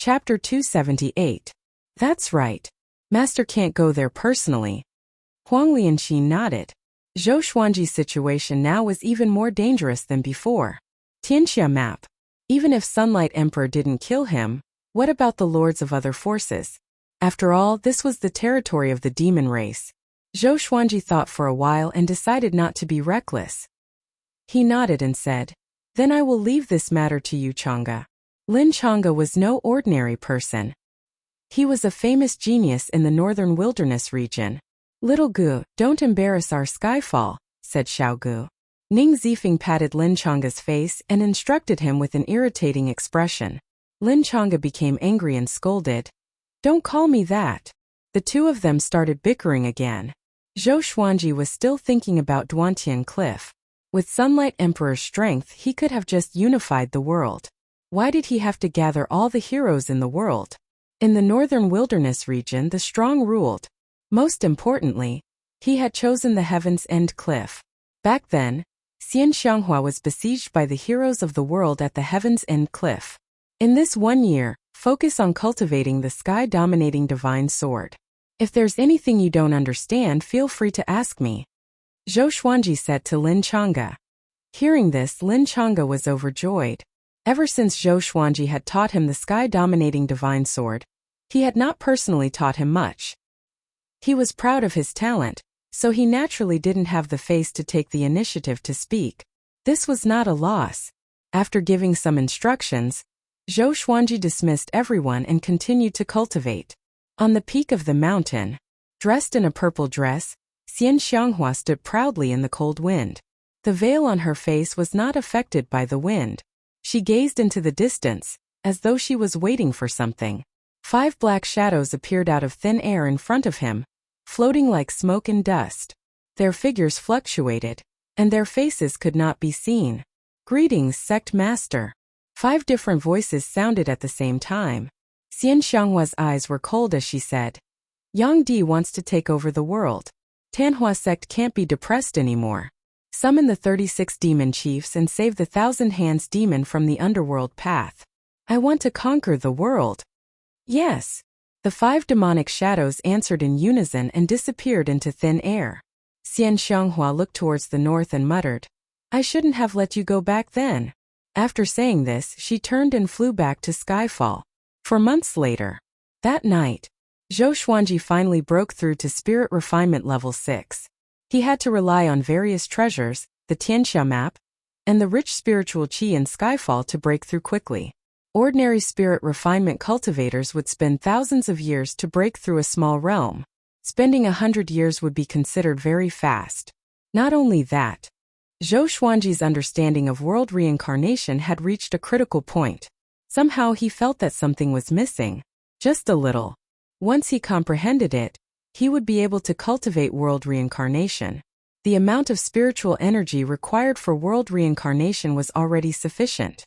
Chapter 278. That's right. Master can't go there personally. Huang Lianqi nodded. Zhou Xuanji's situation now was even more dangerous than before. Tianxia map. Even if Sunlight Emperor didn't kill him, what about the lords of other forces? After all, this was the territory of the demon race. Zhou Xuanji thought for a while and decided not to be reckless. He nodded and said, "Then I will leave this matter to you, Chang'e." Lin Chang'e was no ordinary person. He was a famous genius in the northern wilderness region. "Little Gu, don't embarrass our Skyfall," said Xiao Gu. Ning Zifeng patted Lin Chang'e's face and instructed him with an irritating expression. Lin Chang'e became angry and scolded. "Don't call me that." The two of them started bickering again. Zhou Xuanji was still thinking about Duantian Cliff. With Sunlight Emperor's strength, he could have just unified the world. Why did he have to gather all the heroes in the world? In the northern wilderness region, the strong ruled. Most importantly, he had chosen the Heaven's End Cliff. Back then, Xian Xianghua was besieged by the heroes of the world at the Heaven's End Cliff. In this 1 year, focus on cultivating the sky-dominating divine sword. If there's anything you don't understand, feel free to ask me, Zhou Xuanji said to Lin Chang'e. Hearing this, Lin Chang'e was overjoyed. Ever since Zhou Xuanji had taught him the sky-dominating divine sword, he had not personally taught him much. He was proud of his talent, so he naturally didn't have the face to take the initiative to speak. This was not a loss. After giving some instructions, Zhou Xuanji dismissed everyone and continued to cultivate. On the peak of the mountain, dressed in a purple dress, Xian Xianghua stood proudly in the cold wind. The veil on her face was not affected by the wind. She gazed into the distance, as though she was waiting for something. 5 black shadows appeared out of thin air in front of him, floating like smoke and dust. Their figures fluctuated, and their faces could not be seen. "Greetings, Sect Master." 5 different voices sounded at the same time. Xian Xianghua's eyes were cold as she said, "Yang Di wants to take over the world. Tanhua sect can't be depressed anymore. Summon the 36 demon chiefs and save the 1,000 Hands demon from the underworld path. I want to conquer the world." "Yes." The 5 demonic shadows answered in unison and disappeared into thin air. Xian Xianghua looked towards the north and muttered, "I shouldn't have let you go back then." After saying this, she turned and flew back to Skyfall. For months later, that night, Zhou Xuanji finally broke through to Spirit Refinement Level 6. He had to rely on various treasures, the Tianxia map, and the rich spiritual qi in Skyfall to break through quickly. Ordinary spirit refinement cultivators would spend thousands of years to break through a small realm. Spending 100 years would be considered very fast. Not only that, Zhou Xuanji's understanding of world reincarnation had reached a critical point. Somehow he felt that something was missing. Just a little. Once he comprehended it, he would be able to cultivate world reincarnation. The amount of spiritual energy required for world reincarnation was already sufficient.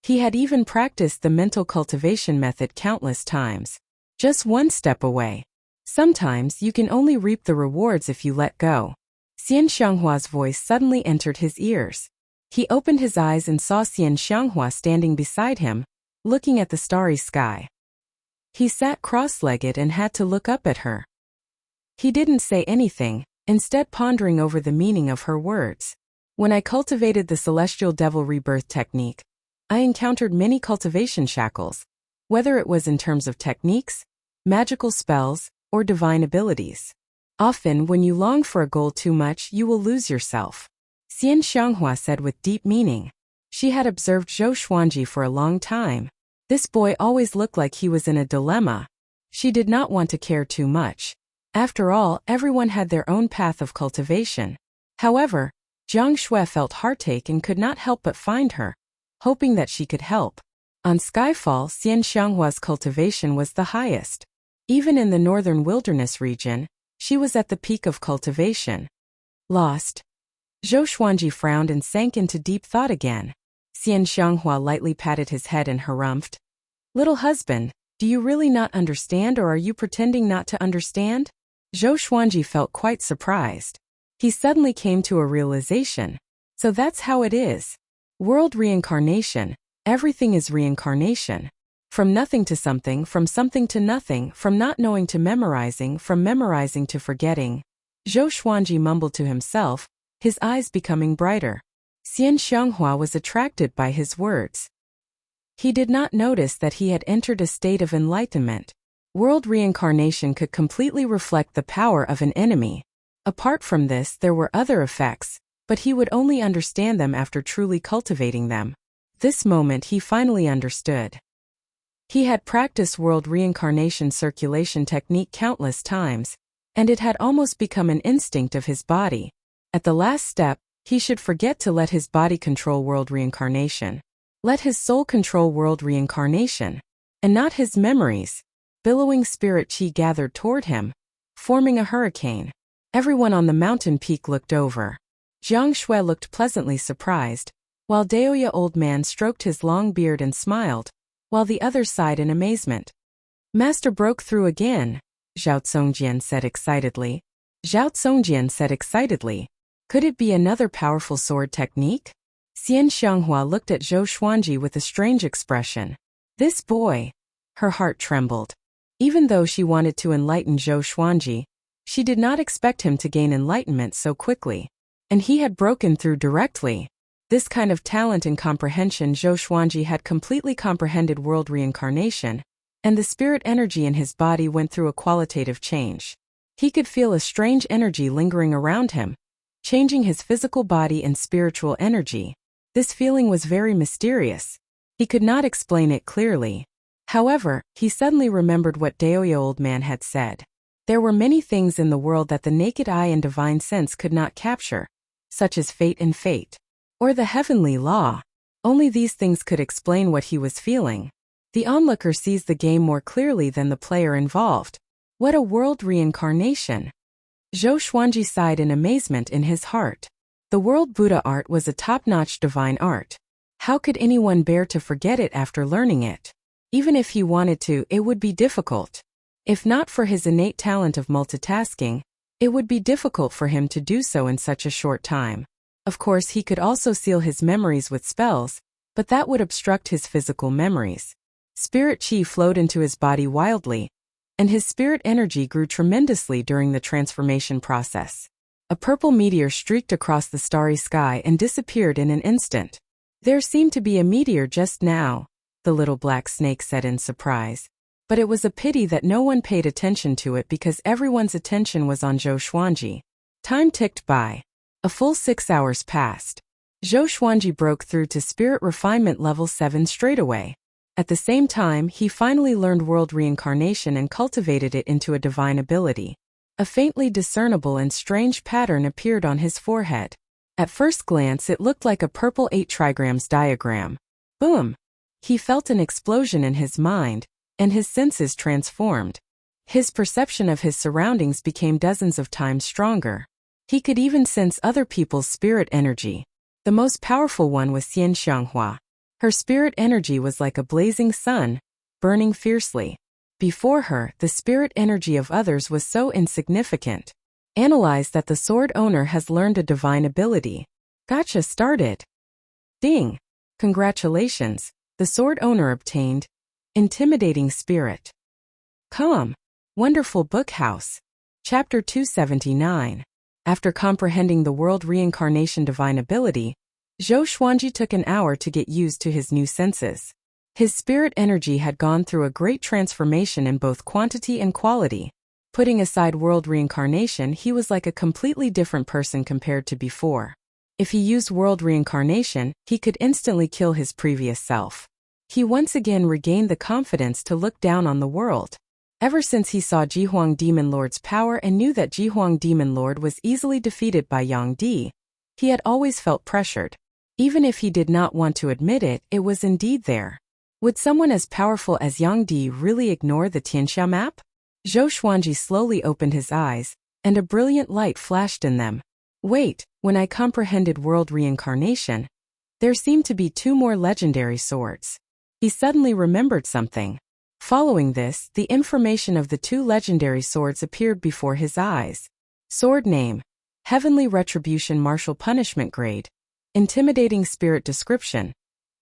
He had even practiced the mental cultivation method countless times. Just one step away. Sometimes you can only reap the rewards if you let go. Xian Xianghua's voice suddenly entered his ears. He opened his eyes and saw Xian Xianghua standing beside him, looking at the starry sky. He sat cross-legged and had to look up at her. He didn't say anything, instead pondering over the meaning of her words. "When I cultivated the Celestial Devil Rebirth technique, I encountered many cultivation shackles, whether it was in terms of techniques, magical spells, or divine abilities. Often, when you long for a goal too much, you will lose yourself," Xian Xianghua said with deep meaning. She had observed Zhou Xuanji for a long time. This boy always looked like he was in a dilemma. She did not want to care too much. After all, everyone had their own path of cultivation. However, Jiang Shui felt heartache and could not help but find her, hoping that she could help. On Skyfall, Xian Xianghua's cultivation was the highest. Even in the northern wilderness region, she was at the peak of cultivation. Lost. Zhou Xuanji frowned and sank into deep thought again. Xian Xianghua lightly patted his head and harumphed. "Little husband, do you really not understand, or are you pretending not to understand?" Zhou Xuanji felt quite surprised. He suddenly came to a realization. So that's how it is. World reincarnation, everything is reincarnation. From nothing to something to nothing, from not knowing to memorizing, from memorizing to forgetting. Zhou Xuanji mumbled to himself, his eyes becoming brighter. Xian Xianghua was attracted by his words. He did not notice that he had entered a state of enlightenment. World reincarnation could completely reflect the power of an enemy. Apart from this, there were other effects, but he would only understand them after truly cultivating them. This moment he finally understood. He had practiced world reincarnation circulation technique countless times, and it had almost become an instinct of his body. At the last step, he should forget to let his body control world reincarnation. Let his soul control world reincarnation, and not his memories. Billowing spirit qi gathered toward him, forming a hurricane. Everyone on the mountain peak looked over. Jiang Shui looked pleasantly surprised, while Daoya old man stroked his long beard and smiled, while the others sighed in amazement. Master broke through again, Zhao Tsongjian said excitedly. Zhao Tsongjian said excitedly. Could it be another powerful sword technique? Xian Xianghua looked at Zhou Xuanji with a strange expression. This boy. Her heart trembled. Even though she wanted to enlighten Zhou Xuanji, she did not expect him to gain enlightenment so quickly. And he had broken through directly. This kind of talent and comprehension. Zhou Xuanji had completely comprehended world reincarnation, and the spirit energy in his body went through a qualitative change. He could feel a strange energy lingering around him, changing his physical body and spiritual energy. This feeling was very mysterious. He could not explain it clearly. However, he suddenly remembered what Daoya old man had said. There were many things in the world that the naked eye and divine sense could not capture, such as fate and fate, or the heavenly law. Only these things could explain what he was feeling. The onlooker sees the game more clearly than the player involved. What a world reincarnation! Zhou Xuanji sighed in amazement in his heart. The world Buddha art was a top-notch divine art. How could anyone bear to forget it after learning it? Even if he wanted to, it would be difficult. If not for his innate talent of multitasking, it would be difficult for him to do so in such a short time. Of course, he could also seal his memories with spells, but that would obstruct his physical memories. Spirit qi flowed into his body wildly, and his spirit energy grew tremendously during the transformation process. A purple meteor streaked across the starry sky and disappeared in an instant. There seemed to be a meteor just now, the little black snake said in surprise. But it was a pity that no one paid attention to it because everyone's attention was on Zhou Xuanji. Time ticked by. A full 6 hours passed. Zhou Xuanji broke through to spirit refinement level 7 straight away. At the same time, he finally learned world reincarnation and cultivated it into a divine ability. A faintly discernible and strange pattern appeared on his forehead. At first glance, it looked like a purple 8 trigrams diagram. Boom! He felt an explosion in his mind, and his senses transformed. His perception of his surroundings became dozens of times stronger. He could even sense other people's spirit energy. The most powerful one was Xian Xianghua. Her spirit energy was like a blazing sun, burning fiercely. Before her, the spirit energy of others was so insignificant. Analyze that the sword owner has learned a divine ability. Gotcha started. Ding! Congratulations, the sword owner obtained Intimidating Spirit. Calm. Wonderful Book House. Chapter 279. After comprehending the world reincarnation divine ability, Zhou Xuanji took an hour to get used to his new senses. His spirit energy had gone through a great transformation in both quantity and quality. Putting aside world reincarnation, he was like a completely different person compared to before. If he used world reincarnation, he could instantly kill his previous self. He once again regained the confidence to look down on the world. Ever since he saw Jihuang Demon Lord's power and knew that Jihuang Demon Lord was easily defeated by Yang Di, he had always felt pressured. Even if he did not want to admit it, it was indeed there. Would someone as powerful as Yang Di really ignore the Tianxia map? Zhou Xuanji slowly opened his eyes, and a brilliant light flashed in them. Wait, when I comprehended world reincarnation, there seemed to be 2 more legendary swords. He suddenly remembered something. Following this, the information of the 2 legendary swords appeared before his eyes. Sword name: Heavenly Retribution Martial Punishment Grade. Intimidating Spirit Description: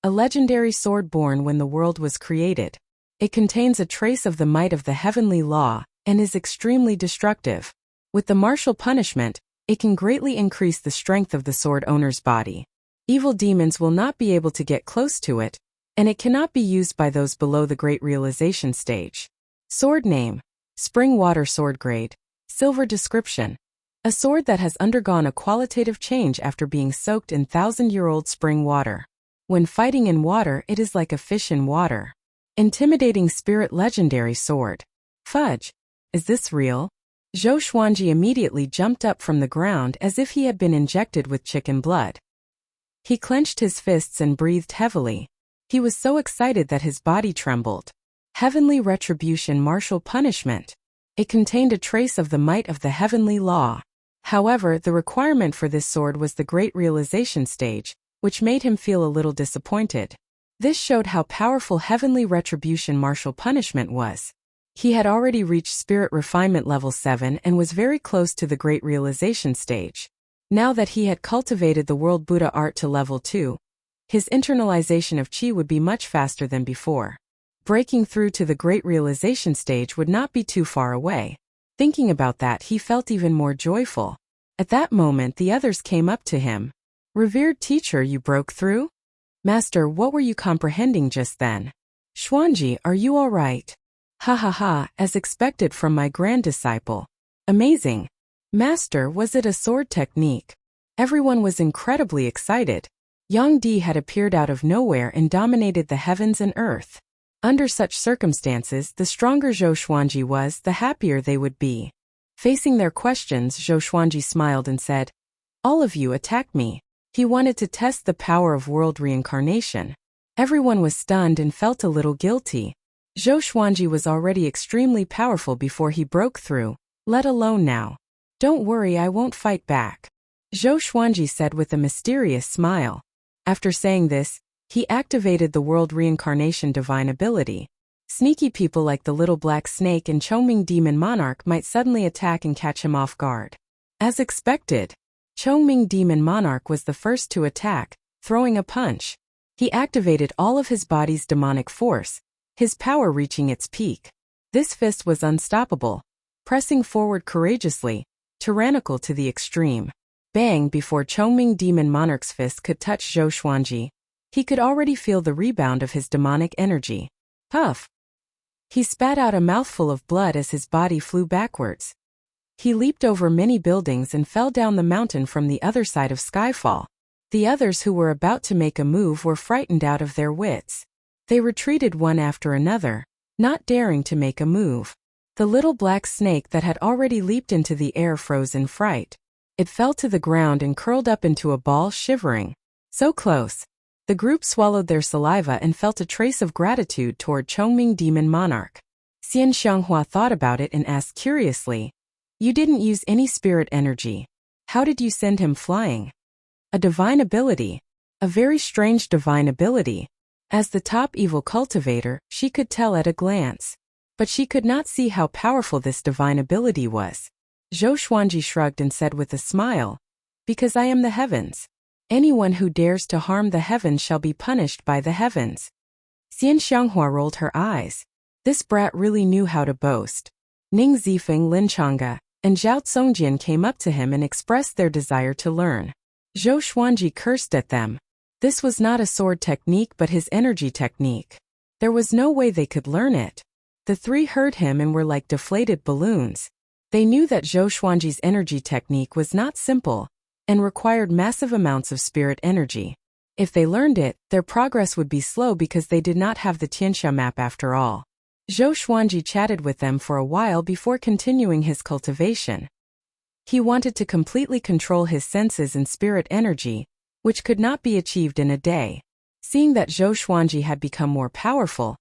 a legendary sword born when the world was created. It contains a trace of the might of the heavenly law and is extremely destructive. With the martial punishment, it can greatly increase the strength of the sword owner's body. Evil demons will not be able to get close to it, and it cannot be used by those below the Great Realization stage. Sword name: Spring Water Sword Grade. Silver description: a sword that has undergone a qualitative change after being soaked in 1,000-year-old spring water. When fighting in water, it is like a fish in water. Intimidating spirit legendary sword. Fudge! Is this real? Zhou Xuanji immediately jumped up from the ground as if he had been injected with chicken blood. He clenched his fists and breathed heavily. He was so excited that his body trembled. Heavenly Retribution Martial Punishment. It contained a trace of the might of the heavenly law. However, the requirement for this sword was the Great Realization stage, which made him feel a little disappointed. This showed how powerful Heavenly Retribution Martial Punishment was. He had already reached Spirit Refinement Level 7 and was very close to the Great Realization stage. Now that he had cultivated the World Buddha art to Level 2, his internalization of Qi would be much faster than before. Breaking through to the Great Realization stage would not be too far away. Thinking about that, he felt even more joyful. At that moment, the others came up to him. "Revered teacher, you broke through? Master, what were you comprehending just then? Xuanji, are you all right?" "Ha ha ha, as expected from my grand disciple." "Amazing. Master, was it a sword technique?" Everyone was incredibly excited. Yang Di had appeared out of nowhere and dominated the heavens and earth. Under such circumstances, the stronger Zhou Xuanji was, the happier they would be. Facing their questions, Zhou Xuanji smiled and said, "All of you attacked me." He wanted to test the power of world reincarnation. Everyone was stunned and felt a little guilty. Zhou Xuanji was already extremely powerful before he broke through, let alone now. "Don't worry, I won't fight back," Zhou Xuanji said with a mysterious smile. After saying this, he activated the World Reincarnation Divine ability. Sneaky people like the Little Black Snake and Chongming Demon Monarch might suddenly attack and catch him off guard. As expected, Chongming Demon Monarch was the first to attack, throwing a punch. He activated all of his body's demonic force, his power reaching its peak. This fist was unstoppable, pressing forward courageously, tyrannical to the extreme. Bang! Before Chongming Demon Monarch's fist could touch Zhou Xuanji, he could already feel the rebound of his demonic energy. Puff! He spat out a mouthful of blood as his body flew backwards. He leaped over many buildings and fell down the mountain from the other side of Skyfall. The others who were about to make a move were frightened out of their wits. They retreated one after another, not daring to make a move. The Little Black Snake that had already leaped into the air froze in fright. It fell to the ground and curled up into a ball, shivering. So close. The group swallowed their saliva and felt a trace of gratitude toward Chongming Demon Monarch. Xian Xianghua thought about it and asked curiously, "You didn't use any spirit energy. How did you send him flying?" "A divine ability. A very strange divine ability." As the top evil cultivator, she could tell at a glance. But she could not see how powerful this divine ability was. Zhou Xuanji shrugged and said with a smile, "Because I am the heavens. Anyone who dares to harm the heavens shall be punished by the heavens." Xian Xianghua rolled her eyes. This brat really knew how to boast. Ning Zifeng, Lin Changge, and Zhao Tsongjian came up to him and expressed their desire to learn. Zhou Xuanji cursed at them. This was not a sword technique but his energy technique. There was no way they could learn it. The three heard him and were like deflated balloons. They knew that Zhou Xuanji's energy technique was not simple and required massive amounts of spirit energy. If they learned it, their progress would be slow because they did not have the Tianxia map after all. Zhou Xuanji chatted with them for a while before continuing his cultivation. He wanted to completely control his senses and spirit energy, which could not be achieved in a day. Seeing that Zhou Xuanji had become more powerful,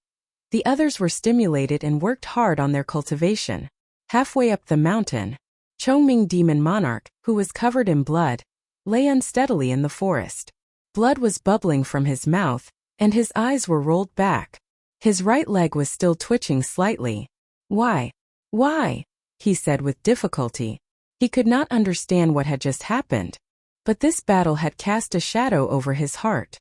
the others were stimulated and worked hard on their cultivation. Halfway up the mountain, Chongming Demon Monarch, who was covered in blood, lay unsteadily in the forest. Blood was bubbling from his mouth, and his eyes were rolled back. His right leg was still twitching slightly. "Why? Why?" he said with difficulty. He could not understand what had just happened. But this battle had cast a shadow over his heart.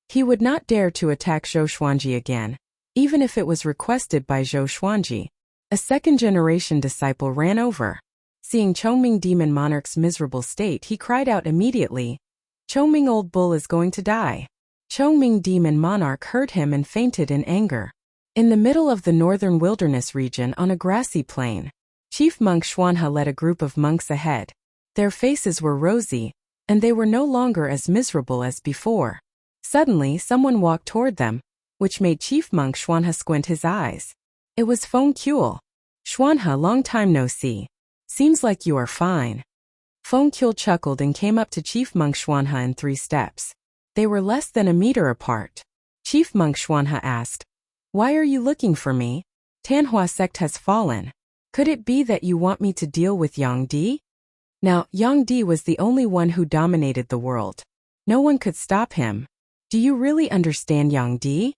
He would not dare to attack Zhou Xuanji again. even if it was requested by Zhou Xuanji. A second-generation disciple ran over. Seeing Chongming Demon Monarch's miserable state, he cried out immediately, "Chongming Old Bull is going to die." Chongming Demon Monarch heard him and fainted in anger. In the middle of the northern wilderness region on a grassy plain, Chief Monk Xuanhe led a group of monks ahead. Their faces were rosy, and they were no longer as miserable as before. Suddenly, someone walked toward them, which made Chief Monk Xuanhe squint his eyes. It was Feng Kuel. "Xuanhe, long time no see. Seems like you are fine." Feng Kuel chuckled and came up to Chief Monk Xuanhe in 3 steps. They were less than a meter apart. Chief Monk Xuanhe asked, "Why are you looking for me? Tanhua sect has fallen. Could it be that you want me to deal with Yang Di?" Now, Yang Di was the only one who dominated the world. No one could stop him. "Do you really understand Yang Di?"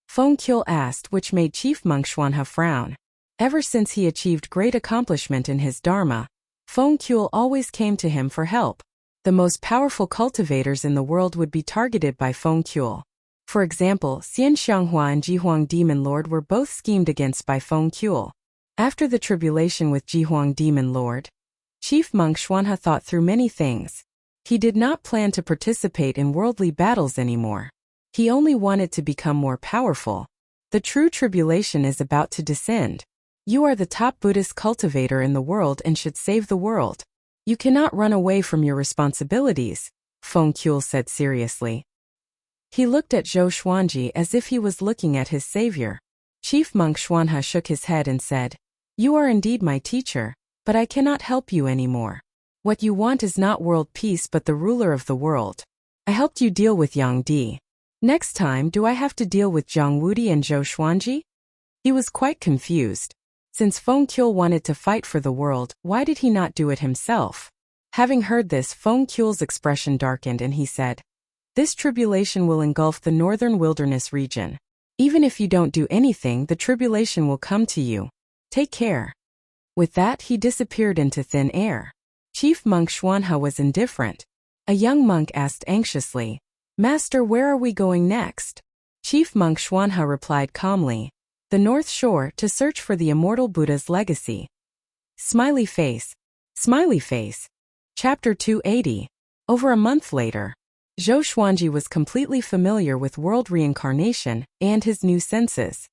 Feng Kuel asked, which made Chief Monk Xuanhe frown. Ever since he achieved great accomplishment in his dharma, Feng Kuel always came to him for help. The most powerful cultivators in the world would be targeted by Feng Kuel. For example, Xian Xianghua and Jihuang Demon Lord were both schemed against by Feng Kuel. After the tribulation with Jihuang Demon Lord, Chief Monk Xuanhe thought through many things. He did not plan to participate in worldly battles anymore. He only wanted to become more powerful. The true tribulation is about to descend. You are the top Buddhist cultivator in the world and should save the world. You cannot run away from your responsibilities, Feng Kuel said seriously. He looked at Zhou Xuanji as if he was looking at his savior. Chief Monk Xuanhe shook his head and said, "You are indeed my teacher, but I cannot help you anymore. What you want is not world peace but the ruler of the world. I helped you deal with Yang Di. Next time, do I have to deal with Zhang Wudi and Zhou Xuanji?" He was quite confused. Since Feng Kuel wanted to fight for the world, why did he not do it himself? Having heard this, Feng Kuel's expression darkened and he said, "This tribulation will engulf the northern wilderness region. Even if you don't do anything, the tribulation will come to you. Take care." With that, he disappeared into thin air. Chief Monk Xuanhe was indifferent. A young monk asked anxiously, "Master, where are we going next?" Chief Monk Xuanhe replied calmly, "The North Shore, to search for the immortal Buddha's legacy." Smiley face. Smiley face. Chapter 280. Over a month later, Zhou Xuanji was completely familiar with world reincarnation and his new senses.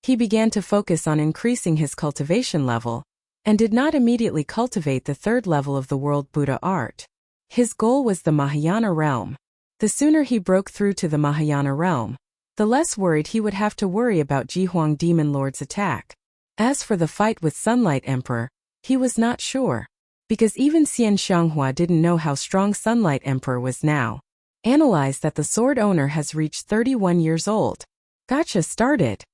He began to focus on increasing his cultivation level, and did not immediately cultivate the 3rd level of the world Buddha art. His goal was the Mahayana realm. The sooner he broke through to the Mahayana realm, the less worried he would have to worry about Jihuang Demon Lord's attack. As for the fight with Sunlight Emperor, he was not sure, because even Xian Xianghua didn't know how strong Sunlight Emperor was now. Analyze that the sword owner has reached 31 years old. Gotcha started.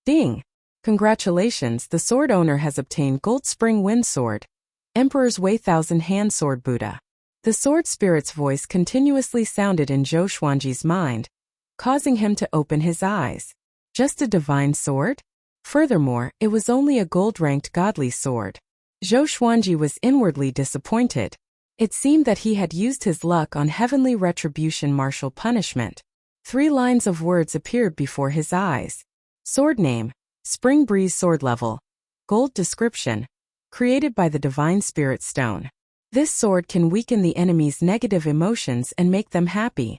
Ding! Congratulations, the sword owner has obtained Gold Spring Wind Sword, Emperor's Way Thousand Hand Sword Buddha. The sword spirit's voice continuously sounded in Zhou Xuanji's mind, causing him to open his eyes. Just a divine sword? Furthermore, it was only a gold-ranked godly sword. Zhou Xuanji was inwardly disappointed. It seemed that he had used his luck on heavenly retribution martial punishment. 3 lines of words appeared before his eyes. Sword name, Spring Breeze Sword Level. Gold description, created by the Divine Spirit Stone. This sword can weaken the enemy's negative emotions and make them happy.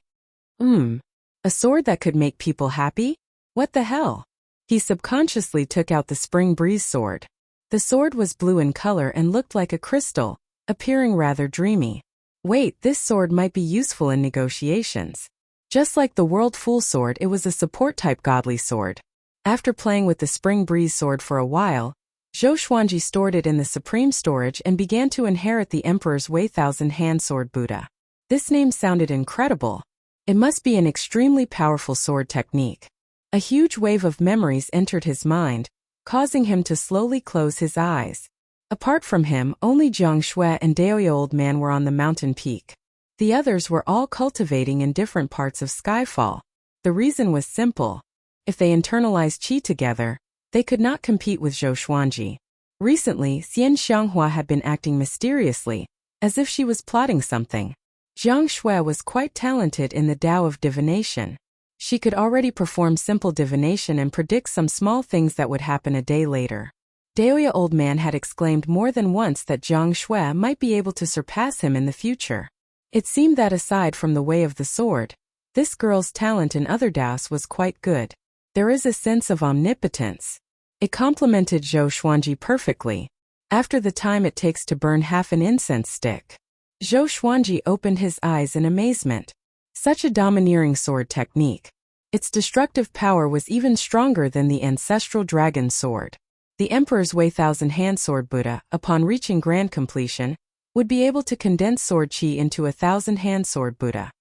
A sword that could make people happy? What the hell? He subconsciously took out the Spring Breeze sword. The sword was blue in color and looked like a crystal, appearing rather dreamy. Wait, this sword might be useful in negotiations. Just like the World Fool sword, it was a support-type godly sword. After playing with the Spring Breeze sword for a while, Zhou Xuanji stored it in the Supreme Storage and began to inherit the Emperor's Way Thousand Hand Sword Buddha. This name sounded incredible. It must be an extremely powerful sword technique. A huge wave of memories entered his mind, causing him to slowly close his eyes. Apart from him, only Jiang Shui and Daoya Old Man were on the mountain peak. The others were all cultivating in different parts of Skyfall. The reason was simple. If they internalized qi together, they could not compete with Zhou Xuanji. Recently, Xian Xianghua had been acting mysteriously, as if she was plotting something. Jiang Shui was quite talented in the Tao of divination. She could already perform simple divination and predict some small things that would happen a day later. Daoya Old Man had exclaimed more than once that Jiang Shui might be able to surpass him in the future. It seemed that aside from the way of the sword, this girl's talent in other daos was quite good. There is a sense of omnipotence. It complemented Zhou Xuanji perfectly. After the time it takes to burn half an incense stick, Zhou Xuanji opened his eyes in amazement. Such a domineering sword technique. Its destructive power was even stronger than the ancestral dragon sword. The Emperor's Way Thousand Hand Sword Buddha, upon reaching grand completion, would be able to condense sword qi into a thousand-hand sword Buddha.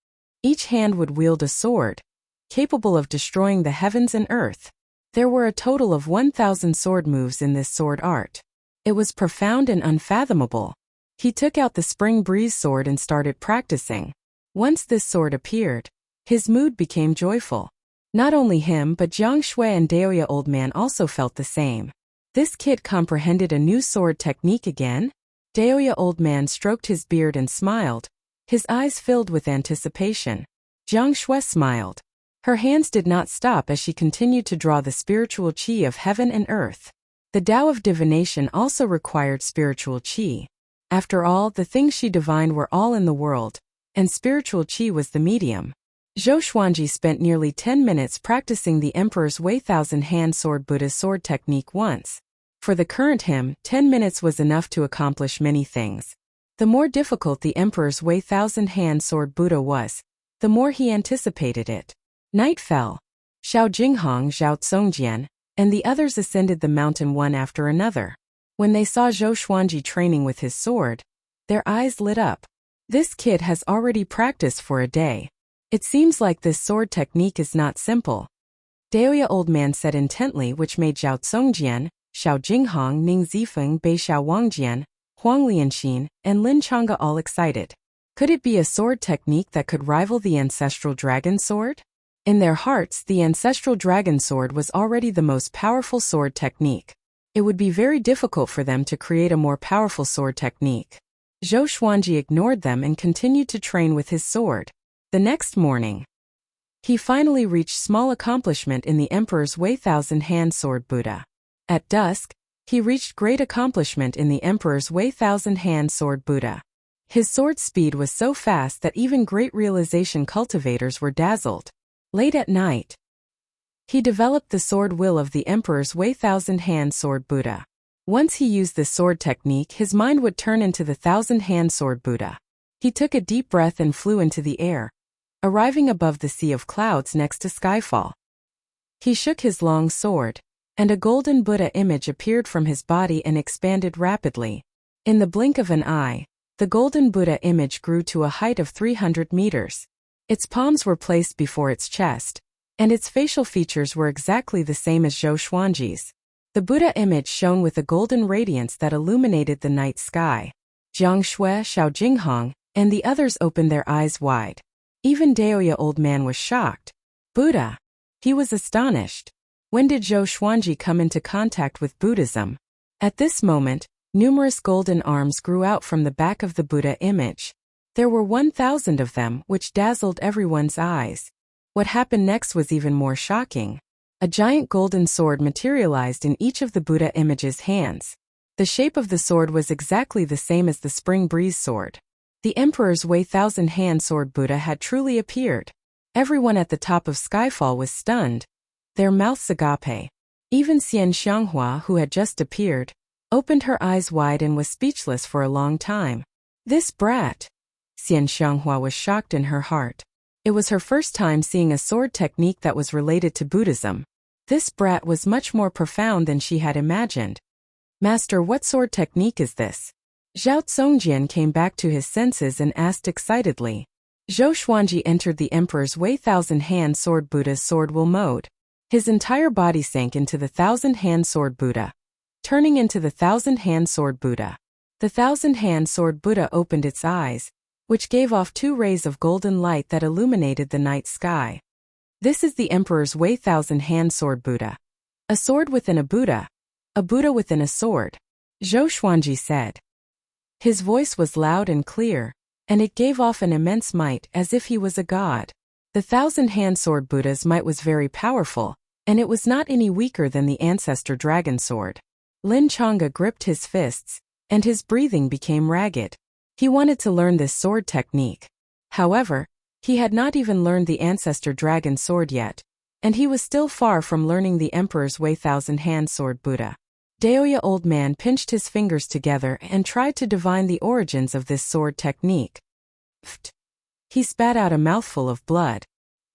Each hand would wield a sword, capable of destroying the heavens and earth. There were a total of 1,000 sword moves in this sword art. It was profound and unfathomable. He took out the Spring Breeze sword and started practicing. Once this sword appeared, his mood became joyful. Not only him but Jiang Shui and Daoya Old Man also felt the same. This kid comprehended a new sword technique again? Daoya Old Man stroked his beard and smiled, his eyes filled with anticipation. Jiang Shui smiled. Her hands did not stop as she continued to draw the spiritual qi of heaven and earth. The Tao of divination also required spiritual qi. After all, the things she divined were all in the world, and spiritual qi was the medium. Zhou Xuanji spent nearly 10 minutes practicing the Emperor's Way Thousand Hand Sword Buddha's sword technique once. For the current him, 10 minutes was enough to accomplish many things. The more difficult the Emperor's Way Thousand Hand Sword Buddha was, the more he anticipated it. Night fell. Xiao Jinghong, Zhao Tsongjian, and the others ascended the mountain one after another. When they saw Zhou Xuanji training with his sword, their eyes lit up. This kid has already practiced for a day. It seems like this sword technique is not simple. Daoya Old Man said intently, which made Zhao Tsongjian, Xiao Jinghong, Ning Zifeng, Bei Xiao Wangjian, Huang Lianxin, and Lin Changge all excited. Could it be a sword technique that could rival the ancestral dragon sword? In their hearts, the ancestral dragon sword was already the most powerful sword technique. It would be very difficult for them to create a more powerful sword technique. Zhou Xuanji ignored them and continued to train with his sword. The next morning, he finally reached small accomplishment in the Emperor's Way Thousand Hand Sword Buddha. At dusk, he reached great accomplishment in the Emperor's Way Thousand Hand Sword Buddha. His sword speed was so fast that even great realization cultivators were dazzled. Late at night, he developed the sword will of the Emperor's Way Thousand Hand Sword Buddha. Once he used this sword technique, his mind would turn into the Thousand Hand Sword Buddha. He took a deep breath and flew into the air, arriving above the sea of clouds next to Skyfall. He shook his long sword, and a golden Buddha image appeared from his body and expanded rapidly. In the blink of an eye, the golden Buddha image grew to a height of 300 meters. Its palms were placed before its chest, and its facial features were exactly the same as Zhou Xuanji's. The Buddha image shone with a golden radiance that illuminated the night sky. Jiang Shui, Xiao Jinghong, and the others opened their eyes wide. Even Daoya Old Man was shocked. Buddha! He was astonished. When did Zhou Xuanji come into contact with Buddhism? At this moment, numerous golden arms grew out from the back of the Buddha image. There were 1,000 of them, which dazzled everyone's eyes. What happened next was even more shocking. A giant golden sword materialized in each of the Buddha image's hands. The shape of the sword was exactly the same as the Spring Breeze sword. The Emperor's Way Thousand Hand Sword Buddha had truly appeared. Everyone at the top of Skyfall was stunned, their mouths agape. Even Xian Xianghua, who had just appeared, opened her eyes wide and was speechless for a long time. This brat! Xian Xianghua was shocked in her heart. It was her first time seeing a sword technique that was related to Buddhism. This brat was much more profound than she had imagined. Master, what sword technique is this? Zhao Tsongjian came back to his senses and asked excitedly. Zhou Xuanji entered the Emperor's Way Thousand Hand Sword Buddha's sword will mode. His entire body sank into the Thousand Hand Sword Buddha, turning into the Thousand Hand Sword Buddha. The Thousand Hand Sword Buddha opened its eyes, which gave off 2 rays of golden light that illuminated the night sky. This is the Emperor's Way Thousand Hand Sword Buddha. A sword within a Buddha within a sword, Zhou Xuanji said. His voice was loud and clear, and it gave off an immense might as if he was a god. The thousand-hand sword Buddha's might was very powerful, and it was not any weaker than the ancestor dragon sword. Lin Chang'e gripped his fists, and his breathing became ragged. He wanted to learn this sword technique. However, he had not even learned the ancestor dragon sword yet, and he was still far from learning the Emperor's Way thousand-hand sword Buddha. Daoya old man pinched his fingers together and tried to divine the origins of this sword technique. Pfft. He spat out a mouthful of blood.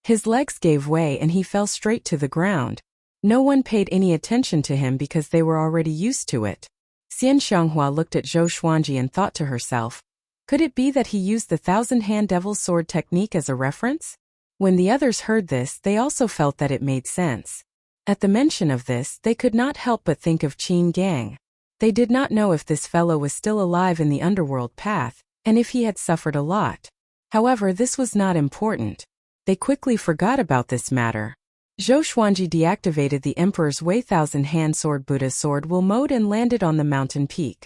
His legs gave way and he fell straight to the ground. No one paid any attention to him because they were already used to it. Xian Xianghua looked at Zhou Xuanji and thought to herself, could it be that he used the thousand-hand devil's sword technique as a reference? When the others heard this, they also felt that it made sense. At the mention of this, they could not help but think of Qin Gang. They did not know if this fellow was still alive in the underworld path, and if he had suffered a lot. However, this was not important. They quickly forgot about this matter. Zhou Xuanji deactivated the Emperor's Way thousand-hand sword Buddha's sword will mode and landed on the mountain peak.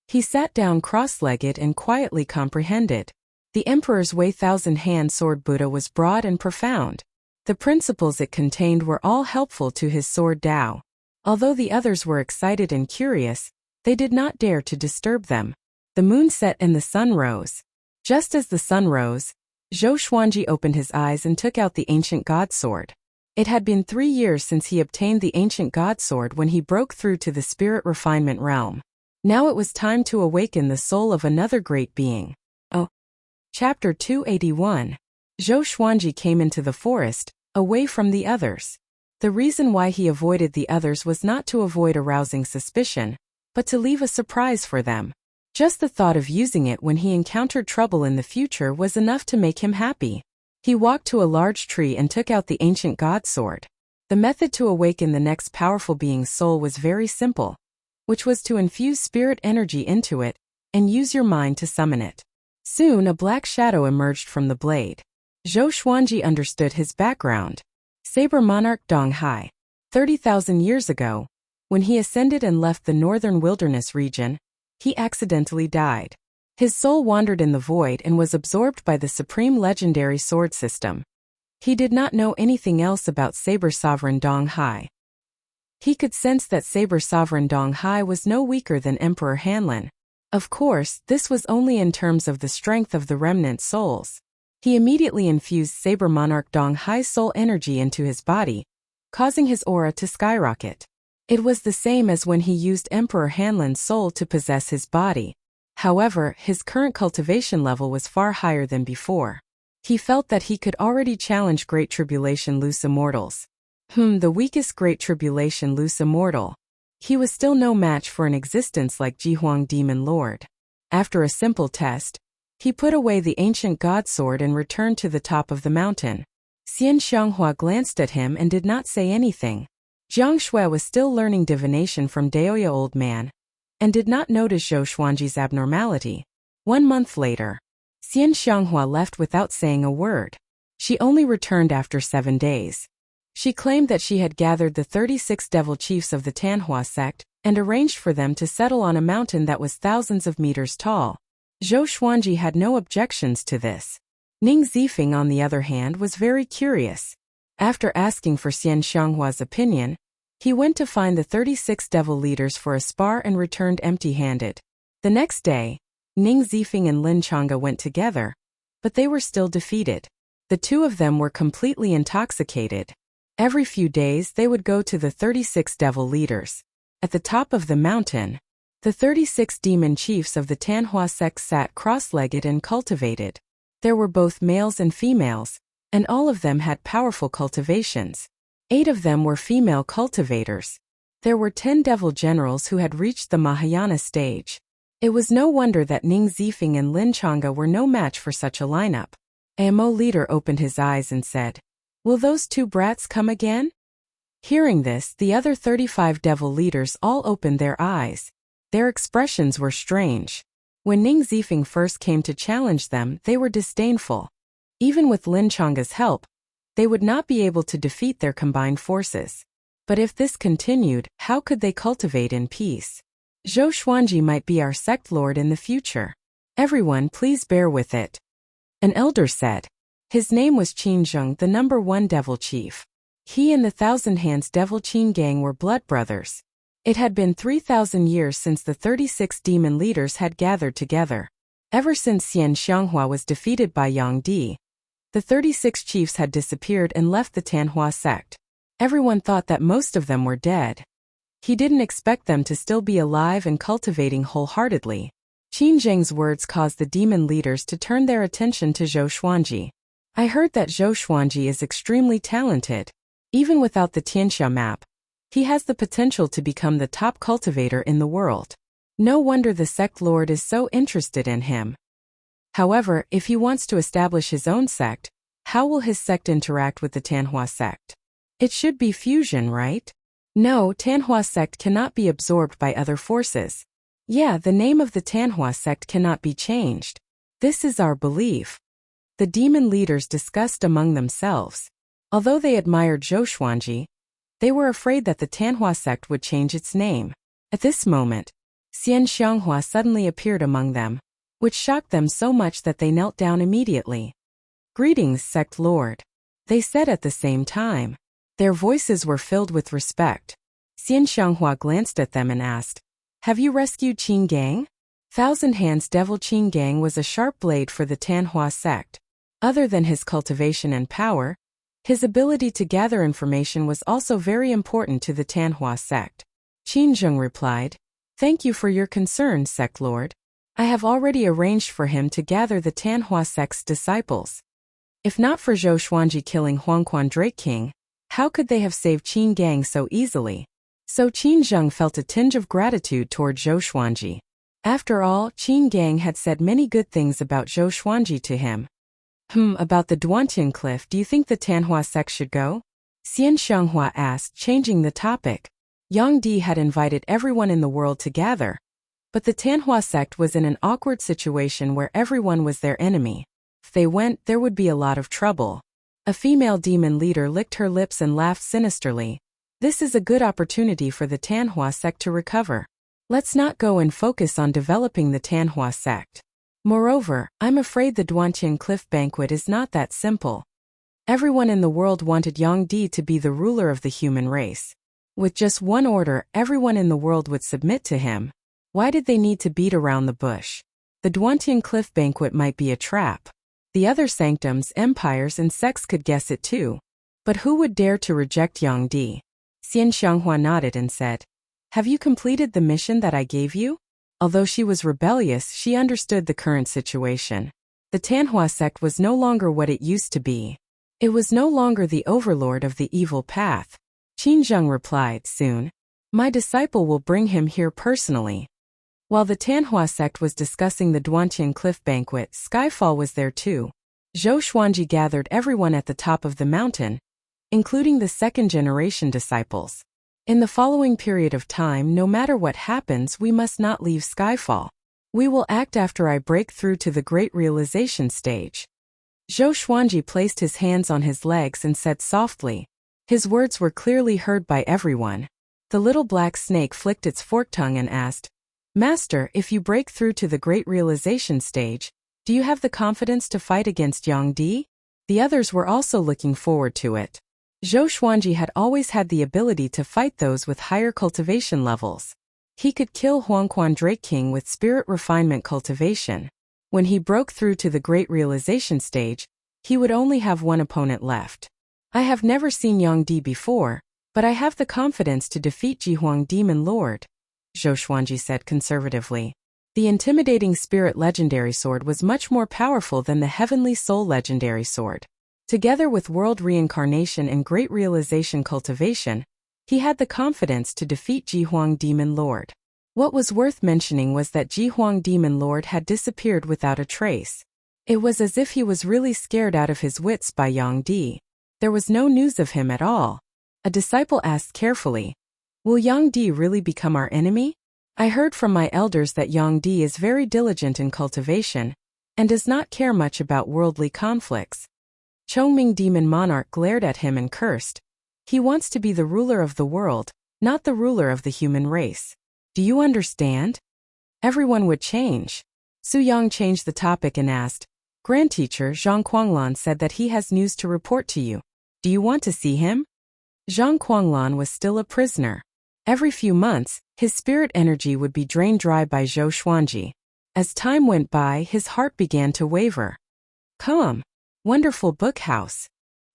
He sat down cross-legged and quietly comprehended. The Emperor's Way thousand-hand sword Buddha was broad and profound. The principles it contained were all helpful to his sword Tao. Although the others were excited and curious, they did not dare to disturb them. The moon set and the sun rose. Just as the sun rose, Zhou Xuanji opened his eyes and took out the ancient god sword. It had been 3 years since he obtained the ancient god sword when he broke through to the spirit refinement realm. Now it was time to awaken the soul of another great being. Oh. Chapter 281. Zhou Xuanji came into the forest, away from the others. The reason why he avoided the others was not to avoid arousing suspicion, but to leave a surprise for them. Just the thought of using it when he encountered trouble in the future was enough to make him happy. He walked to a large tree and took out the ancient god sword. The method to awaken the next powerful being's soul was very simple, which was to infuse spirit energy into it, and use your mind to summon it. Soon a black shadow emerged from the blade. Zhou Xuanji understood his background. Saber monarch Dong Hai. 30,000 years ago, when he ascended and left the northern wilderness region, he accidentally died. His soul wandered in the void and was absorbed by the supreme legendary sword system. He did not know anything else about Saber Sovereign Dong Hai. He could sense that Saber Sovereign Dong Hai was no weaker than Emperor Hanlin. Of course, this was only in terms of the strength of the remnant souls. He immediately infused Saber Monarch Dong Hai's soul energy into his body, causing his aura to skyrocket. It was the same as when he used Emperor Hanlin's soul to possess his body. However, his current cultivation level was far higher than before. He felt that he could already challenge Great Tribulation loose immortals. The weakest Great Tribulation loose immortal. He was still no match for an existence like Jihuang Demon Lord. After a simple test, he put away the ancient god sword and returned to the top of the mountain. Xian Xianghua glanced at him and did not say anything. Jiang Shui was still learning divination from Daoya old man, and did not notice Zhou Xuanji's abnormality. 1 month later, Xian Xianghua left without saying a word. She only returned after 7 days. She claimed that she had gathered the 36 devil chiefs of the Tanhua sect, and arranged for them to settle on a mountain that was thousands of meters tall. Zhou Xuanji had no objections to this. Ning Zifeng, on the other hand, was very curious. After asking for Xian Xianghua's opinion, he went to find the 36 devil leaders for a spar and returned empty-handed. The next day, Ning Zifeng and Lin Chang'e went together, but they were still defeated. The two of them were completely intoxicated. Every few days they would go to the 36 devil leaders. At the top of the mountain, the 36 demon chiefs of the Tanhua sect sat cross-legged and cultivated. There were both males and females, and all of them had powerful cultivations. 8 of them were female cultivators. There were 10 devil generals who had reached the Mahayana stage. It was no wonder that Ning Zifeng and Lin Chang'e were no match for such a lineup. AMO leader opened his eyes and said, "Will those 2 brats come again?" Hearing this, the other 35 devil leaders all opened their eyes. Their expressions were strange. When Ning Zifeng first came to challenge them, they were disdainful. Even with Lin Chang'e's help, they would not be able to defeat their combined forces. But if this continued, how could they cultivate in peace? Zhou Xuanji might be our sect lord in the future. Everyone please bear with it. An elder said. His name was Qin Zheng, the #1 devil chief. He and the Thousand Hands Devil Qin gang were blood brothers. It had been 3,000 years since the 36 demon leaders had gathered together. Ever since Xian Xianghua was defeated by Yang Di, the 36 chiefs had disappeared and left the Tanhua sect. Everyone thought that most of them were dead. He didn't expect them to still be alive and cultivating wholeheartedly. Qin Zheng's words caused the demon leaders to turn their attention to Zhou Xuanji. I heard that Zhou Xuanji is extremely talented. Even without the Tianxia map, he has the potential to become the top cultivator in the world. No wonder the sect lord is so interested in him. However, if he wants to establish his own sect, how will his sect interact with the Tanhua sect? It should be fusion, right? No, Tanhua sect cannot be absorbed by other forces. Yeah, the name of the Tanhua sect cannot be changed. This is our belief. The demon leaders discussed among themselves. Although they admired Zhou Xuanji, they were afraid that the Tanhua sect would change its name. At this moment, Xian Xianghua suddenly appeared among them, which shocked them so much that they knelt down immediately. "Greetings, sect lord," they said at the same time. Their voices were filled with respect. Xian Xianghua glanced at them and asked, "Have you rescued Qin Gang?" Thousand Hands Devil Qin Gang was a sharp blade for the Tanhua sect. Other than his cultivation and power, his ability to gather information was also very important to the Tanhua sect. Qin Zheng replied, "Thank you for your concern, sect lord. I have already arranged for him to gather the Tanhua sect's disciples. If not for Zhou Xuanji killing Huangquan Drake King, how could they have saved Qin Gang so easily?" So Qin Zheng felt a tinge of gratitude toward Zhou Xuanji. After all, Qin Gang had said many good things about Zhou Xuanji to him. About the Duantian Cliff, do you think the Tanhua sect should go? Xian Xianghua asked, changing the topic. Yang Di had invited everyone in the world to gather, but the Tanhua sect was in an awkward situation where everyone was their enemy. If they went, there would be a lot of trouble. A female demon leader licked her lips and laughed sinisterly. This is a good opportunity for the Tanhua sect to recover. Let's not go and focus on developing the Tanhua sect. Moreover, I'm afraid the Duantian Cliff banquet is not that simple. Everyone in the world wanted Yang Di to be the ruler of the human race. With just one order, everyone in the world would submit to him. Why did they need to beat around the bush? The Duantian Cliff banquet might be a trap. The other sanctums, empires, and sects could guess it too. But who would dare to reject Yang Di? Xian Xianghua nodded and said, "Have you completed the mission that I gave you?" Although she was rebellious, she understood the current situation. The Tanhua sect was no longer what it used to be. It was no longer the overlord of the evil path. Qin Zheng replied, "Soon. My disciple will bring him here personally." While the Tanhua sect was discussing the Duantian Cliff banquet, Skyfall was there too. Zhou Xuanji gathered everyone at the top of the mountain, including the second-generation disciples. In the following period of time, no matter what happens, we must not leave Skyfall. We will act after I break through to the Great Realization stage. Zhou Xuanji placed his hands on his legs and said softly. His words were clearly heard by everyone. The little black snake flicked its forked tongue and asked, "Master, if you break through to the Great Realization stage, do you have the confidence to fight against Yang Di?" The others were also looking forward to it. Zhou Xuanji had always had the ability to fight those with higher cultivation levels. He could kill Huangquan Drake King with spirit refinement cultivation. When he broke through to the Great Realization stage, he would only have one opponent left. I have never seen Yang Di before, but I have the confidence to defeat Jihuang Demon Lord, Zhou Xuanji said conservatively. The intimidating spirit legendary sword was much more powerful than the heavenly soul legendary sword. Together with world reincarnation and great realization cultivation, he had the confidence to defeat Jihuang Demon Lord. What was worth mentioning was that Jihuang Demon Lord had disappeared without a trace. It was as if he was really scared out of his wits by Yang Di. There was no news of him at all. A disciple asked carefully, "Will Yang Di really become our enemy? I heard from my elders that Yang Di is very diligent in cultivation and does not care much about worldly conflicts." Chongming Demon Monarch glared at him and cursed. He wants to be the ruler of the world, not the ruler of the human race. Do you understand? Everyone would change. Su Yang changed the topic and asked, Grandteacher Zhang Kuanglan said that he has news to report to you. Do you want to see him? Zhang Kuanglan was still a prisoner. Every few months, his spirit energy would be drained dry by Zhou Xuanji. As time went by, his heart began to waver. Come. Wonderful Book House.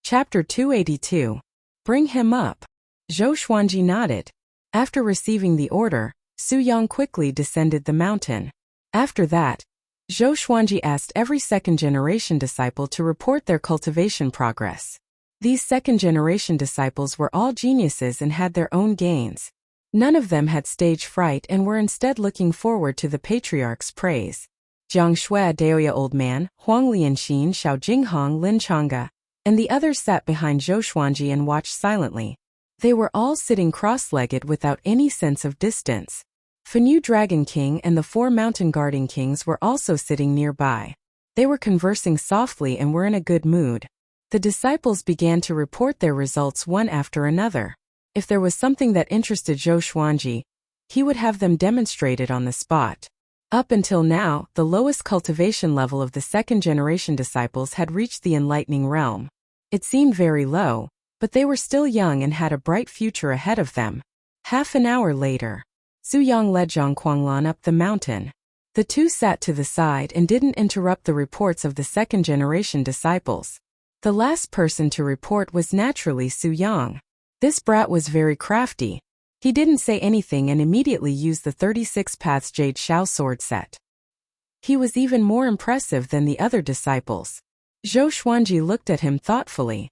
Chapter 282. Bring him up. Zhou Xuanji nodded. After receiving the order, Su Yang quickly descended the mountain. After that, Zhou Xuanji asked every second-generation disciple to report their cultivation progress. These second-generation disciples were all geniuses and had their own gains. None of them had stage fright and were instead looking forward to the patriarch's praise. Jiang Shui Daoya Old Man, Huang Lianxin Xiao Jinghong Lin Changge, and the others sat behind Zhou Xuanji and watched silently. They were all sitting cross-legged without any sense of distance. Fenyu Dragon King and the 4 Mountain Guarding Kings were also sitting nearby. They were conversing softly and were in a good mood. The disciples began to report their results one after another. If there was something that interested Zhou Xuanji, he would have them demonstrated on the spot. Up until now, the lowest cultivation level of the second-generation disciples had reached the enlightening realm. It seemed very low, but they were still young and had a bright future ahead of them. Half an hour later, Su Yang led Zhang Kuanglan up the mountain. The two sat to the side and didn't interrupt the reports of the second-generation disciples. The last person to report was naturally Su Yang. This brat was very crafty. He didn't say anything and immediately used the 36 Paths Jade Xiao sword set. He was even more impressive than the other disciples. Zhou Xuanji looked at him thoughtfully.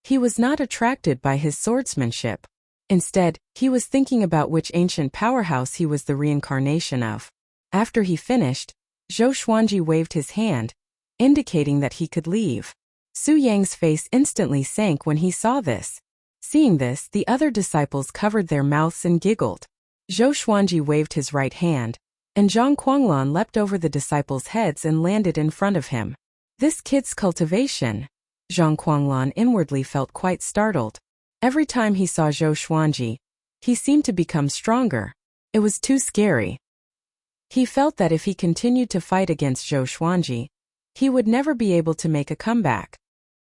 He was not attracted by his swordsmanship. Instead, he was thinking about which ancient powerhouse he was the reincarnation of. After he finished, Zhou Xuanji waved his hand, indicating that he could leave. Su Yang's face instantly sank when he saw this. Seeing this, the other disciples covered their mouths and giggled. Zhou Xuanji waved his right hand, and Zhang Kuanglan leapt over the disciples' heads and landed in front of him. This kid's cultivation. Zhang Kuanglan inwardly felt quite startled. Every time he saw Zhou Xuanji, he seemed to become stronger. It was too scary. He felt that if he continued to fight against Zhou Xuanji, he would never be able to make a comeback.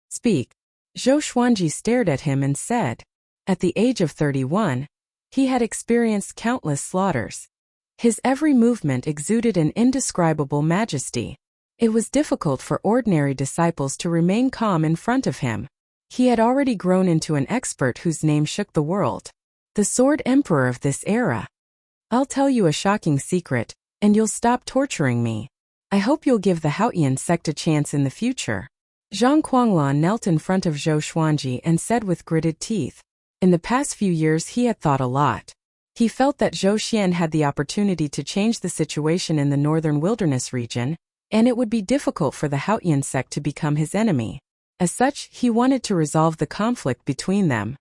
Speak. Zhou Xuanji stared at him and said. At the age of 31, he had experienced countless slaughters. His every movement exuded an indescribable majesty. It was difficult for ordinary disciples to remain calm in front of him. He had already grown into an expert whose name shook the world. The Sword Emperor of this era. I'll tell you a shocking secret, and you'll stop torturing me. I hope you'll give the Haotian sect a chance in the future. Zhang Kuanglan knelt in front of Zhou Xuanji and said with gritted teeth. In the past few years he had thought a lot. He felt that Zhou Xian had the opportunity to change the situation in the northern wilderness region, and it would be difficult for the Haotian sect to become his enemy. As such, he wanted to resolve the conflict between them.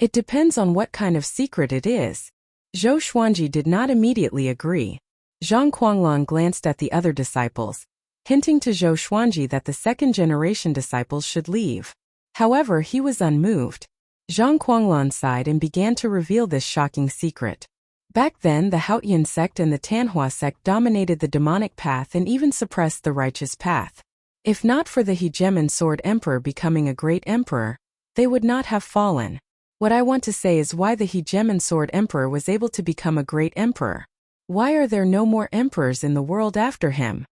It depends on what kind of secret it is. Zhou Xuanji did not immediately agree. Zhang Kuanglan glanced at the other disciples, hinting to Zhou Xuanji that the second-generation disciples should leave. However, he was unmoved. Zhang Kuanglan sighed and began to reveal this shocking secret. Back then, the Haotian sect and the Tanhua sect dominated the demonic path and even suppressed the righteous path. If not for the Hegemon Sword Emperor becoming a great emperor, they would not have fallen. What I want to say is why the Hegemon Sword Emperor was able to become a great emperor. Why are there no more emperors in the world after him?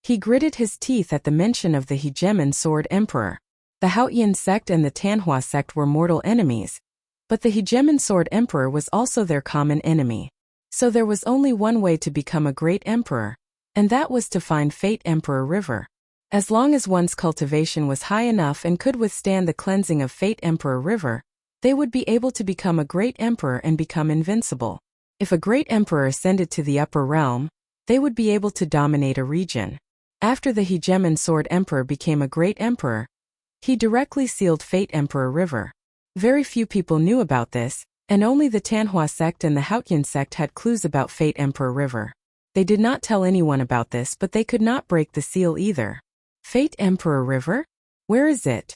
He gritted his teeth at the mention of the Hegemon Sword Emperor. The Haotian sect and the Tanhua sect were mortal enemies, but the Hegemon Sword Emperor was also their common enemy. So there was only one way to become a great emperor, and that was to find Fate Emperor River. As long as one's cultivation was high enough and could withstand the cleansing of Fate Emperor River, they would be able to become a great emperor and become invincible. If a great emperor ascended to the upper realm, they would be able to dominate a region. After the Hegemon Sword Emperor became a great emperor, he directly sealed Fate Emperor River. Very few people knew about this, and only the Tanhua sect and the Haotian sect had clues about Fate Emperor River. They did not tell anyone about this, but they could not break the seal either. Fate Emperor River? Where is it?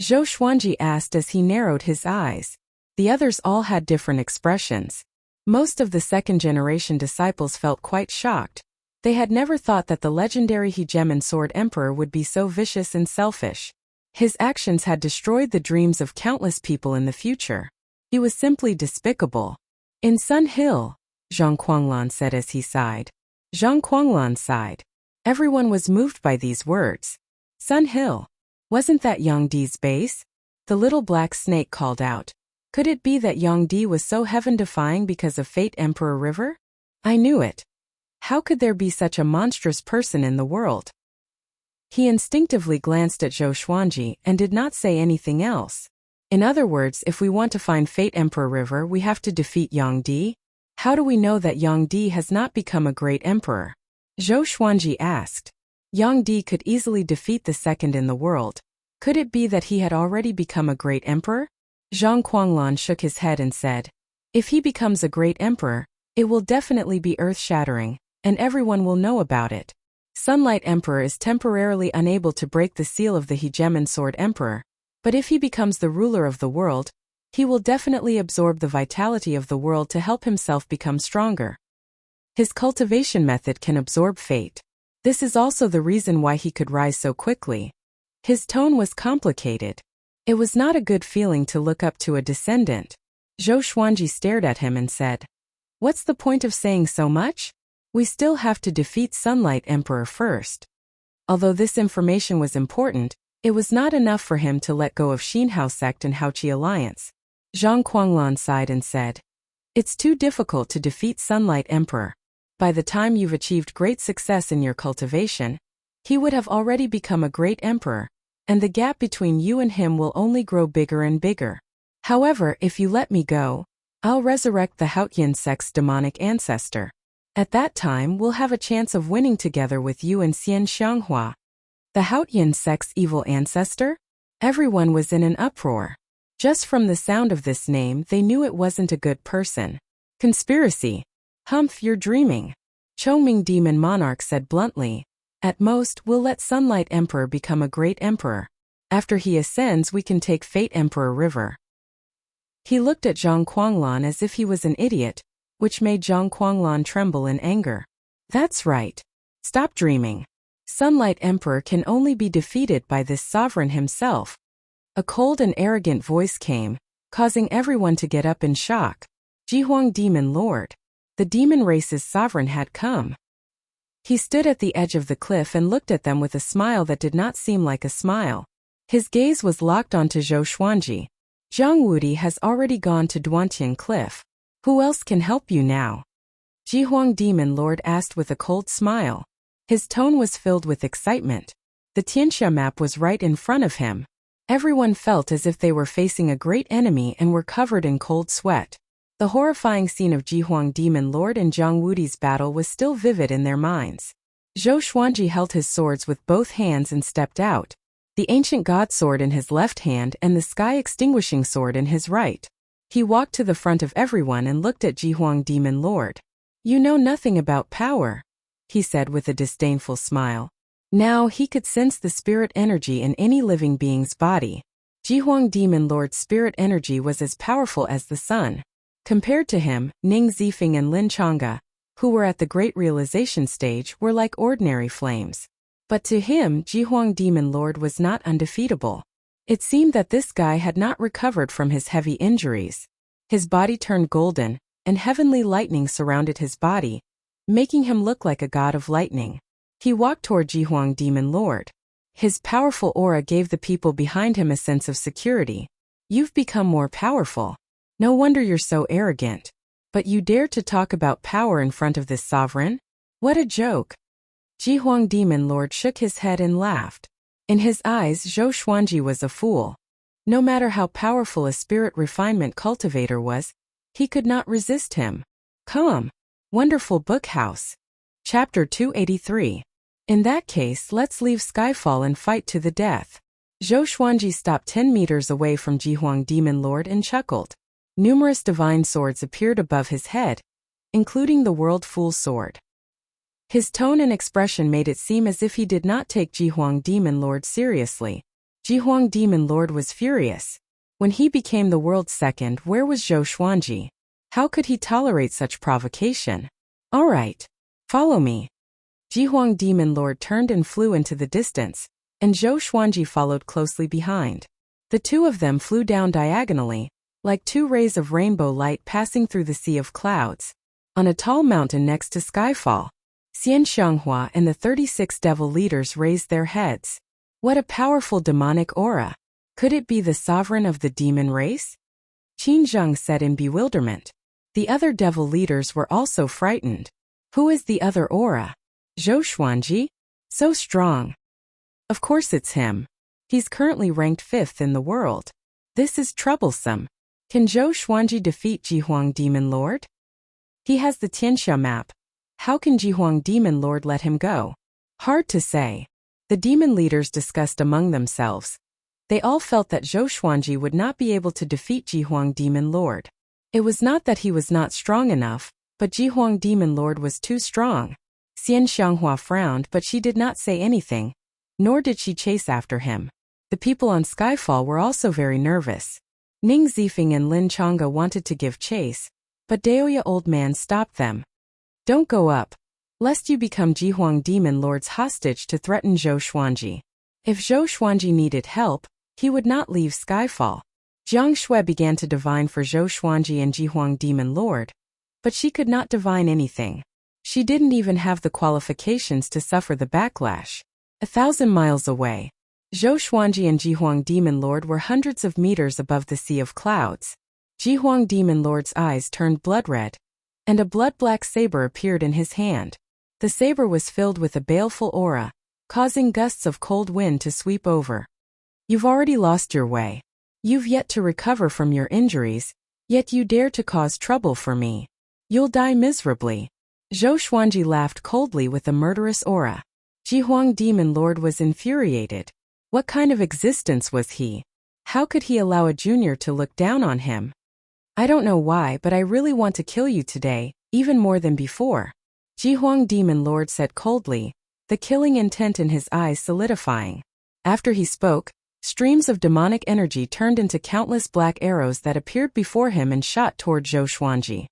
Zhou Xuanji asked as he narrowed his eyes. The others all had different expressions. Most of the second-generation disciples felt quite shocked. They had never thought that the legendary Hegemon Sword Emperor would be so vicious and selfish. His actions had destroyed the dreams of countless people in the future. He was simply despicable. In Sun Hill, Zhang Quanglan said as he sighed. Zhang Quanglan sighed. Everyone was moved by these words. Sun Hill. Wasn't that Yang Di's base? The little black snake called out. Could it be that Yang Di was so heaven-defying because of Fate Emperor River? I knew it. How could there be such a monstrous person in the world? He instinctively glanced at Zhou Xuanji and did not say anything else. In other words, if we want to find Fate Emperor River, we have to defeat Yang Di? How do we know that Yang Di has not become a great emperor? Zhou Xuanji asked. Yang Di could easily defeat the second in the world. Could it be that he had already become a great emperor? Zhang Quanglan shook his head and said, if he becomes a great emperor, it will definitely be earth-shattering, and everyone will know about it. Sunlight Emperor is temporarily unable to break the seal of the Hegemon Sword Emperor, but if he becomes the ruler of the world, he will definitely absorb the vitality of the world to help himself become stronger. His cultivation method can absorb fate. This is also the reason why he could rise so quickly. His tone was complicated. It was not a good feeling to look up to a descendant. Zhou Xuanji stared at him and said, what's the point of saying so much? We still have to defeat Sunlight Emperor first. Although this information was important, it was not enough for him to let go of Xinhao sect and Haoqi alliance. Zhang Quanglan sighed and said, it's too difficult to defeat Sunlight Emperor. By the time you've achieved great success in your cultivation, he would have already become a great emperor, and the gap between you and him will only grow bigger and bigger. However, if you let me go, I'll resurrect the Haotian sect's demonic ancestor. At that time, we'll have a chance of winning together with you and Xian Xianghua. The Haotian sect's evil ancestor? Everyone was in an uproar. Just from the sound of this name, they knew it wasn't a good person. Conspiracy. Humph, you're dreaming. Chongming Demon Monarch said bluntly. At most, we'll let Sunlight Emperor become a great emperor. After he ascends, we can take Fate Emperor River. He looked at Zhang Quanglan as if he was an idiot, which made Zhang Quanglan tremble in anger. That's right. Stop dreaming. Sunlight Emperor can only be defeated by this sovereign himself. A cold and arrogant voice came, causing everyone to get up in shock. Jihuang Demon Lord. The demon race's sovereign had come. He stood at the edge of the cliff and looked at them with a smile that did not seem like a smile. His gaze was locked onto Zhou Xuanji. Zhang Wudi has already gone to Duantian Cliff. Who else can help you now? Jihuang Demon Lord asked with a cold smile. His tone was filled with excitement. The Tianxia map was right in front of him. Everyone felt as if they were facing a great enemy and were covered in cold sweat. The horrifying scene of Jihuang Demon Lord and Zhang Wudi's battle was still vivid in their minds. Zhou Xuanji held his swords with both hands and stepped out, the ancient god sword in his left hand and the sky-extinguishing sword in his right. He walked to the front of everyone and looked at Jihuang Demon Lord. You know nothing about power, he said with a disdainful smile. Now he could sense the spirit energy in any living being's body. Jihuang Demon Lord's spirit energy was as powerful as the sun. Compared to him, Ning Zifeng and Lin Chang'e, who were at the great realization stage, were like ordinary flames. But to him, Jihuang Demon Lord was not undefeatable. It seemed that this guy had not recovered from his heavy injuries. His body turned golden, and heavenly lightning surrounded his body, making him look like a god of lightning. He walked toward Jihuang Demon Lord. His powerful aura gave the people behind him a sense of security. You've become more powerful. No wonder you're so arrogant. But you dare to talk about power in front of this sovereign? What a joke. Jihuang Demon Lord shook his head and laughed. In his eyes, Zhou Xuanji was a fool. No matter how powerful a spirit refinement cultivator was, he could not resist him. Come. Wonderful book house. Chapter 283. In that case, let's leave Skyfall and fight to the death. Zhou Xuanji stopped 10 meters away from Jihuang Demon Lord and chuckled. Numerous divine swords appeared above his head, including the World Fool Sword. His tone and expression made it seem as if he did not take Jihuang Demon Lord seriously. Jihuang Demon Lord was furious. When he became the world's second, where was Zhou Xuanji? How could he tolerate such provocation? All right. Follow me. Jihuang Demon Lord turned and flew into the distance, and Zhou Xuanji followed closely behind. The two of them flew down diagonally, like two rays of rainbow light passing through the sea of clouds, on a tall mountain next to Skyfall. Xian Xianghua and the 36 devil leaders raised their heads. What a powerful demonic aura! Could it be the sovereign of the demon race? Qin Zheng said in bewilderment. The other devil leaders were also frightened. Who is the other aura? Zhou Xuanji? So strong. Of course it's him. He's currently ranked 5th in the world. This is troublesome. Can Zhou Xuanji defeat Jihuang Demon Lord? He has the Tianxia map. How can Jihuang Demon Lord let him go? Hard to say. The demon leaders discussed among themselves. They all felt that Zhou Xuanji would not be able to defeat Jihuang Demon Lord. It was not that he was not strong enough, but Jihuang Demon Lord was too strong. Xian Xianghua frowned, but she did not say anything, nor did she chase after him. The people on Skyfall were also very nervous. Ning Zifeng and Lin Chang'e wanted to give chase, but Daoya Old Man stopped them. Don't go up, lest you become Jihuang Demon Lord's hostage to threaten Zhou Xuanji. If Zhou Xuanji needed help, he would not leave Skyfall. Jiang Shui began to divine for Zhou Xuanji and Jihuang Demon Lord, but she could not divine anything. She didn't even have the qualifications to suffer the backlash. 1,000 miles away, Zhou Xuanji and Jihuang Demon Lord were hundreds of meters above the sea of clouds. Jihuang Demon Lord's eyes turned blood red, and a blood-black saber appeared in his hand. The saber was filled with a baleful aura, causing gusts of cold wind to sweep over. You've already lost your way. You've yet to recover from your injuries, yet you dare to cause trouble for me. You'll die miserably. Zhou Xuanji laughed coldly with a murderous aura. Jihuang Demon Lord was infuriated. What kind of existence was he? How could he allow a junior to look down on him? I don't know why, but I really want to kill you today, even more than before. Jihuang Demon Lord said coldly, the killing intent in his eyes solidifying. After he spoke, streams of demonic energy turned into countless black arrows that appeared before him and shot toward Zhou Xuanji.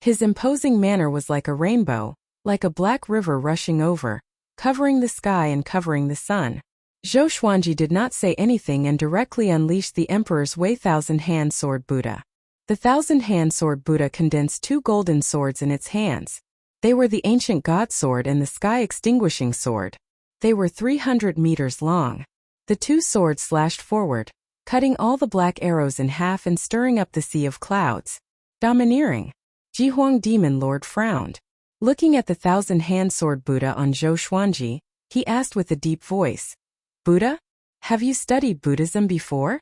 His imposing manner was like a rainbow, like a black river rushing over, covering the sky and covering the sun. Zhou Xuanji did not say anything and directly unleashed the Emperor's Wei Thousand-Hand Sword Buddha. The Thousand-Hand Sword Buddha condensed 2 golden swords in its hands. They were the Ancient God Sword and the Sky Extinguishing Sword. They were 300 meters long. The 2 swords slashed forward, cutting all the black arrows in half and stirring up the sea of clouds. Domineering. Jihuang Demon Lord frowned. Looking at the Thousand-Hand Sword Buddha on Zhou Xuanji, he asked with a deep voice, Buddha? Have you studied Buddhism before?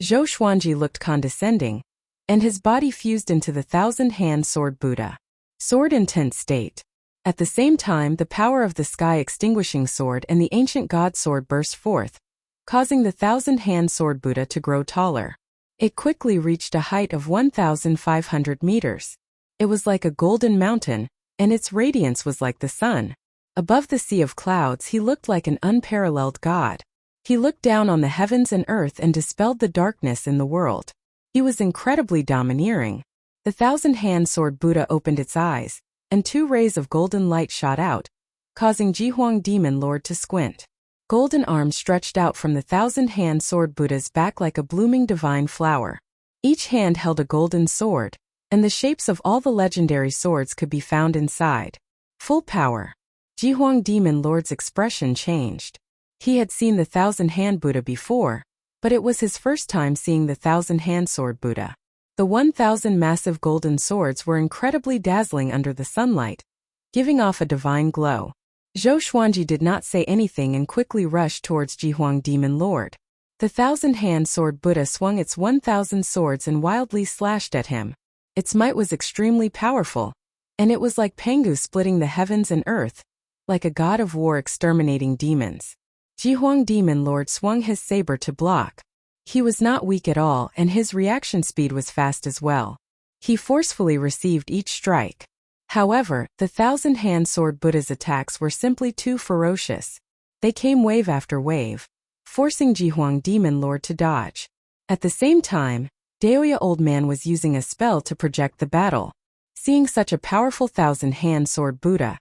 Zhou Xuanji looked condescending, and his body fused into the Thousand-Hand Sword Buddha. Sword intent state. At the same time, the power of the Sky Extinguishing Sword and the Ancient God Sword burst forth, causing the Thousand-Hand Sword Buddha to grow taller. It quickly reached a height of 1,500 meters. It was like a golden mountain, and its radiance was like the sun. Above the sea of clouds he looked like an unparalleled god. He looked down on the heavens and earth and dispelled the darkness in the world. He was incredibly domineering. The Thousand-Hand Sword Buddha opened its eyes, and 2 rays of golden light shot out, causing Jihuang Demon Lord to squint. Golden arms stretched out from the Thousand-Hand Sword Buddha's back like a blooming divine flower. Each hand held a golden sword, and the shapes of all the legendary swords could be found inside. Full power. Jihuang Demon Lord's expression changed. He had seen the Thousand-Hand Buddha before, but it was his first time seeing the Thousand-Hand Sword Buddha. The 1,000 massive golden swords were incredibly dazzling under the sunlight, giving off a divine glow. Zhou Xuanji did not say anything and quickly rushed towards Jihuang Demon Lord. The Thousand-Hand Sword Buddha swung its 1,000 swords and wildly slashed at him. Its might was extremely powerful, and it was like Pengu splitting the heavens and earth, like a god of war exterminating demons. Jihuang Demon Lord swung his saber to block. He was not weak at all, and his reaction speed was fast as well. He forcefully received each strike. However, the Thousand-Hand Sword Buddha's attacks were simply too ferocious. They came wave after wave, forcing Jihuang Demon Lord to dodge. At the same time, Daoya Old Man was using a spell to project the battle. Seeing such a powerful Thousand-Hand Sword Buddha,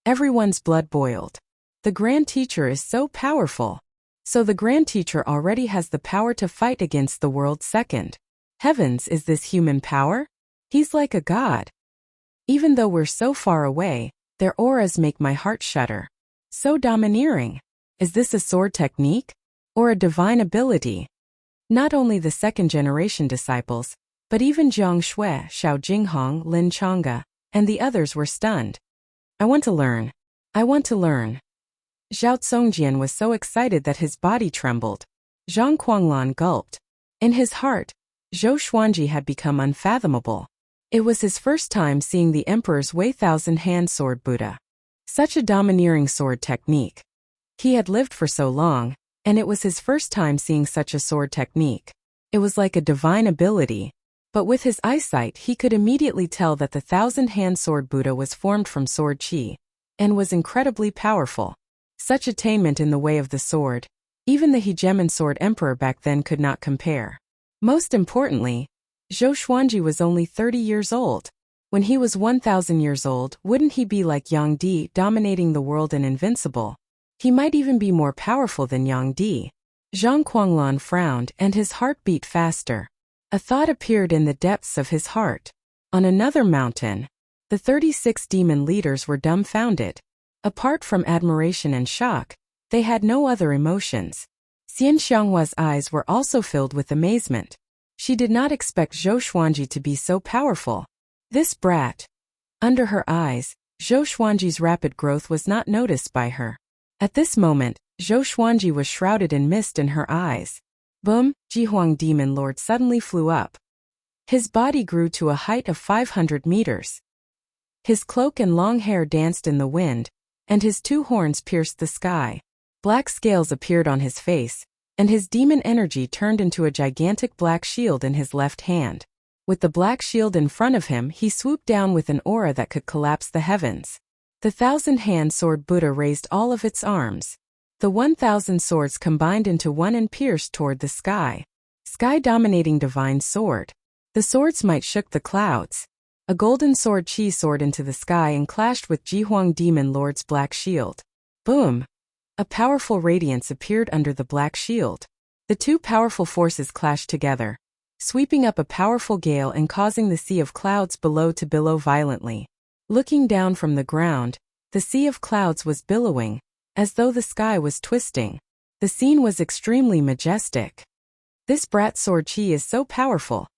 Everyone's blood boiled. The Grand Teacher is so powerful. So the Grand Teacher already has the power to fight against the world's second. Heavens, is this human power? He's like a god. Even though we're so far away, their auras make my heart shudder. So domineering. Is this a sword technique? Or a divine ability? Not only the second-generation disciples, but even Jiang Shui, Xiao Jinghong, Lin Changge, and the others were stunned. I want to learn. I want to learn. Zhao Zongjian was so excited that his body trembled. Zhang Quanglan gulped. In his heart, Zhou Xuanji had become unfathomable. It was his first time seeing the Emperor's Wei Thousand-Hand Sword Buddha. Such a domineering sword technique. He had lived for so long, and it was his first time seeing such a sword technique. It was like a divine ability, but with his eyesight he could immediately tell that the Thousand-Hand Sword Buddha was formed from sword qi, and was incredibly powerful. Such attainment in the way of the sword, even the hegemon sword emperor back then could not compare. Most importantly, Zhou Xuanji was only 30 years old. When he was 1,000 years old, wouldn't he be like Yang Di, dominating the world and invincible? He might even be more powerful than Yang Di. Zhang Quanglan frowned and his heart beat faster. A thought appeared in the depths of his heart. On another mountain, the 36 demon leaders were dumbfounded. Apart from admiration and shock, they had no other emotions. Xian Xianghua's eyes were also filled with amazement. She did not expect Zhou Xuanji to be so powerful. This brat. Under her eyes, Zhou Xuanji's rapid growth was not noticed by her. At this moment, Zhou Xuanji was shrouded in mist in her eyes. Boom! Jihuang Demon Lord suddenly flew up. His body grew to a height of 500 meters. His cloak and long hair danced in the wind, and his two horns pierced the sky. Black scales appeared on his face, and his demon energy turned into a gigantic black shield in his left hand. With the black shield in front of him, he swooped down with an aura that could collapse the heavens. The Thousand-Hand Sword Buddha raised all of its arms. The 1,000 swords combined into one and pierced toward the sky. Sky-dominating divine sword. The swords might shook the clouds. A golden sword chi soared into the sky and clashed with Jihuang Demon Lord's black shield. Boom! A powerful radiance appeared under the black shield. The two powerful forces clashed together, sweeping up a powerful gale and causing the sea of clouds below to billow violently. Looking down from the ground, the sea of clouds was billowing, as though the sky was twisting. The scene was extremely majestic. This brat sword chi is so powerful.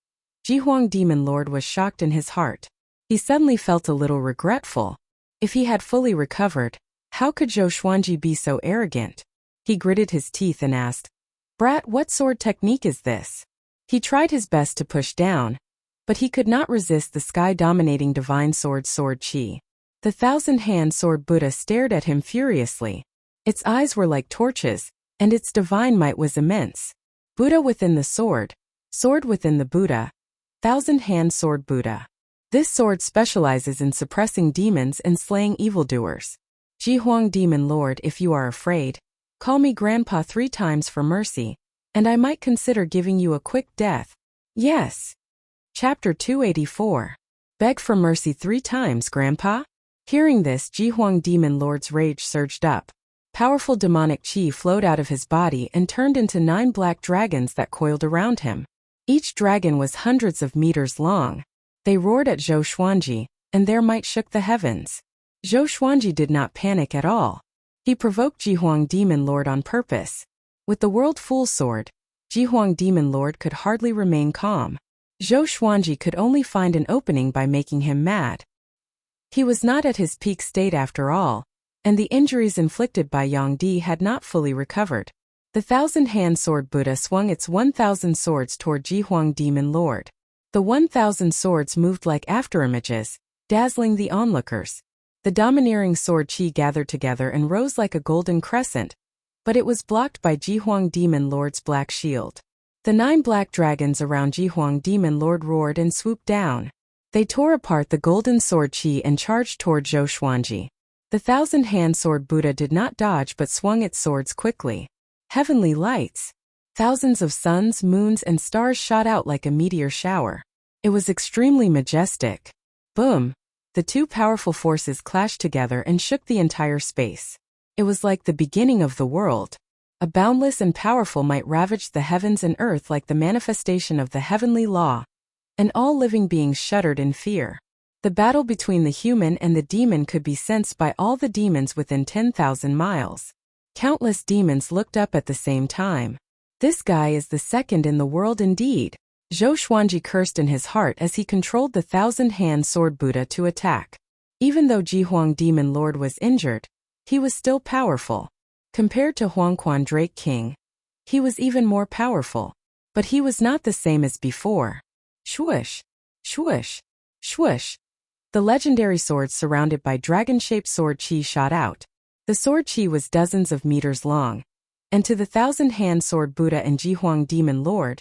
Jihuang Demon Lord was shocked in his heart. He suddenly felt a little regretful. If he had fully recovered, how could Zhou Xuanji be so arrogant? He gritted his teeth and asked, "Brat, what sword technique is this?" He tried his best to push down, but he could not resist the sky-dominating divine sword chi. The Thousand-Hand Sword Buddha stared at him furiously. Its eyes were like torches, and its divine might was immense. Buddha within the sword, sword within the Buddha, Thousand-Hand Sword Buddha. This sword specializes in suppressing demons and slaying evildoers. Jihuang Demon Lord, if you are afraid, call me Grandpa 3 times for mercy, and I might consider giving you a quick death. Yes. Chapter 284. Beg for mercy 3 times, Grandpa? Hearing this, Jihuang Demon Lord's rage surged up. Powerful demonic chi flowed out of his body and turned into 9 black dragons that coiled around him. Each dragon was hundreds of meters long. They roared at Zhou Xuanji, and their might shook the heavens. Zhou Xuanji did not panic at all. He provoked Jihuang Demon Lord on purpose. With the World Fool Sword, Jihuang Demon Lord could hardly remain calm. Zhou Xuanji could only find an opening by making him mad. He was not at his peak state after all, and the injuries inflicted by Yang Di had not fully recovered. The Thousand-Hand Sword Buddha swung its 1,000 swords toward Jihuang Demon Lord. The 1,000 swords moved like afterimages, dazzling the onlookers. The domineering sword chi gathered together and rose like a golden crescent, but it was blocked by Jihuang Demon Lord's black shield. The 9 black dragons around Jihuang Demon Lord roared and swooped down. They tore apart the golden sword chi and charged toward Zhou Xuanji. The Thousand-Hand Sword Buddha did not dodge but swung its swords quickly. Heavenly lights. Thousands of suns, moons, and stars shot out like a meteor shower. It was extremely majestic. Boom! The two powerful forces clashed together and shook the entire space. It was like the beginning of the world. A boundless and powerful might ravaged the heavens and earth like the manifestation of the heavenly law, and all living beings shuddered in fear. The battle between the human and the demon could be sensed by all the demons within 10,000 miles. Countless demons looked up at the same time. This guy is the second in the world indeed. Zhou Xuanji cursed in his heart as he controlled the 1,000-hand sword Buddha to attack. Even though Jihuang Demon Lord was injured, he was still powerful. Compared to Huangquan Drake King, he was even more powerful. But he was not the same as before. Swoosh! Swoosh! Swoosh! The legendary sword surrounded by dragon-shaped sword chi shot out. The sword chi was dozens of meters long, and to the 1,000-hand sword Buddha and Jihuang Demon Lord,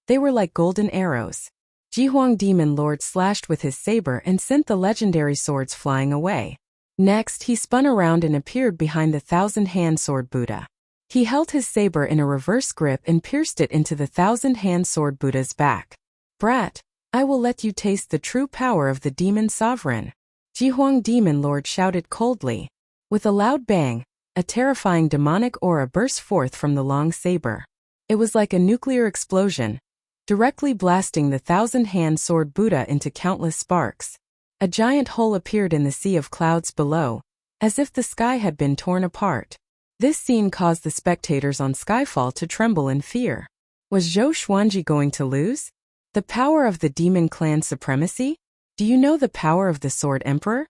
they were like golden arrows. Jihuang Demon Lord slashed with his saber and sent the legendary swords flying away. Next, he spun around and appeared behind the 1,000-hand sword Buddha. He held his saber in a reverse grip and pierced it into the 1,000-hand sword Buddha's back. Brat, I will let you taste the true power of the demon sovereign. Jihuang Demon Lord shouted coldly. With a loud bang, a terrifying demonic aura burst forth from the long saber. It was like a nuclear explosion, directly blasting the 1,000-hand sword Buddha into countless sparks. A giant hole appeared in the sea of clouds below, as if the sky had been torn apart. This scene caused the spectators on Skyfall to tremble in fear. Was Zhou Xuanji going to lose? The power of the demon clan supremacy? Do you know the power of the Sword Emperor?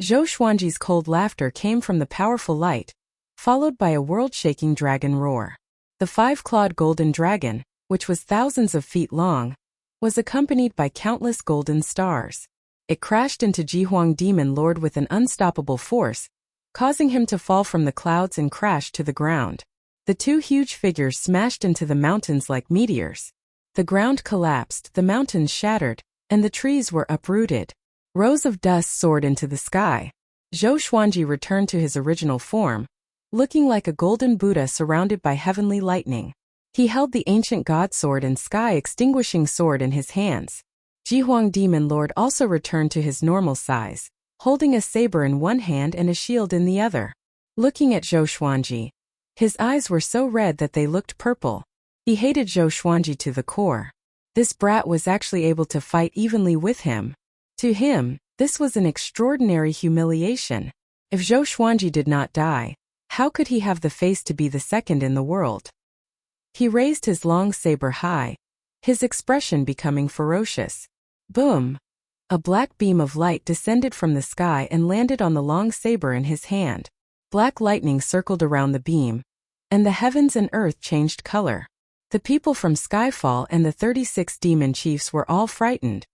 Zhou Xuanji's cold laughter came from the powerful light, followed by a world-shaking dragon roar. The 5-clawed golden dragon, which was thousands of feet long, was accompanied by countless golden stars. It crashed into Jihuang Demon Lord with an unstoppable force, causing him to fall from the clouds and crash to the ground. The two huge figures smashed into the mountains like meteors. The ground collapsed, the mountains shattered, and the trees were uprooted. Rows of dust soared into the sky. Zhou Xuanji returned to his original form, looking like a golden Buddha surrounded by heavenly lightning. He held the ancient god sword and sky-extinguishing sword in his hands. Jihuang Demon Lord also returned to his normal size, holding a saber in one hand and a shield in the other. Looking at Zhou Xuanji, his eyes were so red that they looked purple. He hated Zhou Xuanji to the core. This brat was actually able to fight evenly with him. To him, this was an extraordinary humiliation. If Zhou Xuanji did not die, how could he have the face to be the second in the world? He raised his long saber high, his expression becoming ferocious. Boom! A black beam of light descended from the sky and landed on the long saber in his hand. Black lightning circled around the beam, and the heavens and earth changed color. The people from Skyfall and the 36 demon chiefs were all frightened.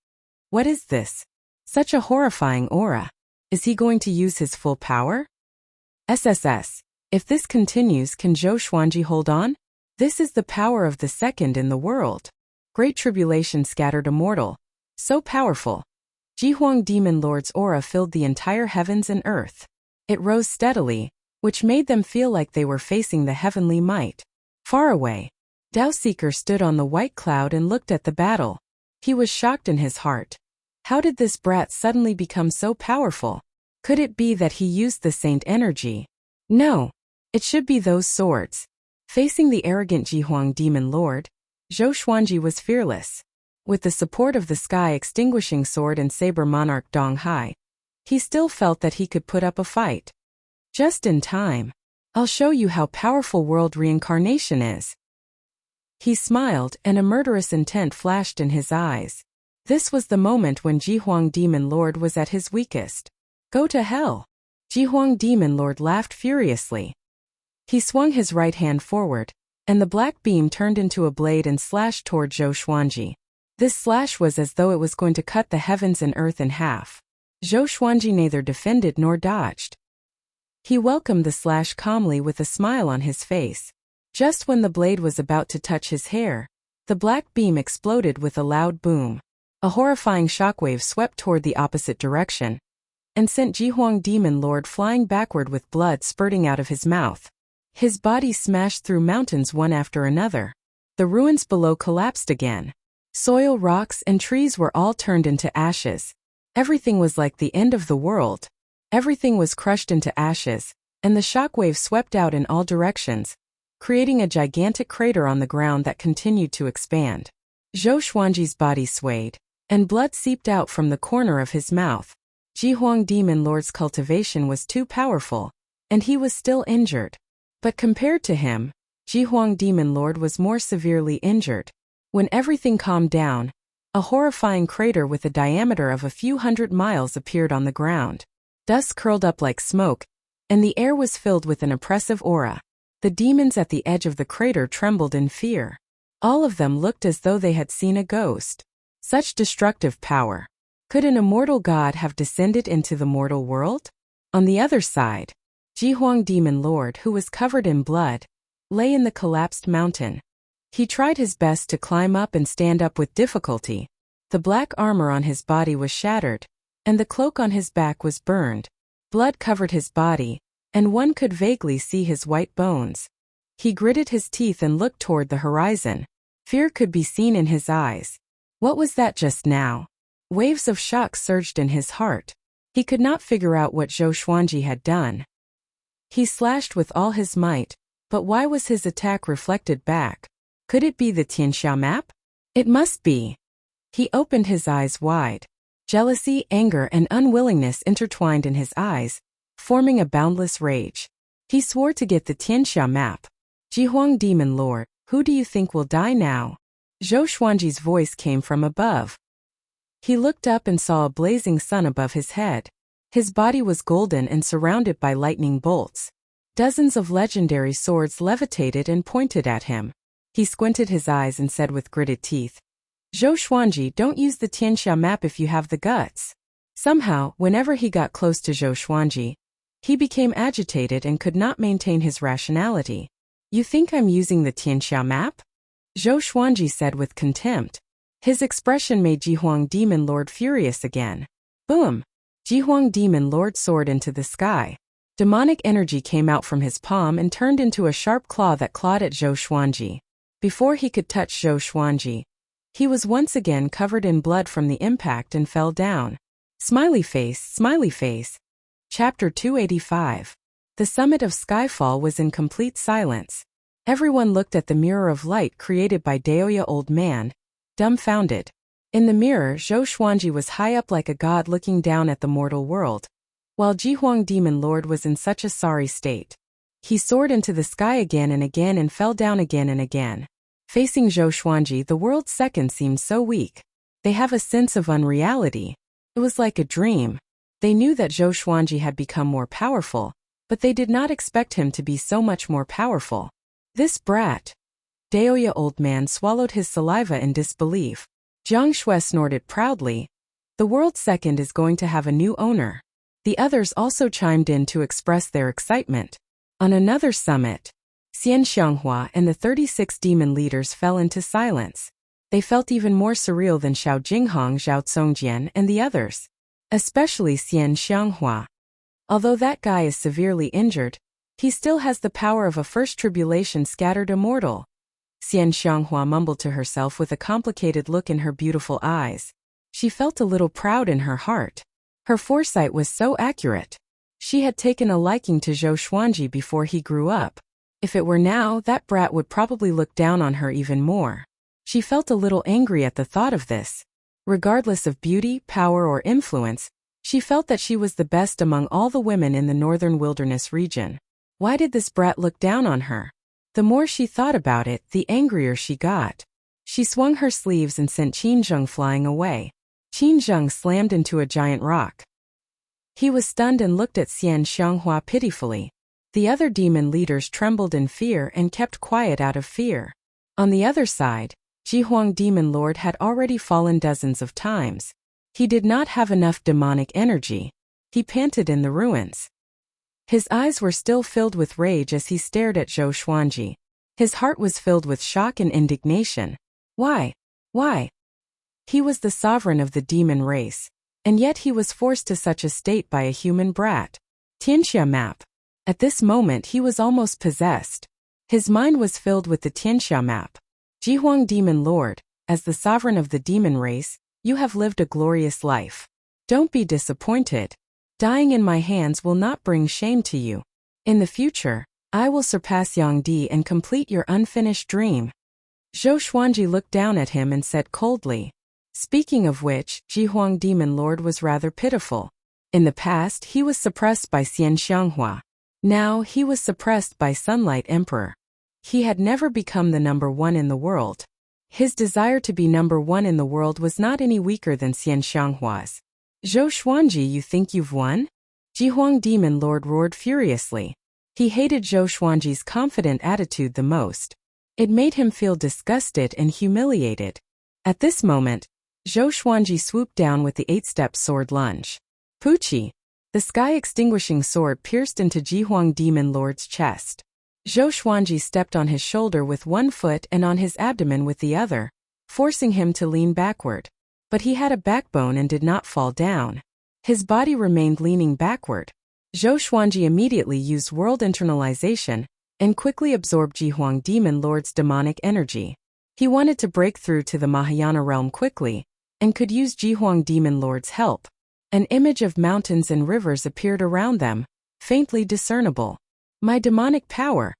What is this? Such a horrifying aura. Is he going to use his full power? SSS. If this continues, can Zhou Xuanji hold on? This is the power of the second in the world. Great tribulation scattered a mortal. So powerful. Jihuang Demon Lord's aura filled the entire heavens and earth. It rose steadily, which made them feel like they were facing the heavenly might. Far away, Dao Seeker stood on the white cloud and looked at the battle. He was shocked in his heart. How did this brat suddenly become so powerful? Could it be that he used the saint energy? No. It should be those swords. Facing the arrogant Jihuang Demon Lord, Zhou Xuanji was fearless. With the support of the sky-extinguishing sword and saber monarch Dong Hai, he still felt that he could put up a fight. Just in time. I'll show you how powerful world reincarnation is. He smiled, and a murderous intent flashed in his eyes. This was the moment when Jihuang Demon Lord was at his weakest. Go to hell. Jihuang Demon Lord laughed furiously. He swung his right hand forward, and the black beam turned into a blade and slashed toward Zhou Xuanji. This slash was as though it was going to cut the heavens and earth in half. Zhou Xuanji neither defended nor dodged. He welcomed the slash calmly with a smile on his face. Just when the blade was about to touch his hair, the black beam exploded with a loud boom. A horrifying shockwave swept toward the opposite direction, and sent Jihuang Demon Lord flying backward with blood spurting out of his mouth. His body smashed through mountains one after another. The ruins below collapsed again. Soil, rocks, and trees were all turned into ashes. Everything was like the end of the world. Everything was crushed into ashes, and the shockwave swept out in all directions, creating a gigantic crater on the ground that continued to expand. Zhou Xuanji's body swayed, and blood seeped out from the corner of his mouth. Jihuang Demon Lord's cultivation was too powerful, and he was still injured. But compared to him, Jihuang Demon Lord was more severely injured. When everything calmed down, a horrifying crater with a diameter of a few hundred miles appeared on the ground. Dust curled up like smoke, and the air was filled with an oppressive aura. The demons at the edge of the crater trembled in fear. All of them looked as though they had seen a ghost. Such destructive power. Could an immortal god have descended into the mortal world? On the other side, Jihuang Demon Lord, who was covered in blood, lay in the collapsed mountain. He tried his best to climb up and stand up with difficulty. The black armor on his body was shattered, and the cloak on his back was burned. Blood covered his body, and one could vaguely see his white bones. He gritted his teeth and looked toward the horizon. Fear could be seen in his eyes. What was that just now? Waves of shock surged in his heart. He could not figure out what Zhou Xuanji had done. He slashed with all his might, but why was his attack reflected back? Could it be the Tianxia map? It must be. He opened his eyes wide. Jealousy, anger, and unwillingness intertwined in his eyes, forming a boundless rage. He swore to get the Tianxia map. Jihuang Demon Lord, who do you think will die now? Zhou Xuanji's voice came from above. He looked up and saw a blazing sun above his head. His body was golden and surrounded by lightning bolts. Dozens of legendary swords levitated and pointed at him. He squinted his eyes and said with gritted teeth, Zhou Xuanji, don't use the Tianxia map if you have the guts. Somehow, whenever he got close to Zhou Xuanji, he became agitated and could not maintain his rationality. You think I'm using the Tianxia map? Zhou Xuanji said with contempt. His expression made Jihuang Demon Lord furious again. Boom! Jihuang Demon Lord soared into the sky. Demonic energy came out from his palm and turned into a sharp claw that clawed at Zhou Xuanji. Before he could touch Zhou Xuanji, he was once again covered in blood from the impact and fell down. Smiley face, smiley face. Chapter 285. The summit of Skyfall was in complete silence. Everyone looked at the mirror of light created by Daoya Old Man, dumbfounded. In the mirror, Zhou Xuanji was high up like a god looking down at the mortal world, while Jihuang Demon Lord was in such a sorry state. He soared into the sky again and fell down again and again. Facing Zhou Xuanji, the world's second seemed so weak. They have a sense of unreality. It was like a dream. They knew that Zhou Xuanji had become more powerful, but they did not expect him to be so much more powerful. This brat. Daoya Old Man swallowed his saliva in disbelief. Jiang Shui snorted proudly. The world's second is going to have a new owner. The others also chimed in to express their excitement. On another summit, Xian Xianghua and the 36 demon leaders fell into silence. They felt even more surreal than Xiao Jinghong, Zhao Congjian, and the others. Especially Xian Xianghua. Although that guy is severely injured, he still has the power of a first tribulation scattered immortal. Xian Xianghua mumbled to herself with a complicated look in her beautiful eyes. She felt a little proud in her heart. Her foresight was so accurate. She had taken a liking to Zhou Xuanji before he grew up. If it were now, that brat would probably look down on her even more. She felt a little angry at the thought of this. Regardless of beauty, power, or influence, she felt that she was the best among all the women in the northern wilderness region. Why did this brat look down on her? The more she thought about it, the angrier she got. She swung her sleeves and sent Qin Zheng flying away. Qin Zheng slammed into a giant rock. He was stunned and looked at Xian Xianghua pitifully. The other demon leaders trembled in fear and kept quiet out of fear. On the other side, Jihuang Demon Lord had already fallen dozens of times. He did not have enough demonic energy. He panted in the ruins. His eyes were still filled with rage as he stared at Zhou Xuanji. His heart was filled with shock and indignation. Why? Why? He was the sovereign of the demon race, and yet he was forced to such a state by a human brat. Tianxia map. At this moment he was almost possessed. His mind was filled with the Tianxia map. Jihuang Demon Lord, as the sovereign of the demon race, you have lived a glorious life. Don't be disappointed. Dying in my hands will not bring shame to you. In the future, I will surpass Yangdi and complete your unfinished dream. Zhou Xuanji looked down at him and said coldly. Speaking of which, Jihuang Demon Lord was rather pitiful. In the past, he was suppressed by Xian Xianghua. Now, he was suppressed by Sunlight Emperor. He had never become the number one in the world. His desire to be number one in the world was not any weaker than Xian Xianghua's. Zhou Xuanji, you think you've won? Jihuang Demon Lord roared furiously. He hated Zhou Xuanji's confident attitude the most. It made him feel disgusted and humiliated. At this moment, Zhou Xuanji swooped down with the 8-step sword lunge. Puchi! The sky-extinguishing sword pierced into Jihuang Demon Lord's chest. Zhou Xuanji stepped on his shoulder with one foot and on his abdomen with the other, forcing him to lean backward. But he had a backbone and did not fall down. His body remained leaning backward. Zhou Xuanji immediately used world internalization and quickly absorbed Jihuang Demon Lord's demonic energy. He wanted to break through to the Mahayana realm quickly, and could use Jihuang Demon Lord's help. An image of mountains and rivers appeared around them, faintly discernible. My demonic power!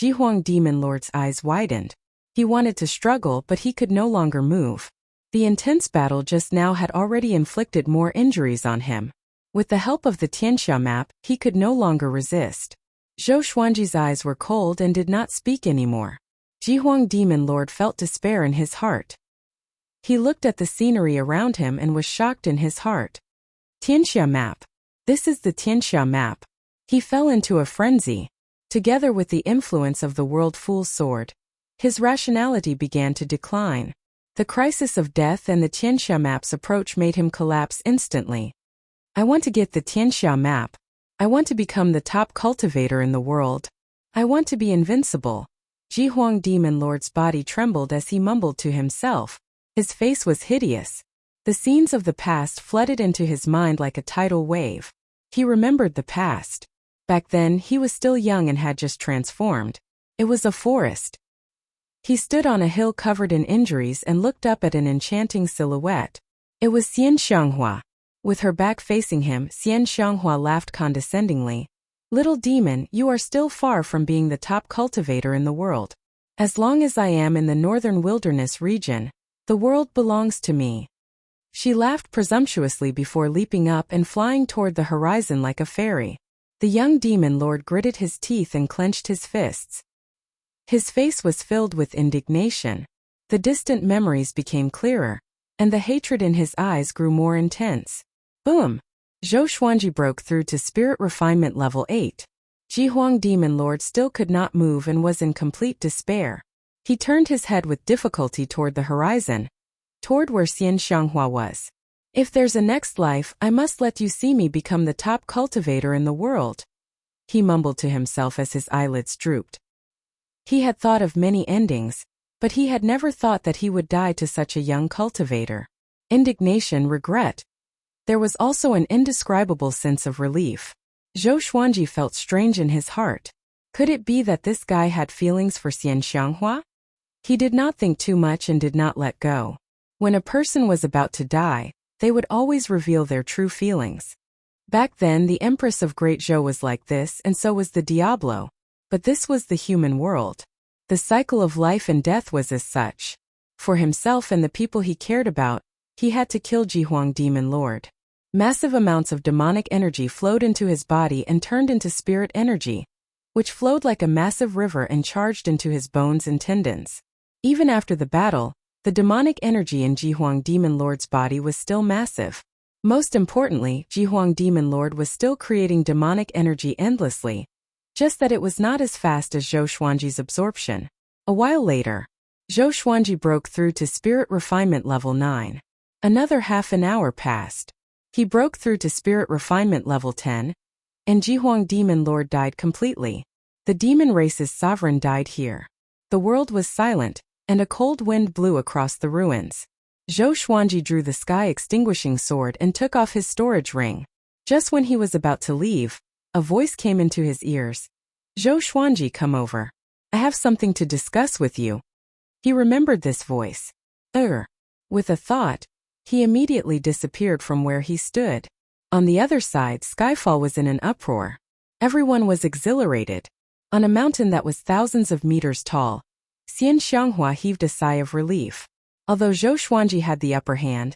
Jihuang Demon Lord's eyes widened. He wanted to struggle, but he could no longer move. The intense battle just now had already inflicted more injuries on him. With the help of the Tianxia map, he could no longer resist. Zhou Xuanji's eyes were cold and did not speak anymore. Jihuang Demon Lord felt despair in his heart. He looked at the scenery around him and was shocked in his heart. Tianxia map. This is the Tianxia map. He fell into a frenzy. Together with the influence of the World Fool's Sword, his rationality began to decline. The crisis of death and the Tianxia map's approach made him collapse instantly. I want to get the Tianxia map. I want to become the top cultivator in the world. I want to be invincible. Jihuang Demon Lord's body trembled as he mumbled to himself. His face was hideous. The scenes of the past flooded into his mind like a tidal wave. He remembered the past. Back then, he was still young and had just transformed. It was a forest. He stood on a hill covered in injuries and looked up at an enchanting silhouette. It was Xian Xianghua. With her back facing him, Xian Xianghua laughed condescendingly. Little demon, you are still far from being the top cultivator in the world. As long as I am in the northern wilderness region, the world belongs to me. She laughed presumptuously before leaping up and flying toward the horizon like a fairy. The young demon lord gritted his teeth and clenched his fists. His face was filled with indignation. The distant memories became clearer, and the hatred in his eyes grew more intense. Boom! Zhou Xuanji broke through to Spirit Refinement Level 8. Jihuang Demon Lord still could not move and was in complete despair. He turned his head with difficulty toward the horizon, toward where Xian Xianghua was. If there's a next life, I must let you see me become the top cultivator in the world. He mumbled to himself as his eyelids drooped. He had thought of many endings, but he had never thought that he would die to such a young cultivator. Indignation, regret. There was also an indescribable sense of relief. Zhou Xuanji felt strange in his heart. Could it be that this guy had feelings for Xian Xianghua? He did not think too much and did not let go. When a person was about to die, they would always reveal their true feelings. Back then, the Empress of Great Zhou was like this, and so was the Diablo. But this was the human world. The cycle of life and death was as such. For himself and the people he cared about, he had to kill Jihuang Demon Lord. Massive amounts of demonic energy flowed into his body and turned into spirit energy, which flowed like a massive river and charged into his bones and tendons. Even after the battle, the demonic energy in Jihuang Demon Lord's body was still massive. Most importantly, Jihuang Demon Lord was still creating demonic energy endlessly, just that it was not as fast as Zhou Xuanji's absorption. A while later, Zhou Xuanji broke through to Spirit Refinement Level 9. Another half an hour passed. He broke through to Spirit Refinement Level 10, and Jihuang Demon Lord died completely. The demon race's sovereign died here. The world was silent, and a cold wind blew across the ruins. Zhou Xuanji drew the sky-extinguishing sword and took off his storage ring. Just when he was about to leave, a voice came into his ears. Zhou Xuanji, come over. I have something to discuss with you. He remembered this voice. With a thought, He immediately disappeared from where he stood. On the other side, Skyfall was in an uproar. Everyone was exhilarated. On a mountain that was thousands of meters tall, Xian Xianghua heaved a sigh of relief. Although Zhou Xuanji had the upper hand,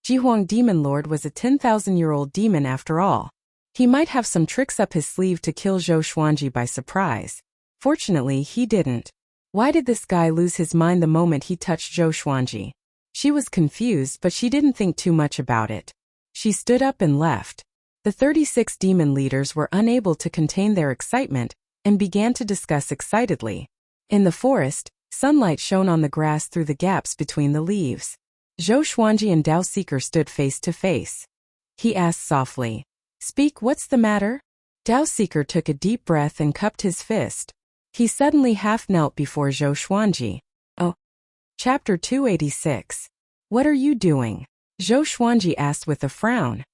Jihuang Demon Lord was a 10,000-year-old demon after all. He might have some tricks up his sleeve to kill Zhou Xuanji by surprise. Fortunately, he didn't. Why did this guy lose his mind the moment he touched Zhou Xuanji? She was confused, but she didn't think too much about it. She stood up and left. The 36 demon leaders were unable to contain their excitement and began to discuss excitedly. In the forest, sunlight shone on the grass through the gaps between the leaves. Zhou Xuanji and Dao Seeker stood face to face. He asked softly, "Speak, what's the matter?" Dao Seeker took a deep breath and cupped his fist. He suddenly half knelt before Zhou Xuanji. "Oh." Chapter 286. "What are you doing?" Zhou Xuanji asked with a frown.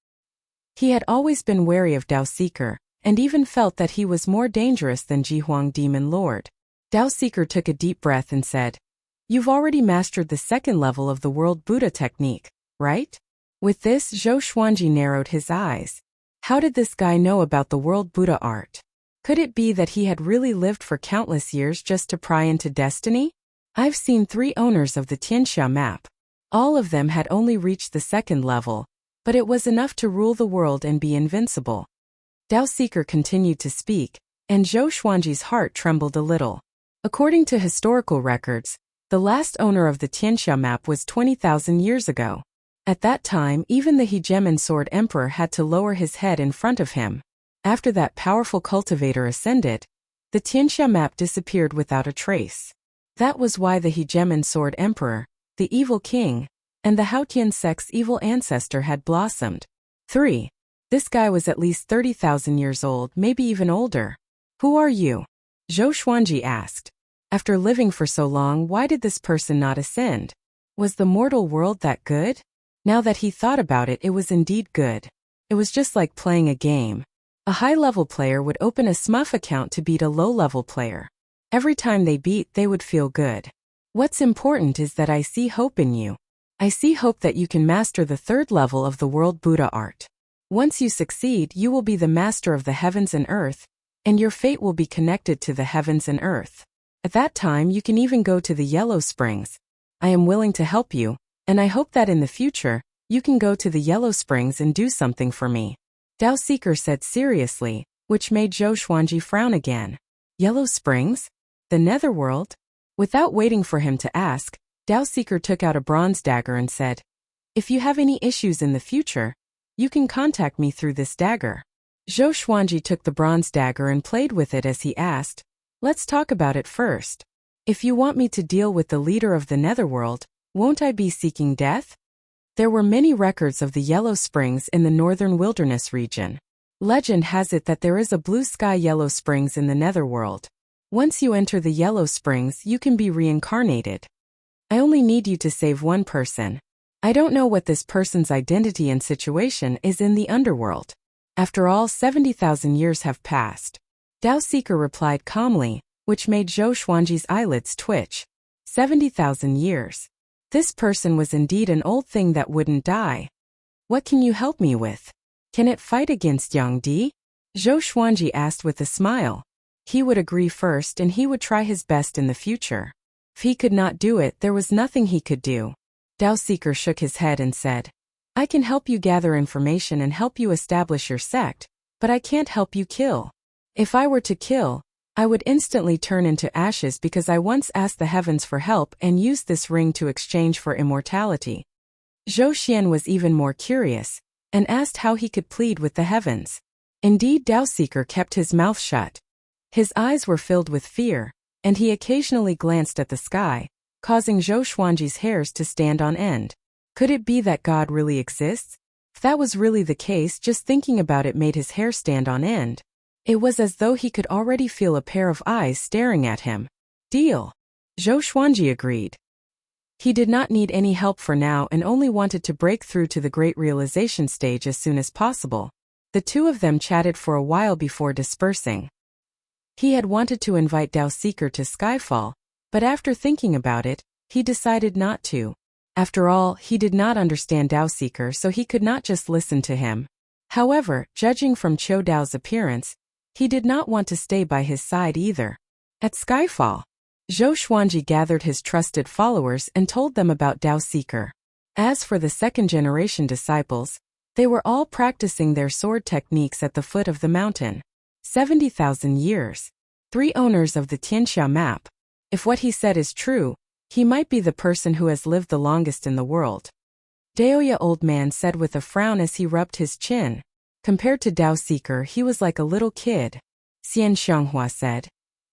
He had always been wary of Dao Seeker, and even felt that he was more dangerous than Jihuang Demon Lord. Dao Seeker took a deep breath and said, "You've already mastered the second level of the World Buddha technique, right?" With this, Zhou Xuanji narrowed his eyes. How did this guy know about the World Buddha art? Could it be that he had really lived for countless years just to pry into destiny? I've seen 3 owners of the Tianxia map. All of them had only reached the second level, but it was enough to rule the world and be invincible. Dao Seeker continued to speak, and Zhou Xuanji's heart trembled a little. According to historical records, the last owner of the Tianxia map was 20,000 years ago. At that time, even the Hegemon Sword Emperor had to lower his head in front of him. After that powerful cultivator ascended, the Tianxia map disappeared without a trace. That was why the Hegemon Sword Emperor, the evil king, and the Haotian sect's evil ancestor had blossomed. 3. This guy was at least 30,000 years old, maybe even older. "Who are you?" Zhou Xuanji asked. After living for so long, why did this person not ascend? Was the mortal world that good? Now that he thought about it, it was indeed good. It was just like playing a game. A high-level player would open a smurf account to beat a low-level player. Every time they beat, they would feel good. What's important is that I see hope in you. I see hope that you can master the 3rd level of the World Buddha art. Once you succeed, you will be the master of the heavens and earth, and your fate will be connected to the heavens and earth. At that time, you can even go to the Yellow Springs. I am willing to help you, and I hope that in the future, you can go to the Yellow Springs and do something for me. Dao Seeker said seriously, which made Zhou Xuanji frown again. Yellow Springs? The Netherworld? Without waiting for him to ask, Dao Seeker took out a bronze dagger and said, "If you have any issues in the future, you can contact me through this dagger." Zhou Xuanji took the bronze dagger and played with it as he asked, "Let's talk about it first. If you want me to deal with the leader of the Netherworld, won't I be seeking death?" There were many records of the Yellow Springs in the northern wilderness region. Legend has it that there is a blue sky Yellow Springs in the Netherworld. Once you enter the Yellow Springs, you can be reincarnated. I only need you to save one person. I don't know what this person's identity and situation is in the underworld. After all, 70,000 years have passed. Dao Seeker replied calmly, which made Zhou Xuanji's eyelids twitch. 70,000 years. This person was indeed an old thing that wouldn't die. What can you help me with? Can it fight against Yang Di? Zhou Xuanji asked with a smile. He would agree first and he would try his best in the future. If he could not do it, there was nothing he could do. Dao Seeker shook his head and said, "I can help you gather information and help you establish your sect, but I can't help you kill. If I were to kill, I would instantly turn into ashes because I once asked the heavens for help and used this ring to exchange for immortality." Zhou Xian was even more curious, and asked how he could plead with the heavens. Indeed, Dao Seeker kept his mouth shut. His eyes were filled with fear, and he occasionally glanced at the sky, causing Zhou Xuanji's hairs to stand on end. Could it be that God really exists? If that was really the case, just thinking about it made his hair stand on end. It was as though he could already feel a pair of eyes staring at him. Deal. Zhou Xuanji agreed. He did not need any help for now and only wanted to break through to the great realization stage as soon as possible. The two of them chatted for a while before dispersing. He had wanted to invite Dao Seeker to Skyfall, but after thinking about it, he decided not to. After all, he did not understand Dao Seeker, so he could not just listen to him. However, judging from Qiu Dao's appearance, he did not want to stay by his side either. At Skyfall, Zhou Xuanji gathered his trusted followers and told them about Dao Seeker. As for the second-generation disciples, they were all practicing their sword techniques at the foot of the mountain. 70,000 years. 3 owners of the Tianxia map. If what he said is true, he might be the person who has lived the longest in the world. Daoya old man said with a frown as he rubbed his chin. Compared to Dao Seeker, he was like a little kid. Xian Xianghua said.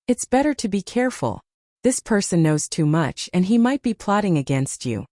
It's better to be careful. This person knows too much and he might be plotting against you.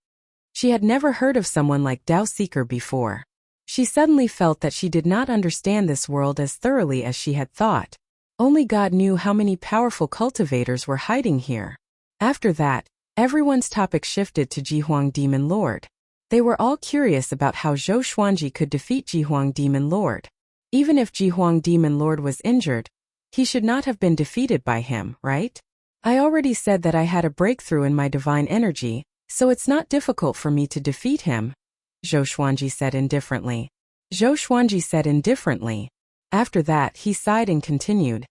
She had never heard of someone like Dao Seeker before. She suddenly felt that she did not understand this world as thoroughly as she had thought. Only God knew how many powerful cultivators were hiding here. After that, everyone's topic shifted to Jihuang Demon Lord. They were all curious about how Zhou Xuanji could defeat Jihuang Demon Lord. Even if Jihuang Demon Lord was injured, he should not have been defeated by him, right? I already said that I had a breakthrough in my divine energy, so it's not difficult for me to defeat him, Zhou Xuanji said indifferently. Zhou Xuanji said indifferently. After that, he sighed and continued.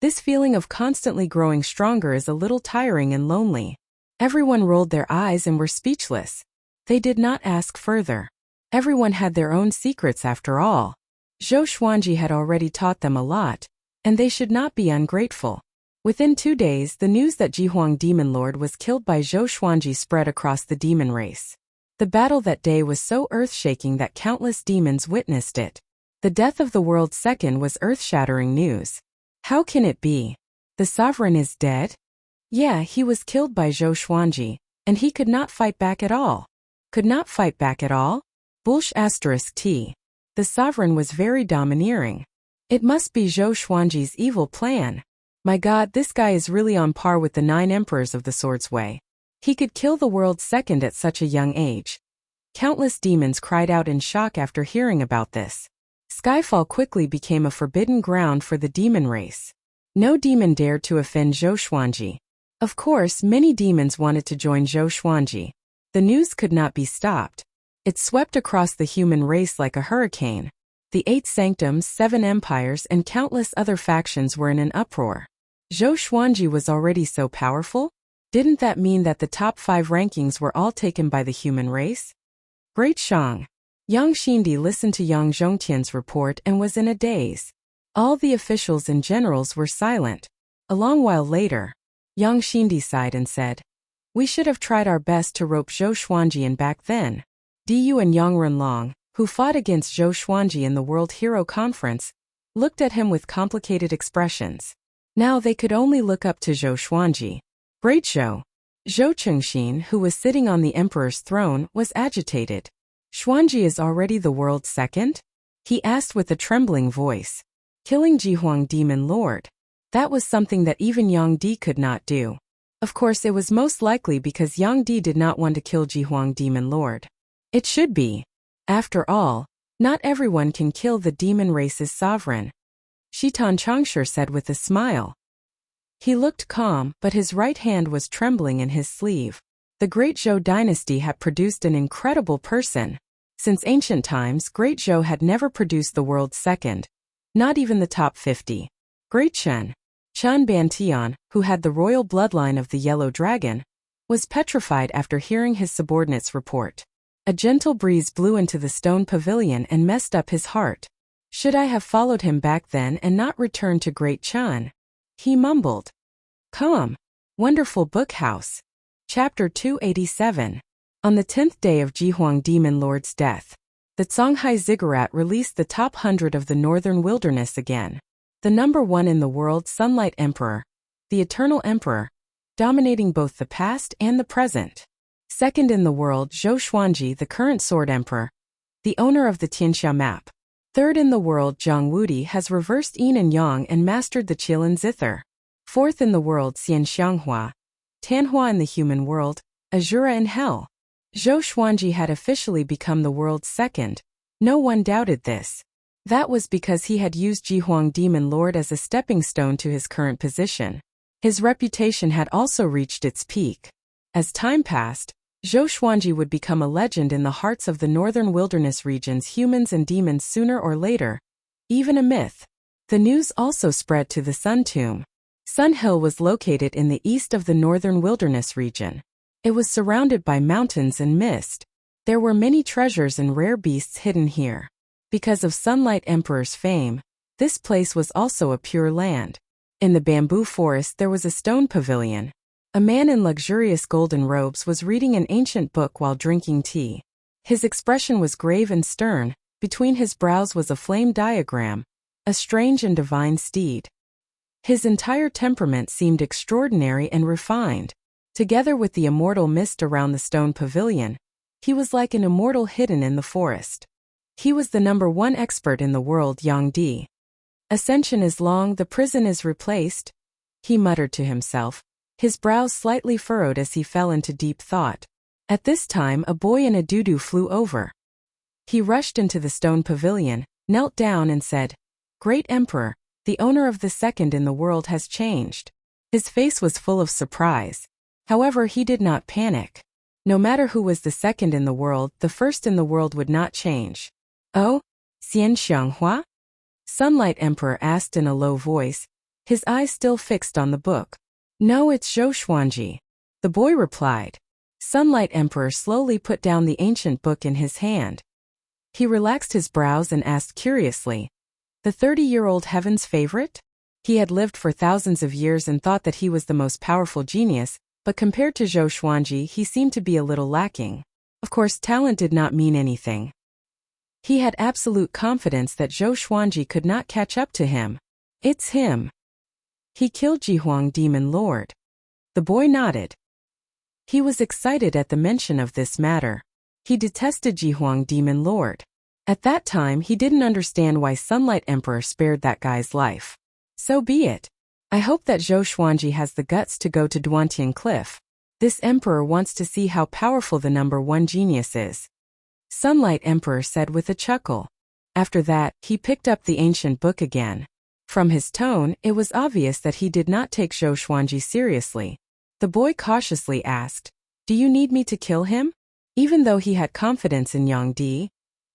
This feeling of constantly growing stronger is a little tiring and lonely. Everyone rolled their eyes and were speechless. They did not ask further. Everyone had their own secrets after all. Zhou Xuanji had already taught them a lot, and they should not be ungrateful. Within 2 days, the news that Jihuang Demon Lord was killed by Zhou Xuanji spread across the demon race. The battle that day was so earth-shaking that countless demons witnessed it. The death of the world's second was earth-shattering news. How can it be? The sovereign is dead? Yeah, he was killed by Zhou Xuanji, and he could not fight back at all. Could not fight back at all? Bullsh *T. The sovereign was very domineering. It must be Zhou Xuanji's evil plan. My God, this guy is really on par with the 9 emperors of the Sword's Way. He could kill the world's second at such a young age. Countless demons cried out in shock after hearing about this. Skyfall quickly became a forbidden ground for the demon race. No demon dared to offend Zhou Xuanji. Of course, many demons wanted to join Zhou Xuanji. The news could not be stopped. It swept across the human race like a hurricane. The 8 sanctums, 7 empires, and countless other factions were in an uproar. Zhou Xuanji was already so powerful? Didn't that mean that the top 5 rankings were all taken by the human race? Great Shang. Yang Xindi listened to Yang Zhongtian's report and was in a daze. All the officials and generals were silent. A long while later, Yang Xindi sighed and said, We should have tried our best to rope Zhou Xuanji in back then. Diyu and Yang Renlong, who fought against Zhou Xuanji in the World Hero Conference, looked at him with complicated expressions. Now they could only look up to Zhou Xuanji. Great Zhou. Zhou Chengxin, who was sitting on the emperor's throne, was agitated. Xuanji is already the world's second? He asked with a trembling voice. Killing Jihuang Demon Lord. That was something that even Yang Di could not do. Of course, it was most likely because Yang Di did not want to kill Jihuang Demon Lord. It should be. After all, not everyone can kill the demon race's sovereign. Shitan Changsher said with a smile. He looked calm, but his right hand was trembling in his sleeve. The Great Zhou dynasty had produced an incredible person. Since ancient times, Great Zhou had never produced the world's second. Not even the top 50. Great Chen Bantian, who had the royal bloodline of the Yellow Dragon, was petrified after hearing his subordinate's report. A gentle breeze blew into the stone pavilion and messed up his heart. Should I have followed him back then and not returned to Great Chen? He mumbled. Come. Wonderful Book House. Chapter 287. On the 10th day of Jihuang Demon Lord's death, the Songhai Ziggurat released the top 100 of the Northern Wilderness again. The number 1 in the world, Sunlight Emperor, the Eternal Emperor, dominating both the past and the present. Second in the world, Zhou Xuanji, the current Sword Emperor, the owner of the Tianxia map. Third in the world, Zhang Wudi has reversed yin and yang and mastered the Qilin Zither. Fourth in the world, Xian Xianghua, Tanhua in the human world, Azura in hell. Zhou Xuanji had officially become the world's second. No one doubted this. That was because he had used Jihuang Demon Lord as a stepping stone to his current position. His reputation had also reached its peak. As time passed, Zhou Xuanji would become a legend in the hearts of the northern wilderness region's humans and demons sooner or later, even a myth. The news also spread to the Sun Tomb. Sun Hill was located in the east of the northern wilderness region. It was surrounded by mountains and mist. There were many treasures and rare beasts hidden here. Because of Sunlight Emperor's fame, this place was also a pure land. In the bamboo forest there was a stone pavilion. A man in luxurious golden robes was reading an ancient book while drinking tea. His expression was grave and stern. Between his brows was a flame diagram, a strange and divine steed. His entire temperament seemed extraordinary and refined. Together with the immortal mist around the stone pavilion, he was like an immortal hidden in the forest. He was the #1 expert in the world, Yang Di. Ascension is long, the prison is replaced, he muttered to himself, his brows slightly furrowed as he fell into deep thought. At this time a boy in a doo-doo flew over. He rushed into the stone pavilion, knelt down and said, "Great Emperor, the owner of the second in the world has changed." His face was full of surprise. However, he did not panic. No matter who was the second in the world, the first in the world would not change. "Oh? Xian Xianghua?" Sunlight Emperor asked in a low voice, his eyes still fixed on the book. "No, it's Zhou Xuanji," the boy replied. Sunlight Emperor slowly put down the ancient book in his hand. He relaxed his brows and asked curiously, "The 30-year-old heaven's favorite?" He had lived for thousands of years and thought that he was the most powerful genius, but compared to Zhou Xuanji he seemed to be a little lacking. Of course, talent did not mean anything. He had absolute confidence that Zhou Xuanji could not catch up to him. "It's him. He killed Jihuang Demon Lord." The boy nodded. He was excited at the mention of this matter. He detested Jihuang Demon Lord. At that time he didn't understand why Sunlight Emperor spared that guy's life. So be it. I hope that Zhou Xuanji has the guts to go to Duantian Cliff. This emperor wants to see how powerful the #1 genius is. Sunlight Emperor said with a chuckle. After that, he picked up the ancient book again. From his tone, it was obvious that he did not take Zhou Xuanji seriously. The boy cautiously asked, "Do you need me to kill him?" Even though he had confidence in Yang Di,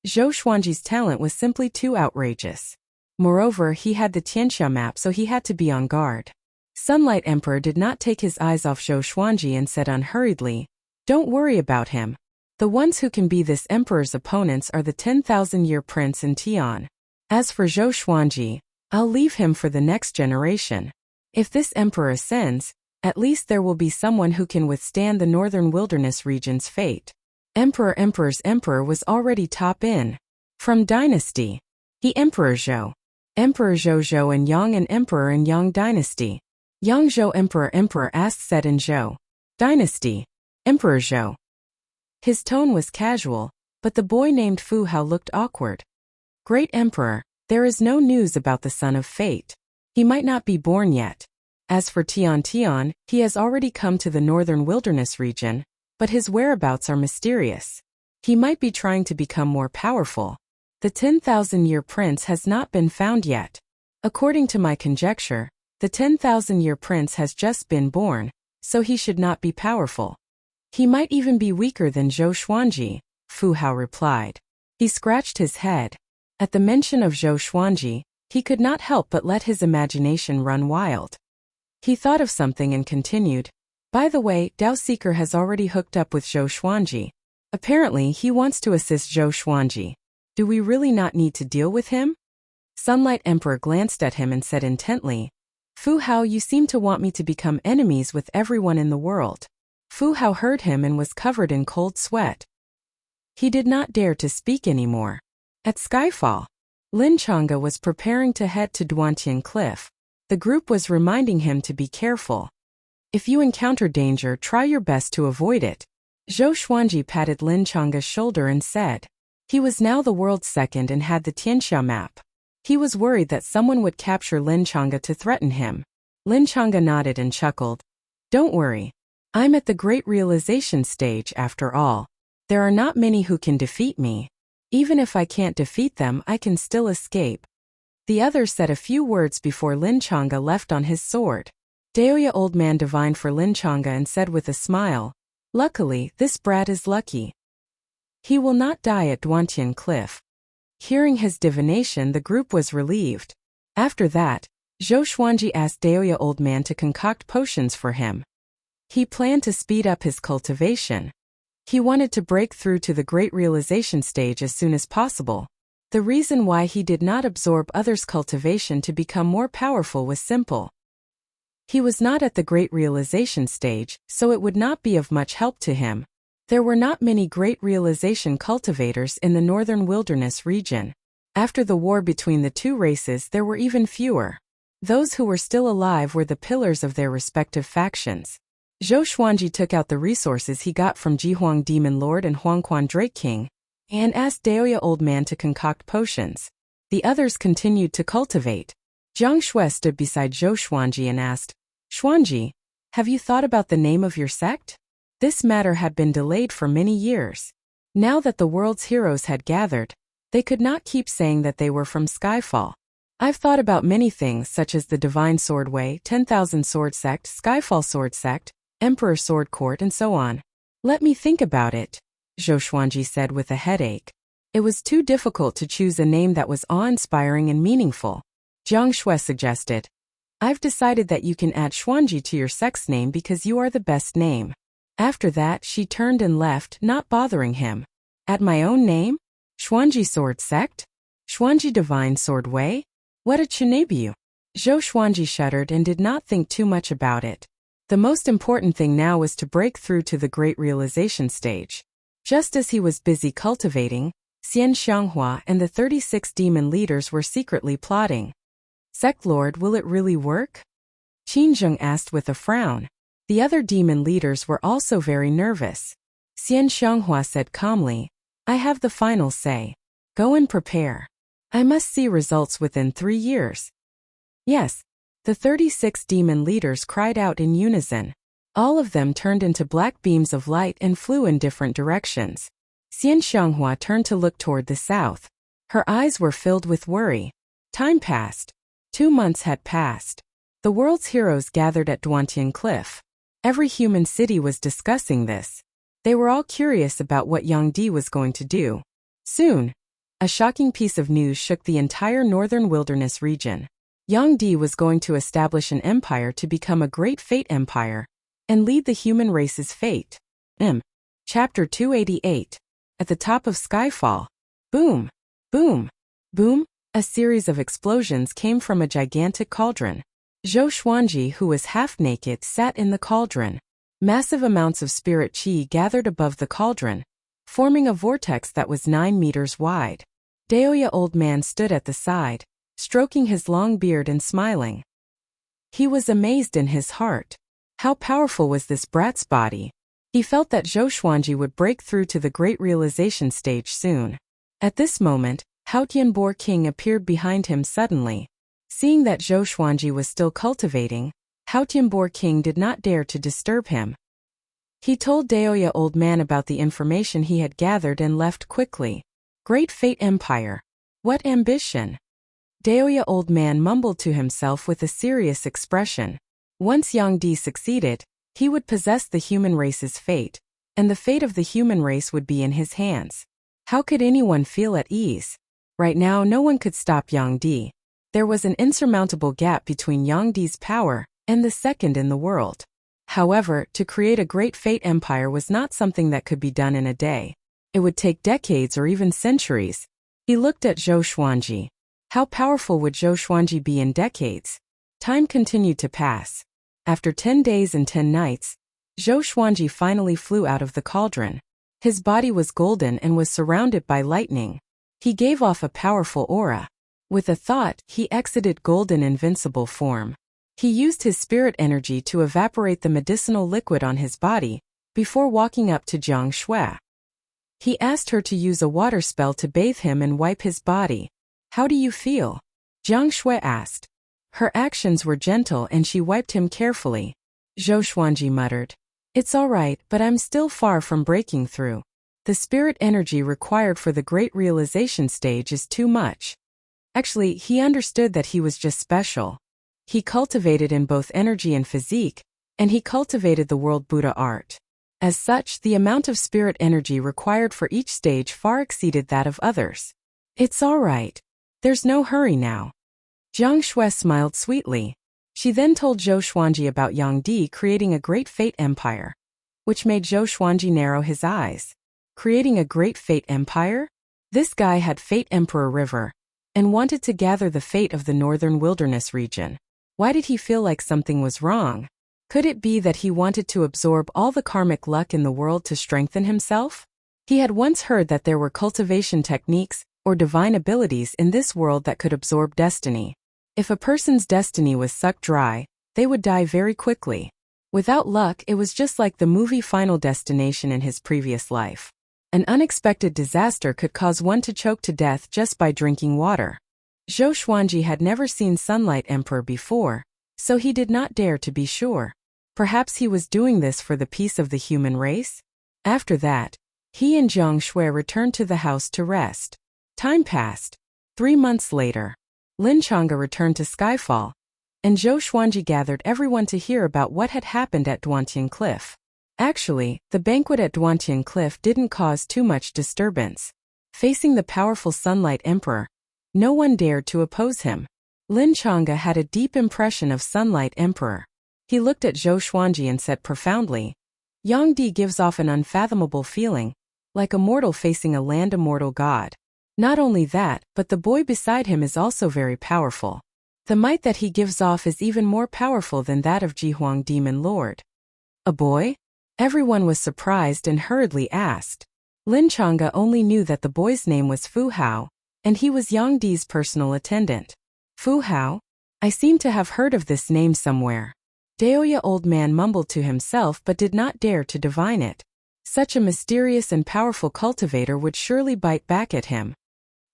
Zhou Xuanji's talent was simply too outrageous. Moreover, he had the Tianxia map, so he had to be on guard. Sunlight Emperor did not take his eyes off Zhou Xuanji and said unhurriedly, "Don't worry about him. The ones who can be this emperor's opponents are the 10,000-year prince and Tian. As for Zhou Xuanji, I'll leave him for the next generation. If this emperor ascends, at least there will be someone who can withstand the northern wilderness region's fate." Emperor's emperor was already top in. From dynasty. He Emperor Zhou. Emperor Zhou and Yang, an emperor in Yang dynasty. Yang Zhou Emperor asked, said in Zhou dynasty. Emperor Zhou. His tone was casual, but the boy named Fu Hao looked awkward. "Great Emperor, there is no news about the Son of Fate. He might not be born yet. As for Tian, he has already come to the northern wilderness region, but his whereabouts are mysterious. He might be trying to become more powerful. The 10,000-year prince has not been found yet. According to my conjecture, the 10,000-year prince has just been born, so he should not be powerful. He might even be weaker than Zhou Xuanji," Fu Hao replied. He scratched his head. At the mention of Zhou Xuanji, he could not help but let his imagination run wild. He thought of something and continued, "By the way, Dao Seeker has already hooked up with Zhou Xuanji. Apparently he wants to assist Zhou Xuanji. Do we really not need to deal with him?" Sunlight Emperor glanced at him and said intently, "Fu Hao, you seem to want me to become enemies with everyone in the world." Fu Hao heard him and was covered in cold sweat. He did not dare to speak anymore. At Skyfall, Lin Chang'e was preparing to head to Duantian Cliff. The group was reminding him to be careful. If you encounter danger, try your best to avoid it. Zhou Xuanji patted Lin Chang'e's shoulder and said. He was now the world's second and had the Tianxia map. He was worried that someone would capture Lin Chang'e to threaten him. Lin Chang'e nodded and chuckled. "Don't worry. I'm at the great realization stage after all. There are not many who can defeat me. Even if I can't defeat them, I can still escape." The other said a few words before Lin Chang'e left on his sword. Daoya old man divined for Lin Chang'e and said with a smile, Luckily, this brat is lucky. He will not die at Duantian Cliff. Hearing his divination, the group was relieved. After that, Zhou Xuanji asked Daoya Old Man to concoct potions for him. He planned to speed up his cultivation. He wanted to break through to the great realization stage as soon as possible. The reason why he did not absorb others' cultivation to become more powerful was simple. He was not at the great realization stage, so it would not be of much help to him. There were not many great realization cultivators in the northern wilderness region. After the war between the two races, there were even fewer. Those who were still alive were the pillars of their respective factions. Zhou Xuanji took out the resources he got from Jihuang Demon Lord and Huangquan Drake King, and asked Daoya Old Man to concoct potions. The others continued to cultivate. Jiang Shui stood beside Zhou Xuanji and asked, "Xuanji, have you thought about the name of your sect?" This matter had been delayed for many years. Now that the world's heroes had gathered, they could not keep saying that they were from Skyfall. "I've thought about many things such as the Divine Sword Way, 10,000 Sword Sect, Skyfall Sword Sect, Emperor Sword Court, and so on. Let me think about it," Zhou Xuanji said with a headache. It was too difficult to choose a name that was awe-inspiring and meaningful. Jiang Shui suggested, "I've decided that you can add Xuanji to your sect's name because you are the best name." After that, she turned and left, not bothering him. "Add my own name? Xuanji Sword Sect? Xuanji Divine Sword Way? What a chunebiu." Zhou Xuanji shuddered and did not think too much about it. The most important thing now was to break through to the great realization stage. Just as he was busy cultivating, Xian Xianghua and the 36 demon leaders were secretly plotting. "Sect Lord, will it really work?" Qin Zheng asked with a frown. The other demon leaders were also very nervous. Xian Xianghua said calmly, "I have the final say. Go and prepare. I must see results within 3 years." "Yes." The 36 demon leaders cried out in unison. All of them turned into black beams of light and flew in different directions. Xian Xianghua turned to look toward the south. Her eyes were filled with worry. Time passed. 2 months had passed. The world's heroes gathered at Duantian Cliff. Every human city was discussing this. They were all curious about what Yang Di was going to do. Soon, a shocking piece of news shook the entire northern wilderness region. Yang Di was going to establish an empire to become a great fate empire and lead the human race's fate. Chapter 288. At the top of Skyfall. Boom! Boom! Boom! A series of explosions came from a gigantic cauldron. Zhou Xuanji, who was half naked, sat in the cauldron. Massive amounts of spirit qi gathered above the cauldron, forming a vortex that was 9 meters wide. Daoya Old Man stood at the side, stroking his long beard and smiling. He was amazed in his heart. How powerful was this brat's body? He felt that Zhou Xuanji would break through to the great realization stage soon. At this moment, Haotianbo King appeared behind him suddenly. Seeing that Zhou Xuanji was still cultivating, Haotianbo King did not dare to disturb him. He told Daoya Old Man about the information he had gathered and left quickly. Great Fate Empire. What ambition! Daoya Old Man mumbled to himself with a serious expression. Once Yang Di succeeded, he would possess the human race's fate, and the fate of the human race would be in his hands. How could anyone feel at ease? Right now, no one could stop Yang Di. There was an insurmountable gap between Yang Di's power and the second in the world. However, to create a great fate empire was not something that could be done in a day. It would take decades or even centuries. He looked at Zhou Xuanji. How powerful would Zhou Xuanji be in decades? Time continued to pass. After 10 days and 10 nights, Zhou Xuanji finally flew out of the cauldron. His body was golden and was surrounded by lightning. He gave off a powerful aura. With a thought, he exited golden invincible form. He used his spirit energy to evaporate the medicinal liquid on his body before walking up to Jiang Shui. He asked her to use a water spell to bathe him and wipe his body. "How do you feel?" Jiang Shui asked. Her actions were gentle and she wiped him carefully. Zhou Xuanji muttered, "It's all right, but I'm still far from breaking through. The spirit energy required for the great realization stage is too much." Actually, he understood that he was just special. He cultivated in both energy and physique, and he cultivated the world Buddha art. As such, the amount of spirit energy required for each stage far exceeded that of others. It's all right. There's no hurry now. Jiang Shui smiled sweetly. She then told Zhou Xuanji about Yang Di creating a great fate empire, which made Zhou Xuanji narrow his eyes. Creating a great fate empire? This guy had Fate Emperor River and wanted to gather the fate of the northern wilderness region. Why did he feel like something was wrong? Could it be that he wanted to absorb all the karmic luck in the world to strengthen himself? He had once heard that there were cultivation techniques or divine abilities in this world that could absorb destiny. If a person's destiny was sucked dry, they would die very quickly. Without luck, it was just like the movie Final Destination in his previous life. An unexpected disaster could cause one to choke to death just by drinking water. Zhou Xuanji had never seen Sunlight Emperor before, so he did not dare to be sure. Perhaps he was doing this for the peace of the human race? After that, he and Jiang Shui returned to the house to rest. Time passed. 3 months later, Lin Chang'e returned to Skyfall, and Zhou Xuanji gathered everyone to hear about what had happened at Duantian Cliff. Actually, the banquet at Duantian Cliff didn't cause too much disturbance. Facing the powerful Sunlight Emperor, no one dared to oppose him. Lin Chang'e had a deep impression of Sunlight Emperor. He looked at Zhou Xuanji and said profoundly, Yang Di gives off an unfathomable feeling, like a mortal facing a land immortal god. Not only that, but the boy beside him is also very powerful. The might that he gives off is even more powerful than that of Jihuang Demon Lord. A boy? Everyone was surprised and hurriedly asked. Lin Chang'e only knew that the boy's name was Fu Hao, and he was Yang Di's personal attendant. Fu Hao? I seem to have heard of this name somewhere. Daoya old man mumbled to himself but did not dare to divine it. Such a mysterious and powerful cultivator would surely bite back at him.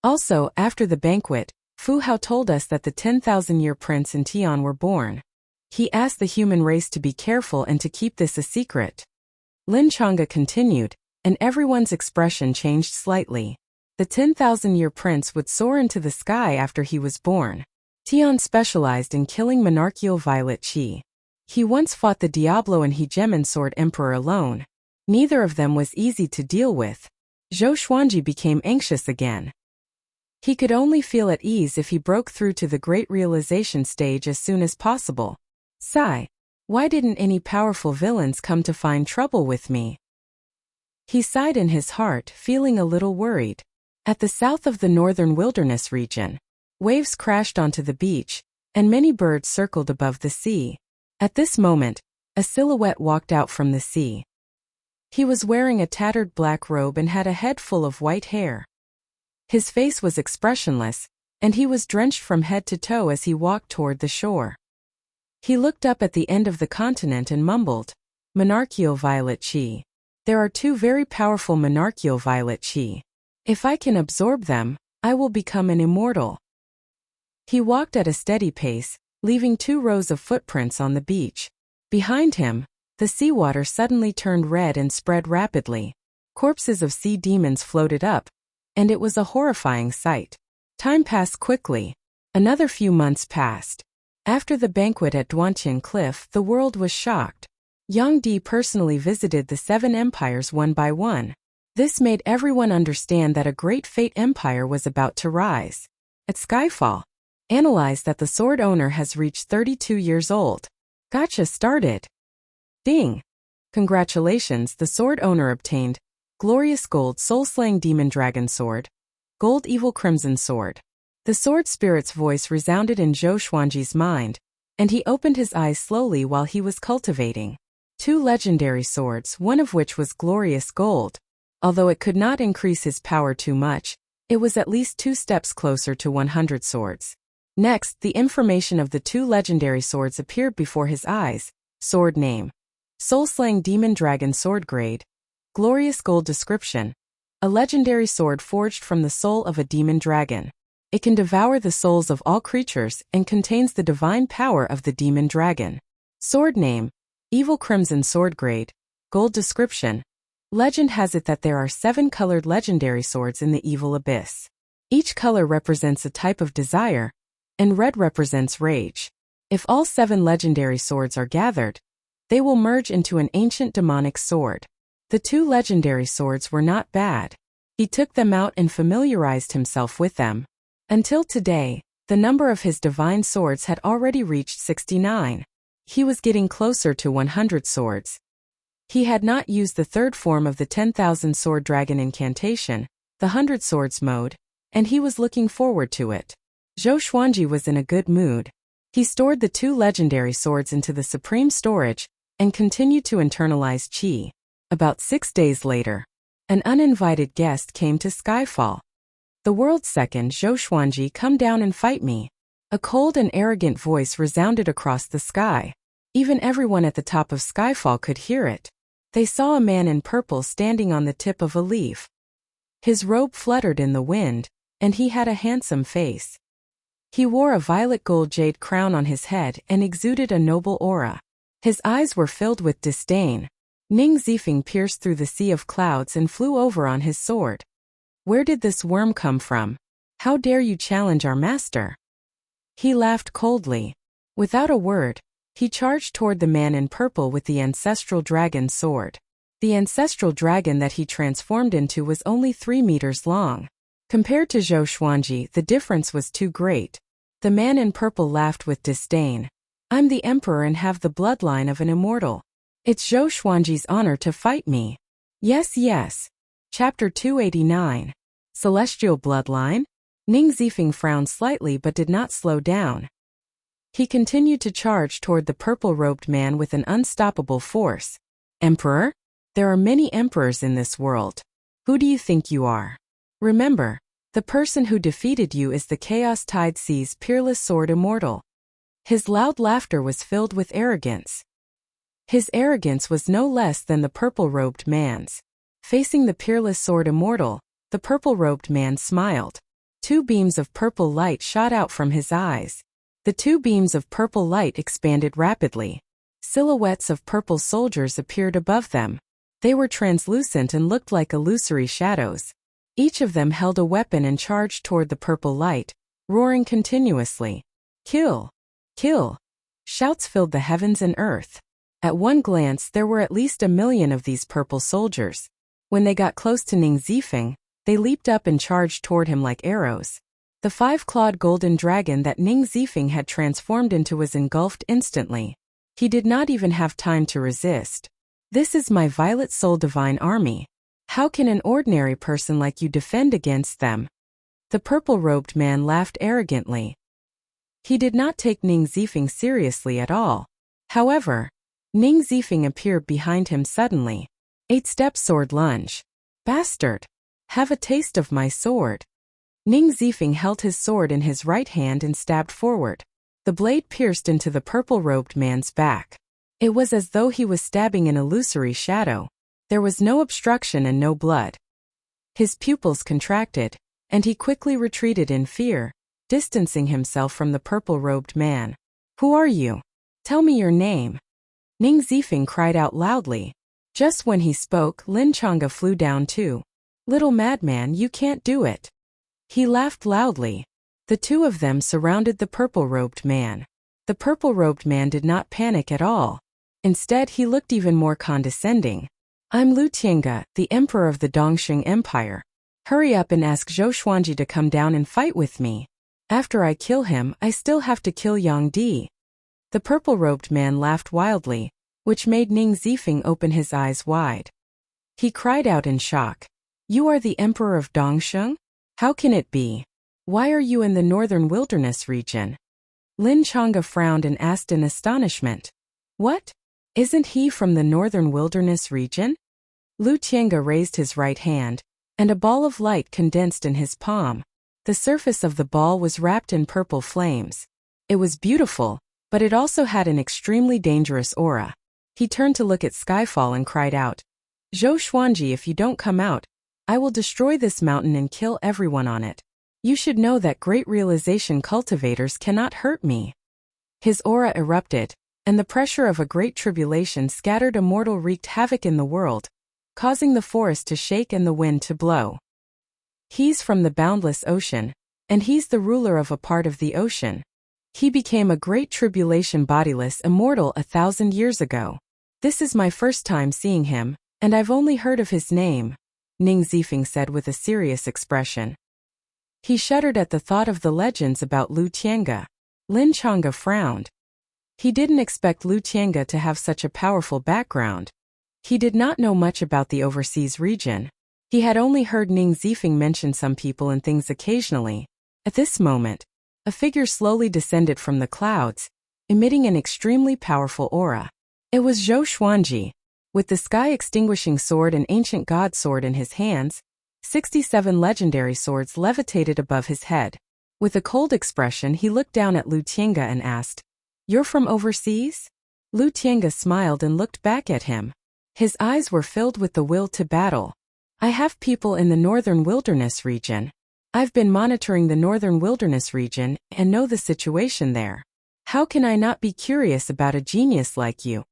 Also, after the banquet, Fu Hao told us that the 10,000-year prince and Tian were born. He asked the human race to be careful and to keep this a secret. Lin Chang'e continued, and everyone's expression changed slightly. The 10,000-year prince would soar into the sky after he was born. Tian specialized in killing monarchical violet qi. He once fought the Diablo and Hegemon Sword Emperor alone. Neither of them was easy to deal with. Zhou Xuanji became anxious again. He could only feel at ease if he broke through to the great realization stage as soon as possible. Sigh. Why didn't any powerful villains come to find trouble with me? He sighed in his heart, feeling a little worried. At the south of the northern wilderness region, waves crashed onto the beach, and many birds circled above the sea. At this moment, a silhouette walked out from the sea. He was wearing a tattered black robe and had a head full of white hair. His face was expressionless, and he was drenched from head to toe as he walked toward the shore. He looked up at the end of the continent and mumbled, Monarchical Violet Qi. There are 2 very powerful Monarchical Violet Qi. If I can absorb them, I will become an immortal. He walked at a steady pace, leaving 2 rows of footprints on the beach. Behind him, the seawater suddenly turned red and spread rapidly. Corpses of sea demons floated up, and it was a horrifying sight. Time passed quickly. Another few months passed. After the banquet at Duantian Cliff, the world was shocked. Yang Di personally visited the 7 empires one by one. This made everyone understand that a great fate empire was about to rise. At Skyfall, analyzed that the sword owner has reached 32 years old. Gotcha started. Ding! Congratulations, the sword owner obtained Glorious Gold Soul-Slaying Demon Dragon Sword, Gold Evil Crimson Sword. The sword spirit's voice resounded in Zhou Xuanji's mind, and he opened his eyes slowly while he was cultivating 2 legendary swords, one of which was Glorious Gold. Although it could not increase his power too much, it was at least 2 steps closer to 100 swords. Next, the information of the 2 legendary swords appeared before his eyes. Sword name: Soul-Slaying Demon Dragon Sword Grade. Glorious Gold description: a legendary sword forged from the soul of a demon dragon. It can devour the souls of all creatures and contains the divine power of the demon dragon. Sword name: Evil Crimson Sword Grade. Gold description: legend has it that there are 7 colored legendary swords in the evil abyss. Each color represents a type of desire, and red represents rage. If all 7 legendary swords are gathered, they will merge into an ancient demonic sword. The 2 legendary swords were not bad. He took them out and familiarized himself with them. Until today, the number of his divine swords had already reached 69. He was getting closer to 100 swords. He had not used the 3rd form of the 10,000 sword dragon incantation, the 100 swords mode, and he was looking forward to it. Zhou Xuanji was in a good mood. He stored the 2 legendary swords into the supreme storage and continued to internalize qi. About 6 days later, an uninvited guest came to Skyfall. The world's second Zhou Xuanji, come down and fight me. A cold and arrogant voice resounded across the sky. Even everyone at the top of Skyfall could hear it. They saw a man in purple standing on the tip of a leaf. His robe fluttered in the wind, and he had a handsome face. He wore a violet gold jade crown on his head and exuded a noble aura. His eyes were filled with disdain. Ning Zifeng pierced through the sea of clouds and flew over on his sword. Where did this worm come from? How dare you challenge our master? He laughed coldly. Without a word, he charged toward the man in purple with the ancestral dragon sword. The ancestral dragon that he transformed into was only 3 meters long. Compared to Zhou Xuanji, the difference was too great. The man in purple laughed with disdain. I'm the emperor and have the bloodline of an immortal. It's Zhou Xuanji's honor to fight me. Yes, yes. Chapter 289. Celestial Bloodline? Ning Zifeng frowned slightly but did not slow down. He continued to charge toward the purple-robed man with an unstoppable force. Emperor? There are many emperors in this world. Who do you think you are? Remember, the person who defeated you is the Chaos Tide Sea's peerless sword immortal. His loud laughter was filled with arrogance. His arrogance was no less than the purple-robed man's. Facing the peerless sword immortal, the purple-robed man smiled. 2 beams of purple light shot out from his eyes. The 2 beams of purple light expanded rapidly. Silhouettes of purple soldiers appeared above them. They were translucent and looked like illusory shadows. Each of them held a weapon and charged toward the purple light, roaring continuously. Kill! Kill! Shouts filled the heavens and earth. At one glance there were at least 1 million of these purple soldiers. When they got close to Ning Zifeng, they leaped up and charged toward him like arrows. The 5-clawed golden dragon that Ning Zifeng had transformed into was engulfed instantly. He did not even have time to resist. This is my Violet Soul Divine Army. How can an ordinary person like you defend against them? The purple-robed man laughed arrogantly. He did not take Ning Zifeng seriously at all. However, Ning Zifeng appeared behind him suddenly. 8-step sword lunge. Bastard! Have a taste of my sword. Ning Zifeng held his sword in his right hand and stabbed forward. The blade pierced into the purple-robed man's back. It was as though he was stabbing an illusory shadow. There was no obstruction and no blood. His pupils contracted, and he quickly retreated in fear, distancing himself from the purple-robed man. Who are you? Tell me your name. Ning Zifeng cried out loudly. Just when he spoke, Lin Chang'e flew down too. Little madman, you can't do it. He laughed loudly. The 2 of them surrounded the purple-robed man. The purple-robed man did not panic at all. Instead, he looked even more condescending. I'm Lu Tiange, the emperor of the Dongxing Empire. Hurry up and ask Zhou Xuanji to come down and fight with me. After I kill him, I still have to kill Yang Di. The purple-robed man laughed wildly, which made Ning Zifeng open his eyes wide. He cried out in shock. You are the emperor of Dongxing? How can it be? Why are you in the northern wilderness region? Lin Chang'e frowned and asked in astonishment. What? Isn't he from the northern wilderness region? Lu Tiange raised his right hand, and a ball of light condensed in his palm. The surface of the ball was wrapped in purple flames. It was beautiful, but it also had an extremely dangerous aura. He turned to look at Skyfall and cried out, Zhou Xuanji, if you don't come out, I will destroy this mountain and kill everyone on it. You should know that great realization cultivators cannot hurt me. His aura erupted, and the pressure of a great tribulation scattered immortal wreaked havoc in the world, causing the forest to shake and the wind to blow. He's from the boundless ocean, and he's the ruler of a part of the ocean. He became a great tribulation bodiless immortal 1,000 years ago. This is my first time seeing him, And I've only heard of his name, Ning Zifeng said with a serious expression. He shuddered at the thought of the legends about Lu Tiange. Lin Chang'e frowned. He didn't expect Lu Tiange to have such a powerful background. He did not know much about the overseas region. He had only heard Ning Zifeng mention some people and things occasionally. At this moment, a figure slowly descended from the clouds, emitting an extremely powerful aura. It was Zhou Xuanji. With the sky-extinguishing sword and ancient god sword in his hands, 67 legendary swords levitated above his head. With a cold expression he looked down at Lu Tiange and asked, "You're from overseas?" Lu Tiange smiled and looked back at him. His eyes were filled with the will to battle. "I have people in the northern wilderness region. I've been monitoring the northern wilderness region and know the situation there. How can I not be curious about a genius like you?"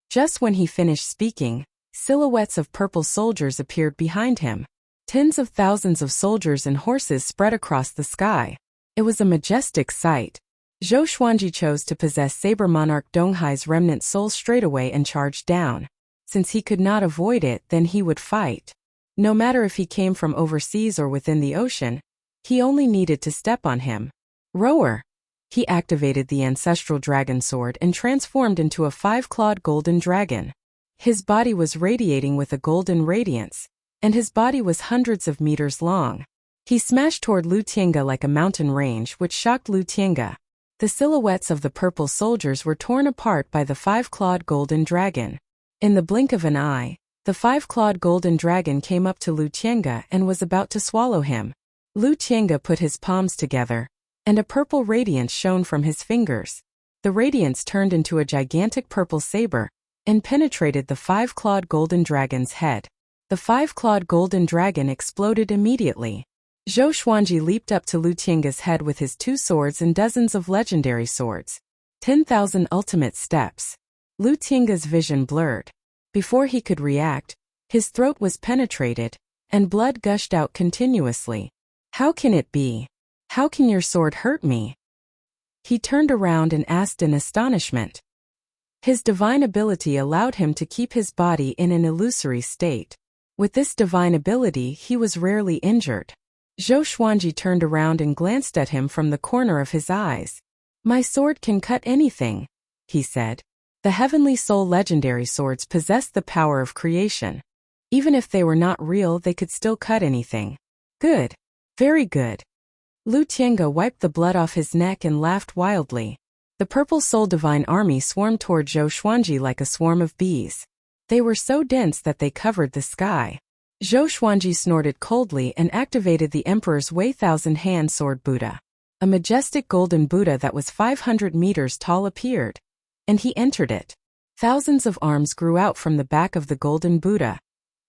Just when he finished speaking, silhouettes of purple soldiers appeared behind him. Tens of thousands of soldiers and horses spread across the sky. It was a majestic sight. Zhou Xuanji chose to possess Saber Monarch Donghai's remnant soul straightaway and charged down. Since he could not avoid it, then he would fight. No matter if he came from overseas or within the ocean, he only needed to step on him. Roar! He activated the ancestral dragon sword and transformed into a 5-clawed golden dragon. His body was radiating with a golden radiance, and his body was hundreds of meters long. He smashed toward Lu Tiange like a mountain range, which shocked Lu Tiange. The silhouettes of the purple soldiers were torn apart by the 5-clawed golden dragon. In the blink of an eye, the 5-clawed golden dragon came up to Lu Tiange and was about to swallow him. Lu Tiange put his palms together, and a purple radiance shone from his fingers. The radiance turned into a gigantic purple saber and penetrated the 5-clawed golden dragon's head. The 5-clawed golden dragon exploded immediately. Zhou Xuanji leaped up to Lu Tiange's head with his 2 swords and dozens of legendary swords. 10,000 ultimate steps. Lu Tiange's vision blurred. Before he could react, his throat was penetrated, and blood gushed out continuously. "How can it be? How can your sword hurt me?" He turned around and asked in astonishment. His divine ability allowed him to keep his body in an illusory state. With this divine ability he was rarely injured. Zhou Xuanji turned around and glanced at him from the corner of his eyes. "My sword can cut anything," he said. The Heavenly Soul legendary swords possessed the power of creation. Even if they were not real, they could still cut anything. "Good. Very good." Lu Tiange wiped the blood off his neck and laughed wildly. The Purple Soul Divine Army swarmed toward Zhou Xuanji like a swarm of bees. They were so dense that they covered the sky. Zhou Xuanji snorted coldly and activated the Emperor's Wei Thousand-Hand Sword Buddha. A majestic golden Buddha that was 500 meters tall appeared, and he entered it. Thousands of arms grew out from the back of the golden Buddha,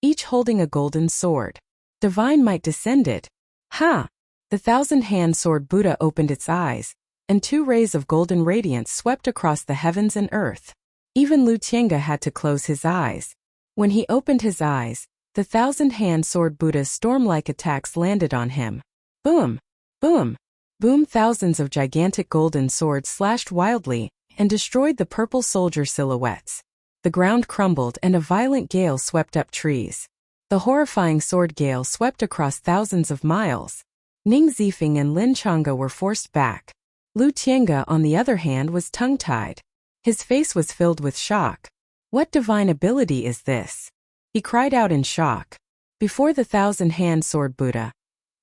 each holding a golden sword. Divine might descended. Ha! The 1,000-hand sword Buddha opened its eyes, and 2 rays of golden radiance swept across the heavens and earth. Even Lu Tiange had to close his eyes. When he opened his eyes, the 1,000-hand sword Buddha's storm-like attacks landed on him. Boom! Boom! Boom! Thousands of gigantic golden swords slashed wildly and destroyed the purple soldier silhouettes. The ground crumbled and a violent gale swept up trees. The horrifying sword gale swept across thousands of miles. Ning Zifeng and Lin Chang'e were forced back. Lu Tiange, on the other hand, was tongue-tied. His face was filled with shock. "What divine ability is this?" he cried out in shock. Before the 1,000-hand sword Buddha,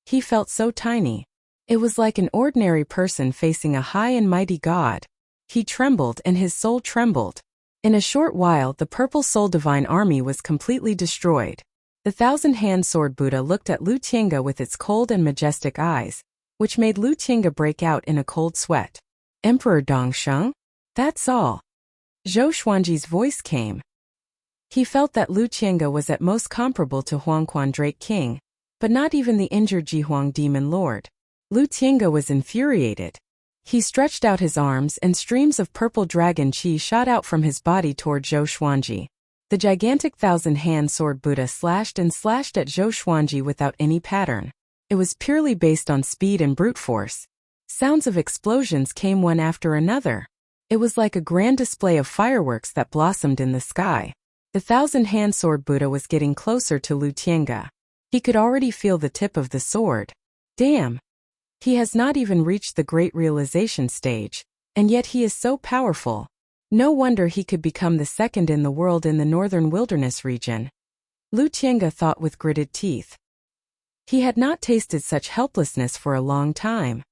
he felt so tiny. It was like an ordinary person facing a high and mighty god. He trembled and his soul trembled. In a short while the Purple Soul Divine Army was completely destroyed. The 1,000-hand sword Buddha looked at Lu Tiange with its cold and majestic eyes, which made Lu Tiange break out in a cold sweat. "Emperor Dongsheng? That's all." Zhou Xuanji's voice came. He felt that Lu Tiange was at most comparable to Huangquan Drake King, but not even the injured Jihuang Demon Lord. Lu Tiange was infuriated. He stretched out his arms and streams of purple dragon qi shot out from his body toward Zhou Xuanji. The gigantic 1,000-hand sword Buddha slashed and slashed at Zhou Xuanji without any pattern. It was purely based on speed and brute force. Sounds of explosions came one after another. It was like a grand display of fireworks that blossomed in the sky. The thousand-hand sword Buddha was getting closer to Lu Tiange. He could already feel the tip of the sword. Damn! He has not even reached the great realization stage, and yet he is so powerful. No wonder he could become the second in the world in the northern wilderness region. Lu Tiange thought with gritted teeth. He had not tasted such helplessness for a long time.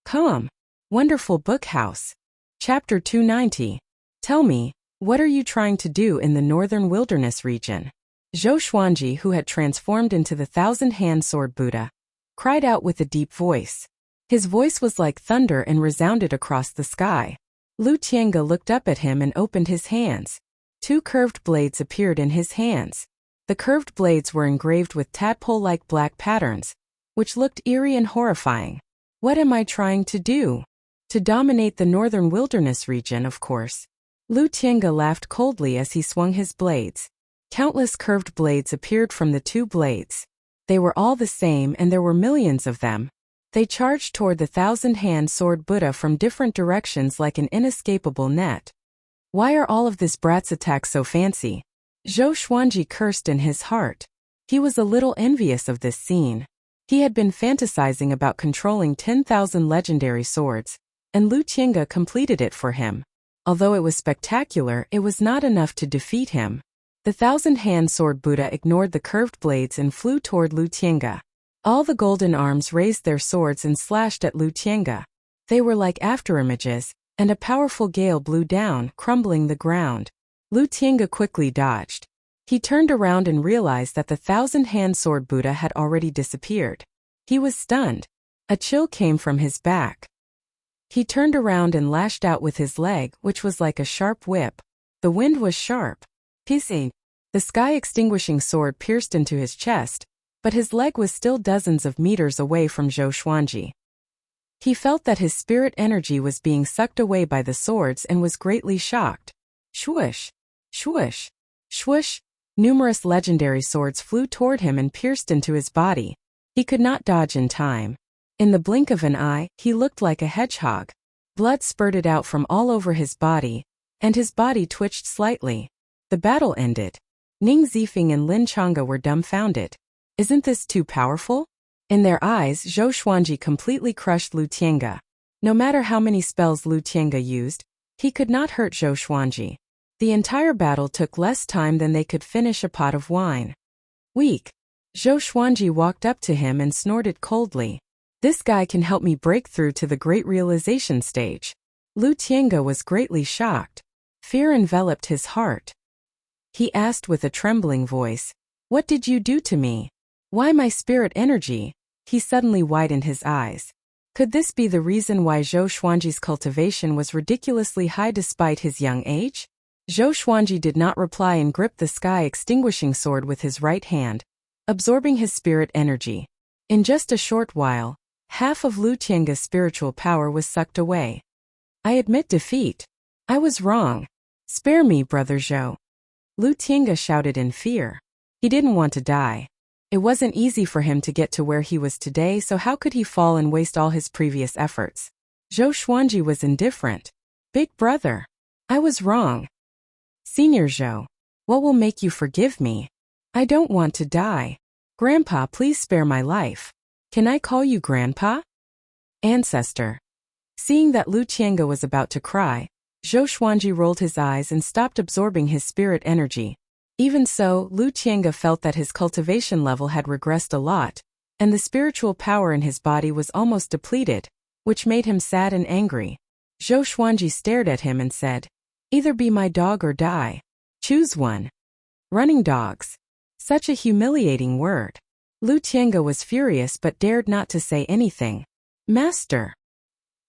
Calm. Wonderful Book House. Chapter 290. Tell me, what are you trying to do in the northern wilderness region? Zhou Xuanji, who had transformed into the thousand-hand sword Buddha, cried out with a deep voice. His voice was like thunder and resounded across the sky. Lu Tiange looked up at him and opened his hands. 2 curved blades appeared in his hands. The curved blades were engraved with tadpole-like black patterns, which looked eerie and horrifying. What am I trying to do? To dominate the northern wilderness region, of course. Lu Tiange laughed coldly as he swung his blades. Countless curved blades appeared from the 2 blades. They were all the same and there were millions of them. They charged toward the thousand-hand sword Buddha from different directions like an inescapable net. Why are all of this brat's attacks so fancy? Zhou Xuanji cursed in his heart. He was a little envious of this scene. He had been fantasizing about controlling 10,000 legendary swords, and Lu Tiange completed it for him. Although it was spectacular, it was not enough to defeat him. The thousand-hand sword Buddha ignored the curved blades and flew toward Lu Tiange. All the golden arms raised their swords and slashed at Lu Tiange. They were like afterimages, and a powerful gale blew down, crumbling the ground. Lu Tiange quickly dodged. He turned around and realized that the thousand-hand sword Buddha had already disappeared. He was stunned. A chill came from his back. He turned around and lashed out with his leg, which was like a sharp whip. The wind was sharp. Hissing. The sky-extinguishing sword pierced into his chest, but his leg was still dozens of meters away from Zhou Xuanji. He felt that his spirit energy was being sucked away by the swords and was greatly shocked. Swoosh! Swoosh! Swoosh! Numerous legendary swords flew toward him and pierced into his body. He could not dodge in time. In the blink of an eye, he looked like a hedgehog. Blood spurted out from all over his body, and his body twitched slightly. The battle ended. Ning Zifeng and Lin Changge were dumbfounded. Isn't this too powerful? In their eyes, Zhou Xuanji completely crushed Lu Tiange. No matter how many spells Lu Tiange used, he could not hurt Zhou Xuanji. The entire battle took less time than they could finish a pot of wine. Weak. Zhou Xuanji walked up to him and snorted coldly. This guy can help me break through to the great realization stage. Lu Tiange was greatly shocked. Fear enveloped his heart. He asked with a trembling voice, "What did you do to me? Why my spirit energy?" He suddenly widened his eyes. Could this be the reason why Zhou Xuanji's cultivation was ridiculously high despite his young age? Zhou Xuanji did not reply and gripped the sky-extinguishing sword with his right hand, absorbing his spirit energy. In just a short while, half of Lu Tiange's spiritual power was sucked away. "I admit defeat. I was wrong. Spare me, Brother Zhou." Lu Tiange shouted in fear. He didn't want to die. It wasn't easy for him to get to where he was today, so how could he fall and waste all his previous efforts? Zhou Xuanji was indifferent. "Big brother, I was wrong. Senior Zhou, what will make you forgive me? I don't want to die. Grandpa, please spare my life. Can I call you Grandpa?" Ancestor. Seeing that Lu Tiange was about to cry, Zhou Xuanji rolled his eyes and stopped absorbing his spirit energy. Even so, Lu Tiange felt that his cultivation level had regressed a lot, and the spiritual power in his body was almost depleted, which made him sad and angry. Zhou Xuanji stared at him and said, "Either be my dog or die. Choose one." Running dogs. Such a humiliating word. Lu Tiange was furious but dared not to say anything. "Master."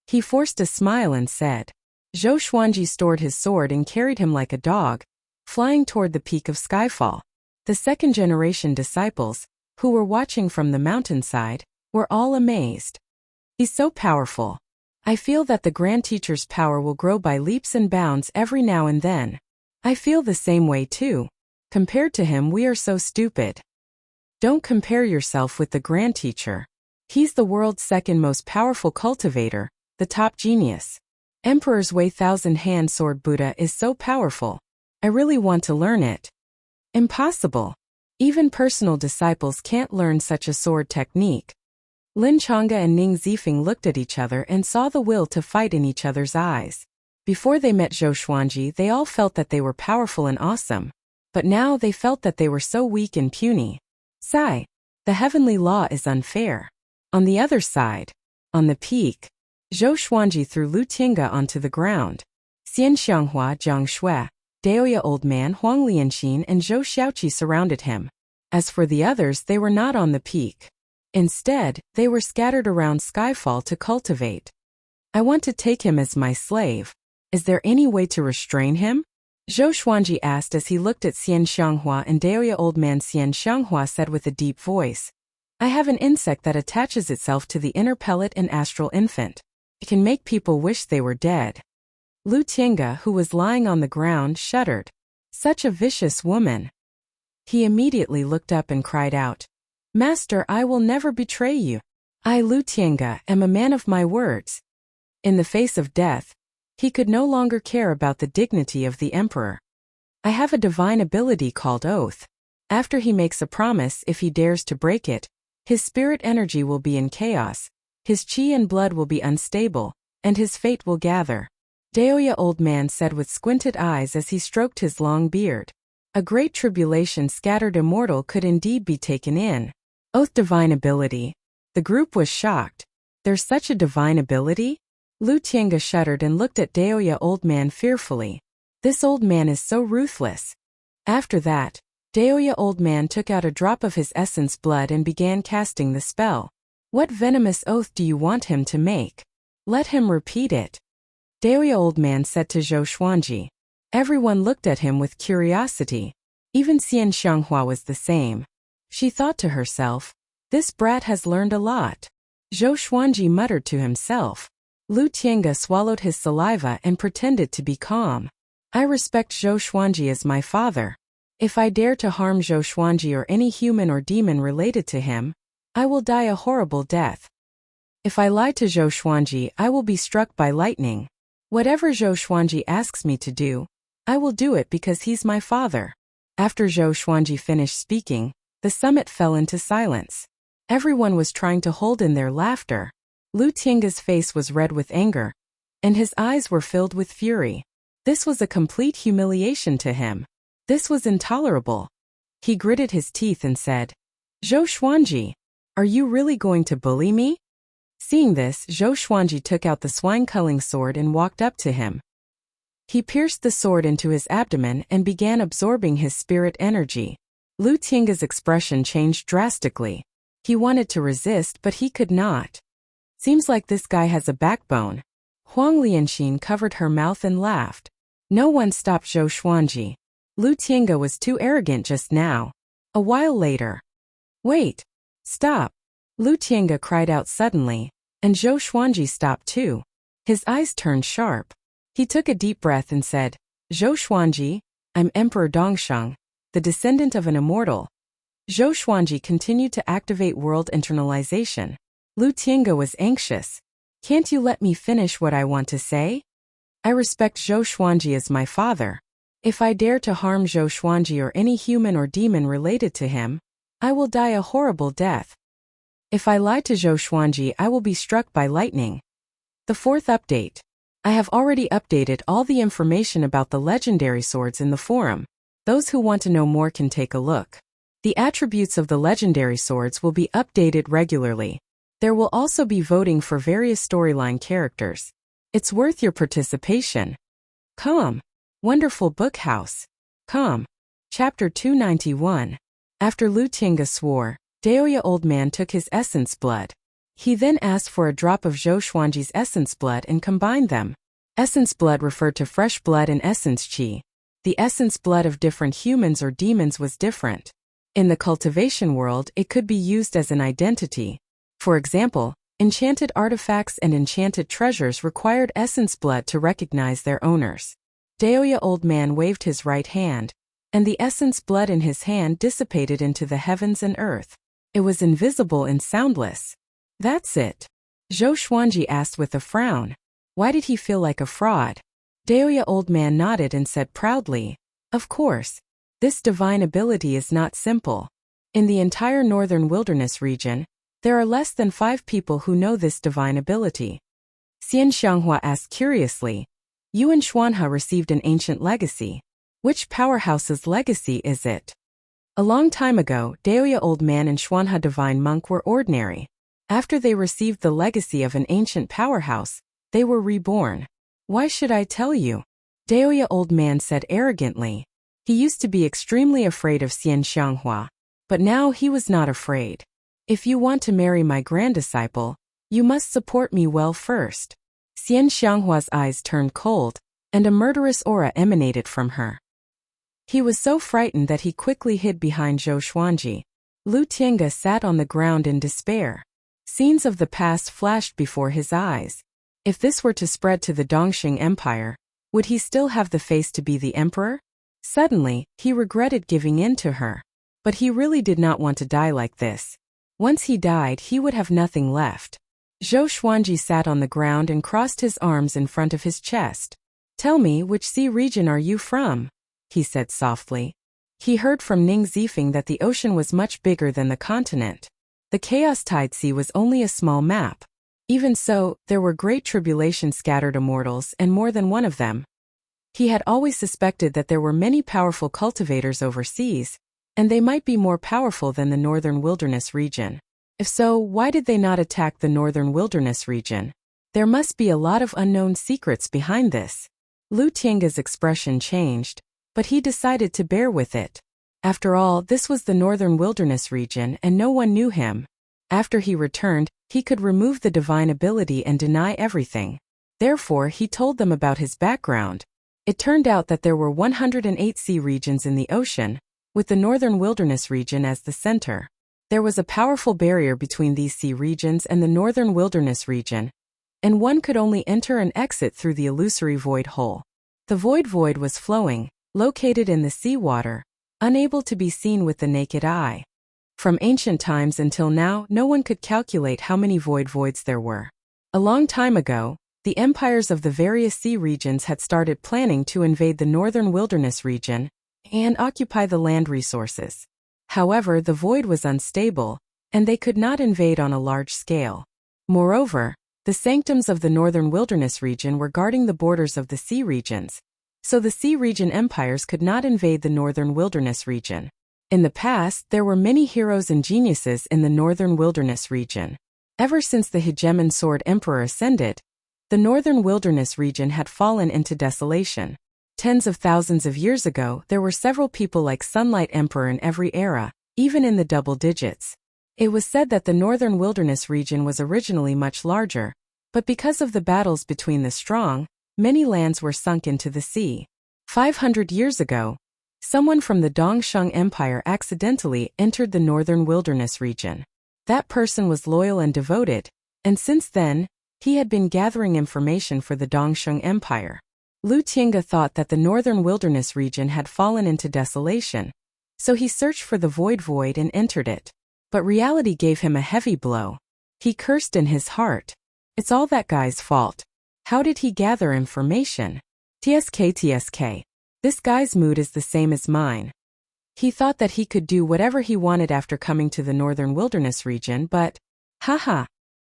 He forced a smile and said. Zhou Xuanji stored his sword and carried him like a dog, flying toward the peak of Skyfall. The second-generation disciples, who were watching from the mountainside, were all amazed. "He's so powerful. I feel that the Grand Teacher's power will grow by leaps and bounds every now and then. I feel the same way too. Compared to him, we are so stupid." Don't compare yourself with the Grand Teacher. He's the world's second most powerful cultivator, the top genius. Emperor's Way thousand-hand sword Buddha is so powerful. I really want to learn it. Impossible. Even personal disciples can't learn such a sword technique. Lin Chang'e and Ning Zifeng looked at each other and saw the will to fight in each other's eyes. Before they met Zhou Xuanji, they all felt that they were powerful and awesome. But now they felt that they were so weak and puny. Sigh. The heavenly law is unfair. On the other side, on the peak, Zhou Xuanji threw Lu Tinga onto the ground. Xian Xianghua, Jiang Shui, Daoya Old Man, Huang Lianxin and Zhou Xiaoqi surrounded him. As for the others, they were not on the peak. Instead, they were scattered around Skyfall to cultivate. I want to take him as my slave. Is there any way to restrain him? Zhou Xuanji asked as he looked at Xian Xianghua, and Daoya Old Man Xian Xianghua said with a deep voice, I have an insect that attaches itself to the inner pellet and astral infant. It can make people wish they were dead. Lu Tinga, who was lying on the ground, shuddered. Such a vicious woman. He immediately looked up and cried out, Master, I will never betray you. I, Lu Tinga, am a man of my words. In the face of death, he could no longer care about the dignity of the emperor. I have a divine ability called Oath. After he makes a promise, if he dares to break it, his spirit energy will be in chaos, his qi and blood will be unstable, and his fate will gather. Daoya Old Man said with squinted eyes as he stroked his long beard. A great tribulation scattered immortal could indeed be taken in. Oath divine ability. The group was shocked. There's such a divine ability? Lu Tinga shuddered and looked at Daoya Old Man fearfully. This old man is so ruthless. After that, Daoya Old Man took out a drop of his essence blood and began casting the spell. What venomous oath do you want him to make? Let him repeat it. Daoya Old Man said to Zhou Xuanji. Everyone looked at him with curiosity. Even Xian Xianghua was the same. She thought to herself, this brat has learned a lot. Zhou Xuanji muttered to himself. Lu Tinga swallowed his saliva and pretended to be calm. I respect Zhou Xuanji as my father. If I dare to harm Zhou Xuanji or any human or demon related to him, I will die a horrible death. If I lie to Zhou Xuanji, I will be struck by lightning. Whatever Zhou Xuanji asks me to do, I will do it because he's my father. After Zhou Xuanji finished speaking, the summit fell into silence. Everyone was trying to hold in their laughter. Lu Tinga's face was red with anger, and his eyes were filled with fury. This was a complete humiliation to him. This was intolerable. He gritted his teeth and said, Zhou Xuanji, are you really going to bully me? Seeing this, Zhou Xuanji took out the swine-culling sword and walked up to him. He pierced the sword into his abdomen and began absorbing his spirit energy. Lu Tinga's expression changed drastically. He wanted to resist, but he could not. Seems like this guy has a backbone. Huang Lianxin covered her mouth and laughed. No one stopped Zhou Xuanji. Lu Tinga was too arrogant just now. A while later. Wait. Stop. Lu Tinga cried out suddenly, and Zhou Xuanji stopped too. His eyes turned sharp. He took a deep breath and said, Zhou Xuanji, I'm Emperor Dongsheng, the descendant of an immortal. Zhou Xuanji continued to activate world internalization. Lu Tinga was anxious. Can't you let me finish what I want to say? I respect Zhou Xuanji as my father. If I dare to harm Zhou Xuanji or any human or demon related to him, I will die a horrible death. If I lie to Zhou Xuanji, I will be struck by lightning. The fourth update. I have already updated all the information about the legendary swords in the forum. Those who want to know more can take a look. The attributes of the legendary swords will be updated regularly. There will also be voting for various storyline characters. It's worth your participation. Come. Wonderful Book House. Come. Chapter 291. After Lu Tinga swore, Daoya Old Man took his essence blood. He then asked for a drop of Zhou Xuanji's essence blood and combined them. Essence blood referred to fresh blood and essence qi. The essence blood of different humans or demons was different. In the cultivation world, it could be used as an identity. For example, enchanted artifacts and enchanted treasures required essence blood to recognize their owners. Daoya Old Man waved his right hand, and the essence blood in his hand dissipated into the heavens and earth. It was invisible and soundless. That's it. Zhou Xuanji asked with a frown. Why did he feel like a fraud? Daoya Old Man nodded and said proudly, of course. This divine ability is not simple. In the entire northern wilderness region, there are less than 5 people who know this divine ability. Xian Xianghua asked curiously. Yuan Xuanhe received an ancient legacy. Which powerhouse's legacy is it? A long time ago, Daoya Old Man and Xuanhe Divine Monk were ordinary. After they received the legacy of an ancient powerhouse, they were reborn. Why should I tell you? Daoya Old Man said arrogantly. He used to be extremely afraid of Xian Xianghua, but now he was not afraid. If you want to marry my granddisciple, you must support me well first. Xian Xianghua's eyes turned cold, and a murderous aura emanated from her. He was so frightened that he quickly hid behind Zhou Xuanji. Lu Tiange sat on the ground in despair. Scenes of the past flashed before his eyes. If this were to spread to the Dongxing Empire, would he still have the face to be the emperor? Suddenly, he regretted giving in to her. But he really did not want to die like this. Once he died, he would have nothing left. Zhou Xuanji sat on the ground and crossed his arms in front of his chest. Tell me, which sea region are you from? He said softly. He heard from Ning Zifeng that the ocean was much bigger than the continent. The Chaos Tide Sea was only a small map. Even so, there were great tribulations scattered immortals and more than one of them. He had always suspected that there were many powerful cultivators overseas, and they might be more powerful than the northern wilderness region. If so, why did they not attack the northern wilderness region? There must be a lot of unknown secrets behind this. Lu Tiange's expression changed, but he decided to bear with it. After all, this was the northern wilderness region and no one knew him. After he returned, he could remove the divine ability and deny everything. Therefore, he told them about his background. It turned out that there were 108 sea regions in the ocean, with the northern wilderness region as the center. There was a powerful barrier between these sea regions and the northern wilderness region, and one could only enter and exit through the illusory void hole. The void was flowing, located in the seawater, unable to be seen with the naked eye. From ancient times until now, no one could calculate how many voids there were. A long time ago, the empires of the various sea regions had started planning to invade the northern wilderness region and occupy the land resources. However, the void was unstable, and they could not invade on a large scale. Moreover, the sanctums of the northern wilderness region were guarding the borders of the sea regions, so the sea region empires could not invade the northern wilderness region. In the past, there were many heroes and geniuses in the northern wilderness region. Ever since the hegemon sword emperor ascended, the northern wilderness region had fallen into desolation. Tens of thousands of years ago, there were several people like Sunlight Emperor in every era, even in the double digits. It was said that the northern wilderness region was originally much larger, but because of the battles between the strong, many lands were sunk into the sea. 500 years ago, someone from the Dongxing Empire accidentally entered the northern wilderness region. That person was loyal and devoted, and since then, he had been gathering information for the Dongxing Empire. Lu Tiange thought that the northern wilderness region had fallen into desolation, so he searched for the void and entered it. But reality gave him a heavy blow. He cursed in his heart. It's all that guy's fault. How did he gather information? TSK. This guy's mood is the same as mine. He thought that he could do whatever he wanted after coming to the northern wilderness region, but, haha.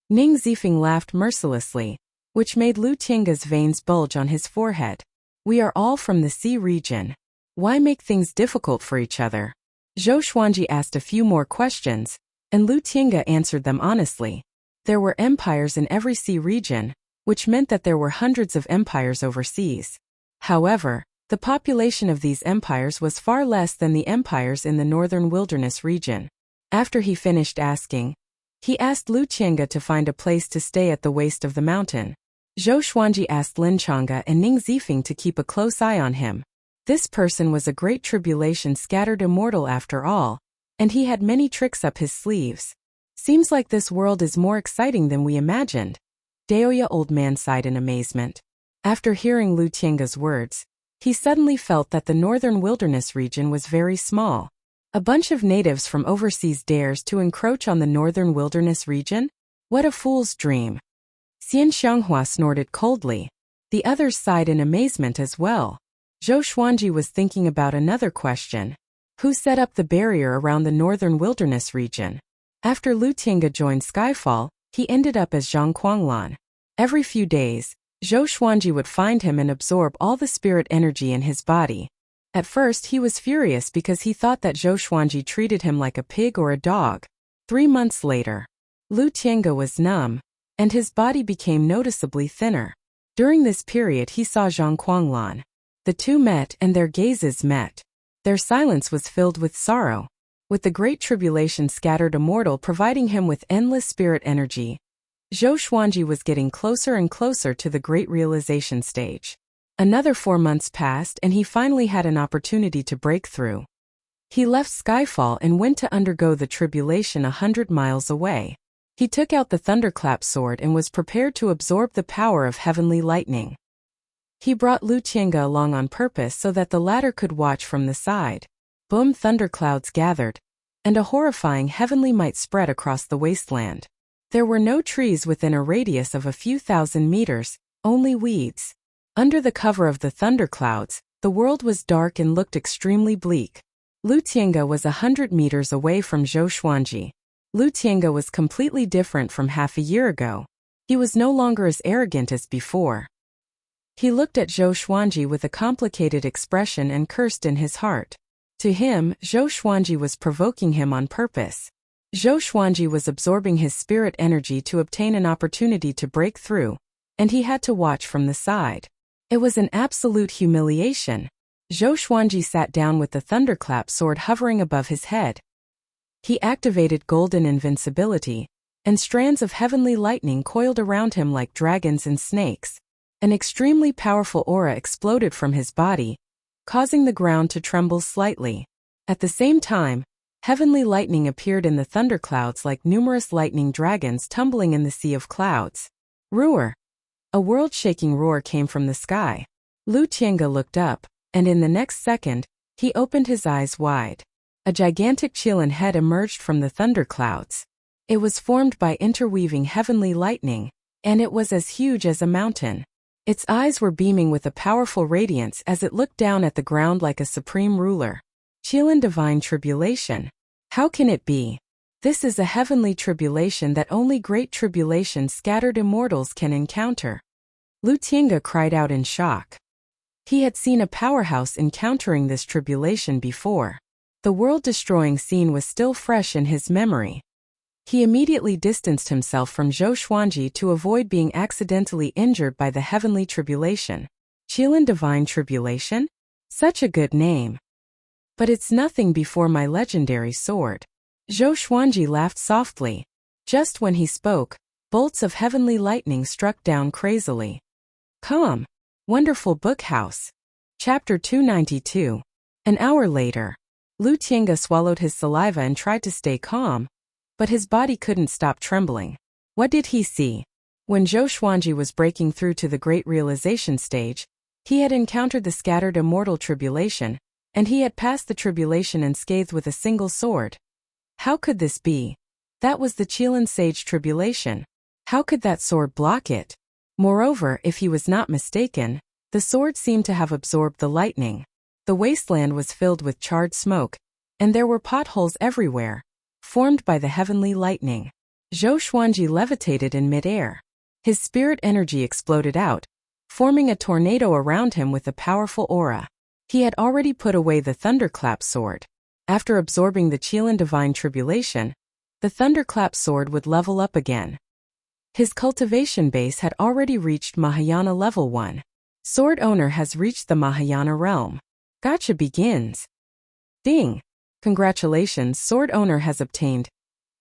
Ning Zifeng laughed mercilessly, which made Lu Tiange's veins bulge on his forehead. We are all from the sea region. Why make things difficult for each other? Zhou Xuanji asked a few more questions, and Lu Tiange answered them honestly. There were empires in every sea region, which meant that there were hundreds of empires overseas. However, the population of these empires was far less than the empires in the northern wilderness region. After he finished asking, he asked Lu Tiange to find a place to stay at the waist of the mountain. Zhou Xuanji asked Lin Changge and Ning Zifeng to keep a close eye on him. This person was a great tribulation scattered immortal after all, and he had many tricks up his sleeves. Seems like this world is more exciting than we imagined. Daoya Old Man sighed in amazement. After hearing Lu Tiange's words, he suddenly felt that the northern wilderness region was very small. A bunch of natives from overseas dares to encroach on the northern wilderness region? What a fool's dream. Xian Xianghua snorted coldly. The others sighed in amazement as well. Zhou Xuanji was thinking about another question. Who set up the barrier around the northern wilderness region? After Lu Tiange joined Skyfall, he ended up as Zhang Kuanglan. Every few days, Zhou Xuanji would find him and absorb all the spirit energy in his body. At first he was furious because he thought that Zhou Xuanji treated him like a pig or a dog. 3 months later, Lu Tiange was numb, and his body became noticeably thinner. During this period he saw Zhang Kuanglan. The two met and their gazes met. Their silence was filled with sorrow. With the great tribulation scattered immortal providing him with endless spirit energy, Zhou Xuanji was getting closer and closer to the great realization stage. Another 4 months passed and he finally had an opportunity to break through. He left Skyfall and went to undergo the tribulation 100 miles away. He took out the thunderclap sword and was prepared to absorb the power of heavenly lightning. He brought Lu Tiange along on purpose so that the latter could watch from the side. Boom! Thunderclouds gathered, and a horrifying heavenly might spread across the wasteland. There were no trees within a radius of a few thousand meters, only weeds. Under the cover of the thunderclouds, the world was dark and looked extremely bleak. Lu Tiange was 100 meters away from Zhou Xuanji. Lu Tiange was completely different from half a year ago. He was no longer as arrogant as before. He looked at Zhou Xuanji with a complicated expression and cursed in his heart. To him, Zhou Xuanji was provoking him on purpose. Zhou Xuanji was absorbing his spirit energy to obtain an opportunity to break through, and he had to watch from the side. It was an absolute humiliation. Zhou Xuanji sat down with the thunderclap sword hovering above his head. He activated golden invincibility, and strands of heavenly lightning coiled around him like dragons and snakes. An extremely powerful aura exploded from his body, causing the ground to tremble slightly. At the same time, heavenly lightning appeared in the thunderclouds like numerous lightning dragons tumbling in the sea of clouds. Roar! A world-shaking roar came from the sky. Lu Tiange looked up, and in the next second, he opened his eyes wide. A gigantic Qilin head emerged from the thunderclouds. It was formed by interweaving heavenly lightning, and it was as huge as a mountain. Its eyes were beaming with a powerful radiance as it looked down at the ground like a supreme ruler. Qilin divine tribulation. How can it be? This is a heavenly tribulation that only great tribulation scattered immortals can encounter. Lu Tiange cried out in shock. He had seen a powerhouse encountering this tribulation before. The world-destroying scene was still fresh in his memory. He immediately distanced himself from Zhou Xuanji to avoid being accidentally injured by the heavenly tribulation. Qilin divine tribulation? Such a good name. But it's nothing before my legendary sword. Zhou Xuanji laughed softly. Just when he spoke, bolts of heavenly lightning struck down crazily. Come! Wonderful Book House. Chapter 292. An hour later, Lu Tiange swallowed his saliva and tried to stay calm, but his body couldn't stop trembling. What did he see? When Zhou Xuanji was breaking through to the great realization stage, he had encountered the scattered immortal tribulation, and he had passed the tribulation unscathed with a single sword. How could this be? That was the Qilin Sage tribulation. How could that sword block it? Moreover, if he was not mistaken, the sword seemed to have absorbed the lightning. The wasteland was filled with charred smoke, and there were potholes everywhere, formed by the heavenly lightning. Zhou Xuanji levitated in midair. His spirit energy exploded out, forming a tornado around him with a powerful aura. He had already put away the thunderclap sword. After absorbing the Qilin divine tribulation, the thunderclap sword would level up again. His cultivation base had already reached Mahayana level 1. Sword owner has reached the Mahayana realm. Gacha begins. Ding! Congratulations, sword owner has obtained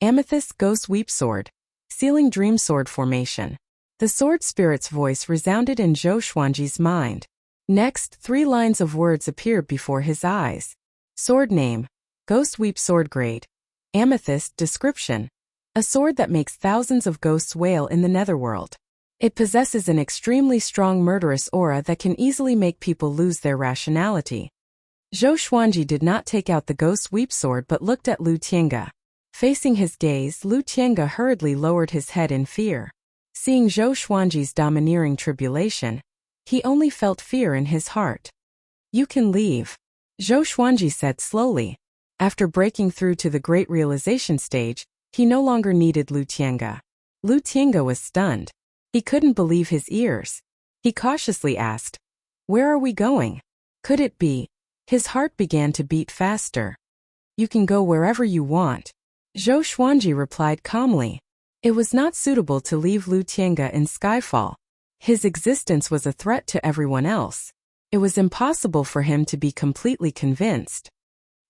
Amethyst Ghost Weep Sword, sealing Dream Sword formation. The sword spirit's voice resounded in Zhou Xuanji's mind. Next, 3 lines of words appeared before his eyes. Sword name, Ghost Weep Sword grade, Amethyst description. A sword that makes thousands of ghosts wail in the netherworld. It possesses an extremely strong murderous aura that can easily make people lose their rationality. Zhou Xuanji did not take out the Ghost Weep Sword but looked at Lu Tiange. Facing his gaze, Lu Tiange hurriedly lowered his head in fear. Seeing Zhou Xuanji's domineering tribulation, he only felt fear in his heart. You can leave, Zhou Xuanji said slowly. After breaking through to the great realization stage, he no longer needed Lu Tiange. Lu Tiange was stunned. He couldn't believe his ears. He cautiously asked, "Where are we going? Could it be?" His heart began to beat faster. "You can go wherever you want," Zhou Xuanji replied calmly. It was not suitable to leave Lu Tiange in Skyfall. His existence was a threat to everyone else. It was impossible for him to be completely convinced.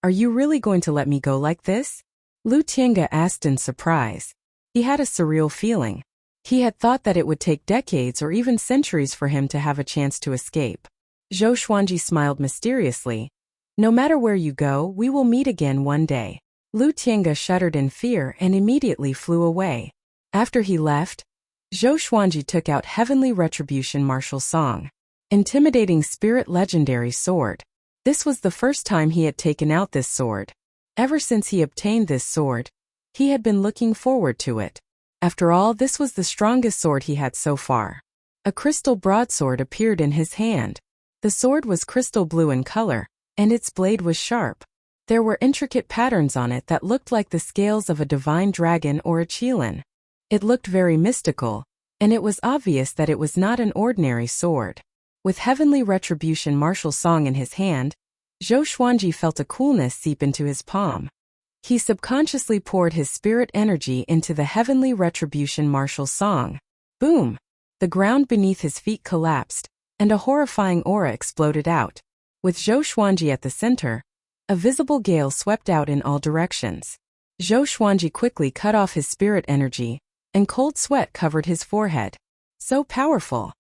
"Are you really going to let me go like this?" Lu Tiange asked in surprise. He had a surreal feeling. He had thought that it would take decades or even centuries for him to have a chance to escape. Zhou Xuanji smiled mysteriously. "No matter where you go, we will meet again one day." Lu Tiange shuddered in fear and immediately flew away. After he left, Zhou Xuanji took out Heavenly Retribution martial song. Intimidating Spirit Legendary Sword. This was the first time he had taken out this sword. Ever since he obtained this sword, he had been looking forward to it. After all, this was the strongest sword he had so far. A crystal broadsword appeared in his hand. The sword was crystal blue in color, and its blade was sharp. There were intricate patterns on it that looked like the scales of a divine dragon or a qilin. It looked very mystical, and it was obvious that it was not an ordinary sword. With Heavenly Retribution martial song in his hand, Zhou Xuanji felt a coolness seep into his palm. He subconsciously poured his spirit energy into the Heavenly Retribution martial song. Boom! The ground beneath his feet collapsed, and a horrifying aura exploded out. With Zhou Xuanji at the center, a visible gale swept out in all directions. Zhou Xuanji quickly cut off his spirit energy, and cold sweat covered his forehead. So powerful!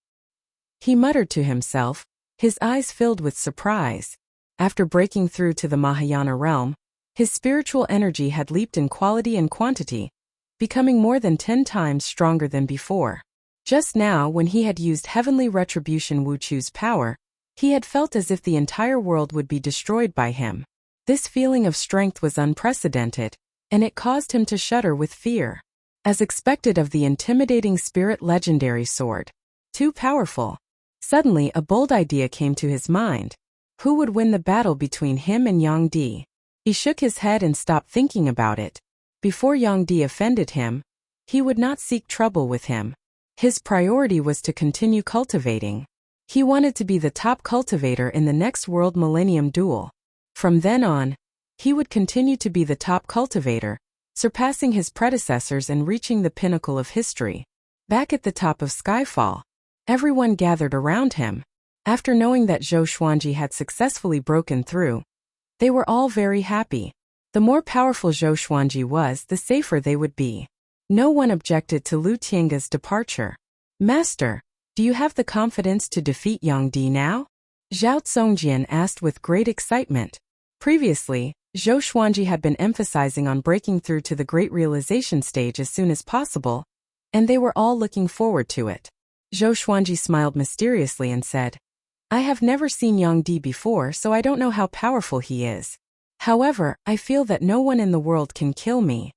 He muttered to himself, his eyes filled with surprise. After breaking through to the Mahayana realm, his spiritual energy had leaped in quality and quantity, becoming more than 10 times stronger than before. Just now, when he had used Heavenly Retribution Wuchu's power, he had felt as if the entire world would be destroyed by him. This feeling of strength was unprecedented, and it caused him to shudder with fear. As expected of the intimidating Spirit Legendary Sword. Too powerful. Suddenly, a bold idea came to his mind. Who would win the battle between him and Yang Di? He shook his head and stopped thinking about it. Before Yang Di offended him, he would not seek trouble with him. His priority was to continue cultivating. He wanted to be the top cultivator in the next World Millennium Duel. From then on, he would continue to be the top cultivator, surpassing his predecessors and reaching the pinnacle of history. Back at the top of Skyfall, everyone gathered around him. After knowing that Zhou Xuanji had successfully broken through, they were all very happy. The more powerful Zhou Xuanji was, the safer they would be. No one objected to Lu Tiange's departure. "Master, do you have the confidence to defeat Yang Di now?" Zhao Tsongjian asked with great excitement. Previously, Zhou Xuanji had been emphasizing on breaking through to the great realization stage as soon as possible, and they were all looking forward to it. Zhou Xuanji smiled mysteriously and said, "I have never seen Yang Di before, so I don't know how powerful he is. However, I feel that no one in the world can kill me."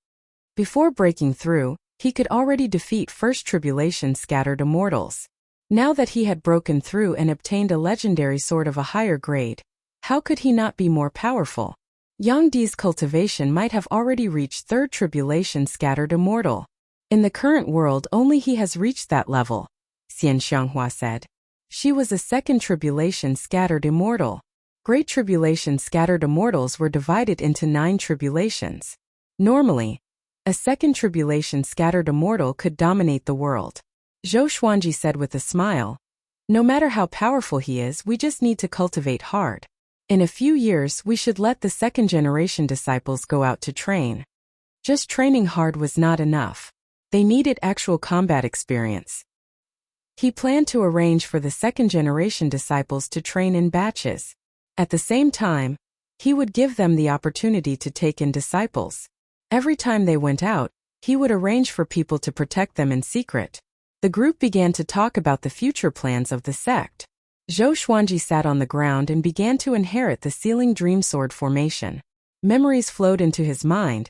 Before breaking through, he could already defeat First Tribulation scattered immortals. Now that he had broken through and obtained a legendary sword of a higher grade, how could he not be more powerful? Yang Di's cultivation might have already reached Third Tribulation scattered immortal. In the current world, only he has reached that level, Xian Xianghua said. She was a Second Tribulation scattered immortal. Great Tribulation scattered immortals were divided into 9 tribulations. Normally, a Second Tribulation scattered immortal could dominate the world. Zhou Xuanji said with a smile, "No matter how powerful he is, we just need to cultivate hard. In a few years, we should let the second generation disciples go out to train." Just training hard was not enough. They needed actual combat experience. He planned to arrange for the second generation disciples to train in batches. At the same time, he would give them the opportunity to take in disciples. Every time they went out, he would arrange for people to protect them in secret. The group began to talk about the future plans of the sect. Zhou Xuanji sat on the ground and began to inherit the Sealing Dream Sword formation. Memories flowed into his mind,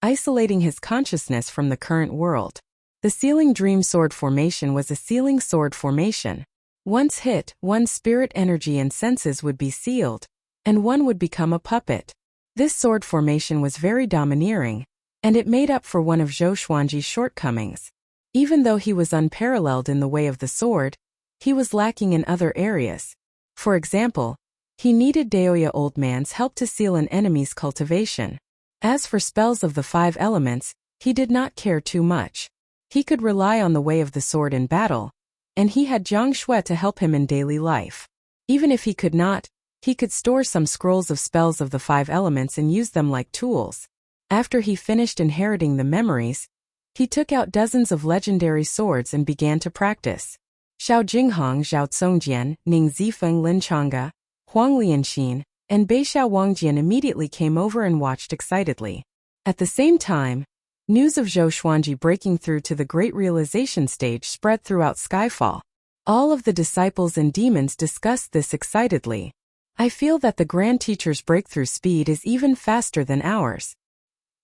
isolating his consciousness from the current world. The Sealing Dream Sword formation was a sealing sword formation. Once hit, one's spirit energy and senses would be sealed, and one would become a puppet. This sword formation was very domineering, and it made up for one of Zhou Xuanji's shortcomings. Even though he was unparalleled in the way of the sword, he was lacking in other areas. For example, he needed Daoya Old Man's help to seal an enemy's cultivation. As for spells of the 5 elements, he did not care too much. He could rely on the way of the sword in battle, and he had Jiang Shui to help him in daily life. Even if he could not, he could store some scrolls of spells of the 5 elements and use them like tools. After he finished inheriting the memories, he took out dozens of legendary swords and began to practice. Xiao Jinghong, Zhao Congjian, Ning Zifeng, Lin Changge, Huang Lianxin, and Beixiao Wangjian immediately came over and watched excitedly. At the same time, news of Zhou Xuanji breaking through to the Great Realization stage spread throughout Skyfall. All of the disciples and demons discussed this excitedly. I feel that the Grand Teacher's breakthrough speed is even faster than ours.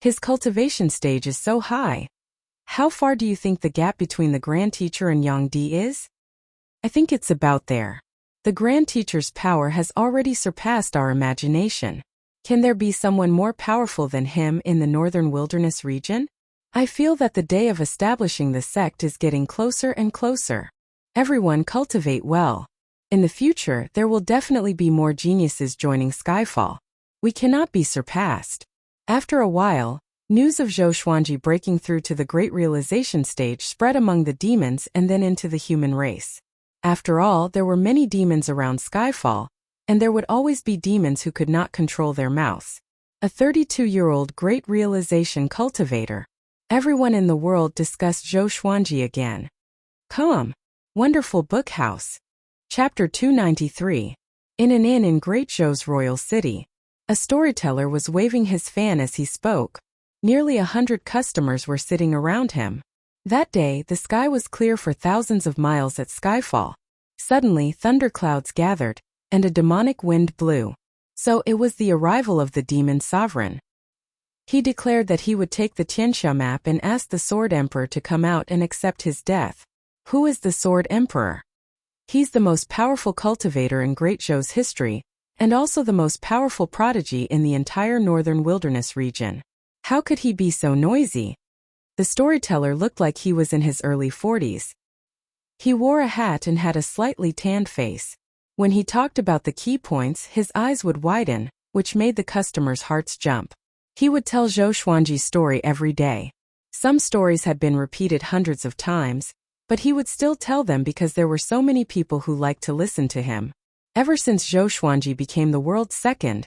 His cultivation stage is so high. How far do you think the gap between the Grand Teacher and Yang Di is? I think it's about there. The Grand Teacher's power has already surpassed our imagination. Can there be someone more powerful than him in the Northern Wilderness region? I feel that the day of establishing the sect is getting closer and closer. Everyone cultivate well. In the future, there will definitely be more geniuses joining Skyfall. We cannot be surpassed. After a while, news of Zhou Xuanji breaking through to the Great Realization stage spread among the demons and then into the human race. After all, there were many demons around Skyfall, and there would always be demons who could not control their mouths. A 32-year-old Great Realization cultivator. Everyone in the world discussed Zhou Xuanji again. Come. Wonderful book house. Chapter 293. In an inn in Great Zhou's royal city, a storyteller was waving his fan as he spoke. Nearly 100 customers were sitting around him. That day, the sky was clear for thousands of miles at Skyfall. Suddenly, thunderclouds gathered, and a demonic wind blew. So it was the arrival of the demon sovereign. He declared that he would take the Tianxia map and ask the Sword Emperor to come out and accept his death. Who is the Sword Emperor? He's the most powerful cultivator in Great Zhou's history, and also the most powerful prodigy in the entire Northern Wilderness region. How could he be so noisy? The storyteller looked like he was in his early 40s. He wore a hat and had a slightly tanned face. When he talked about the key points, his eyes would widen, which made the customers' hearts jump. He would tell Zhou Xuanji's story every day. Some stories had been repeated hundreds of times, but he would still tell them because there were so many people who liked to listen to him. Ever since Zhou Xuanji became the world's second,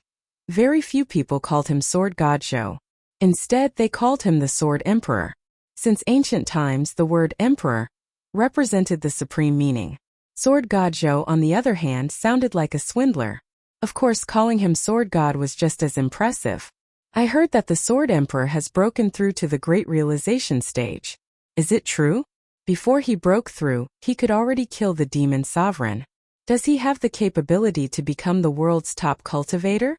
very few people called him Sword God Zhou. Instead, they called him the Sword Emperor. Since ancient times, the word emperor represented the supreme meaning. Sword God Zhou, on the other hand, sounded like a swindler. Of course, calling him Sword God was just as impressive. I heard that the Sword Emperor has broken through to the Great Realization stage. Is it true? Before he broke through, he could already kill the demon sovereign. Does he have the capability to become the world's top cultivator?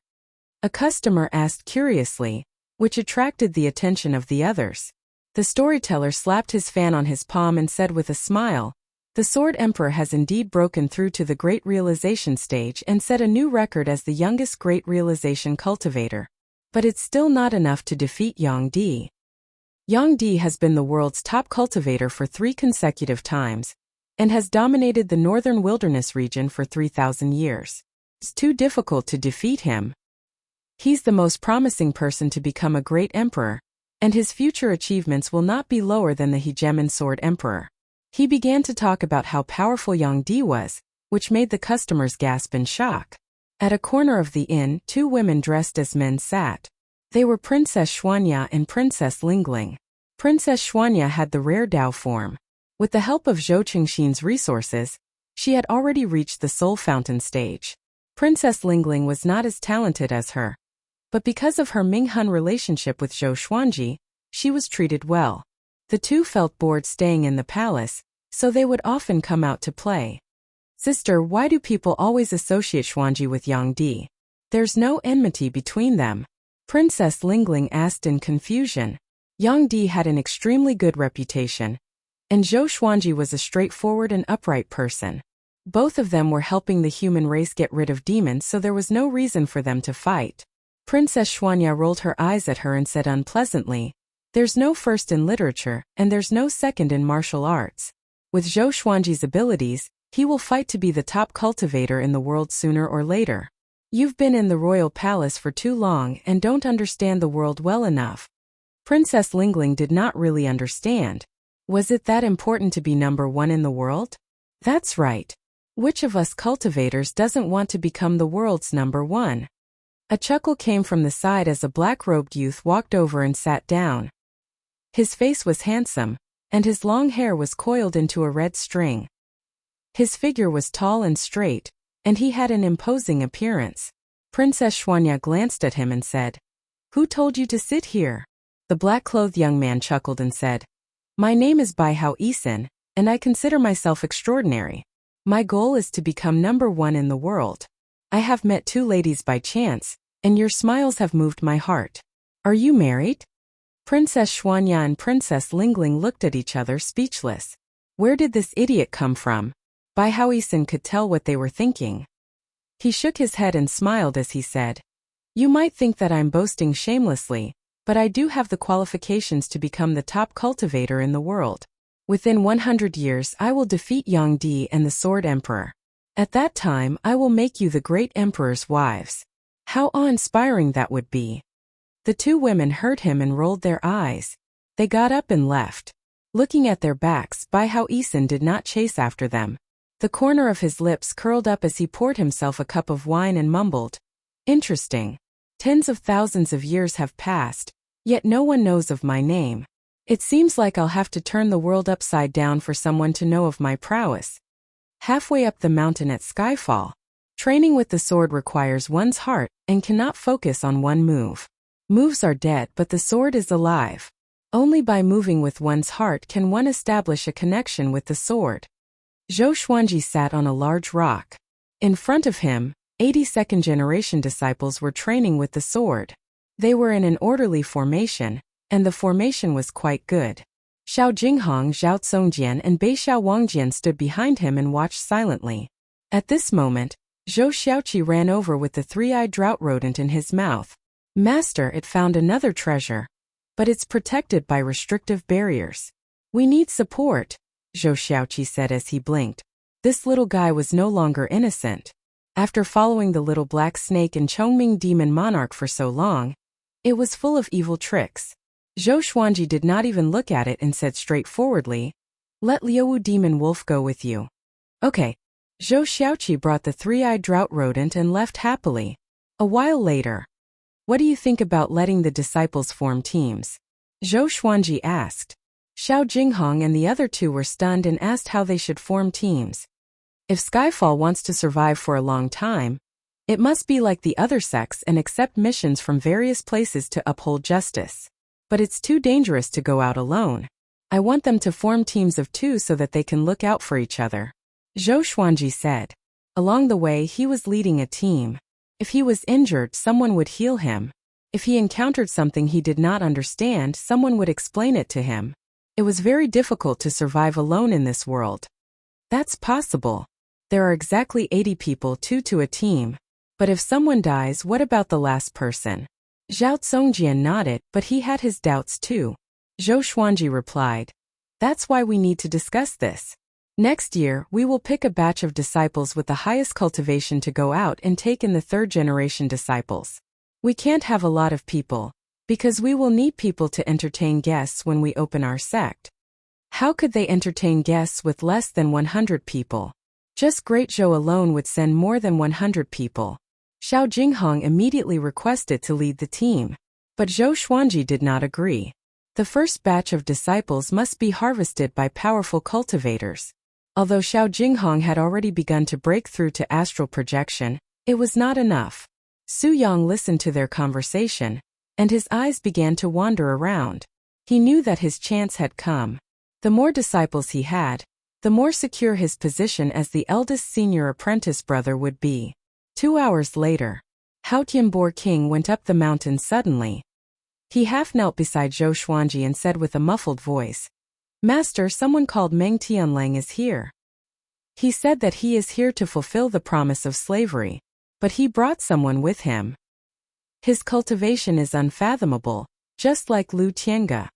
A customer asked curiously, which attracted the attention of the others. The storyteller slapped his fan on his palm and said with a smile, "The Sword Emperor has indeed broken through to the Great Realization stage and set a new record as the youngest Great Realization cultivator. But it's still not enough to defeat Yang Di. Yang Di has been the world's top cultivator for 3 consecutive times, and has dominated the Northern Wilderness region for 3,000 years. It's too difficult to defeat him. He's the most promising person to become a great emperor, and his future achievements will not be lower than the hegemon Sword Emperor." He began to talk about how powerful Yang Di was, which made the customers gasp in shock. At a corner of the inn, 2 women dressed as men sat. They were Princess Xuanya and Princess Lingling. Princess Xuanya had the rare Dao form. With the help of Zhou Qingxin's resources, she had already reached the Soul Fountain stage. Princess Lingling was not as talented as her, but because of her Minghun relationship with Zhou Xuanji, she was treated well. The 2 felt bored staying in the palace, so they would often come out to play. "Sister, why do people always associate Xuanji with Yang Di? There's no enmity between them." Princess Lingling asked in confusion. Yang Di had an extremely good reputation, and Zhou Xuanji was a straightforward and upright person. Both of them were helping the human race get rid of demons, so there was no reason for them to fight. Princess Xuanya rolled her eyes at her and said unpleasantly, "There's no first in literature, and there's no second in martial arts. With Zhou Xuanji's abilities, he will fight to be the top cultivator in the world sooner or later. You've been in the royal palace for too long and don't understand the world well enough." Princess Lingling did not really understand. Was it that important to be number one in the world? That's right. Which of us cultivators doesn't want to become the world's number one? A chuckle came from the side as a black-robed youth walked over and sat down. His face was handsome, and his long hair was coiled into a red string. His figure was tall and straight, and he had an imposing appearance. Princess Xuanya glanced at him and said, "Who told you to sit here?" The black-clothed young man chuckled and said, "My name is Bai Hao Isin, and I consider myself extraordinary. My goal is to become number one in the world. I have met two ladies by chance, and your smiles have moved my heart. Are you married?" Princess Xuanya and Princess Lingling looked at each other speechless. Where did this idiot come from? Bai Hao Isin could tell what they were thinking. He shook his head and smiled as he said, "You might think that I'm boasting shamelessly, but I do have the qualifications to become the top cultivator in the world. Within 100 years I will defeat Yang Di and the Sword Emperor. At that time I will make you the great emperor's wives." How awe-inspiring that would be. The two women heard him and rolled their eyes. They got up and left. Looking at their backs, Bai Hao Isin did not chase after them. The corner of his lips curled up as he poured himself a cup of wine and mumbled, "Interesting. Tens of thousands of years have passed, yet no one knows of my name. It seems like I'll have to turn the world upside down for someone to know of my prowess." Halfway up the mountain at Skyfall, training with the sword requires one's heart and cannot focus on one move. Moves are dead, but the sword is alive. Only by moving with one's heart can one establish a connection with the sword. Zhou Xuanji sat on a large rock. In front of him, 80 second-generation disciples were training with the sword. They were in an orderly formation, and the formation was quite good. Xiao Jinghong, Zhao Tsongjian, and Bei Xiao Wangjian stood behind him and watched silently. At this moment, Zhou Xiaoqi ran over with the three-eyed drought rodent in his mouth. "Master, it found another treasure. But it's protected by restrictive barriers. We need support," Zhou Xiaoqi said as he blinked. This little guy was no longer innocent. After following the little black snake and Chongming demon monarch for so long, it was full of evil tricks. Zhou Xuanji did not even look at it and said straightforwardly, "Let Liuwu demon wolf go with you." "Okay." Zhou Xiaoqi brought the three-eyed drought rodent and left happily. A while later, "What do you think about letting the disciples form teams?" Zhou Xuanji asked. Xiao Jinghong and the other two were stunned and asked how they should form teams. If Skyfall wants to survive for a long time, it must be like the other sects and accept missions from various places to uphold justice. But it's too dangerous to go out alone. I want them to form teams of two so that they can look out for each other. Zhou Xuanji said. Along the way he was leading a team. If he was injured, someone would heal him. If he encountered something he did not understand, someone would explain it to him. It was very difficult to survive alone in this world. That's possible. There are exactly 80 people, two to a team. But if someone dies, what about the last person? Zhao Tsongjian nodded, but he had his doubts too. Zhou Xuanji replied. That's why we need to discuss this. Next year, we will pick a batch of disciples with the highest cultivation to go out and take in the third-generation disciples. We can't have a lot of people, because we will need people to entertain guests when we open our sect. How could they entertain guests with less than 100 people? Just Great Zhou alone would send more than 100 people. Xiao Jinghong immediately requested to lead the team. But Zhou Xuanji did not agree. The first batch of disciples must be harvested by powerful cultivators. Although Xiao Jinghong had already begun to break through to astral projection, it was not enough. Su Yang listened to their conversation, and his eyes began to wander around. He knew that his chance had come. The more disciples he had, the more secure his position as the eldest senior apprentice brother would be. 2 hours later, Hao Tianbor King went up the mountain suddenly. He half knelt beside Zhou Xuanji and said with a muffled voice, Master, someone called Meng Tianlang is here. He said that he is here to fulfill the promise of slavery, but he brought someone with him. His cultivation is unfathomable, just like Lu Tiange.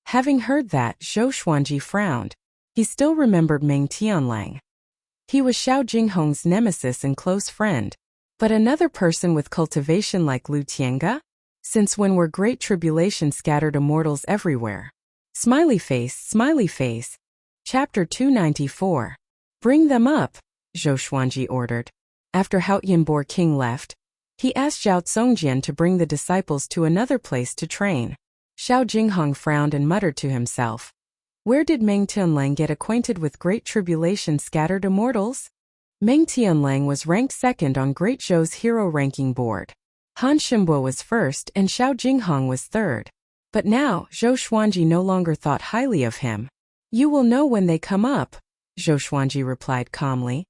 Having heard that, Zhou Xuanji frowned. He still remembered Meng Tianlang. He was Xiao Jinghong's nemesis and close friend. But another person with cultivation like Lu Tiange? Since when were great tribulation scattered immortals everywhere? Smiley face, smiley face. Chapter 294. Bring them up, Zhou Xuanji ordered. After Haotianbor King left, he asked Zhao Zongjian to bring the disciples to another place to train. Xiao Jinghong frowned and muttered to himself. Where did Meng Tianlang get acquainted with great tribulation scattered immortals? Meng Tianlang was ranked second on Great Zhou's hero ranking board. Han Shimbo was first and Xiao Jinghong was third. But now, Zhou Xuanji no longer thought highly of him. You will know when they come up, Zhou Xuanji replied calmly.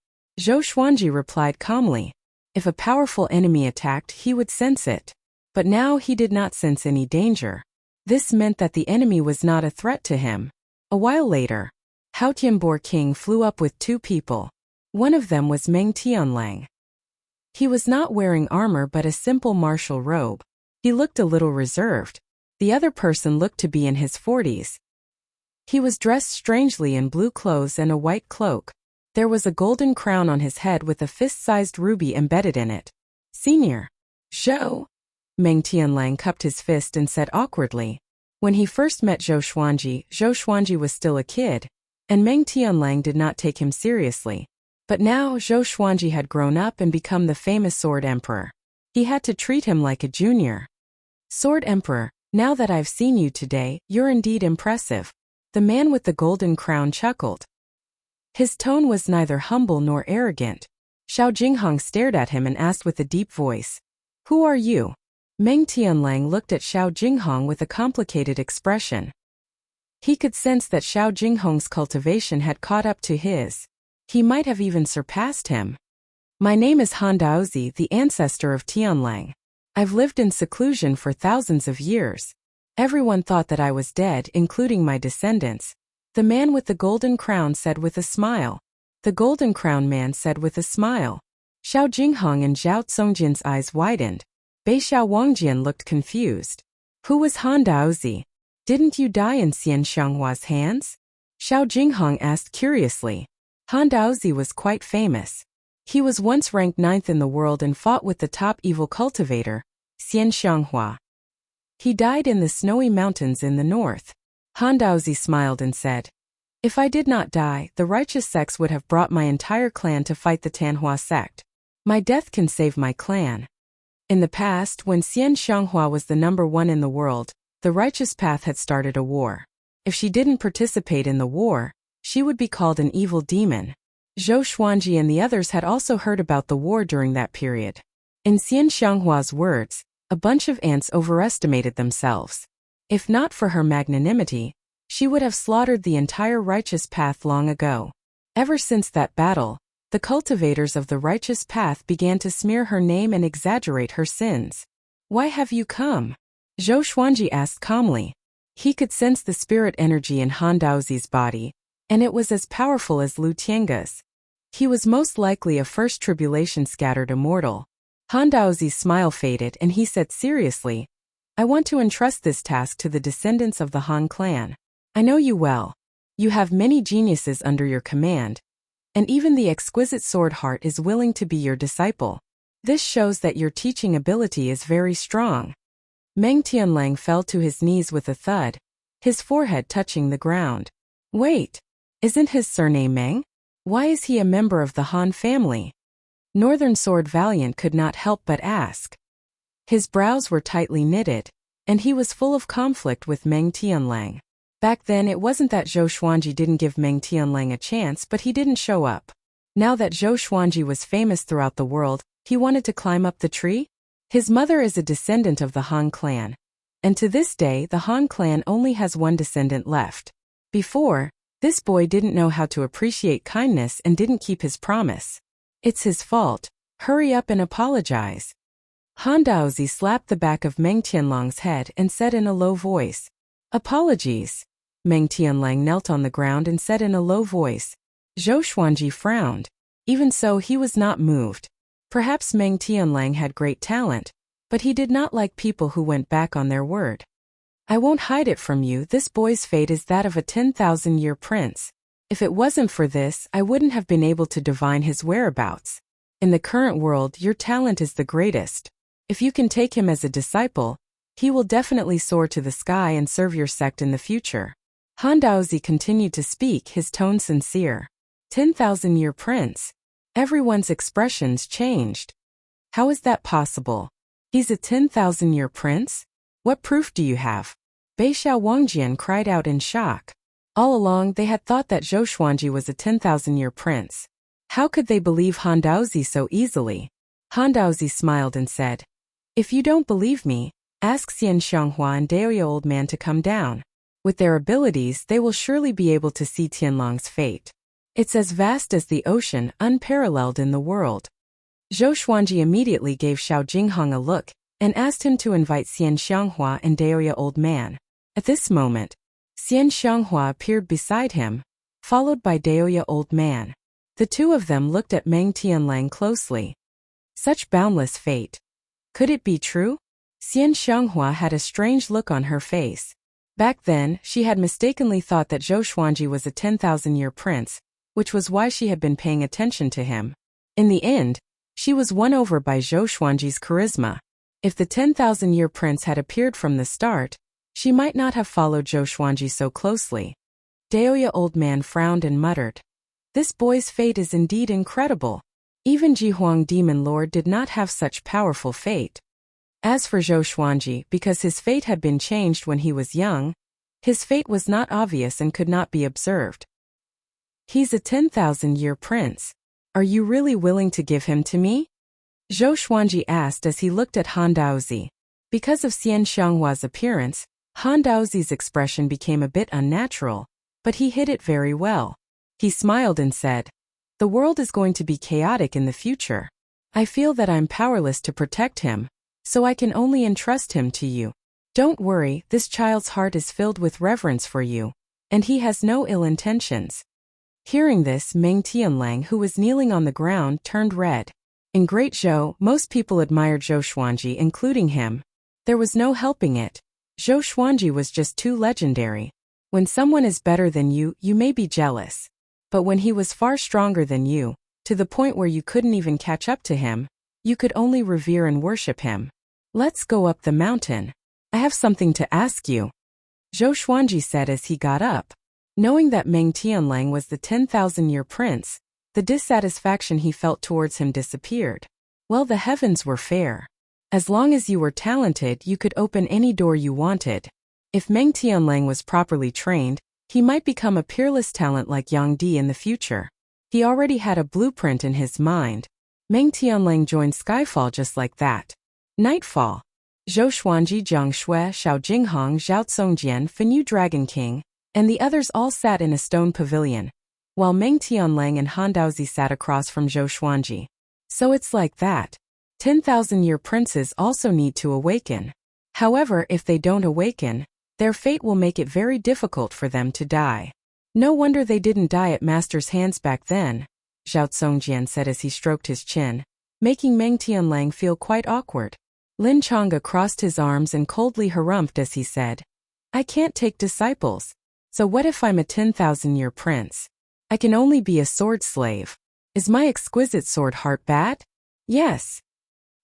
If a powerful enemy attacked, he would sense it. But now he did not sense any danger. This meant that the enemy was not a threat to him. A while later, Haotianbor King flew up with two people. One of them was Meng Tianlang. He was not wearing armor but a simple martial robe. He looked a little reserved. The other person looked to be in his 40s. He was dressed strangely in blue clothes and a white cloak. There was a golden crown on his head with a fist-sized ruby embedded in it. Senior. Zhou. Meng Tianlang cupped his fist and said awkwardly. When he first met Zhou Xuanji was still a kid, and Meng Tianlang did not take him seriously. But now Zhou Xuanji had grown up and become the famous Sword Emperor. He had to treat him like a junior. Sword Emperor, now that I've seen you today, you're indeed impressive. The man with the golden crown chuckled. His tone was neither humble nor arrogant. Xiao Jinghong stared at him and asked with a deep voice. Who are you? Meng Tianlang looked at Xiao Jinghong with a complicated expression. He could sense that Xiao Jinghong's cultivation had caught up to his. He might have even surpassed him. My name is Han Daozi, the ancestor of Tianlang. I've lived in seclusion for thousands of years. Everyone thought that I was dead, including my descendants. The man with the golden crown said with a smile. The golden crown man said with a smile. Xiao Jinghong and Zhao Zongjian's eyes widened. Bei Xiao Wangjian looked confused. Who was Han Daozi? Didn't you die in Xian Xianghua's hands? Xiao Jinghong asked curiously. Han Daozi was quite famous. He was once ranked 9th in the world and fought with the top evil cultivator, Xian Xianghua. He died in the snowy mountains in the north. Han Daozi smiled and said, If I did not die, the righteous sects would have brought my entire clan to fight the Tanhua sect. My death can save my clan. In the past, when Xian Xianghua was the number 1 in the world, the righteous path had started a war. If she didn't participate in the war, she would be called an evil demon. Zhou Xuanji and the others had also heard about the war during that period. In Xian Xianghua's words, a bunch of ants overestimated themselves. If not for her magnanimity, she would have slaughtered the entire righteous path long ago. Ever since that battle, the cultivators of the righteous path began to smear her name and exaggerate her sins. Why have you come? Zhou Xuanji asked calmly. He could sense the spirit energy in Han Daozi's body, and it was as powerful as Lu Tiange's. He was most likely a first tribulation scattered immortal. Han Daozi's smile faded and he said seriously, I want to entrust this task to the descendants of the Han clan. I know you well. You have many geniuses under your command, and even the exquisite sword heart is willing to be your disciple. This shows that your teaching ability is very strong. Meng Tianlang fell to his knees with a thud, his forehead touching the ground. Wait, isn't his surname Meng? Why is he a member of the Han family? Northern Sword Valiant could not help but ask. His brows were tightly knitted, and he was full of conflict with Meng Tianlang. Back then it wasn't that Zhou Xuanji didn't give Meng Tianlang a chance, but he didn't show up. Now that Zhou Xuanji was famous throughout the world, he wanted to climb up the tree? His mother is a descendant of the Han clan, and to this day the Han clan only has one descendant left. Before, this boy didn't know how to appreciate kindness and didn't keep his promise. It's his fault. Hurry up and apologize. Han Daozi slapped the back of Meng Tianlang's head and said in a low voice, Apologies. Meng Tianlang knelt on the ground and said in a low voice, Zhou Xuanji frowned. Even so, he was not moved. Perhaps Meng Tianlang had great talent, but he did not like people who went back on their word. I won't hide it from you, this boy's fate is that of a 10,000-year prince. If it wasn't for this, I wouldn't have been able to divine his whereabouts. In the current world, your talent is the greatest. If you can take him as a disciple, he will definitely soar to the sky and serve your sect in the future. Han Daozi continued to speak, his tone sincere. 10,000-year prince. Everyone's expressions changed. How is that possible? He's a 10,000-year prince? What proof do you have? Beixiao Wangjian cried out in shock. All along they had thought that Zhou Xuanji was a 10,000-year prince. How could they believe Han Daozi so easily? Han Daozi smiled and said, "If you don't believe me, ask Xian Xianghua and Daoya Old Man to come down. With their abilities they will surely be able to see Tianlong's fate. It's as vast as the ocean, unparalleled in the world." Zhou Xuanji immediately gave Xiao Jinghong a look and asked him to invite Xian Xianghua and Daoya Old Man. At this moment, Xian Xianghua appeared beside him, followed by Daoya Old Man. The two of them looked at Meng Tianlang closely. Such boundless fate. Could it be true? Xian Xianghua had a strange look on her face. Back then, she had mistakenly thought that Zhou Xuanji was a 10,000-year prince, which was why she had been paying attention to him. In the end, she was won over by Zhou Xuanji's charisma. If the 10,000-year prince had appeared from the start, she might not have followed Zhou Xuanji so closely. Daoya Old Man frowned and muttered, "This boy's fate is indeed incredible. Even Jihuang Demon Lord did not have such powerful fate." As for Zhou Xuanji, because his fate had been changed when he was young, his fate was not obvious and could not be observed. "He's a 10,000-year prince. Are you really willing to give him to me?" Zhou Xuanji asked as he looked at Han Daozi. Because of Xian Xianghua's appearance, Han Daozi's expression became a bit unnatural, but he hid it very well. He smiled and said, "The world is going to be chaotic in the future. I feel that I'm powerless to protect him, so I can only entrust him to you. Don't worry, this child's heart is filled with reverence for you, and he has no ill intentions." Hearing this, Meng Tianlang, who was kneeling on the ground, turned red. In Great Zhou, most people admired Zhou Xuanji, including him. There was no helping it. Zhou Xuanji was just too legendary. When someone is better than you, you may be jealous. But when he was far stronger than you, to the point where you couldn't even catch up to him, you could only revere and worship him. "Let's go up the mountain. I have something to ask you," Zhou Xuanji said as he got up. Knowing that Meng Tianlang was the 10,000-year prince, the dissatisfaction he felt towards him disappeared. Well, the heavens were fair. As long as you were talented, you could open any door you wanted. If Meng Tianlang was properly trained, he might become a peerless talent like Yang Di in the future. He already had a blueprint in his mind. Meng Tianlang joined Skyfall just like that. Nightfall. Zhou Xuanji, Jiang Shui, Xiao Jinghong, Zhao Tsongjian, Fenyu Dragon King, and the others all sat in a stone pavilion, while Meng Tianlang and Han Daozi sat across from Zhou Xuanji. So it's like that. 10,000-year princes also need to awaken. However, if they don't awaken, their fate will make it very difficult for them to die. No wonder they didn't die at Master's hands back then, Zhao Tsongjian said as he stroked his chin, making Meng Tianlang feel quite awkward. Lin Chang'e crossed his arms and coldly harumphed as he said, "I can't take disciples. So what if I'm a 10,000-year prince? I can only be a sword slave. Is my exquisite sword heart bad?" "Yes."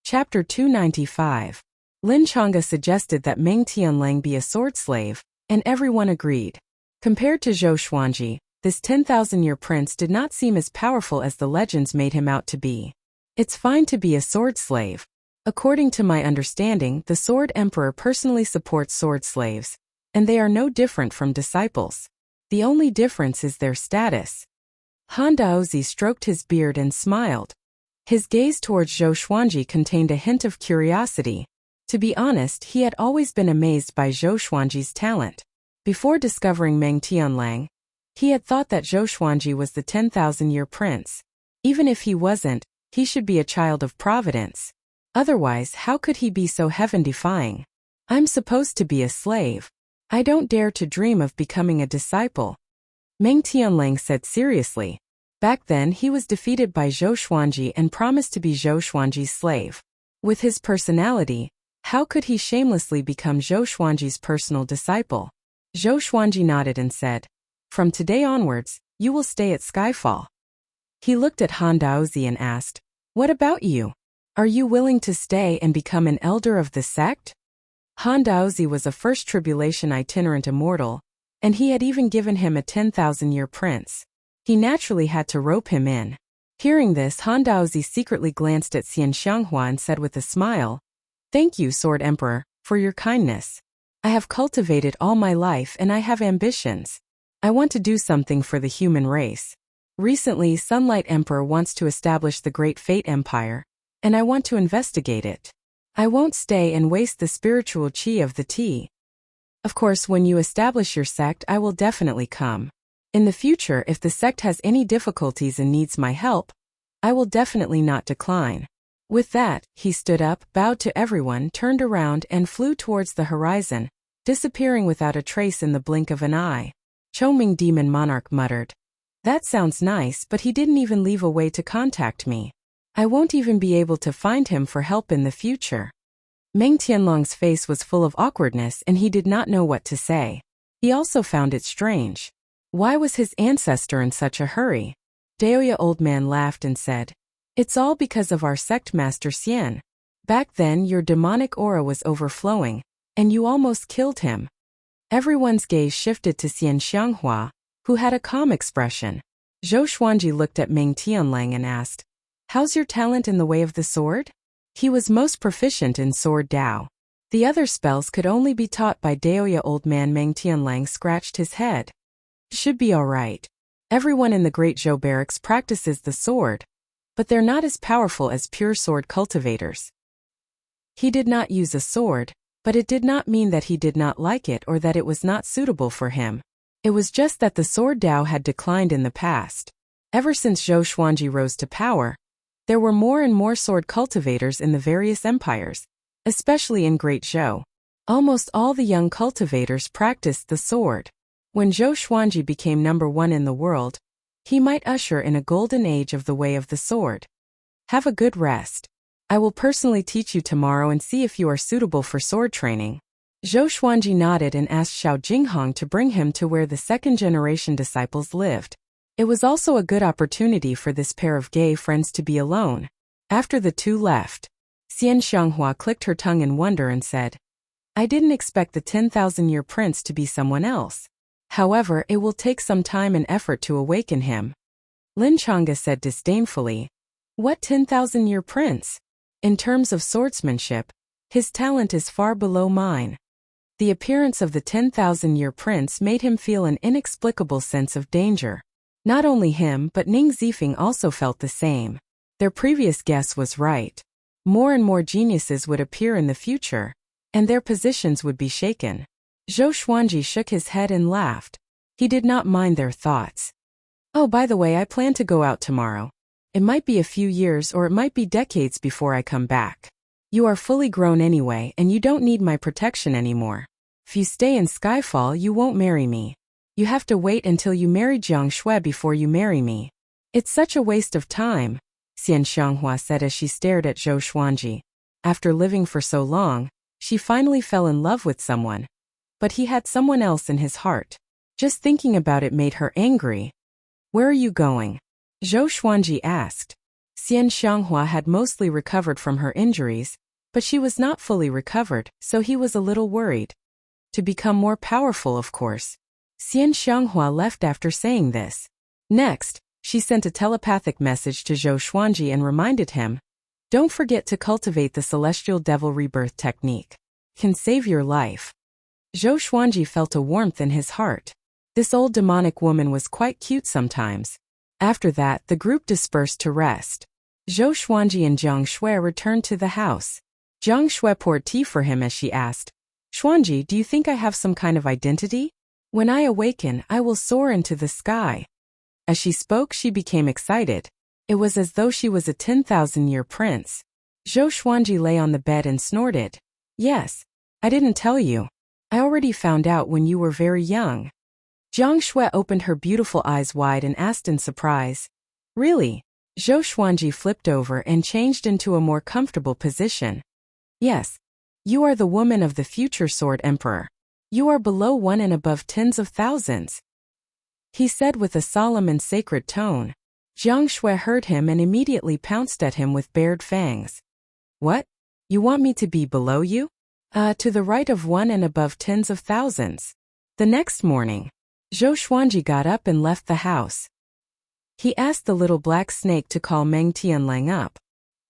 Chapter 295. Lin Chang'e suggested that Meng Tianlang be a sword slave, and everyone agreed. Compared to Zhou Xuanji, this 10,000-year prince did not seem as powerful as the legends made him out to be. It's fine to be a sword slave. According to my understanding, the Sword Emperor personally supports sword slaves, and they are no different from disciples. The only difference is their status. Han Daozi stroked his beard and smiled. His gaze towards Zhou Xuanji contained a hint of curiosity. To be honest, he had always been amazed by Zhou Xuanji's talent. Before discovering Meng Tianlang, he had thought that Zhou Xuanji was the 10,000-year prince. Even if he wasn't, he should be a child of providence. Otherwise, how could he be so heaven-defying? "I'm supposed to be a slave. I don't dare to dream of becoming a disciple," Meng Tianlang said seriously. Back then he was defeated by Zhou Xuanji and promised to be Zhou Xuanji's slave. With his personality, how could he shamelessly become Zhou Xuanji's personal disciple? Zhou Xuanji nodded and said, "From today onwards, you will stay at Skyfall." He looked at Han Daozi and asked, "What about you? Are you willing to stay and become an elder of the sect?" Han Daozi was a first tribulation itinerant immortal, and he had even given him a 10,000-year prince. He naturally had to rope him in. Hearing this, Han Daozi secretly glanced at Xian Xianghua and said with a smile, "Thank you, Sword Emperor, for your kindness. I have cultivated all my life and I have ambitions. I want to do something for the human race. Recently, Sunlight Emperor wants to establish the Great Fate Empire, and I want to investigate it. I won't stay and waste the spiritual chi of the tea. Of course, when you establish your sect, I will definitely come. In the future, if the sect has any difficulties and needs my help, I will definitely not decline." With that, he stood up, bowed to everyone, turned around, and flew towards the horizon, disappearing without a trace in the blink of an eye. Chongming Demon Monarch muttered, "That sounds nice, but he didn't even leave a way to contact me. I won't even be able to find him for help in the future." Meng Tianlong's face was full of awkwardness and he did not know what to say. He also found it strange. Why was his ancestor in such a hurry? Daoya Old Man laughed and said, "It's all because of our sect master Xian. Back then your demonic aura was overflowing, and you almost killed him." Everyone's gaze shifted to Xian Xianghua, who had a calm expression. Zhou Xuanji looked at Meng Tianlang and asked, "How's your talent in the way of the sword?" He was most proficient in sword Dao. The other spells could only be taught by Daoya Old Man. Meng Tianlang scratched his head. "Should be alright. Everyone in the Great Zhou Barracks practices the sword, but they're not as powerful as pure sword cultivators." He did not use a sword, but it did not mean that he did not like it or that it was not suitable for him. It was just that the sword Dao had declined in the past. Ever since Zhou Xuanji rose to power, there were more and more sword cultivators in the various empires, especially in Great Zhou. Almost all the young cultivators practiced the sword. When Zhou Xuanji became #1 in the world, he might usher in a golden age of the way of the sword. Have a good rest. I will personally teach you tomorrow and see if you are suitable for sword training. Zhou Xuanji nodded and asked Xiao Jinghong to bring him to where the second-generation disciples lived. It was also a good opportunity for this pair of gay friends to be alone. After the two left, Xian Xianghua clicked her tongue in wonder and said, "I didn't expect the 10,000-year prince to be someone else. However, it will take some time and effort to awaken him." Lin Chang'e said disdainfully, "What 10,000-year prince? In terms of swordsmanship, his talent is far below mine." The appearance of the 10,000-year prince made him feel an inexplicable sense of danger. Not only him but Ning Zifeng also felt the same. Their previous guess was right. More and more geniuses would appear in the future, and their positions would be shaken. Zhou Xuanji shook his head and laughed. He did not mind their thoughts. "Oh, by the way, I plan to go out tomorrow. It might be a few years or it might be decades before I come back. You are fully grown anyway and you don't need my protection anymore. If you stay in Skyfall, you won't marry me. You have to wait until you marry Jiang Shui before you marry me. It's such a waste of time," Xian Xianghua said as she stared at Zhou Xuanji. After living for so long, she finally fell in love with someone. But he had someone else in his heart. Just thinking about it made her angry. "Where are you going?" Zhou Xuanji asked. Xian Xianghua had mostly recovered from her injuries, but she was not fully recovered, so he was a little worried. To become more powerful, of course. Xian Xianghua left after saying this. Next, she sent a telepathic message to Zhou Xuanji and reminded him, "Don't forget to cultivate the celestial devil rebirth technique. Can save your life." Zhou Xuanji felt a warmth in his heart. This old demonic woman was quite cute sometimes. After that, the group dispersed to rest. Zhou Xuanji and Jiang Shui returned to the house. Jiang Shui poured tea for him as she asked, "Xuanji, do you think I have some kind of identity? When I awaken, I will soar into the sky." As she spoke, she became excited. It was as though she was a 10,000-year prince. Zhou Xuanji lay on the bed and snorted. "Yes, I didn't tell you. I already found out when you were very young." Jiang Shui opened her beautiful eyes wide and asked in surprise, Really? Zhou Xuanji flipped over and changed into a more comfortable position. Yes. You are the woman of the future Sword Emperor. You are below one and above tens of thousands, he said with a solemn and sacred tone. Jiang Shui heard him and immediately pounced at him with bared fangs. What? You want me to be below you? To the right of one and above tens of thousands. The next morning, Zhou Xuanji got up and left the house. He asked the little black snake to call Meng Tianlang up.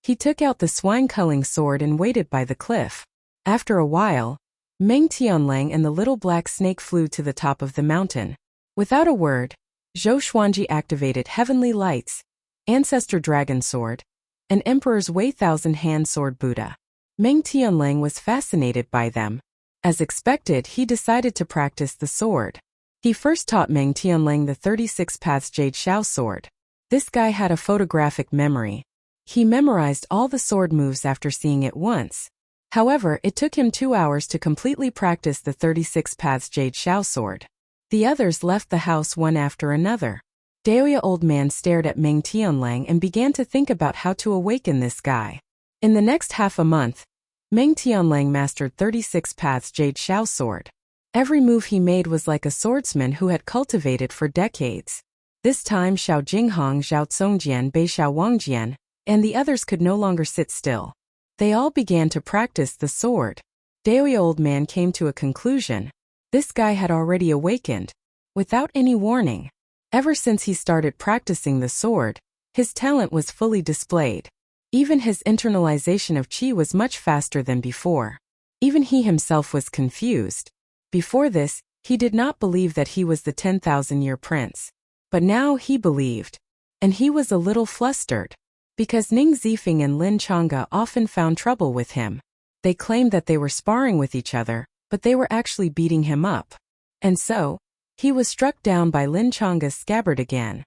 He took out the swine-culling sword and waited by the cliff. After a while, Meng Tianlang and the little black snake flew to the top of the mountain. Without a word, Zhou Xuanji activated Heavenly Lights, Ancestor Dragon Sword, and Emperor's Wei Thousand Hand Sword Buddha. Meng Tianlang was fascinated by them. As expected, he decided to practice the sword. He first taught Meng Tianlang the 36 Paths Jade Xiao sword. This guy had a photographic memory. He memorized all the sword moves after seeing it once. However, it took him 2 hours to completely practice the 36 Paths Jade Xiao sword. The others left the house one after another. Daoya old man stared at Meng Tianlang and began to think about how to awaken this guy. In the next half a month, Meng Tianlang mastered 36 Paths Jade Xiao sword. Every move he made was like a swordsman who had cultivated for decades. This time Xiao Jinghong, Zhao Congjian, Bei Xiao Wangjian, and the others could no longer sit still. They all began to practice the sword. Daoya old man came to a conclusion. This guy had already awakened, without any warning. Ever since he started practicing the sword, his talent was fully displayed. Even his internalization of qi was much faster than before. Even he himself was confused. Before this, he did not believe that he was the 10,000-year prince. But now he believed. And he was a little flustered. Because Ning Zifeng and Lin Chang'e often found trouble with him. They claimed that they were sparring with each other, but they were actually beating him up. And so, he was struck down by Lin Chang'e's scabbard again.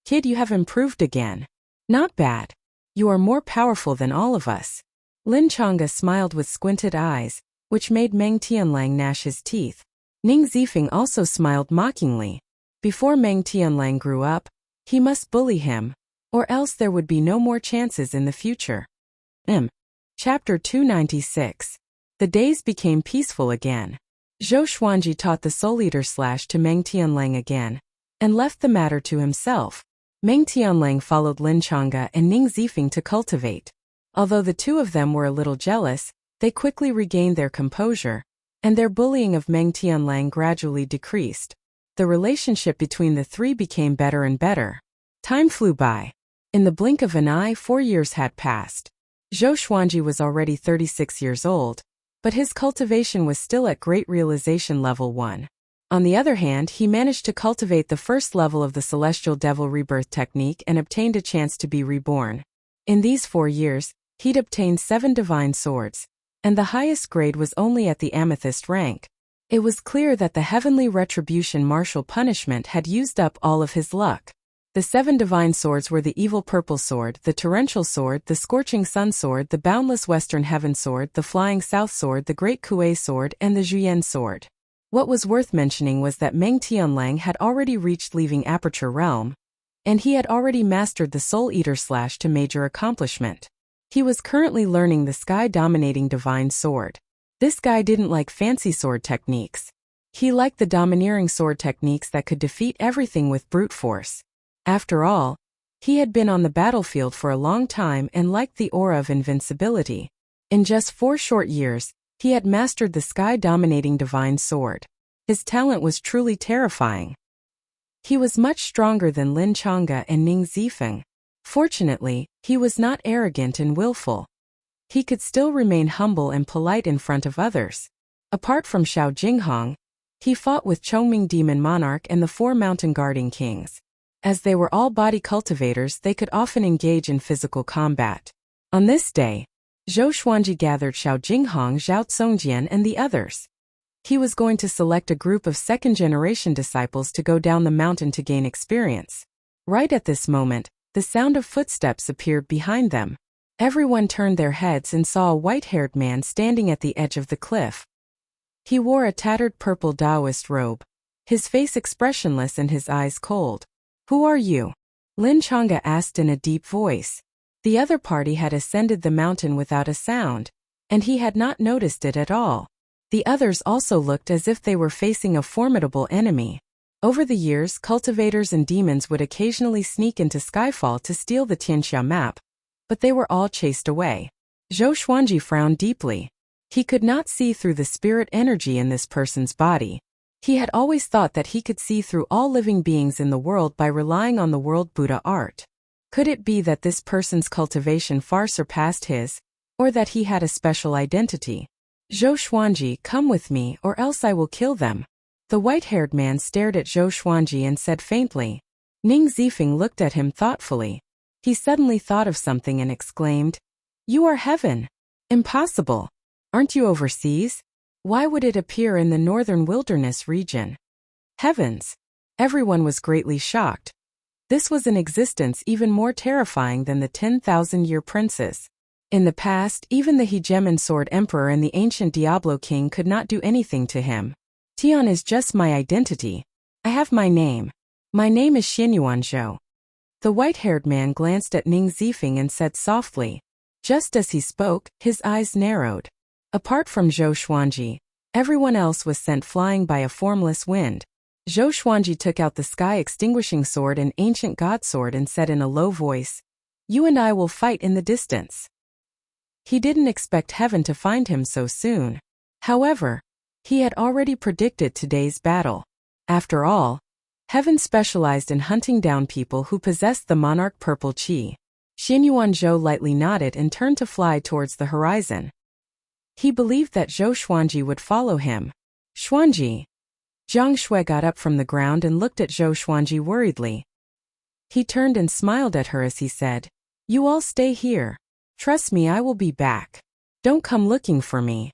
Kid, you have improved again. Not bad. You are more powerful than all of us. Lin Chang'e smiled with squinted eyes, which made Meng Tianlang gnash his teeth. Ning Zifeng also smiled mockingly. Before Meng Tianlang grew up, he must bully him, or else there would be no more chances in the future. Chapter 296. The days became peaceful again. Zhou Xuanji taught the Soul Eater Slash to Meng Tianlang again, and left the matter to himself. Meng Tianlang followed Lin Chang'e and Ning Zifeng to cultivate. Although the two of them were a little jealous, they quickly regained their composure, and their bullying of Meng Tianlang gradually decreased. The relationship between the three became better and better. Time flew by. In the blink of an eye, 4 years had passed. Zhou Xuanji was already 36 years old, but his cultivation was still at Great Realization Level 1. On the other hand, he managed to cultivate the first level of the Celestial Devil Rebirth technique and obtained a chance to be reborn. In these 4 years, he'd obtained 7 divine swords, and the highest grade was only at the amethyst rank. It was clear that the heavenly retribution martial punishment had used up all of his luck. The 7 divine swords were the Evil Purple Sword, the Torrential Sword, the Scorching Sun Sword, the Boundless Western Heaven Sword, the Flying South Sword, the Great Kuei Sword, and the Zhuyan Sword. What was worth mentioning was that Meng Tianlang had already reached Leaving Aperture Realm, and he had already mastered the Soul Eater Slash to major accomplishment. He was currently learning the sky-dominating divine sword. This guy didn't like fancy sword techniques. He liked the domineering sword techniques that could defeat everything with brute force. After all, he had been on the battlefield for a long time and liked the aura of invincibility. In just 4 short years, he had mastered the sky-dominating divine sword. His talent was truly terrifying. He was much stronger than Lin Chang'e and Ning Zifeng. Fortunately, he was not arrogant and willful. He could still remain humble and polite in front of others. Apart from Xiao Jinghong, he fought with Chongming Demon Monarch and the 4 Mountain Guarding Kings. As they were all body cultivators, they could often engage in physical combat. On this day, Zhou Xuanji gathered Xiao Jinghong, Zhao Congjian, and the others. He was going to select a group of second-generation disciples to go down the mountain to gain experience. Right at this moment, the sound of footsteps appeared behind them. Everyone turned their heads and saw a white-haired man standing at the edge of the cliff. He wore a tattered purple Taoist robe, his face expressionless and his eyes cold. "Who are you?" Lin Chang'e asked in a deep voice. The other party had ascended the mountain without a sound, and he had not noticed it at all. The others also looked as if they were facing a formidable enemy. Over the years, cultivators and demons would occasionally sneak into Skyfall to steal the Tianxia map, but they were all chased away. Zhou Xuanji frowned deeply. He could not see through the spirit energy in this person's body. He had always thought that he could see through all living beings in the world by relying on the world Buddha art. Could it be that this person's cultivation far surpassed his, or that he had a special identity? Zhou Xuanji, come with me or else I will kill them. The white-haired man stared at Zhou Xuanji and said faintly. Ning Zifeng looked at him thoughtfully. He suddenly thought of something and exclaimed, You are heaven. Impossible. Aren't you overseas? Why would it appear in the northern wilderness region? Heavens! Everyone was greatly shocked. This was an existence even more terrifying than the 10,000-year princes. In the past, even the Hegemon Sword Emperor and the ancient Diablo King could not do anything to him. Tian is just my identity. I have my name. My name is Xinyuan Zhou. The white-haired man glanced at Ning Zifeng and said softly. Just as he spoke, his eyes narrowed. Apart from Zhou Xuanji, everyone else was sent flying by a formless wind. Zhou Xuanji took out the sky-extinguishing sword and ancient god sword and said in a low voice, You and I will fight in the distance. He didn't expect heaven to find him so soon. However, he had already predicted today's battle. After all, heaven specialized in hunting down people who possessed the monarch purple qi. Xinyuan Zhou lightly nodded and turned to fly towards the horizon. He believed that Zhou Xuanji would follow him. Xuanji. Zhang Shui got up from the ground and looked at Zhou Xuanji worriedly. He turned and smiled at her as he said, You all stay here. Trust me, I will be back. Don't come looking for me.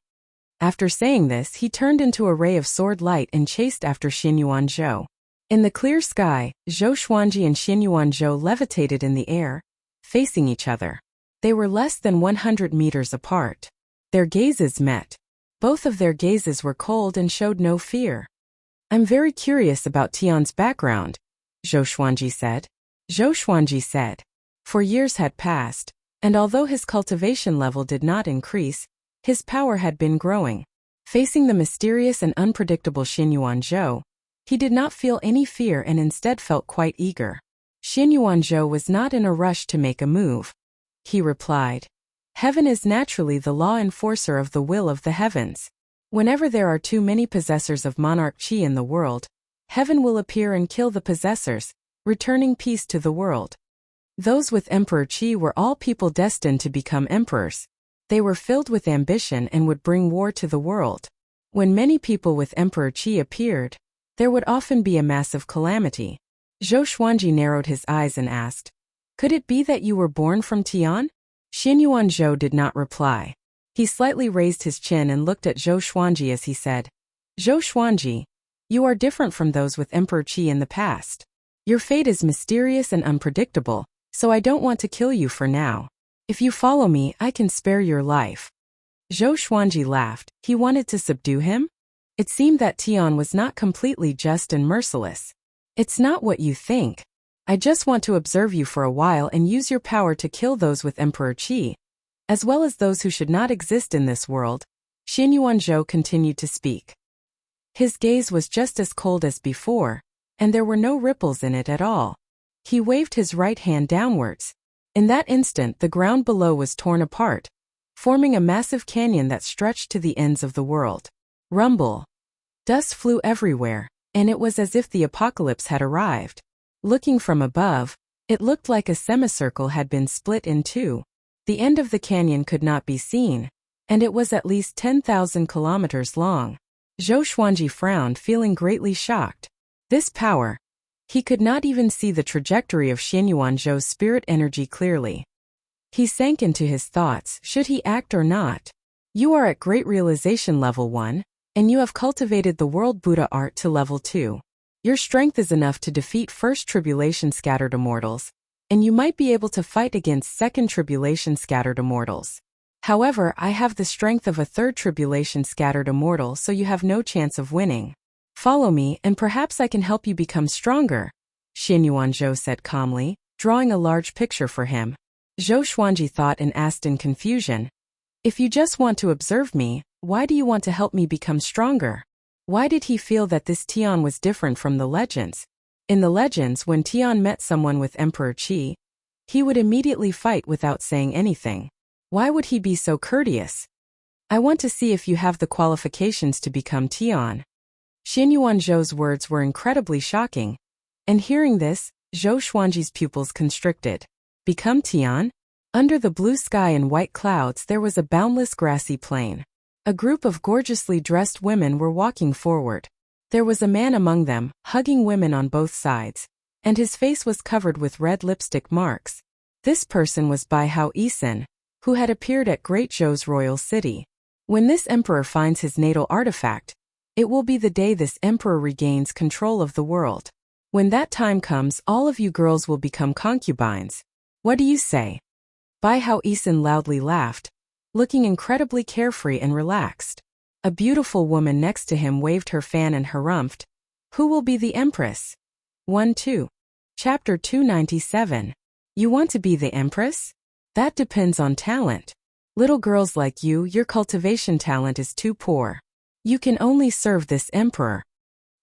After saying this, he turned into a ray of sword light and chased after Xinyuan Zhou. In the clear sky, Zhou Xuanji and Xinyuan Zhou levitated in the air, facing each other. They were less than 100 meters apart. Their gazes met. Both of their gazes were cold and showed no fear. I'm very curious about Tian's background, Zhou Xuanji said. Zhou Xuanji said. For years had passed, and although his cultivation level did not increase, his power had been growing. Facing the mysterious and unpredictable Xinyuan Zhou, he did not feel any fear and instead felt quite eager. Xinyuan Zhou was not in a rush to make a move. He replied, Heaven is naturally the law enforcer of the will of the heavens. Whenever there are too many possessors of monarch qi in the world, heaven will appear and kill the possessors, returning peace to the world. Those with emperor qi were all people destined to become emperors. They were filled with ambition and would bring war to the world. When many people with emperor qi appeared, there would often be a massive calamity. Zhou Xuanji narrowed his eyes and asked, Could it be that you were born from Tian? Xinyuan Zhou did not reply. He slightly raised his chin and looked at Zhou Xuanji as he said, Zhou Xuanji, you are different from those with emperor qi in the past. Your fate is mysterious and unpredictable, so I don't want to kill you for now. If you follow me, I can spare your life. Zhou Xuanji laughed. He wanted to subdue him? It seemed that Tian was not completely just and merciless. It's not what you think. I just want to observe you for a while and use your power to kill those with emperor qi, as well as those who should not exist in this world. Xinyuan Zhou continued to speak. His gaze was just as cold as before, and there were no ripples in it at all. He waved his right hand downwards. In that instant, the ground below was torn apart, forming a massive canyon that stretched to the ends of the world. Rumble. Dust flew everywhere, and it was as if the apocalypse had arrived. Looking from above, it looked like a semicircle had been split in two. The end of the canyon could not be seen, and it was at least 10,000 kilometers long. Zhou Xuanji frowned, feeling greatly shocked. This power. He could not even see the trajectory of Xinyuan Zhou's spirit energy clearly. He sank into his thoughts, should he act or not? You are at great realization level 1, and you have cultivated the world Buddha art to level 2. Your strength is enough to defeat first tribulation scattered immortals, and you might be able to fight against second tribulation scattered immortals. However, I have the strength of a third tribulation scattered immortal, so you have no chance of winning. Follow me, and perhaps I can help you become stronger, Xinyuan Zhou said calmly. drawing a large picture for him. Zhou Xuanji thought and asked in confusion, "If you just want to observe me, why do you want to help me become stronger?" Why did he feel that this Tian was different from the legends? In the legends, when Tian met someone with Emperor Qi, he would immediately fight without saying anything. Why would he be so courteous? "I want to see if you have the qualifications to become Tian." Xin Yuanzhou's words were incredibly shocking, and hearing this, Zhou Xuanji's pupils constricted. Become Tian? Under the blue sky and white clouds there was a boundless grassy plain. A group of gorgeously dressed women were walking forward. There was a man among them, hugging women on both sides, and his face was covered with red lipstick marks. This person was Bai Hao Yisan, who had appeared at Great Zhou's royal city. When this emperor finds his natal artifact, it will be the day this emperor regains control of the world. When that time comes, all of you girls will become concubines. What do you say? Bai Hao Yisan loudly laughed, looking incredibly carefree and relaxed. A beautiful woman next to him waved her fan and harumphed. Who will be the empress? 1-2. Chapter 297. You want to be the empress? That depends on talent. Little girls like you, your cultivation talent is too poor. You can only serve this emperor.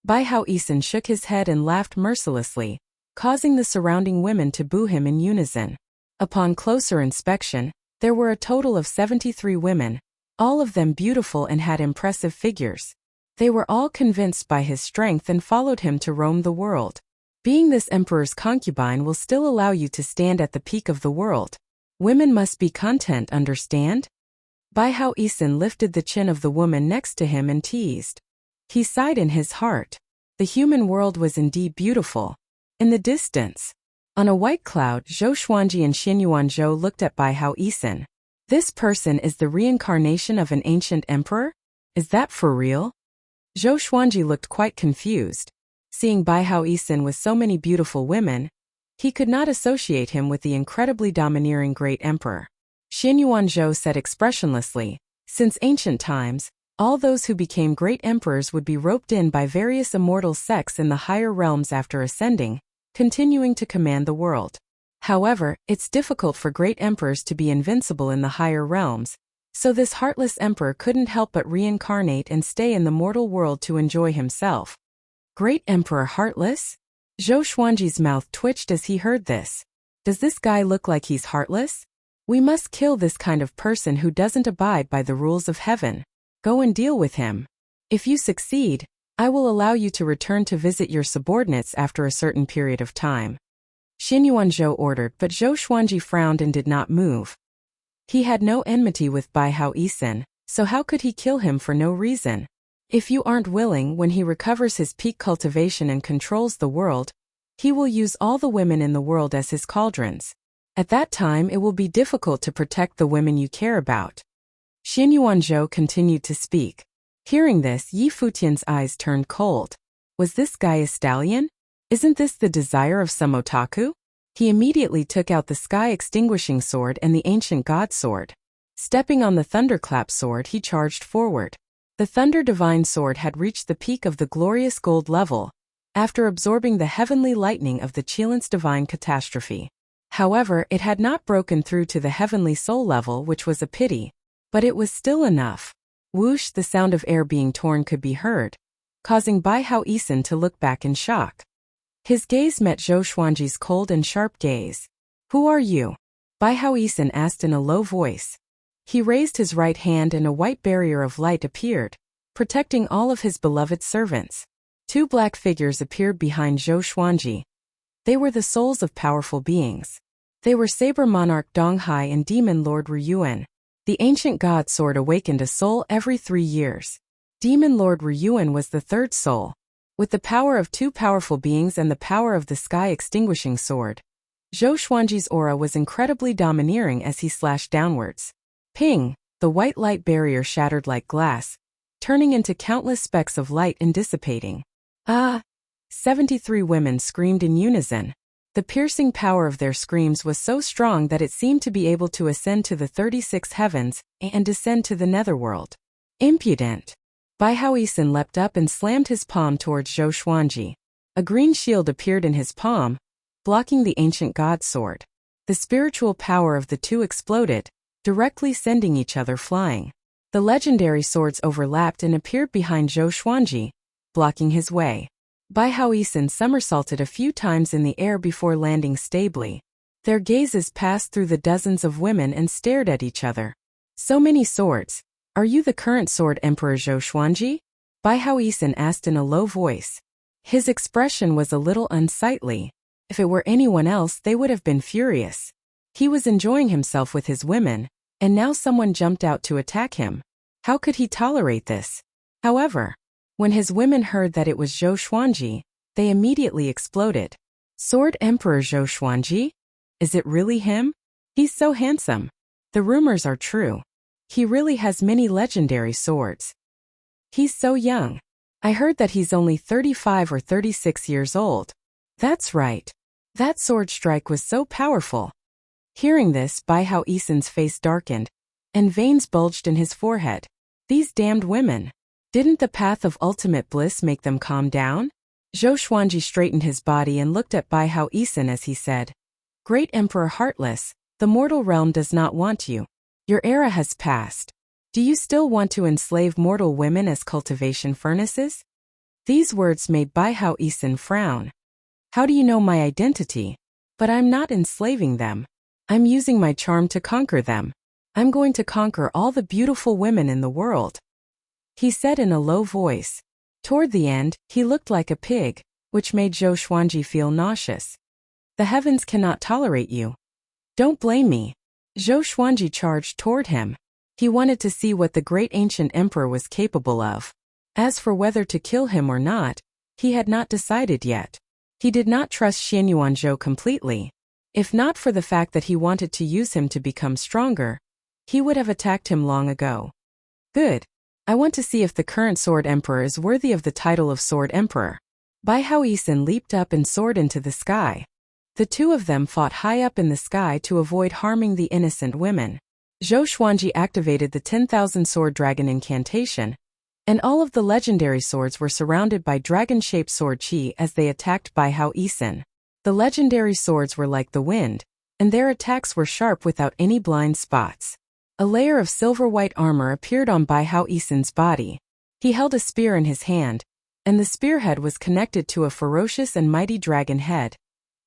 Bai Hao Yisan shook his head and laughed mercilessly, causing the surrounding women to boo him in unison. Upon closer inspection, there were a total of 73 women, all of them beautiful and had impressive figures. They were all convinced by his strength and followed him to roam the world. Being this emperor's concubine will still allow you to stand at the peak of the world. Women must be content, understand? Bai Hao Yisan lifted the chin of the woman next to him and teased. He sighed in his heart. The human world was indeed beautiful. In the distance, on a white cloud, Zhou Xuanji and Xin Yuanzhou looked at Bai Hao Yisan. This person is the reincarnation of an ancient emperor? Is that for real? Zhou Xuanji looked quite confused. Seeing Bai Hao Yisan with so many beautiful women, he could not associate him with the incredibly domineering great emperor. Xin Yuanzhou said expressionlessly, since ancient times, all those who became great emperors would be roped in by various immortal sects in the higher realms after ascending, continuing to command the world. However, it's difficult for great emperors to be invincible in the higher realms, so this heartless emperor couldn't help but reincarnate and stay in the mortal world to enjoy himself. Great Emperor heartless? Zhou Xuanji's mouth twitched as he heard this. Does this guy look like he's heartless? We must kill this kind of person who doesn't abide by the rules of heaven. Go and deal with him. If you succeed, I will allow you to return to visit your subordinates after a certain period of time. Xin Yuanzhou ordered, but Zhou Xuanji frowned and did not move. He had no enmity with Bai Hao Yisan, so how could he kill him for no reason? If you aren't willing, when he recovers his peak cultivation and controls the world, he will use all the women in the world as his cauldrons. At that time it will be difficult to protect the women you care about. Xin Yuanzhou continued to speak. Hearing this, Yi Futian's eyes turned cold. Was this guy a stallion? Isn't this the desire of some otaku? He immediately took out the sky-extinguishing sword and the ancient god sword. Stepping on the thunderclap sword, he charged forward. The Thunder Divine Sword had reached the peak of the glorious gold level, after absorbing the heavenly lightning of the Qilins Divine Catastrophe. However, it had not broken through to the heavenly soul level, which was a pity, but it was still enough. Whoosh, the sound of air being torn could be heard, causing Bai Hao Yisan to look back in shock. His gaze met Zhou Xuanji's cold and sharp gaze. Who are you? Bai Hao Yisan asked in a low voice. He raised his right hand and a white barrier of light appeared, protecting all of his beloved servants. Two black figures appeared behind Zhou Xuanji. They were the souls of powerful beings. They were Saber Monarch Donghai and Demon Lord Ryuan. The ancient god sword awakened a soul every 3 years. Demon Lord Ryuan was the third soul. With the power of two powerful beings and the power of the sky-extinguishing sword, Zhou Xuanji's aura was incredibly domineering as he slashed downwards. Ping! The white light barrier shattered like glass, turning into countless specks of light and dissipating. Ah! 73 women screamed in unison. The piercing power of their screams was so strong that it seemed to be able to ascend to the 36 heavens and descend to the netherworld. Impudent! Bai Hao Yisan leapt up and slammed his palm towards Zhou Xuanji. A green shield appeared in his palm, blocking the ancient god's sword. The spiritual power of the two exploded, directly sending each other flying. The legendary swords overlapped and appeared behind Zhou Xuanji, blocking his way. Bai Haoisen somersaulted a few times in the air before landing stably. Their gazes passed through the dozens of women and stared at each other. So many swords. Are you the current sword emperor Zhou Xuanji? Bai Haoisen asked in a low voice. His expression was a little unsightly. If it were anyone else, they would have been furious. He was enjoying himself with his women, and now someone jumped out to attack him. How could he tolerate this? However, when his women heard that it was Zhou Xuanji, they immediately exploded. Sword Emperor Zhou Xuanji? Is it really him? He's so handsome. The rumors are true. He really has many legendary swords. He's so young. I heard that he's only 35 or 36 years old. That's right. That sword strike was so powerful. Hearing this, Bai Haoisen's face darkened, and veins bulged in his forehead. These damned women. Didn't the path of ultimate bliss make them calm down? Zhou Xuanji straightened his body and looked at Bai Haoisen as he said, Great Emperor Heartless, the mortal realm does not want you. Your era has passed. Do you still want to enslave mortal women as cultivation furnaces? These words made Bai Haoisen frown. How do you know my identity? But I'm not enslaving them. I'm using my charm to conquer them. I'm going to conquer all the beautiful women in the world. He said in a low voice. Toward the end, he looked like a pig, which made Zhou Xuanji feel nauseous. The heavens cannot tolerate you. Don't blame me. Zhou Xuanji charged toward him. He wanted to see what the great ancient emperor was capable of. As for whether to kill him or not, he had not decided yet. He did not trust Xianyuan Zhou completely. If not for the fact that he wanted to use him to become stronger, he would have attacked him long ago. Good. I want to see if the current Sword Emperor is worthy of the title of Sword Emperor. Bai Haoisen leaped up and soared into the sky. The two of them fought high up in the sky to avoid harming the innocent women. Zhou Xuanji activated the 10,000 Sword Dragon incantation, and all of the legendary swords were surrounded by dragon-shaped sword chi as they attacked Bai Haoisen. The legendary swords were like the wind, and their attacks were sharp without any blind spots. A layer of silver-white armor appeared on Bai Haoisen's body. He held a spear in his hand, and the spearhead was connected to a ferocious and mighty dragon head,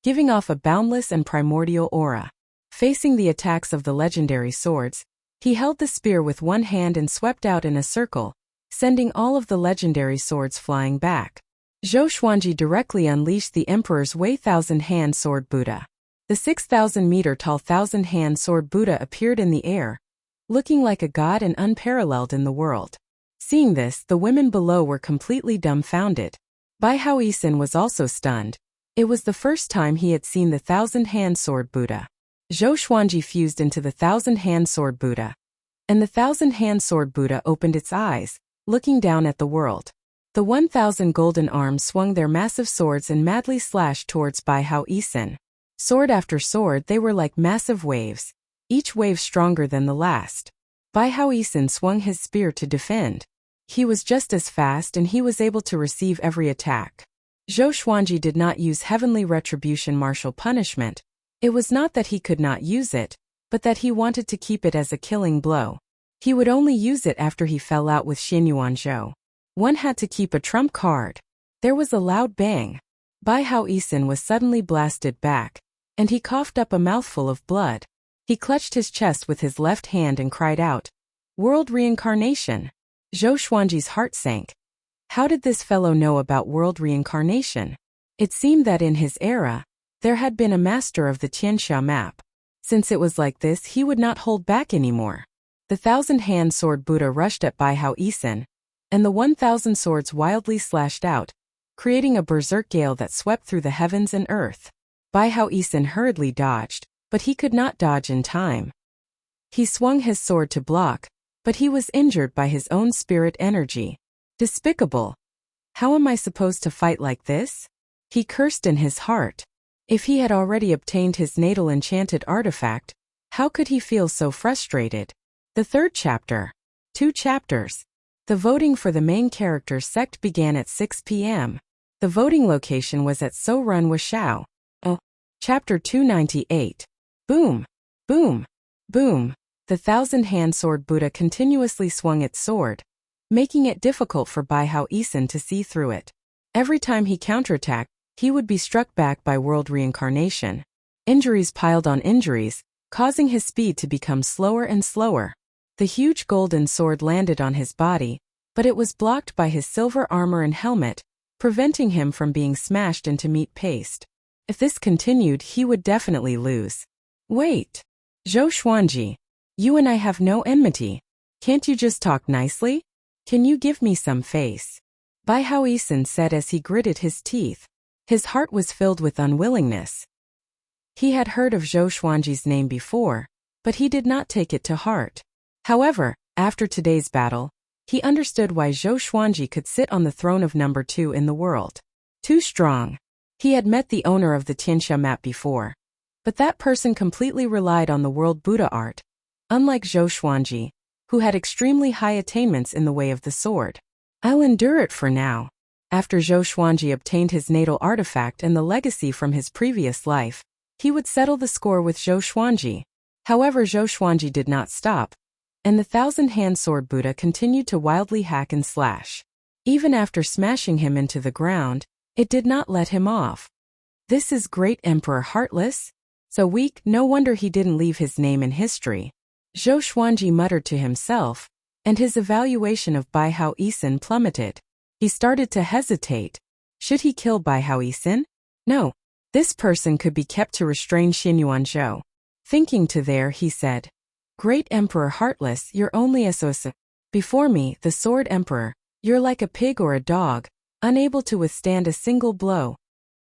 giving off a boundless and primordial aura. Facing the attacks of the legendary swords, he held the spear with one hand and swept out in a circle, sending all of the legendary swords flying back. Zhou Xuanji directly unleashed the Emperor's Wei Thousand-Hand Sword Buddha. The 6,000-meter-tall Thousand-Hand Sword Buddha appeared in the air, looking like a god and unparalleled in the world. Seeing this, the women below were completely dumbfounded. Bai Haoisen was also stunned. It was the first time he had seen the Thousand-Hand Sword Buddha. Zhou Xuanji fused into the Thousand-Hand Sword Buddha, and the Thousand-Hand Sword Buddha opened its eyes, looking down at the world. The 1,000 golden arms swung their massive swords and madly slashed towards Bai Haoisen. Sword after sword, they were like massive waves, each wave stronger than the last. Bai Haoisen swung his spear to defend. He was just as fast and he was able to receive every attack. Zhou Xuanji did not use Heavenly Retribution martial punishment. It was not that he could not use it, but that he wanted to keep it as a killing blow. He would only use it after he fell out with Xianyuan Zhou. One had to keep a trump card. There was a loud bang. Bai Haoisen was suddenly blasted back, and he coughed up a mouthful of blood. He clutched his chest with his left hand and cried out, World Reincarnation! Zhou Xuanji's heart sank. How did this fellow know about world reincarnation? It seemed that in his era, there had been a master of the Tianxia map. Since it was like this, he would not hold back anymore. The Thousand-Hand Sword Buddha rushed at Bai Haoisen, and the 1,000 swords wildly slashed out, creating a berserk gale that swept through the heavens and earth. Bai Haoisen hurriedly dodged, but he could not dodge in time. He swung his sword to block, but he was injured by his own spirit energy. Despicable! How am I supposed to fight like this? He cursed in his heart. If he had already obtained his natal enchanted artifact, how could he feel so frustrated? The third chapter. 2 chapters. The voting for the main character sect began at 6 p.m. The voting location was at So Run Washao. Chapter 298. Boom! Boom! Boom! The thousand-hand sword Buddha continuously swung its sword, making it difficult for Bai Hao Isin to see through it. Every time he counterattacked, he would be struck back by world reincarnation. Injuries piled on injuries, causing his speed to become slower and slower. The huge golden sword landed on his body, but it was blocked by his silver armor and helmet, preventing him from being smashed into meat paste. If this continued, he would definitely lose. Wait! Zhou Xuanji, you and I have no enmity. Can't you just talk nicely? Can you give me some face? Bai Hao Isin said as he gritted his teeth. His heart was filled with unwillingness. He had heard of Zhou Xuanji's name before, but he did not take it to heart. However, after today's battle, he understood why Zhou Xuanji could sit on the throne of number 2 in the world. Too strong. He had met the owner of the Tianxia map before, but that person completely relied on the world Buddha art, unlike Zhou Xuanji, who had extremely high attainments in the way of the sword. I'll endure it for now. After Zhou Xuanji obtained his natal artifact and the legacy from his previous life, he would settle the score with Zhou Xuanji. However, Zhou Xuanji did not stop, and the thousand-hand sword Buddha continued to wildly hack and slash. Even after smashing him into the ground, it did not let him off. This is Great Emperor Heartless? So weak, no wonder he didn't leave his name in history. Zhou Xuanji muttered to himself, and his evaluation of Bai Hao Isin plummeted. He started to hesitate. Should he kill Bai Hao Isin? No. This person could be kept to restrain Xinyuan Zhou. Thinking to there, he said, Great Emperor Heartless, you're only a sosa. Before me, the Sword Emperor, you're like a pig or a dog, unable to withstand a single blow.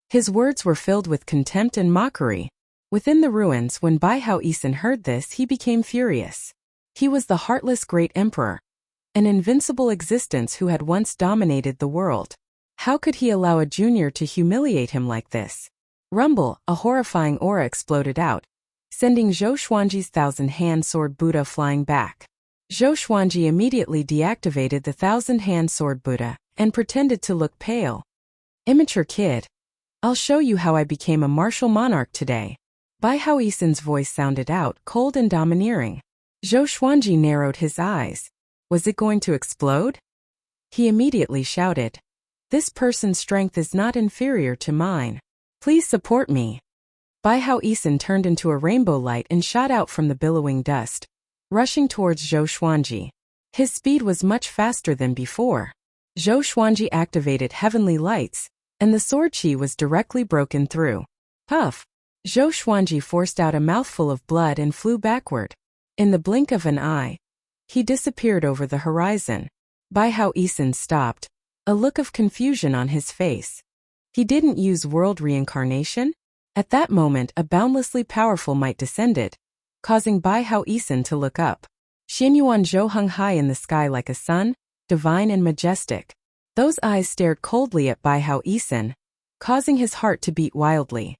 His words were filled with contempt and mockery. Within the ruins, when Bai Hao Isin heard this, he became furious. He was the heartless Great Emperor, an invincible existence who had once dominated the world. How could he allow a junior to humiliate him like this? Rumble, a horrifying aura exploded out, sending Zhou Xuanji's thousand-hand sword Buddha flying back. Zhou Xuanji immediately deactivated the thousand-hand sword Buddha and pretended to look pale. Immature kid. I'll show you how I became a martial monarch today. Bai Hao Isin's voice sounded out, cold and domineering. Zhou Xuanji narrowed his eyes. Was it going to explode? He immediately shouted, This person's strength is not inferior to mine. Please support me. Bai Hao Isin turned into a rainbow light and shot out from the billowing dust, rushing towards Zhou Xuanji. His speed was much faster than before. Zhou Xuanji activated heavenly lights, and the sword chi was directly broken through. Puff! Zhou Xuanji forced out a mouthful of blood and flew backward. In the blink of an eye, he disappeared over the horizon. Bai Hao Isin stopped, a look of confusion on his face. He didn't use world reincarnation? At that moment, a boundlessly powerful might descended, causing Bai Hao Isin to look up. Xinyuan Zhou hung high in the sky like a sun, divine and majestic. Those eyes stared coldly at Bai Hao Isin, causing his heart to beat wildly.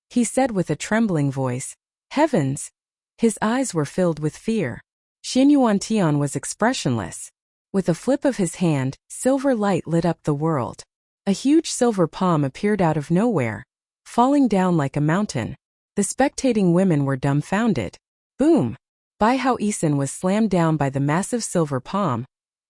He said with a trembling voice, Heavens! His eyes were filled with fear. Xinyuan Tian was expressionless. With a flip of his hand, silver light lit up the world. A huge silver palm appeared out of nowhere, falling down like a mountain. The spectating women were dumbfounded. Boom! Bai Hao Isin was slammed down by the massive silver palm,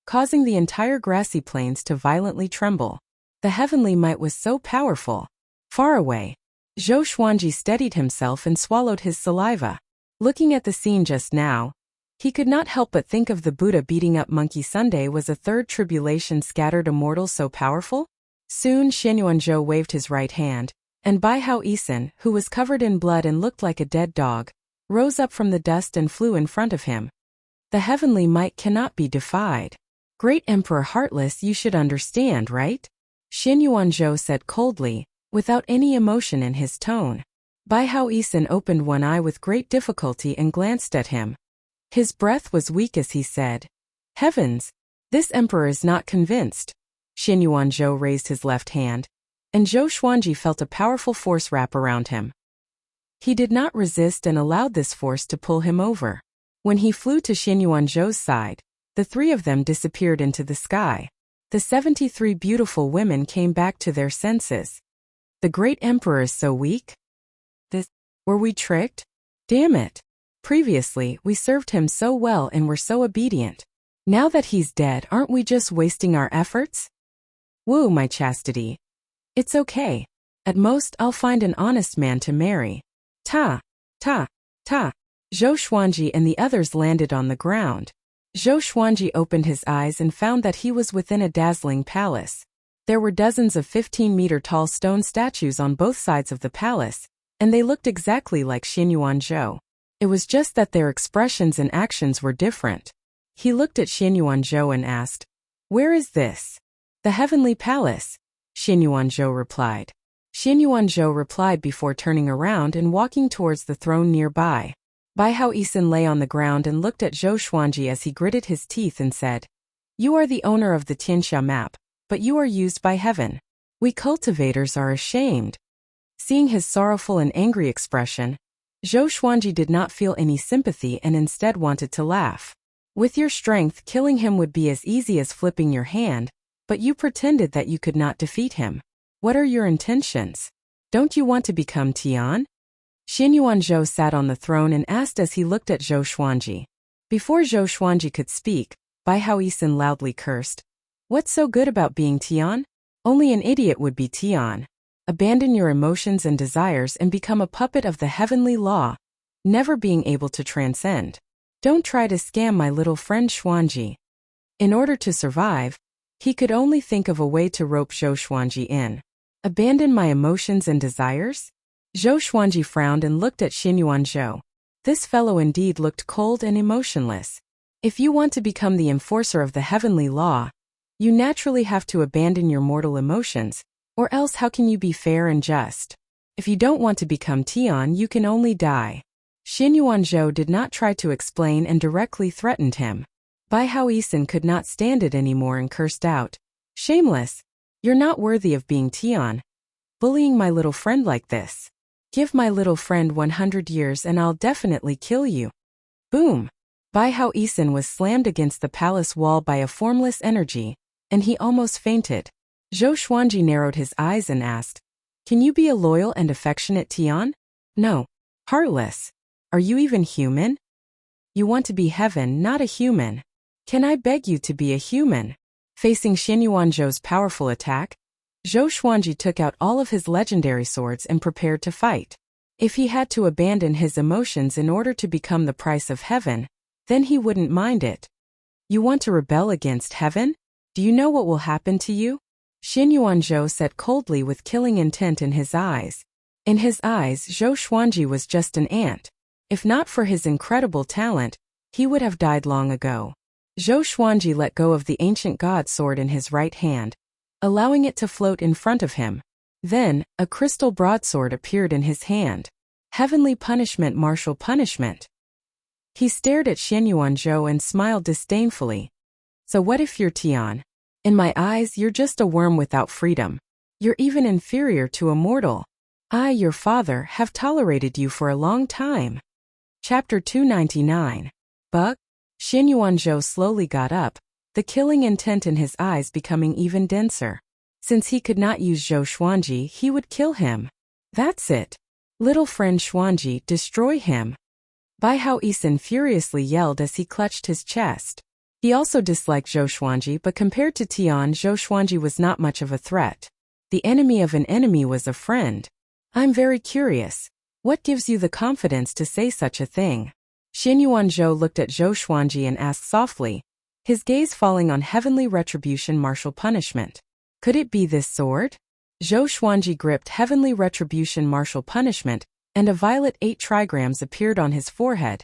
causing the entire grassy plains to violently tremble. The heavenly might was so powerful. Far away, Zhou Xuanji steadied himself and swallowed his saliva. Looking at the scene just now, he could not help but think of the Buddha beating up Monkey Sunday. Was a third tribulation scattered immortal so powerful? Soon Xinyuan Zhou waved his right hand, and Bai Hao Isin, who was covered in blood and looked like a dead dog, rose up from the dust and flew in front of him. The heavenly might cannot be defied. Great Emperor Heartless, you should understand, right? Xinyuan Zhou said coldly, without any emotion in his tone. Bai Hao Isin opened one eye with great difficulty and glanced at him. His breath was weak as he said, Heavens! This emperor is not convinced. Xinyuan Zhou raised his left hand, and Zhou Xuanji felt a powerful force wrap around him. He did not resist and allowed this force to pull him over. When he flew to Xinyuan Zhou's side, the three of them disappeared into the sky. The 73 beautiful women came back to their senses. The great emperor is so weak? Were we tricked? Damn it. Previously, we served him so well and were so obedient. Now that he's dead, aren't we just wasting our efforts? Woo, my chastity. It's okay. At most, I'll find an honest man to marry. Ta, ta, ta. Zhou Xuanji and the others landed on the ground. Zhou Xuanji opened his eyes and found that he was within a dazzling palace. There were dozens of 15-meter-tall stone statues on both sides of the palace, and they looked exactly like Xianyuan Zhou. It was just that their expressions and actions were different. He looked at Xianyuan Zhou and asked, "Where is this?" "The Heavenly Palace," Xianyuan Zhou replied. Xianyuan Zhou replied before turning around and walking towards the throne nearby. Bai Hao Yisan lay on the ground and looked at Zhou Xuanji as he gritted his teeth and said, "You are the owner of the Tianxia map, but you are used by heaven. We cultivators are ashamed." Seeing his sorrowful and angry expression, Zhou Xuanji did not feel any sympathy and instead wanted to laugh. "With your strength, killing him would be as easy as flipping your hand, but you pretended that you could not defeat him. What are your intentions? Don't you want to become Tian?" Xianyuan Zhou sat on the throne and asked as he looked at Zhou Xuanji. Before Zhou Xuanji could speak, Bai Hao Yisan loudly cursed. "What's so good about being Tian? Only an idiot would be Tian. Abandon your emotions and desires and become a puppet of the heavenly law, never being able to transcend. Don't try to scam my little friend Xuanji." In order to survive, he could only think of a way to rope Zhou Xuanji in. Abandon my emotions and desires? Zhou Xuanji frowned and looked at Xianyuan Zhou. This fellow indeed looked cold and emotionless. If you want to become the enforcer of the heavenly law, you naturally have to abandon your mortal emotions, or else how can you be fair and just? If you don't want to become Tian, you can only die. Xianyuan Zhou did not try to explain and directly threatened him. Bai Hao Yisan could not stand it anymore and cursed out, "Shameless! You're not worthy of being Tian. Bullying my little friend like this. Give my little friend 100 years and I'll definitely kill you." Boom! Bai Hao Yisan was slammed against the palace wall by a formless energy, and he almost fainted. Zhou Xuanji narrowed his eyes and asked, "Can you be a loyal and affectionate Tian?" "No. Heartless. Are you even human? You want to be heaven, not a human. Can I beg you to be a human?" Facing Xianyuan Zhou's powerful attack, Zhou Xuanji took out all of his legendary swords and prepared to fight. If he had to abandon his emotions in order to become the price of heaven, then he wouldn't mind it. "You want to rebel against heaven? Do you know what will happen to you?" Xianyuan Zhou said coldly with killing intent in his eyes. In his eyes, Zhou Xuanji was just an ant. If not for his incredible talent, he would have died long ago. Zhou Xuanji let go of the ancient god sword in his right hand, allowing it to float in front of him. Then, a crystal broadsword appeared in his hand. Heavenly punishment, martial punishment. He stared at Xianyuan Zhou and smiled disdainfully. "So what if you're Tian? In my eyes, you're just a worm without freedom. You're even inferior to a mortal. I, your father, have tolerated you for a long time." Chapter 299. Buck? Xianyuan Zhou slowly got up, the killing intent in his eyes becoming even denser. Since he could not use Zhou Xuanji, he would kill him. "That's it. Little friend Xuanji, destroy him." Bai Hao Yisan furiously yelled as he clutched his chest. He also disliked Zhou Xuanji, but compared to Tian, Zhou Xuanji was not much of a threat. The enemy of an enemy was a friend. "I'm very curious. What gives you the confidence to say such a thing?" Xianyuan Zhou looked at Zhou Xuanji and asked softly, his gaze falling on heavenly retribution, martial punishment. "Could it be this sword?" Zhou Xuanji gripped heavenly retribution, martial punishment, and a violet 8 trigrams appeared on his forehead,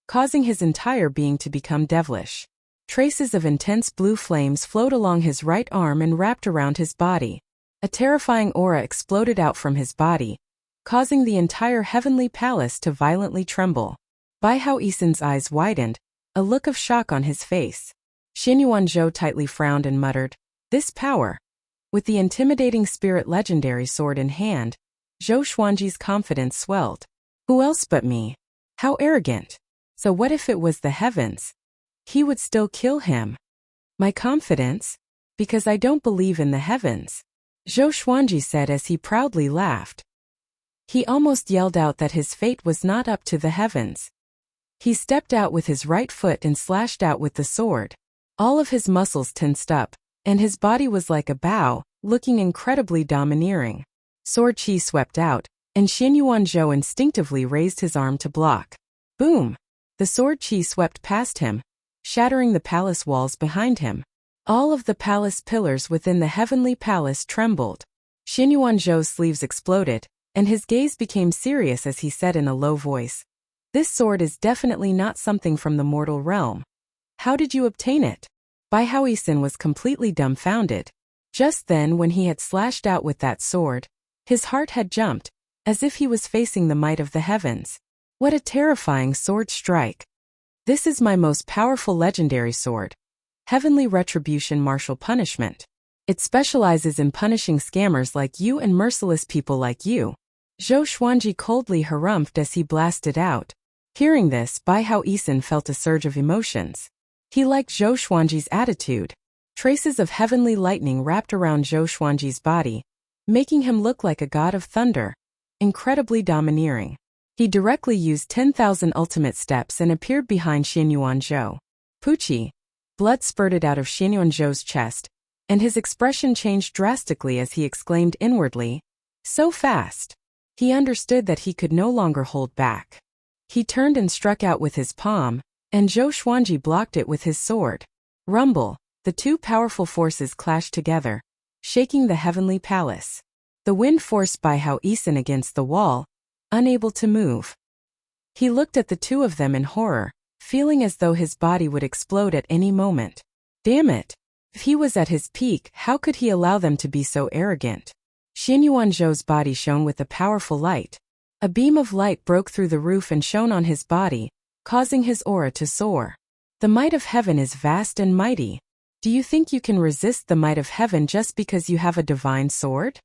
causing his entire being to become devilish. Traces of intense blue flames flowed along his right arm and wrapped around his body. A terrifying aura exploded out from his body, causing the entire heavenly palace to violently tremble. Bai Hao Yisan's eyes widened, a look of shock on his face. Xianyuan Zhou tightly frowned and muttered, "This power." With the intimidating spirit legendary sword in hand, Zhou Xuanji's confidence swelled. "Who else but me? How arrogant. So what if it was the heavens? He would still kill him. My confidence? Because I don't believe in the heavens," Zhou Xuanji said as he proudly laughed. He almost yelled out that his fate was not up to the heavens. He stepped out with his right foot and slashed out with the sword. All of his muscles tensed up, and his body was like a bow, looking incredibly domineering. Sword chi swept out, and Xin Yuanzhou instinctively raised his arm to block. Boom! The sword chi swept past him, shattering the palace walls behind him. All of the palace pillars within the heavenly palace trembled. Xin Yuanzhou's sleeves exploded, and his gaze became serious as he said in a low voice, "This sword is definitely not something from the mortal realm. How did you obtain it?" Bai Haoisen was completely dumbfounded. Just then, when he had slashed out with that sword, his heart had jumped, as if he was facing the might of the heavens. What a terrifying sword strike! "This is my most powerful legendary sword. Heavenly Retribution Martial Punishment. It specializes in punishing scammers like you and merciless people like you." Zhou Xuanji coldly harumphed as he blasted out. Hearing this, Bai Haoisen felt a surge of emotions. He liked Zhou Xuanji's attitude. Traces of heavenly lightning wrapped around Zhou Xuanji's body, making him look like a god of thunder. Incredibly domineering. He directly used 10,000 ultimate steps and appeared behind Xin Yuanzhou. Pucci. Blood spurted out of Xin Yuanzhou's chest, and his expression changed drastically as he exclaimed inwardly, "So fast!" He understood that he could no longer hold back. He turned and struck out with his palm, and Zhou Xuanji blocked it with his sword. Rumble! The two powerful forces clashed together, shaking the heavenly palace. The wind forced Bai Haoisen against the wall, unable to move. He looked at the two of them in horror, feeling as though his body would explode at any moment. Damn it! If he was at his peak, how could he allow them to be so arrogant? Xin Yuanzhou's body shone with a powerful light. A beam of light broke through the roof and shone on his body, causing his aura to soar. The might of heaven is vast and mighty. Do you think you can resist the might of heaven just because you have a divine sword?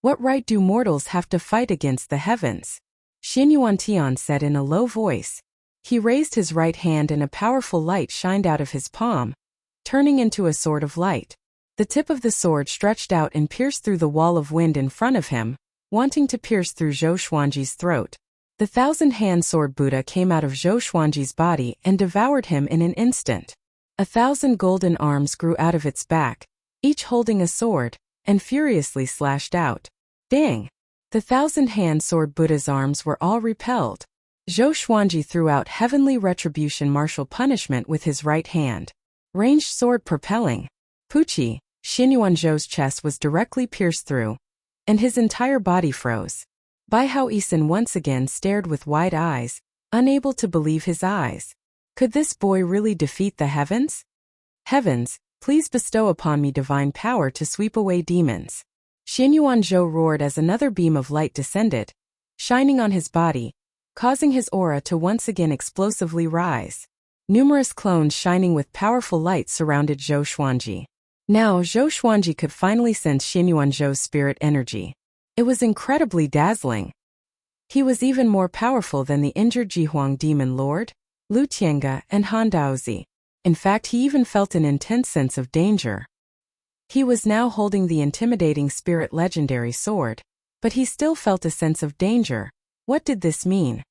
What right do mortals have to fight against the heavens? Xin Yuantian said in a low voice. He raised his right hand and a powerful light shined out of his palm, turning into a sword of light. The tip of the sword stretched out and pierced through the wall of wind in front of him, wanting to pierce through Zhou Xuanji's throat. The thousand-hand sword Buddha came out of Zhou Xuanji's body and devoured him in an instant. 1,000 golden arms grew out of its back, each holding a sword, and furiously slashed out. Dang! The thousand-hand sword Buddha's arms were all repelled. Zhou Xuanji threw out Heavenly Retribution Martial Punishment with his right hand. Ranged sword propelling. Pucci, Xin Yuanzhou's chest was directly pierced through, and his entire body froze. Bai Haoisen once again stared with wide eyes, unable to believe his eyes. Could this boy really defeat the heavens? Heavens, please bestow upon me divine power to sweep away demons. Xin Yuanzhou roared as another beam of light descended, shining on his body, causing his aura to once again explosively rise. Numerous clones shining with powerful light surrounded Zhou Xuanji. Now Zhou Xuanji could finally sense Xin Yuanzhou's spirit energy. It was incredibly dazzling. He was even more powerful than the injured Jihuang Demon Lord, Lu Tiange, and Han Daozi. In fact, he even felt an intense sense of danger. He was now holding the intimidating spirit legendary sword, but he still felt a sense of danger. What did this mean?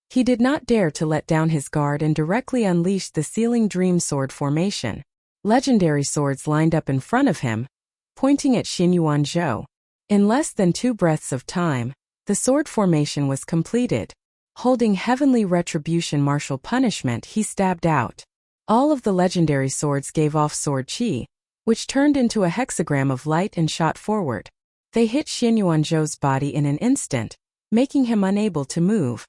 He did not dare to let down his guard and directly unleashed the Sealing Dream Sword formation. Legendary swords lined up in front of him, pointing at Xin Yuanzhou. In less than 2 breaths of time, the sword formation was completed. Holding Heavenly Retribution Martial Punishment, he stabbed out. All of the legendary swords gave off sword chi, which turned into a hexagram of light and shot forward. They hit Xin Yuanzhou's body in an instant, making him unable to move.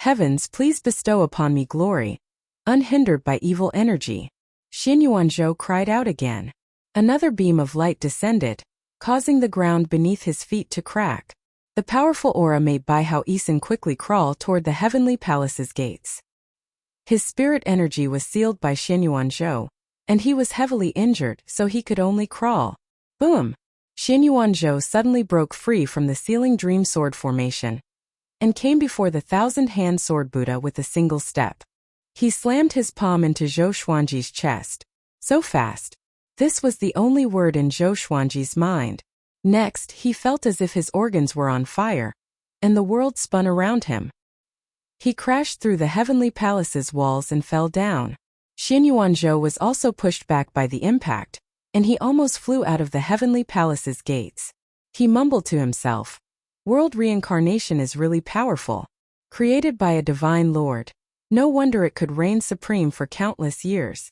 Heavens, please bestow upon me glory, unhindered by evil energy. Xin Yuanzhou cried out again. Another beam of light descended, causing the ground beneath his feet to crack. The powerful aura made Bai Haoisen quickly crawl toward the heavenly palace's gates. His spirit energy was sealed by Xin Yuanzhou, and he was heavily injured, so he could only crawl. Boom! Xin Yuanzhou suddenly broke free from the Sealing Dream Sword formation and came before the thousand-hand sword Buddha with a single step. He slammed his palm into Zhou Xuanji's chest. So fast. This was the only word in Zhou Xuanji's mind. Next, he felt as if his organs were on fire, and the world spun around him. He crashed through the heavenly palace's walls and fell down. Xin Yuanzhou was also pushed back by the impact, and he almost flew out of the heavenly palace's gates. He mumbled to himself, "World reincarnation is really powerful. Created by a divine lord. No wonder it could reign supreme for countless years."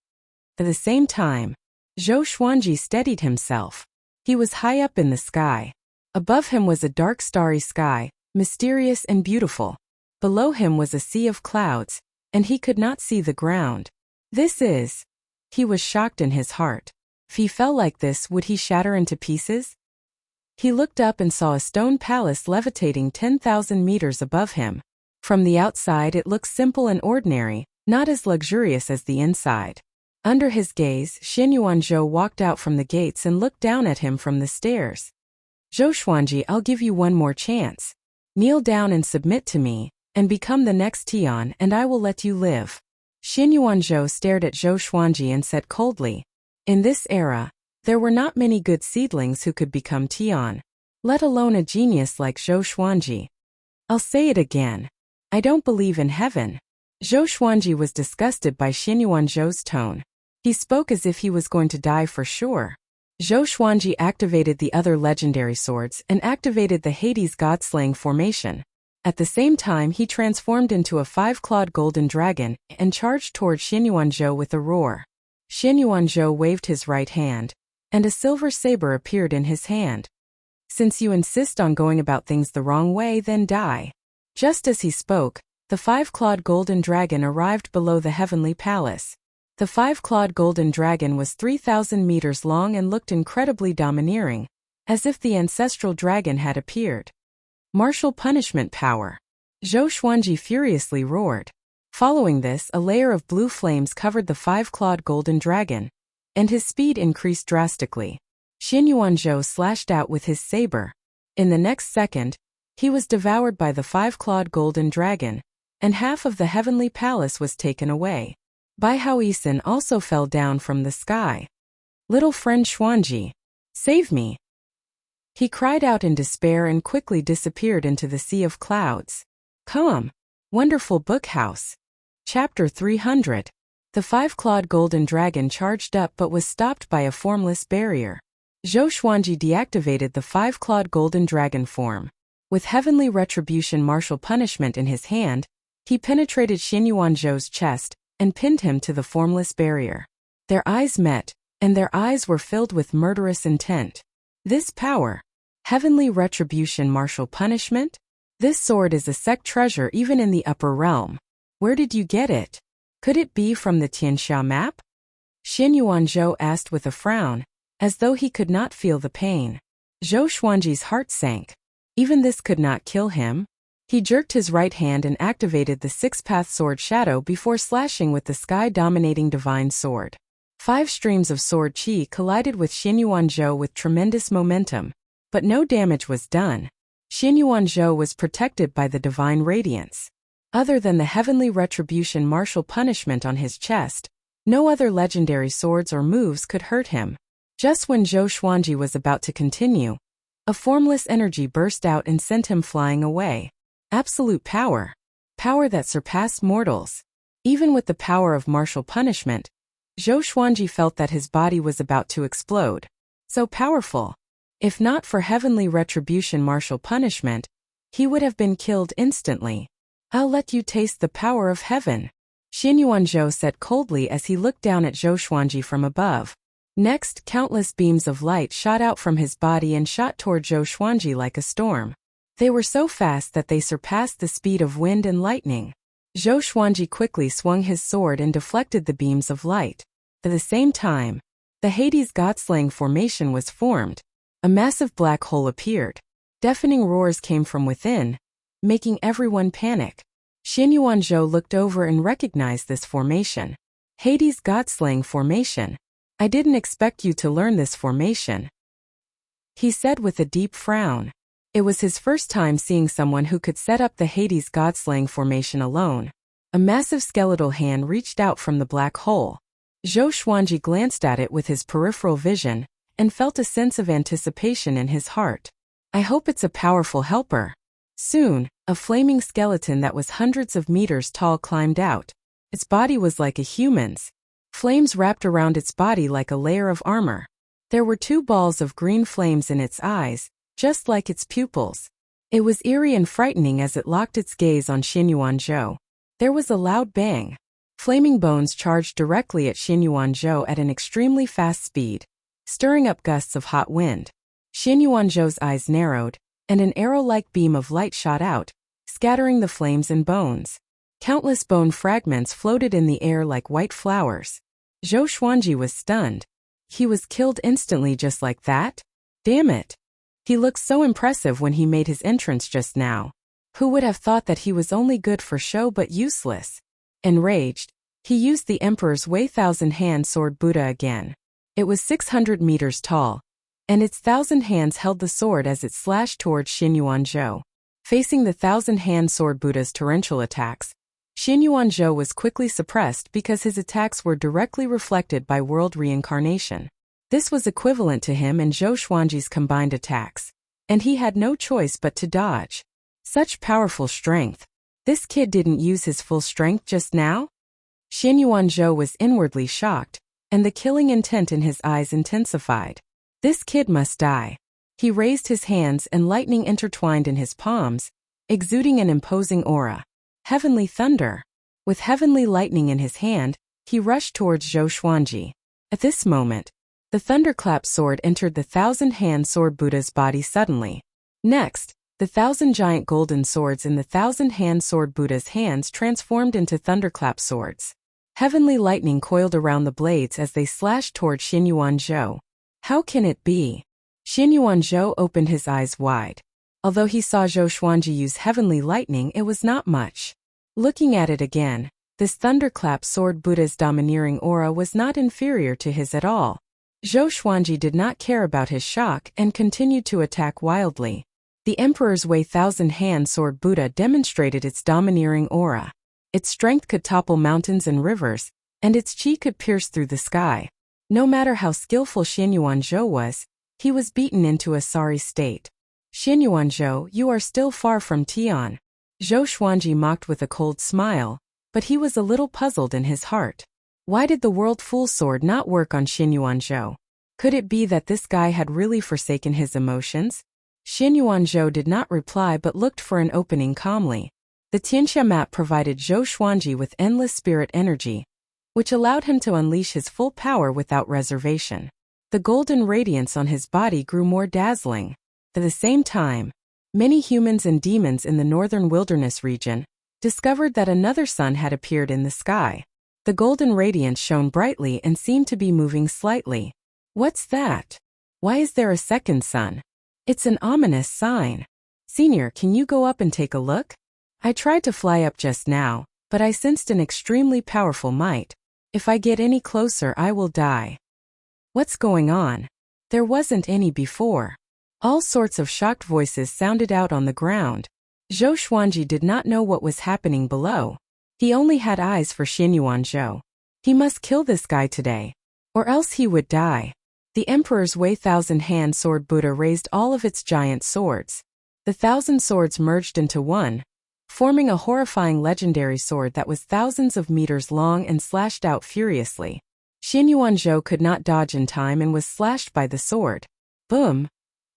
At the same time, Zhou Xuanji steadied himself. He was high up in the sky. Above him was a dark starry sky, mysterious and beautiful. Below him was a sea of clouds, and he could not see the ground. He was shocked in his heart. If he fell like this, would he shatter into pieces? He looked up and saw a stone palace levitating 10,000 meters above him. From the outside it looked simple and ordinary, not as luxurious as the inside. Under his gaze, Xin Yuanzhou walked out from the gates and looked down at him from the stairs. "Zhou Xuanji, I'll give you one more chance. Kneel down and submit to me, and become the next Tian, and I will let you live." Xin Yuanzhou stared at Zhou Xuanji and said coldly, "In this era, there were not many good seedlings who could become Tian, let alone a genius like Zhou Xuanji. I'll say it again. I don't believe in heaven." Zhou Xuanji was disgusted by Xin Yuanzhou's tone. He spoke as if he was going to die for sure. Zhou Xuanji activated the other legendary swords and activated the Hades God-slaying formation. At the same time, he transformed into a 5-clawed golden dragon and charged toward Xin Yuanzhou with a roar. Xin Yuanzhou waved his right hand, and a silver saber appeared in his hand. "Since you insist on going about things the wrong way, then die." Just as he spoke, the 5-clawed golden dragon arrived below the heavenly palace. The 5-clawed golden dragon was 3,000 meters long and looked incredibly domineering, as if the ancestral dragon had appeared. Martial punishment power. Zhou Xuanji furiously roared. Following this, a layer of blue flames covered the 5-clawed golden dragon, and his speed increased drastically. Xin Yuanzhou slashed out with his saber. In the next second, he was devoured by the 5-clawed golden dragon, and half of the heavenly palace was taken away. Bai Haoisin also fell down from the sky. "Little friend Xuanji, save me!" He cried out in despair and quickly disappeared into the sea of clouds. Come! Wonderful Book House. Chapter 300. The 5-clawed golden dragon charged up but was stopped by a formless barrier. Zhou Xuanji deactivated the 5-clawed golden dragon form. With heavenly retribution martial punishment in his hand, he penetrated Xin Yuanzhou's chest and pinned him to the formless barrier. Their eyes met, and their eyes were filled with murderous intent. This power, heavenly retribution martial punishment? This sword is a sect treasure even in the upper realm. Where did you get it? Could it be from the Tianxia map? Xin Yuanzhou asked with a frown, as though he could not feel the pain. Zhou Xuanji's heart sank. Even this could not kill him. He jerked his right hand and activated the 6-path sword shadow before slashing with the sky-dominating divine sword. 5 streams of sword qi collided with Xin Yuanzhou with tremendous momentum, but no damage was done. Xin Yuanzhou was protected by the divine radiance. Other than the heavenly retribution martial punishment on his chest, no other legendary swords or moves could hurt him. Just when Zhou Xuanji was about to continue, a formless energy burst out and sent him flying away. Absolute power. Power that surpassed mortals. Even with the power of martial punishment, Zhou Xuanji felt that his body was about to explode. So powerful. If not for heavenly retribution martial punishment, he would have been killed instantly. "I'll let you taste the power of heaven," Xin Yuanzhou said coldly as he looked down at Zhou Xuanji from above. Next, countless beams of light shot out from his body and shot toward Zhou Xuanji like a storm. They were so fast that they surpassed the speed of wind and lightning. Zhou Xuanji quickly swung his sword and deflected the beams of light. At the same time, the Hades God-slaying formation was formed. A massive black hole appeared. Deafening roars came from within, making everyone panic. Xin Yuanzhou looked over and recognized this formation. Hades God-slaying formation. "I didn't expect you to learn this formation," he said with a deep frown. It was his first time seeing someone who could set up the Hades God-slaying formation alone. A massive skeletal hand reached out from the black hole. Zhou Xuanji glanced at it with his peripheral vision and felt a sense of anticipation in his heart. "I hope it's a powerful helper." Soon, a flaming skeleton that was hundreds of meters tall climbed out. Its body was like a human's. Flames wrapped around its body like a layer of armor. There were 2 balls of green flames in its eyes, just like its pupils. It was eerie and frightening as it locked its gaze on Xin Yuanzhou. There was a loud bang. Flaming bones charged directly at Xin Yuanzhou at an extremely fast speed, stirring up gusts of hot wind. Xin Yuanzhou's eyes narrowed, and an arrow-like beam of light shot out, scattering the flames and bones. Countless bone fragments floated in the air like white flowers. Zhou Xuanji was stunned. He was killed instantly just like that? Damn it! He looked so impressive when he made his entrance just now. Who would have thought that he was only good for show but useless? Enraged, he used the Emperor's Wei Thousand-Hand Sword Buddha again. It was 600 meters tall, and its 1,000 hands held the sword as it slashed towards Xin Yuanzhou. Facing the 1,000-hand Sword Buddha's torrential attacks, Xin Yuanzhou was quickly suppressed because his attacks were directly reflected by world reincarnation. This was equivalent to him and Zhou Xuanji's combined attacks, and he had no choice but to dodge. Such powerful strength. This kid didn't use his full strength just now? Xin Yuanzhou was inwardly shocked, and the killing intent in his eyes intensified. This kid must die. He raised his hands and lightning intertwined in his palms, exuding an imposing aura. Heavenly thunder. With heavenly lightning in his hand, he rushed towards Zhou Xuanji. At this moment, the thunderclap sword entered the 1,000-hand Sword Buddha's body suddenly. Next, the 1,000 giant golden swords in the 1,000-hand Sword Buddha's hands transformed into thunderclap swords. Heavenly lightning coiled around the blades as they slashed toward Xin Yuanzhou. How can it be? Xin Yuanzhou opened his eyes wide. Although he saw Zhou Xuanji use heavenly lightning, it was not much. Looking at it again, this thunderclap sword Buddha's domineering aura was not inferior to his at all. Zhou Xuanji did not care about his shock and continued to attack wildly. The Emperor's Wei Thousand-Hand Sword Buddha demonstrated its domineering aura. Its strength could topple mountains and rivers, and its chi could pierce through the sky. No matter how skillful Xin Yuanzhou was, he was beaten into a sorry state. Xin Yuanzhou, you are still far from Tian. Zhou Xuanji mocked with a cold smile, but he was a little puzzled in his heart. Why did the World Fool Sword not work on Xin Yuanzhou? Could it be that this guy had really forsaken his emotions? Xin Yuanzhou did not reply but looked for an opening calmly. The Tianxia map provided Zhou Xuanji with endless spirit energy, which allowed him to unleash his full power without reservation. The golden radiance on his body grew more dazzling. At the same time, many humans and demons in the northern wilderness region discovered that another sun had appeared in the sky. The golden radiance shone brightly and seemed to be moving slightly. What's that? Why is there a second sun? It's an ominous sign. Senior, can you go up and take a look? I tried to fly up just now, but I sensed an extremely powerful might. If I get any closer, I will die. What's going on? There wasn't any before. All sorts of shocked voices sounded out on the ground. Zhou Xuanji did not know what was happening below. He only had eyes for Xin Yuanzhou. He must kill this guy today, or else he would die. The Emperor's Wei Thousand-Hand Sword Buddha raised all of its giant swords. The 1,000 swords merged into one, forming a horrifying legendary sword that was thousands of meters long and slashed out furiously. Xin Yuanzhou could not dodge in time and was slashed by the sword. Boom!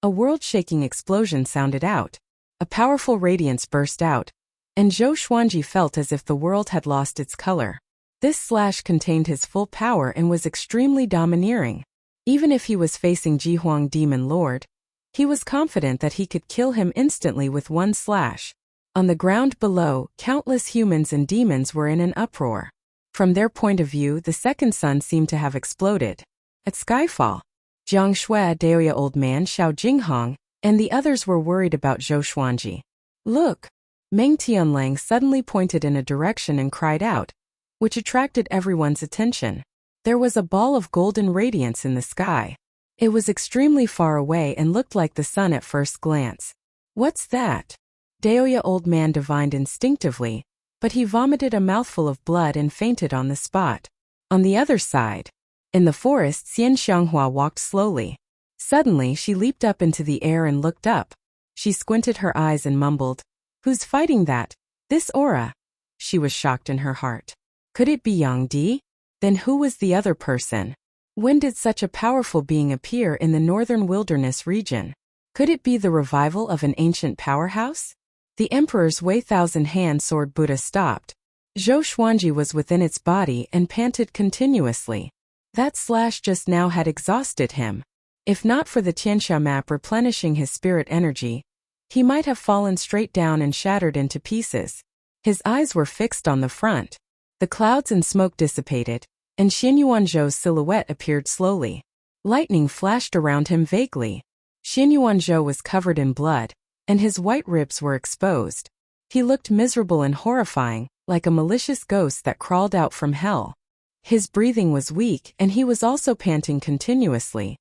A world-shaking explosion sounded out. A powerful radiance burst out, and Zhou Xuanji felt as if the world had lost its color. This slash contained his full power and was extremely domineering. Even if he was facing Jihuang Demon Lord, he was confident that he could kill him instantly with one slash. On the ground below, countless humans and demons were in an uproar. From their point of view, the second sun seemed to have exploded. At Skyfall, Jiang Shui, Daoya Old Man, Xiao Jinghong, and the others were worried about Zhou Xuanji. Look! Meng Tianlang suddenly pointed in a direction and cried out, which attracted everyone's attention. There was a ball of golden radiance in the sky. It was extremely far away and looked like the sun at first glance. What's that? Daoya Old Man divined instinctively, but he vomited a mouthful of blood and fainted on the spot. On the other side, in the forest, Xian Xianghua walked slowly. Suddenly she leaped up into the air and looked up. She squinted her eyes and mumbled, "Who's fighting that? This aura?" She was shocked in her heart. Could it be Yang Di? Then who was the other person? When did such a powerful being appear in the northern wilderness region? Could it be the revival of an ancient powerhouse? The Emperor's Wei Thousand-Hand Sword Buddha stopped. Zhou Xuanji was within its body and panted continuously. That slash just now had exhausted him. If not for the Tianxia map replenishing his spirit energy, he might have fallen straight down and shattered into pieces. His eyes were fixed on the front. The clouds and smoke dissipated, and Xin Yuanzhou's silhouette appeared slowly. Lightning flashed around him vaguely. Xin Yuanzhou was covered in blood, and his white ribs were exposed. He looked miserable and horrifying, like a malicious ghost that crawled out from hell. His breathing was weak and he was also panting continuously.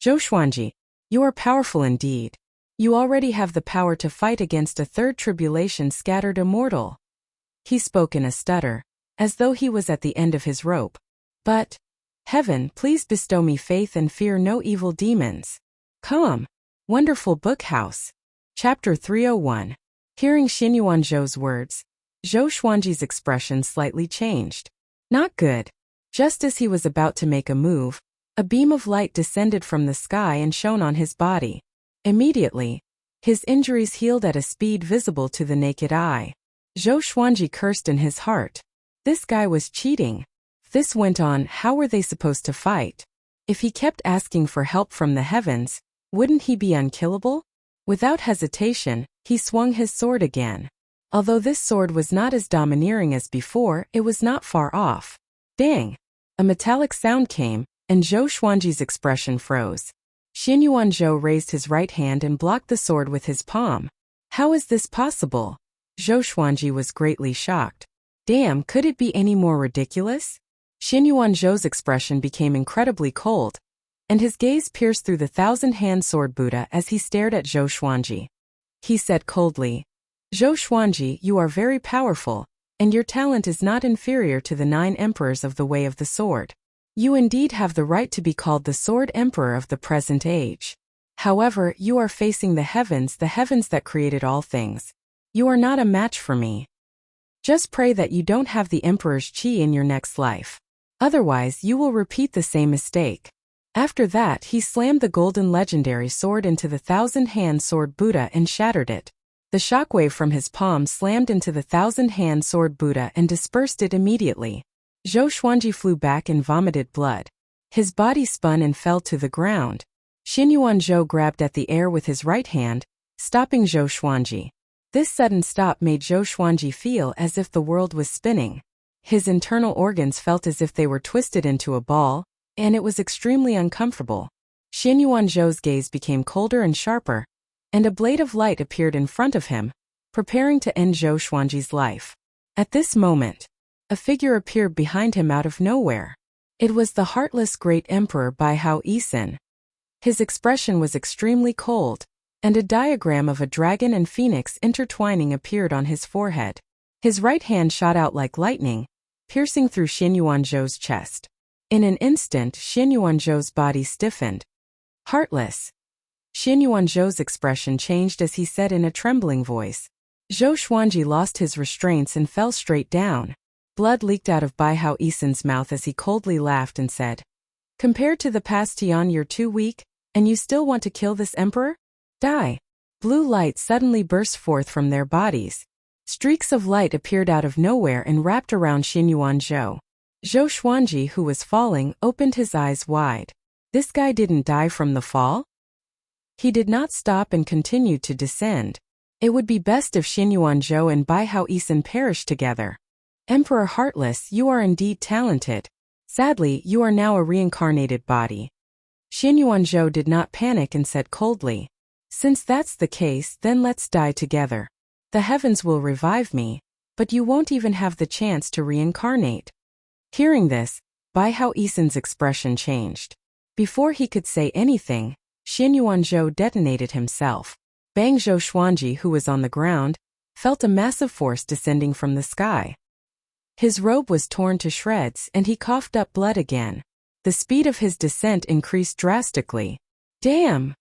"Zhou Xuanji, you are powerful indeed. You already have the power to fight against a third tribulation scattered immortal." He spoke in a stutter, as though he was at the end of his rope. "But, heaven, please bestow me faith and fear no evil demons." Come. Wonderful Book House. Chapter 301. Hearing Xin Yuanzhou's words, Zhou Xuanji's expression slightly changed. Not good. Just as he was about to make a move, a beam of light descended from the sky and shone on his body. Immediately, his injuries healed at a speed visible to the naked eye. Zhou Xuanji cursed in his heart. This guy was cheating. If this went on, how were they supposed to fight? If he kept asking for help from the heavens, wouldn't he be unkillable? Without hesitation, he swung his sword again. Although this sword was not as domineering as before, it was not far off. Dang! A metallic sound came, and Zhou Xuanji's expression froze. Xin Yuanzhou raised his right hand and blocked the sword with his palm. How is this possible? Zhou Xuanji was greatly shocked. Damn, could it be any more ridiculous? Xin Yuanzhou's expression became incredibly cold, and his gaze pierced through the thousand-hand sword Buddha as he stared at Zhou Xuanji. He said coldly, "Zhou Xuanji, you are very powerful, and your talent is not inferior to the 9 emperors of the Way of the Sword. You indeed have the right to be called the Sword Emperor of the present age. However, you are facing the heavens that created all things. You are not a match for me. Just pray that you don't have the Emperor's chi in your next life. Otherwise, you will repeat the same mistake." After that, he slammed the golden legendary sword into the thousand-hand sword Buddha and shattered it. The shockwave from his palm slammed into the thousand-hand sword Buddha and dispersed it immediately. Zhou Xuanji flew back and vomited blood. His body spun and fell to the ground. Xin Yuanzhou grabbed at the air with his right hand, stopping Zhou Xuanji. This sudden stop made Zhou Xuanji feel as if the world was spinning. His internal organs felt as if they were twisted into a ball, and it was extremely uncomfortable. Xin Yuanzhou's gaze became colder and sharper, and a blade of light appeared in front of him, preparing to end Zhou Xuanji's life. At this moment, a figure appeared behind him out of nowhere. It was the heartless great emperor Baihao Yisun. His expression was extremely cold, and a diagram of a dragon and phoenix intertwining appeared on his forehead. His right hand shot out like lightning, piercing through Xin Yuanzhou's chest. In an instant, Xin Yuanzhou's body stiffened. Heartless. Xin Yuanzhou's expression changed as he said in a trembling voice. Zhou Xuanji lost his restraints and fell straight down. Blood leaked out of Baihao Yisun's mouth as he coldly laughed and said, "Compared to the past Tian, you're too weak, and you still want to kill this emperor? Die." Blue light suddenly burst forth from their bodies. Streaks of light appeared out of nowhere and wrapped around Xin Yuanzhou. Zhou Xuanji, who was falling, opened his eyes wide. This guy didn't die from the fall? He did not stop and continued to descend. It would be best if Xin Yuanzhou and Baihao Yisun perished together. Emperor Heartless, you are indeed talented. Sadly, you are now a reincarnated body. Xin Yuanzhou did not panic and said coldly, "Since that's the case, then let's die together. The heavens will revive me, but you won't even have the chance to reincarnate." Hearing this, Baihao Yisun's expression changed. Before he could say anything, Xin Yuanzhou detonated himself. Bang! Zhou Xuanji, who was on the ground, felt a massive force descending from the sky. His robe was torn to shreds and he coughed up blood again. The speed of his descent increased drastically. Damn!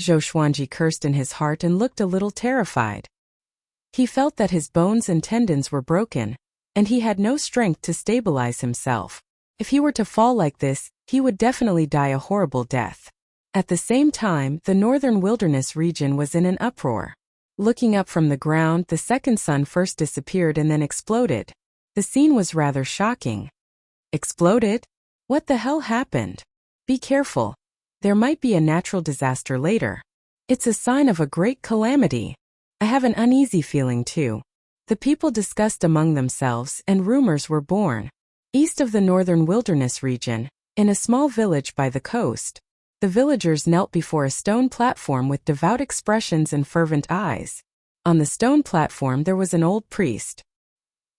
Zhou Xuanji cursed in his heart and looked a little terrified. He felt that his bones and tendons were broken, and he had no strength to stabilize himself. If he were to fall like this, he would definitely die a horrible death. At the same time, the northern wilderness region was in an uproar. Looking up from the ground, the second sun first disappeared and then exploded. The scene was rather shocking. Exploded? What the hell happened? Be careful. There might be a natural disaster later. It's a sign of a great calamity. I have an uneasy feeling too. The people discussed among themselves and rumors were born. East of the northern wilderness region, in a small village by the coast, the villagers knelt before a stone platform with devout expressions and fervent eyes. On the stone platform there was an old priest.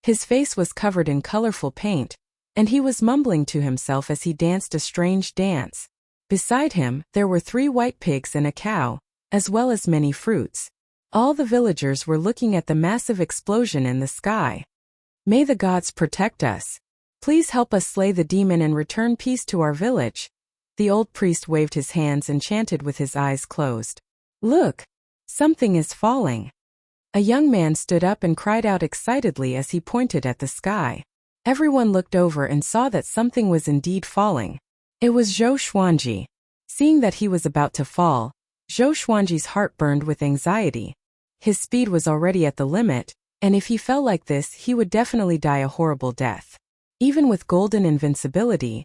His face was covered in colorful paint, and he was mumbling to himself as he danced a strange dance. Beside him, there were 3 white pigs and a cow, as well as many fruits. All the villagers were looking at the massive explosion in the sky. May the gods protect us. Please help us slay the demon and return peace to our village. The old priest waved his hands and chanted with his eyes closed. Look! Something is falling. A young man stood up and cried out excitedly as he pointed at the sky. Everyone looked over and saw that something was indeed falling. It was Zhou Xuanji. Seeing that he was about to fall, Zhou Xuanji's heart burned with anxiety. His speed was already at the limit, and if he fell like this, he would definitely die a horrible death. Even with golden invincibility,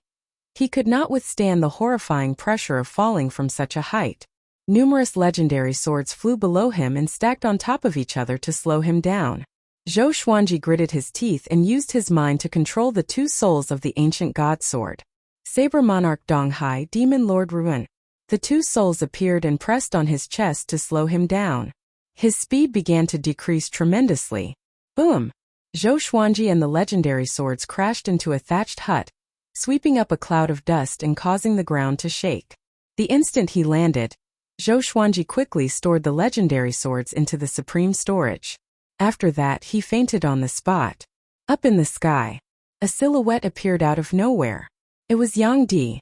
he could not withstand the horrifying pressure of falling from such a height. Numerous legendary swords flew below him and stacked on top of each other to slow him down. Zhou Xuanji gritted his teeth and used his mind to control the 2 souls of the ancient god sword. Saber Monarch Donghai, Demon Lord Ruin. The 2 souls appeared and pressed on his chest to slow him down. His speed began to decrease tremendously. Boom! Zhou Xuanji and the legendary swords crashed into a thatched hut, sweeping up a cloud of dust and causing the ground to shake. The instant he landed, Zhou Xuanji quickly stored the legendary swords into the supreme storage. After that, he fainted on the spot. Up in the sky, a silhouette appeared out of nowhere. It was Yang Di.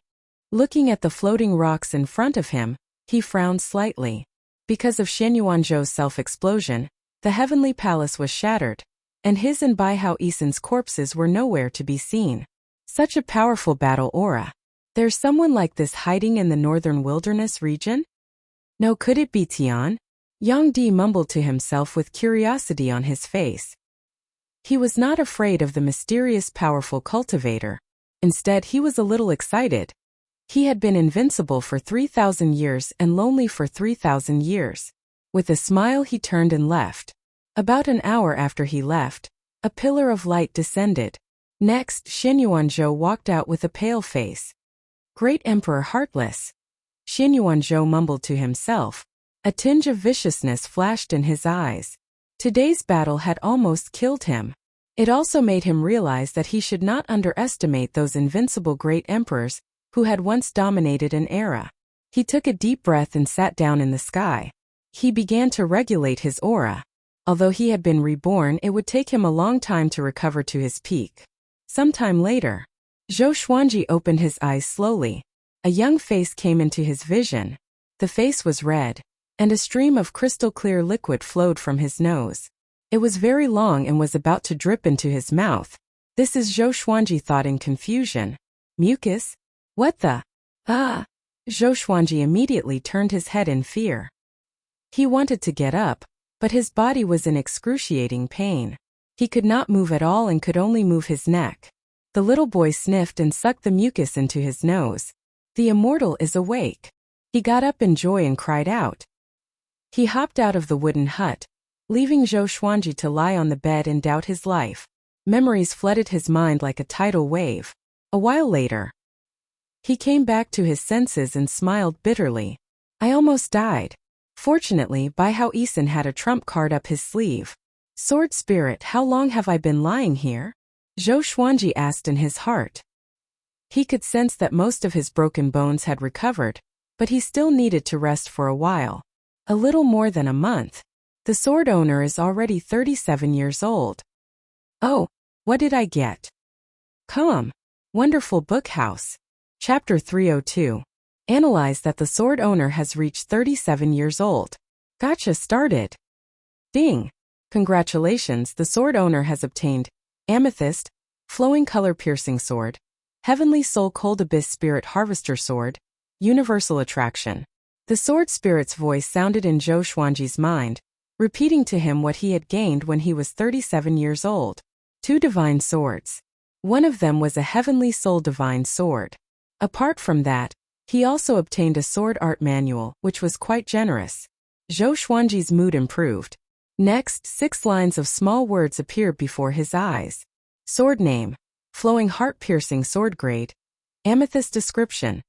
Looking at the floating rocks in front of him, he frowned slightly. Because of Shen Yuanzhou's self-explosion, the heavenly palace was shattered, and his and Bai Hao Isen's corpses were nowhere to be seen. Such a powerful battle aura. There's someone like this hiding in the northern wilderness region? No, could it be Tian? Yang Di mumbled to himself with curiosity on his face. He was not afraid of the mysterious powerful cultivator. Instead, he was a little excited. He had been invincible for 3,000 years and lonely for 3,000 years. With a smile he turned and left. About an hour after he left, a pillar of light descended. Next, Shen Yuanzhou walked out with a pale face. Great Emperor Heartless. Shen Yuanzhou mumbled to himself. A tinge of viciousness flashed in his eyes. Today's battle had almost killed him. It also made him realize that he should not underestimate those invincible great emperors who had once dominated an era. He took a deep breath and sat down in the sky. He began to regulate his aura. Although he had been reborn, it would take him a long time to recover to his peak. Sometime later, Zhou Xuanji opened his eyes slowly. A young face came into his vision. The face was red, and a stream of crystal-clear liquid flowed from his nose. It was very long and was about to drip into his mouth. This is Zhou Xuanji thought in confusion. Mucus? What the? Ah! Zhou Xuanji immediately turned his head in fear. He wanted to get up, but his body was in excruciating pain. He could not move at all and could only move his neck. The little boy sniffed and sucked the mucus into his nose. The immortal is awake. He got up in joy and cried out. He hopped out of the wooden hut, leaving Zhou Xuanji to lie on the bed and doubt his life. Memories flooded his mind like a tidal wave. A while later, he came back to his senses and smiled bitterly. I almost died. Fortunately, Bai Hao Isen had a trump card up his sleeve. Sword Spirit, how long have I been lying here? Zhou Xuanji asked in his heart. He could sense that most of his broken bones had recovered, but he still needed to rest for a while. A little more than a month. The sword owner is already 37 years old. Oh, what did I get? Come. Wonderful Book House. Chapter 302. Analyze that the sword owner has reached 37 years old. Gotcha started. Ding! Congratulations, the sword owner has obtained Amethyst, Flowing Color Piercing Sword, Heavenly Soul Cold Abyss Spirit Harvester Sword, Universal Attraction. The sword spirit's voice sounded in Zhou Xuanji's mind, repeating to him what he had gained when he was 37 years old. 2 divine swords. One of them was a Heavenly Soul divine sword. Apart from that, he also obtained a sword art manual, which was quite generous. Zhou Xuanji's mood improved. Next, 6 lines of small words appeared before his eyes. Sword name, Flowing Heart-Piercing Sword Grade, Amethyst description.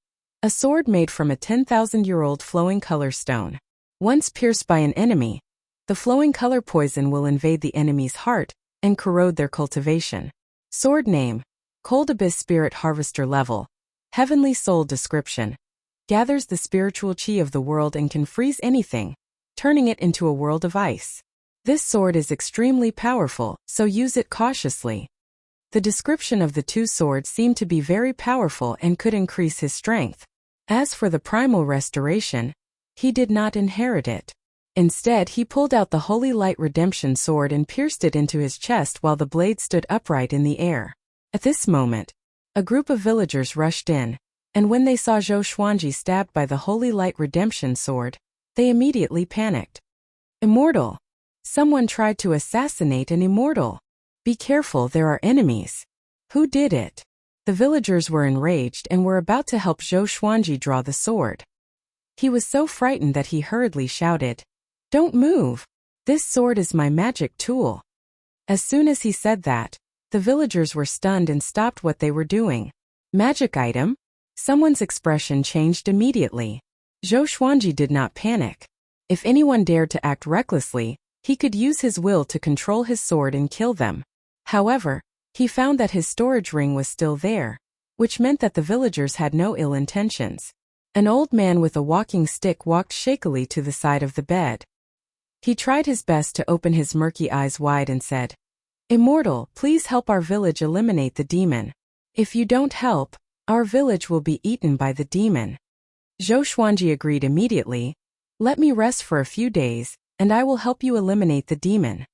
A sword made from a 10,000-year-old flowing color stone. Once pierced by an enemy, the flowing color poison will invade the enemy's heart and corrode their cultivation. Sword name, Cold Abyss Spirit Harvester Level, Heavenly Soul description. Gathers the spiritual chi of the world and can freeze anything, turning it into a world of ice. This sword is extremely powerful, so use it cautiously. The description of the 2 swords seemed to be very powerful and could increase his strength. As for the primal restoration, he did not inherit it. Instead, he pulled out the Holy Light Redemption sword and pierced it into his chest while the blade stood upright in the air. At this moment, a group of villagers rushed in, and when they saw Zhou Xuanji stabbed by the Holy Light Redemption sword, they immediately panicked. Immortal! Someone tried to assassinate an immortal. Be careful, there are enemies. Who did it? The villagers were enraged and were about to help Zhou Xuanji draw the sword. He was so frightened that he hurriedly shouted, "Don't move! This sword is my magic tool." As soon as he said that, the villagers were stunned and stopped what they were doing. Magic item? Someone's expression changed immediately. Zhou Xuanji did not panic. If anyone dared to act recklessly, he could use his will to control his sword and kill them. However, he found that his storage ring was still there, which meant that the villagers had no ill intentions. An old man with a walking stick walked shakily to the side of the bed. He tried his best to open his murky eyes wide and said, "Immortal, please help our village eliminate the demon. If you don't help, our village will be eaten by the demon." Zhou Xuanji agreed immediately. "Let me rest for a few days, and I will help you eliminate the demon."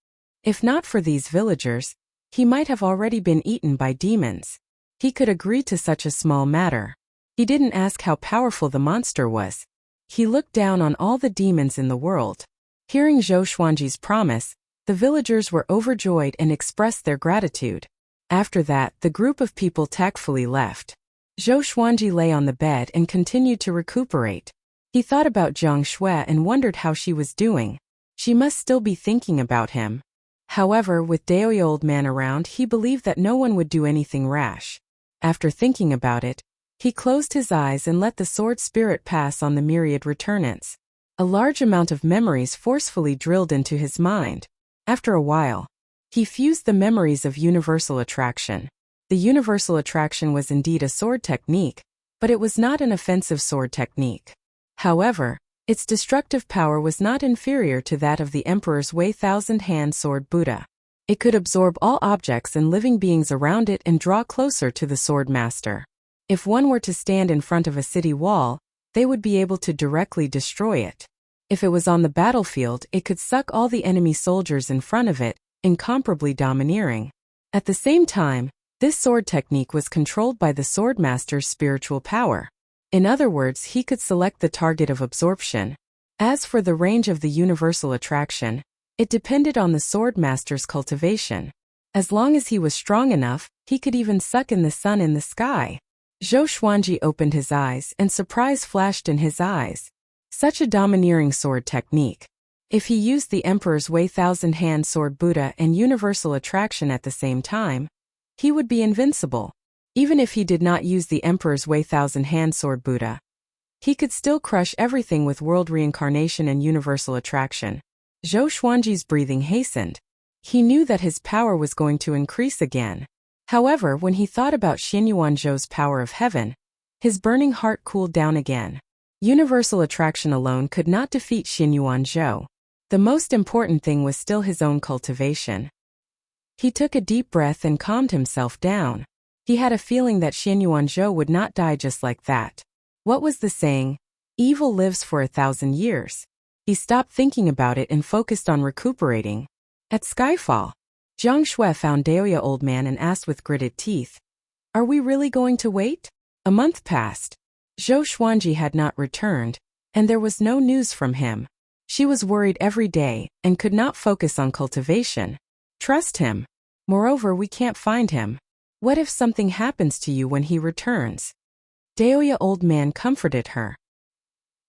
If not for these villagers, he might have already been eaten by demons. He could agree to such a small matter. He didn't ask how powerful the monster was. He looked down on all the demons in the world. Hearing Zhou Xuanji's promise, the villagers were overjoyed and expressed their gratitude. After that, the group of people tactfully left. Zhou Xuanji lay on the bed and continued to recuperate. He thought about Jiang Shui and wondered how she was doing. She must still be thinking about him. However, with Daoyi old man around, he believed that no one would do anything rash. After thinking about it, he closed his eyes and let the sword spirit pass on the myriad returnants. A large amount of memories forcefully drilled into his mind. After a while, he fused the memories of universal attraction. The universal attraction was indeed a sword technique, but it was not an offensive sword technique. However, its destructive power was not inferior to that of the Emperor's Wei Thousand-Hand Sword Buddha. It could absorb all objects and living beings around it and draw closer to the Swordmaster. If one were to stand in front of a city wall, they would be able to directly destroy it. If it was on the battlefield, it could suck all the enemy soldiers in front of it, incomparably domineering. At the same time, this sword technique was controlled by the Swordmaster's spiritual power. In other words, he could select the target of absorption. As for the range of the universal attraction, it depended on the Swordmaster's cultivation. As long as he was strong enough, he could even suck in the sun in the sky. Zhou Xuanji opened his eyes and surprise flashed in his eyes. Such a domineering sword technique. If he used the Emperor's Wei Thousand-Hand Sword Buddha and universal attraction at the same time, he would be invincible. Even if he did not use the Emperor's Wei Thousand-Hand Sword Buddha, he could still crush everything with world reincarnation and universal attraction. Zhou Xuanji's breathing hastened. He knew that his power was going to increase again. However, when he thought about Xinyuan Zhou's power of heaven, his burning heart cooled down again. Universal attraction alone could not defeat Xinyuan Zhou. The most important thing was still his own cultivation. He took a deep breath and calmed himself down. He had a feeling that Xinyuan Zhou would not die just like that. What was the saying? Evil lives for 1,000 years. He stopped thinking about it and focused on recuperating. At Skyfall, Jiang Shui found Daoya old man and asked with gritted teeth, "Are we really going to wait?" A month passed. Zhou Xuanji had not returned, and there was no news from him. She was worried every day and could not focus on cultivation. Trust him. Moreover, we can't find him. What if something happens to you when he returns? Daoya old man comforted her.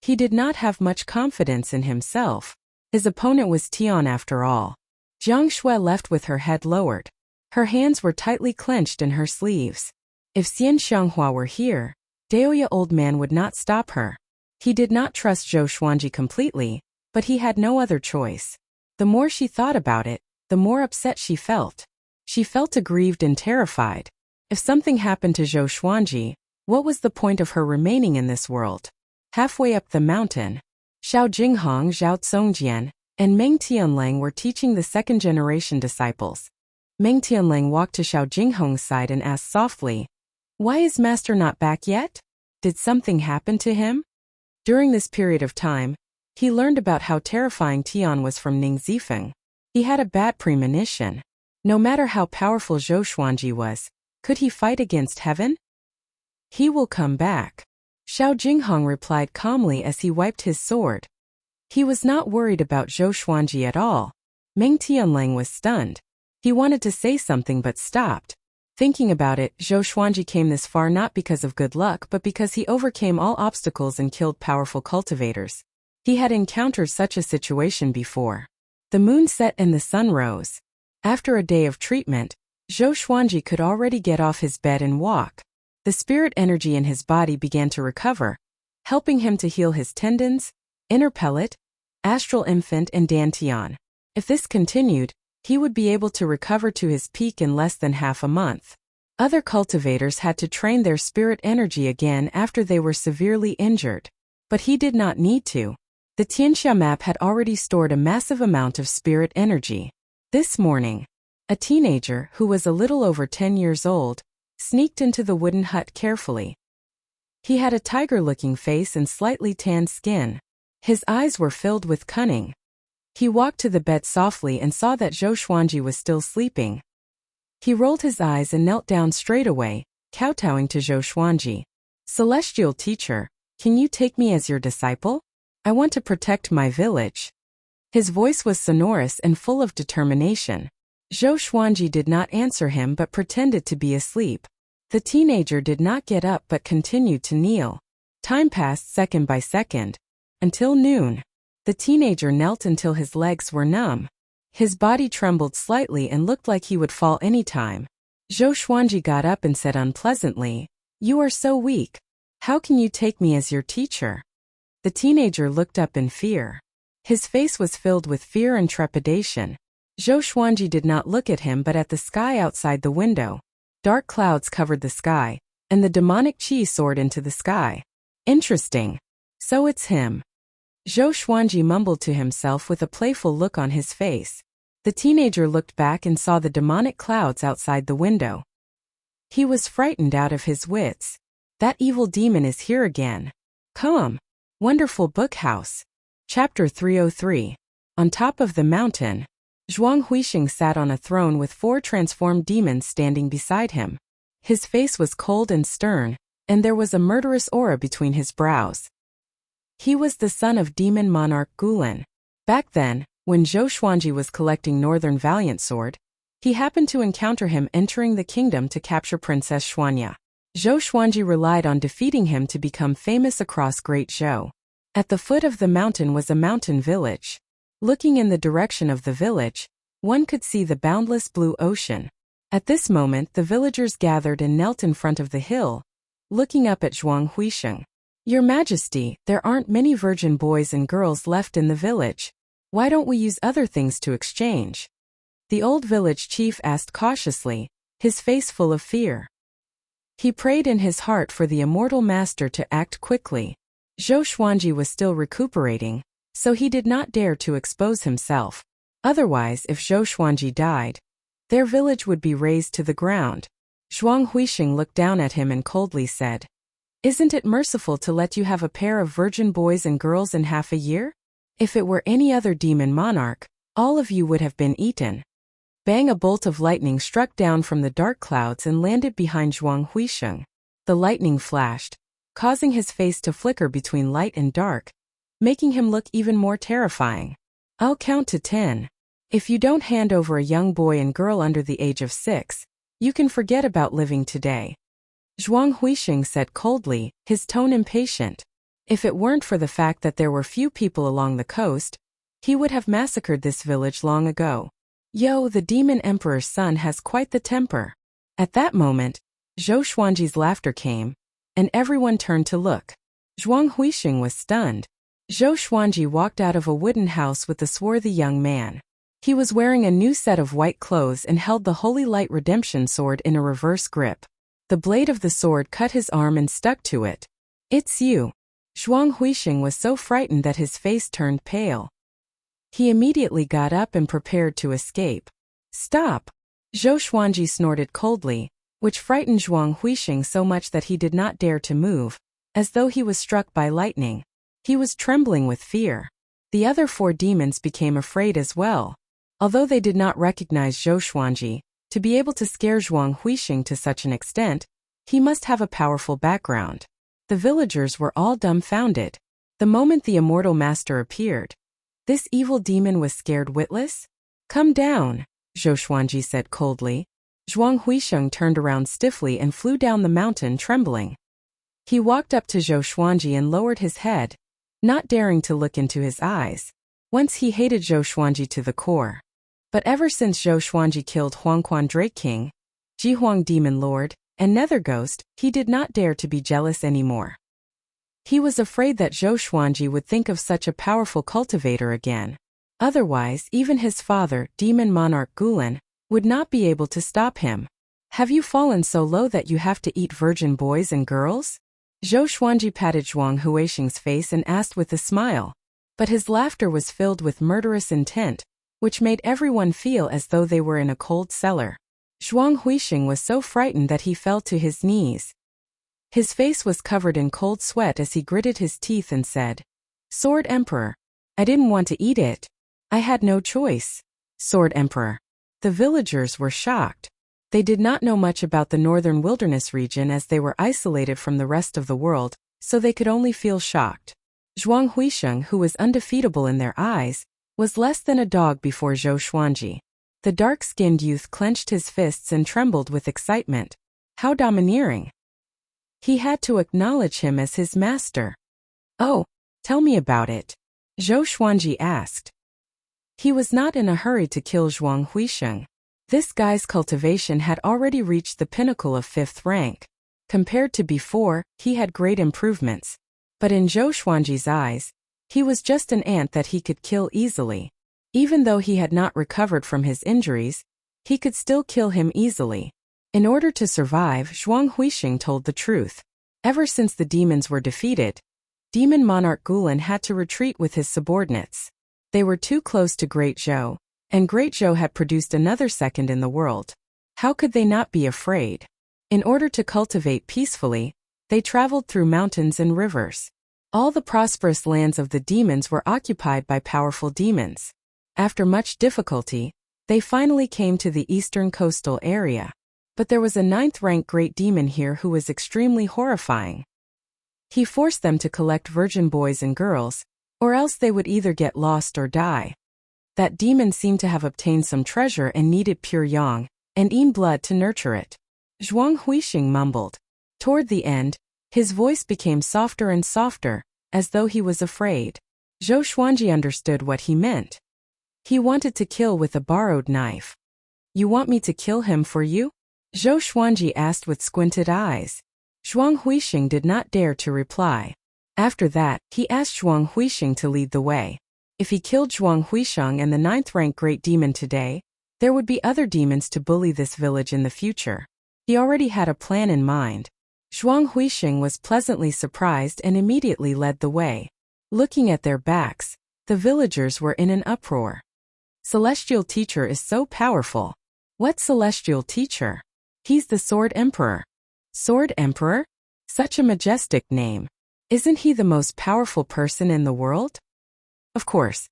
He did not have much confidence in himself. His opponent was Tian after all. Jiang Shui left with her head lowered. Her hands were tightly clenched in her sleeves. If Xian Xianghua were here, Daoya old man would not stop her. He did not trust Zhou Xuanji completely, but he had no other choice. The more she thought about it, the more upset she felt. She felt aggrieved and terrified. If something happened to Zhou Xuanji, what was the point of her remaining in this world? Halfway up the mountain, Xiao Jinghong, Zhao Tsongjian, and Meng Tianlang were teaching the second-generation disciples. Meng Tianlang walked to Xiao Jinghong's side and asked softly, "Why is Master not back yet? Did something happen to him?" During this period of time, he learned about how terrifying Tian was from Ning Zifeng. He had a bad premonition. No matter how powerful Zhou Xuanji was, could he fight against heaven? "He will come back," Xiao Jinghong replied calmly as he wiped his sword. He was not worried about Zhou Xuanji at all. Meng Tianlang was stunned. He wanted to say something but stopped. Thinking about it, Zhou Xuanji came this far not because of good luck but because he overcame all obstacles and killed powerful cultivators. He had encountered such a situation before. The moon set and the sun rose. After a day of treatment, Zhou Xuanji could already get off his bed and walk. The spirit energy in his body began to recover, helping him to heal his tendons, inner pellet, astral infant and dantian. If this continued, he would be able to recover to his peak in less than half a month. Other cultivators had to train their spirit energy again after they were severely injured. But he did not need to. The Tianxia map had already stored a massive amount of spirit energy. This morning, a teenager who was a little over 10 years old sneaked into the wooden hut carefully. He had a tiger-looking face and slightly tanned skin. His eyes were filled with cunning. He walked to the bed softly and saw that Zhou Xuanji was still sleeping. He rolled his eyes and knelt down straight away, kowtowing to Zhou Xuanji. "Celestial teacher, can you take me as your disciple? I want to protect my village." His voice was sonorous and full of determination. Zhou Xuanji did not answer him but pretended to be asleep. The teenager did not get up but continued to kneel. Time passed second by second. Until noon. The teenager knelt until his legs were numb. His body trembled slightly and looked like he would fall any time. Zhou Xuanji got up and said unpleasantly, "You are so weak. How can you take me as your teacher?" The teenager looked up in fear. His face was filled with fear and trepidation. Zhou Xuanji did not look at him but at the sky outside the window. Dark clouds covered the sky, and the demonic qi soared into the sky. "Interesting. So it's him." Zhou Xuanji mumbled to himself with a playful look on his face. The teenager looked back and saw the demonic clouds outside the window. He was frightened out of his wits. That evil demon is here again. Come. Wonderful Book House. Chapter 303. On top of the mountain, Zhuang Huixing sat on a throne with 4 transformed demons standing beside him. His face was cold and stern, and there was a murderous aura between his brows. He was the son of demon monarch Gulen. Back then, when Zhou Xuanji was collecting Northern Valiant Sword, he happened to encounter him entering the kingdom to capture Princess Xuanya. Zhou Xuanji relied on defeating him to become famous across Great Zhou. At the foot of the mountain was a mountain village. Looking in the direction of the village, one could see the boundless blue ocean. At this moment the villagers gathered and knelt in front of the hill, looking up at Zhuang Huixing. "Your Majesty, there aren't many virgin boys and girls left in the village. Why don't we use other things to exchange?" The old village chief asked cautiously, his face full of fear. He prayed in his heart for the immortal master to act quickly. Zhou Xuanji was still recuperating, so he did not dare to expose himself. Otherwise, if Zhou Xuanji died, their village would be razed to the ground. Zhuang Huixing looked down at him and coldly said, Isn't it merciful to let you have a pair of virgin boys and girls in half a year? If it were any other demon monarch, all of you would have been eaten. Bang! A bolt of lightning struck down from the dark clouds and landed behind Zhuang Huisheng. The lightning flashed, causing his face to flicker between light and dark, making him look even more terrifying. I'll count to 10. If you don't hand over a young boy and girl under the age of 6, you can forget about living today. Zhuang Huisheng said coldly, his tone impatient. If it weren't for the fact that there were few people along the coast, he would have massacred this village long ago. Yo, the demon emperor's son has quite the temper. At that moment, Zhou Xuanji's laughter came, and everyone turned to look. Zhuang Huisheng was stunned. Zhou Xuanji walked out of a wooden house with the swarthy young man. He was wearing a new set of white clothes and held the Holy Light Redemption sword in a reverse grip. The blade of the sword cut his arm and stuck to it. It's you. Zhuang Huisheng was so frightened that his face turned pale. He immediately got up and prepared to escape. Stop! Zhou Xuanji snorted coldly, which frightened Zhuang Huisheng so much that he did not dare to move, as though he was struck by lightning. He was trembling with fear. The other 4 demons became afraid as well. Although they did not recognize Zhou Xuanji, to be able to scare Zhuang Huisheng to such an extent, he must have a powerful background. The villagers were all dumbfounded. The moment the immortal master appeared, this evil demon was scared witless? Come down, Zhou Xuanji said coldly. Zhuang Huisheng turned around stiffly and flew down the mountain trembling. He walked up to Zhou Xuanji and lowered his head, not daring to look into his eyes. Once he hated Zhou Xuanji to the core. But ever since Zhou Xuanji killed Huangquan Drake King, Jihuang Demon Lord, and Nether Ghost, he did not dare to be jealous anymore. He was afraid that Zhou Xuanji would think of such a powerful cultivator again. Otherwise, even his father, Demon Monarch Gulen, would not be able to stop him. Have you fallen so low that you have to eat virgin boys and girls? Zhou Xuanji patted Zhuang Huisheng's face and asked with a smile. But his laughter was filled with murderous intent, which made everyone feel as though they were in a cold cellar. Zhuang Huisheng was so frightened that he fell to his knees. His face was covered in cold sweat as he gritted his teeth and said, Sword Emperor, I didn't want to eat it. I had no choice. Sword Emperor. The villagers were shocked. They did not know much about the northern wilderness region as they were isolated from the rest of the world, so they could only feel shocked. Zhuang Huisheng, who was undefeatable in their eyes, was less than a dog before Zhou Xuanji. The dark-skinned youth clenched his fists and trembled with excitement. How domineering! He had to acknowledge him as his master. Oh, tell me about it, Zhou Xuanji asked. He was not in a hurry to kill Zhuang Huisheng. This guy's cultivation had already reached the pinnacle of 5th rank. Compared to before, he had great improvements. But in Zhou Xuanji's eyes, he was just an ant that he could kill easily. Even though he had not recovered from his injuries, he could still kill him easily. In order to survive, Zhuang Huisheng told the truth. Ever since the demons were defeated, Demon Monarch Gulen had to retreat with his subordinates. They were too close to Great Zhou, and Great Zhou had produced another second in the world. How could they not be afraid? In order to cultivate peacefully, they traveled through mountains and rivers. All the prosperous lands of the demons were occupied by powerful demons. After much difficulty, they finally came to the eastern coastal area. But there was a 9th-rank great demon here who was extremely horrifying. He forced them to collect virgin boys and girls, or else they would either get lost or die. That demon seemed to have obtained some treasure and needed pure yang, and Yin blood to nurture it. Zhuang Huisheng mumbled. Toward the end, his voice became softer and softer, as though he was afraid. Zhou Xuanji understood what he meant. He wanted to kill with a borrowed knife. You want me to kill him for you? Zhou Xuanji asked with squinted eyes. Zhuang Huisheng did not dare to reply. After that, he asked Zhuang Huisheng to lead the way. If he killed Zhuang Huisheng and the 9th-rank great demon today, there would be other demons to bully this village in the future. He already had a plan in mind. Zhuang Huisheng was pleasantly surprised and immediately led the way. Looking at their backs, the villagers were in an uproar. Celestial Teacher is so powerful. What Celestial Teacher? He's the Sword Emperor. Sword Emperor? Such a majestic name. Isn't he the most powerful person in the world? Of course.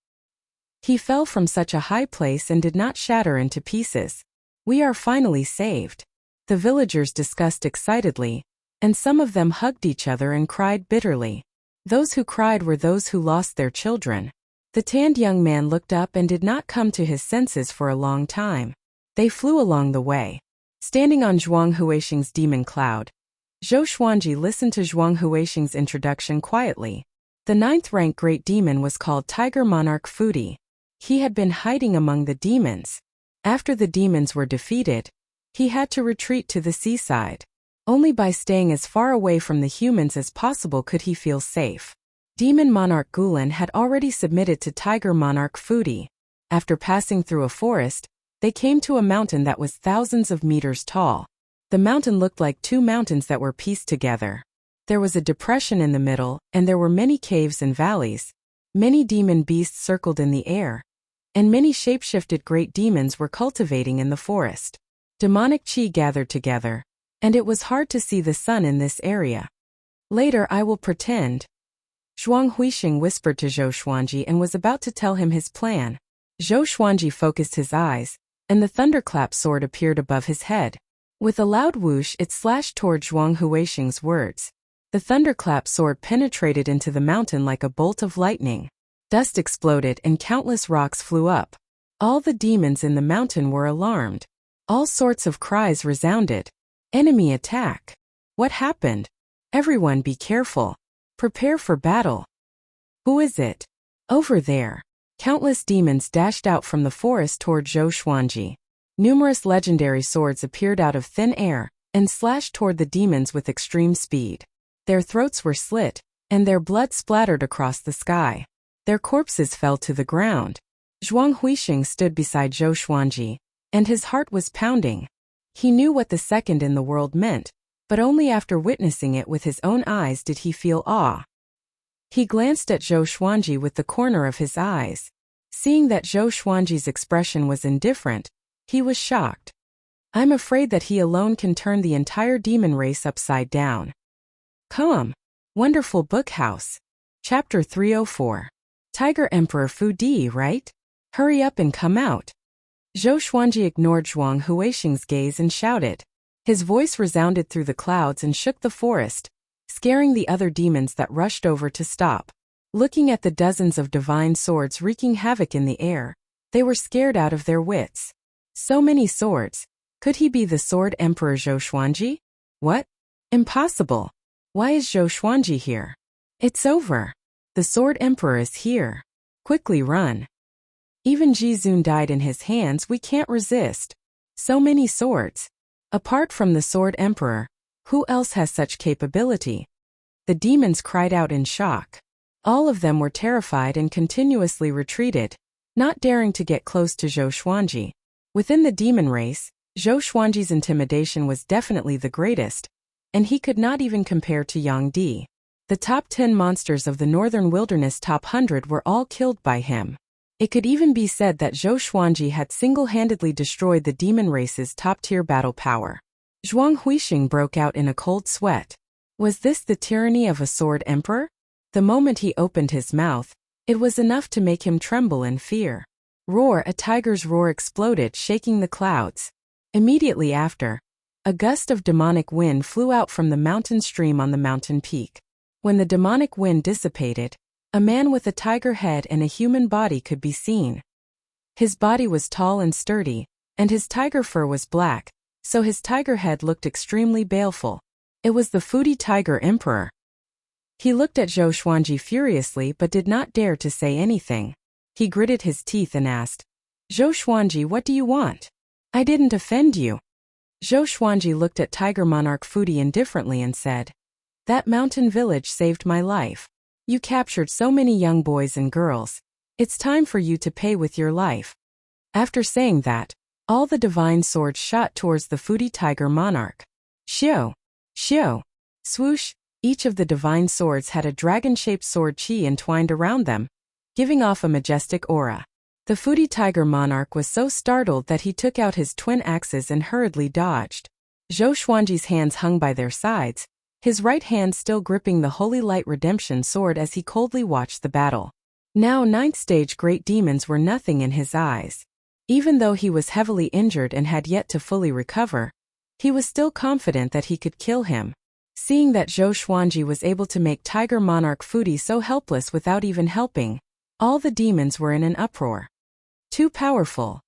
He fell from such a high place and did not shatter into pieces. We are finally saved. The villagers discussed excitedly, and some of them hugged each other and cried bitterly. Those who cried were those who lost their children. The tanned young man looked up and did not come to his senses for a long time. They flew along the way. Standing on Zhuang Huixing's demon cloud, Zhou Xuanji listened to Zhuang Huixing's introduction quietly. The 9th-rank great demon was called Tiger Monarch Fudi. He had been hiding among the demons. After the demons were defeated, he had to retreat to the seaside. Only by staying as far away from the humans as possible could he feel safe. Demon Monarch Gulen had already submitted to Tiger Monarch Fudi. After passing through a forest, they came to a mountain that was thousands of meters tall. The mountain looked like two mountains that were pieced together. There was a depression in the middle, and there were many caves and valleys. Many demon beasts circled in the air, and many shapeshifted great demons were cultivating in the forest. Demonic chi gathered together, and it was hard to see the sun in this area. Later I will pretend. Zhuang Huixing whispered to Zhou Xuanji and was about to tell him his plan. Zhou Xuanji focused his eyes, and the thunderclap sword appeared above his head. With a loud whoosh it slashed toward Zhuang Huixing's words. The thunderclap sword penetrated into the mountain like a bolt of lightning. Dust exploded and countless rocks flew up. All the demons in the mountain were alarmed. All sorts of cries resounded. Enemy attack. What happened? Everyone be careful. Prepare for battle. Who is it? Over there. Countless demons dashed out from the forest toward Zhou Xuanji. Numerous legendary swords appeared out of thin air and slashed toward the demons with extreme speed. Their throats were slit, and their blood splattered across the sky. Their corpses fell to the ground. Zhuang Huixing stood beside Zhou Xuanji, and his heart was pounding. He knew what the second in the world meant, but only after witnessing it with his own eyes did he feel awe. He glanced at Zhou Xuanji with the corner of his eyes. Seeing that Zhou Xuanji's expression was indifferent, he was shocked. I'm afraid that he alone can turn the entire demon race upside down. Come. Wonderful Book House. Chapter 304. Tiger Emperor Fu Di, right? Hurry up and come out. Zhou Xuanji ignored Zhuang Huixing's gaze and shouted. His voice resounded through the clouds and shook the forest, scaring the other demons that rushed over to stop. Looking at the dozens of divine swords wreaking havoc in the air, they were scared out of their wits. So many swords. Could he be the Sword Emperor Zhou Xuanji? What? Impossible. Why is Zhou Xuanji here? It's over. The Sword Emperor is here. Quickly run. Even Ji Zun died in his hands. We can't resist. So many swords. Apart from the Sword Emperor, who else has such capability? The demons cried out in shock. All of them were terrified and continuously retreated, not daring to get close to Zhou Xuanji. Within the demon race, Zhou Xuanji's intimidation was definitely the greatest, and he could not even compare to Yang Di. The top 10 monsters of the Northern Wilderness top 100 were all killed by him. It could even be said that Zhou Xuanji had single-handedly destroyed the demon race's top-tier battle power. Zhuang Huixing broke out in a cold sweat. Was this the tyranny of a sword emperor? The moment he opened his mouth, it was enough to make him tremble in fear. Roar! A tiger's roar exploded, shaking the clouds. Immediately after, a gust of demonic wind flew out from the mountain stream on the mountain peak. When the demonic wind dissipated, a man with a tiger head and a human body could be seen. His body was tall and sturdy, and his tiger fur was black, so his tiger head looked extremely baleful. It was the Fudi Tiger Emperor. He looked at Zhou Xuanji furiously but did not dare to say anything. He gritted his teeth and asked, Zhou Xuanji, what do you want? I didn't offend you. Zhou Xuanji looked at Tiger Monarch Fudi indifferently and said, That mountain village saved my life. You captured so many young boys and girls. It's time for you to pay with your life. After saying that, all the divine swords shot towards the Fudi Tiger Monarch. Xiao! Xiao! Swoosh! Each of the divine swords had a dragon-shaped sword chi entwined around them, giving off a majestic aura. The Fudi Tiger Monarch was so startled that he took out his twin axes and hurriedly dodged. Zhou Xuanji's hands hung by their sides, his right hand still gripping the Holy Light Redemption sword as he coldly watched the battle. Now 9th stage great demons were nothing in his eyes. Even though he was heavily injured and had yet to fully recover, he was still confident that he could kill him. Seeing that Zhou Xuanji was able to make Tiger Monarch Fudi so helpless without even helping, all the demons were in an uproar. Too powerful.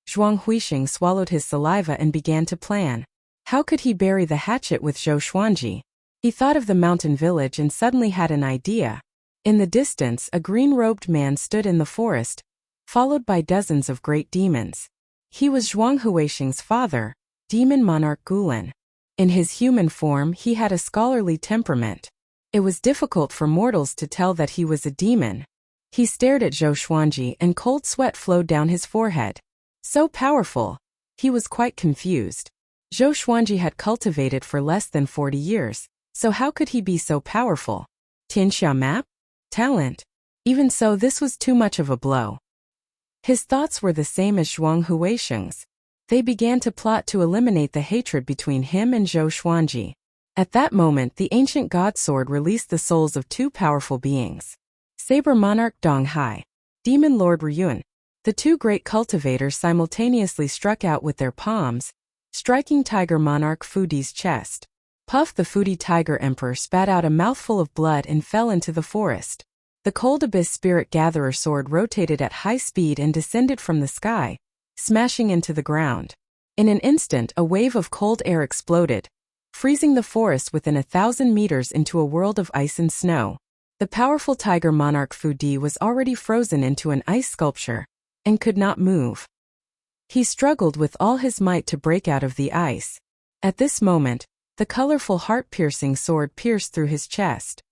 Zhuang Huixing swallowed his saliva and began to plan. How could he bury the hatchet with Zhou Xuanji? He thought of the mountain village and suddenly had an idea. In the distance, a green-robed man stood in the forest, followed by dozens of great demons. He was Zhuang Huixing's father, Demon Monarch Gulen. In his human form, he had a scholarly temperament. It was difficult for mortals to tell that he was a demon. He stared at Zhou Xuanji and cold sweat flowed down his forehead. So powerful. He was quite confused. Zhou Xuanji had cultivated for less than 40 years, so how could he be so powerful? Tianxia map? Talent. Even so, this was too much of a blow. His thoughts were the same as Zhuang Huixing's. They began to plot to eliminate the hatred between him and Zhou Xuanji. At that moment, the ancient god sword released the souls of two powerful beings. Saber Monarch Dong Hai, Demon Lord Ryun. The two great cultivators simultaneously struck out with their palms, striking Tiger Monarch Fudi's chest. Puff the Fudi Tiger Emperor spat out a mouthful of blood and fell into the forest. The Cold Abyss Spirit Gatherer sword rotated at high speed and descended from the sky, smashing into the ground. In an instant, a wave of cold air exploded, freezing the forest within 1,000 meters into a world of ice and snow. The powerful Tiger Monarch Fudi was already frozen into an ice sculpture and could not move. He struggled with all his might to break out of the ice. At this moment, the colorful heart-piercing sword pierced through his chest.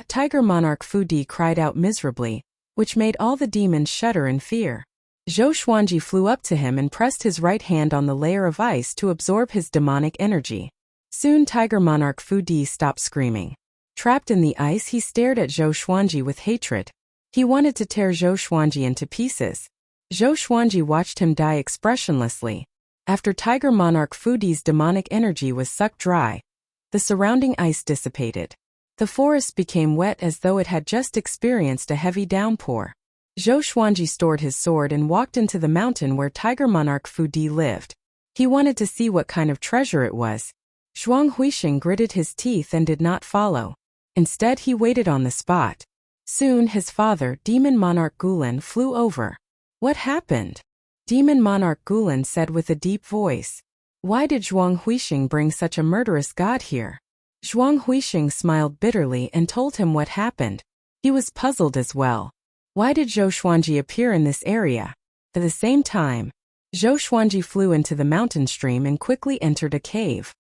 Tiger Monarch Fudi cried out miserably, which made all the demons shudder in fear. Zhou Xuanji flew up to him and pressed his right hand on the layer of ice to absorb his demonic energy. Soon Tiger Monarch Fudi stopped screaming. Trapped in the ice, he stared at Zhou Xuanji with hatred. He wanted to tear Zhou Xuanji into pieces. Zhou Xuanji watched him die expressionlessly. After Tiger Monarch Fudi's demonic energy was sucked dry, the surrounding ice dissipated. The forest became wet as though it had just experienced a heavy downpour. Zhou Xuanji stored his sword and walked into the mountain where Tiger Monarch Fudi lived. He wanted to see what kind of treasure it was. Zhuang Huixing gritted his teeth and did not follow. Instead, he waited on the spot. Soon his father, Demon Monarch Gulen, flew over. What happened? Demon Monarch Gulen said with a deep voice. Why did Zhuang Huixing bring such a murderous god here? Zhuang Huixing smiled bitterly and told him what happened. He was puzzled as well. Why did Zhou Xuanji appear in this area? At the same time, Zhou Xuanji flew into the mountain stream and quickly entered a cave.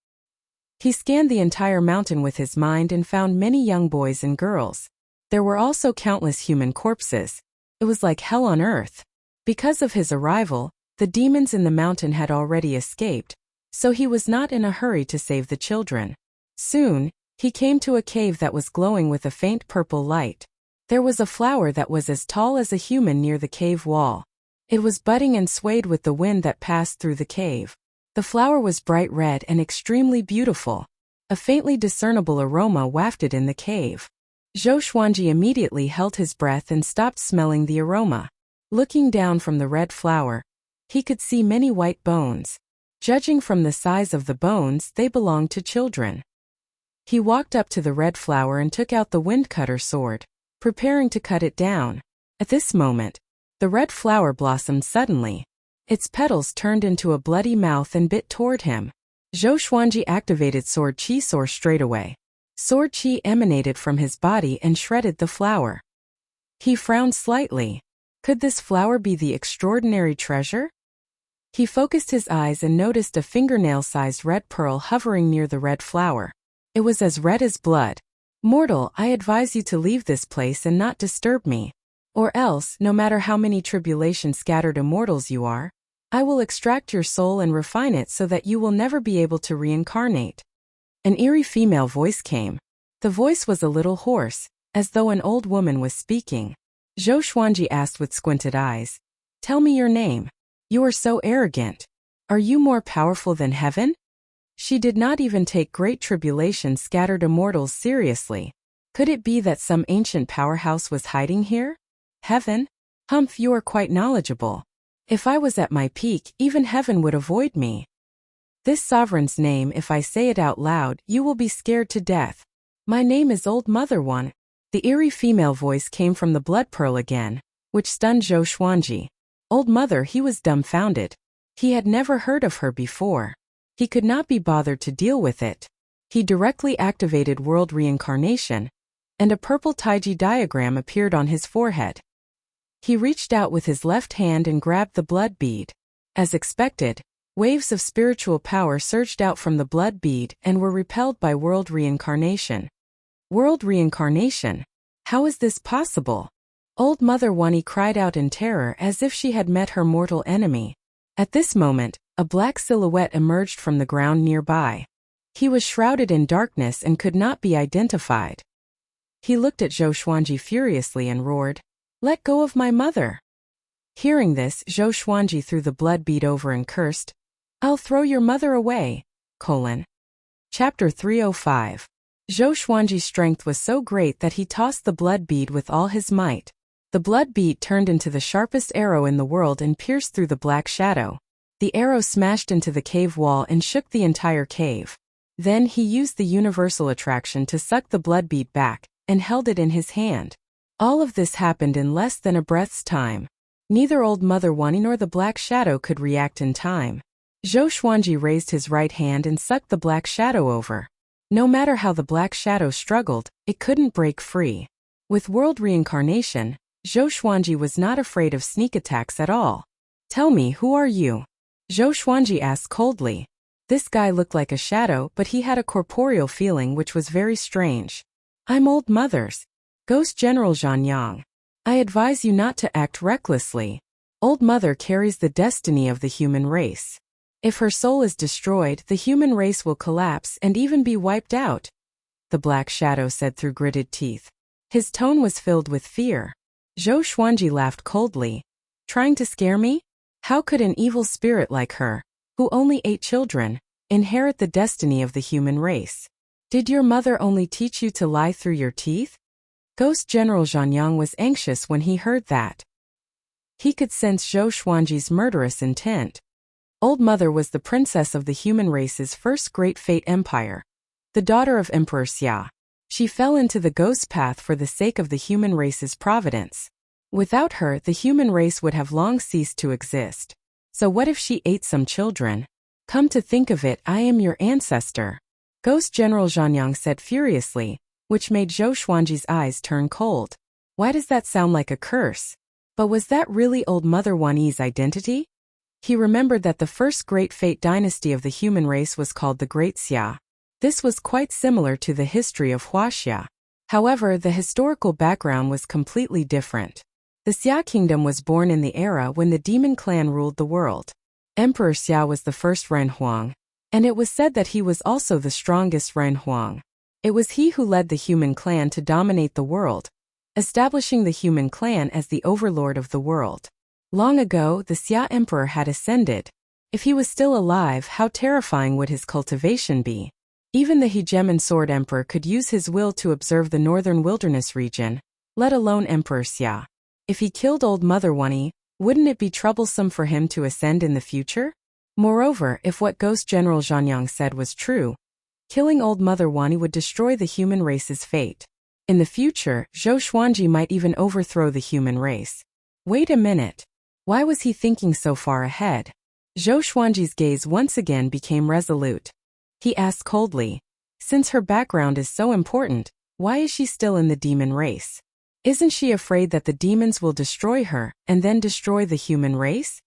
He scanned the entire mountain with his mind and found many young boys and girls. There were also countless human corpses. It was like hell on earth. Because of his arrival, the demons in the mountain had already escaped, so he was not in a hurry to save the children. Soon, he came to a cave that was glowing with a faint purple light. There was a flower that was as tall as a human near the cave wall. It was budding and swayed with the wind that passed through the cave. The flower was bright red and extremely beautiful. A faintly discernible aroma wafted in the cave. Zhou Xuanji immediately held his breath and stopped smelling the aroma. Looking down from the red flower, he could see many white bones. Judging from the size of the bones, they belonged to children. He walked up to the red flower and took out the windcutter sword, preparing to cut it down. At this moment, the red flower blossomed suddenly. Its petals turned into a bloody mouth and bit toward him. Zhou Xuanji activated Sword Qi Soar straight away. Sword Qi emanated from his body and shredded the flower. He frowned slightly. Could this flower be the extraordinary treasure? He focused his eyes and noticed a fingernail-sized red pearl hovering near the red flower. It was as red as blood. Mortal, I advise you to leave this place and not disturb me. Or else, no matter how many tribulation-scattered immortals you are, I will extract your soul and refine it so that you will never be able to reincarnate. An eerie female voice came. The voice was a little hoarse, as though an old woman was speaking. Zhou Xuanji asked with squinted eyes. Tell me your name. You are so arrogant. Are you more powerful than heaven? She did not even take great tribulation scattered immortals seriously. Could it be that some ancient powerhouse was hiding here? Heaven? Humph, you are quite knowledgeable. If I was at my peak, even heaven would avoid me. This sovereign's name, if I say it out loud, you will be scared to death. My name is Old Mother One. The eerie female voice came from the blood pearl again, which stunned Zhou Xuanji. Old Mother, he was dumbfounded. He had never heard of her before. He could not be bothered to deal with it. He directly activated world reincarnation, and a purple Taiji diagram appeared on his forehead. He reached out with his left hand and grabbed the blood bead. As expected, waves of spiritual power surged out from the blood bead and were repelled by world reincarnation. World reincarnation? How is this possible? Old Mother Wani cried out in terror as if she had met her mortal enemy. At this moment, a black silhouette emerged from the ground nearby. He was shrouded in darkness and could not be identified. He looked at Zhou Xuanji furiously and roared, "Let go of my mother!" Hearing this, Zhou Xuanji threw the blood bead over and cursed, "I'll throw your mother away." Chapter 305. Zhou Xuanji's strength was so great that he tossed the blood bead with all his might. The blood bead turned into the sharpest arrow in the world and pierced through the black shadow. The arrow smashed into the cave wall and shook the entire cave. Then he used the universal attraction to suck the blood bead back, and held it in his hand. All of this happened in less than a breath's time. Neither Old Mother Wani nor the black shadow could react in time. Zhou Xuanji raised his right hand and sucked the black shadow over. No matter how the black shadow struggled, it couldn't break free. With world reincarnation, Zhou Xuanji was not afraid of sneak attacks at all. "Tell me, who are you?" Zhou Xuanji asked coldly. This guy looked like a shadow, but he had a corporeal feeling which was very strange. "I'm Old Mother's Ghost General Zhan Yang. I advise you not to act recklessly. Old Mother carries the destiny of the human race. If her soul is destroyed, the human race will collapse and even be wiped out," the black shadow said through gritted teeth. His tone was filled with fear. Zhou Xuanji laughed coldly. "Trying to scare me? How could an evil spirit like her, who only ate children, inherit the destiny of the human race? Did your mother only teach you to lie through your teeth?" Ghost General Zhan Yang was anxious when he heard that. He could sense Zhou Xuanji's murderous intent. Old Mother was the princess of the human race's first great fate empire, the daughter of Emperor Xia. She fell into the ghost path for the sake of the human race's providence. Without her, the human race would have long ceased to exist. So what if she ate some children? Come to think of it, I am your ancestor, Ghost General Zhan Yang said furiously, which made Zhou Xuanji's eyes turn cold. Why does that sound like a curse? But was that really Old Mother Wani's identity? He remembered that the first great fate dynasty of the human race was called the Great Xia. This was quite similar to the history of Huaxia. However, the historical background was completely different. The Xia kingdom was born in the era when the demon clan ruled the world. Emperor Xia was the first Renhuang, and it was said that he was also the strongest Renhuang. It was he who led the human clan to dominate the world, establishing the human clan as the overlord of the world. Long ago, the Xia emperor had ascended. If he was still alive, how terrifying would his cultivation be? Even the Hegemon Sword Emperor could use his will to observe the northern wilderness region, let alone Emperor Xia. If he killed Old Mother Wani, wouldn't it be troublesome for him to ascend in the future? Moreover, if what Ghost General Zhan Yang said was true, killing Old Mother Wani would destroy the human race's fate. In the future, Zhou Xuanji might even overthrow the human race. Wait a minute. Why was he thinking so far ahead? Zhou Xuanji's gaze once again became resolute. He asked coldly, "Since her background is so important, why is she still in the demon race? Isn't she afraid that the demons will destroy her and then destroy the human race?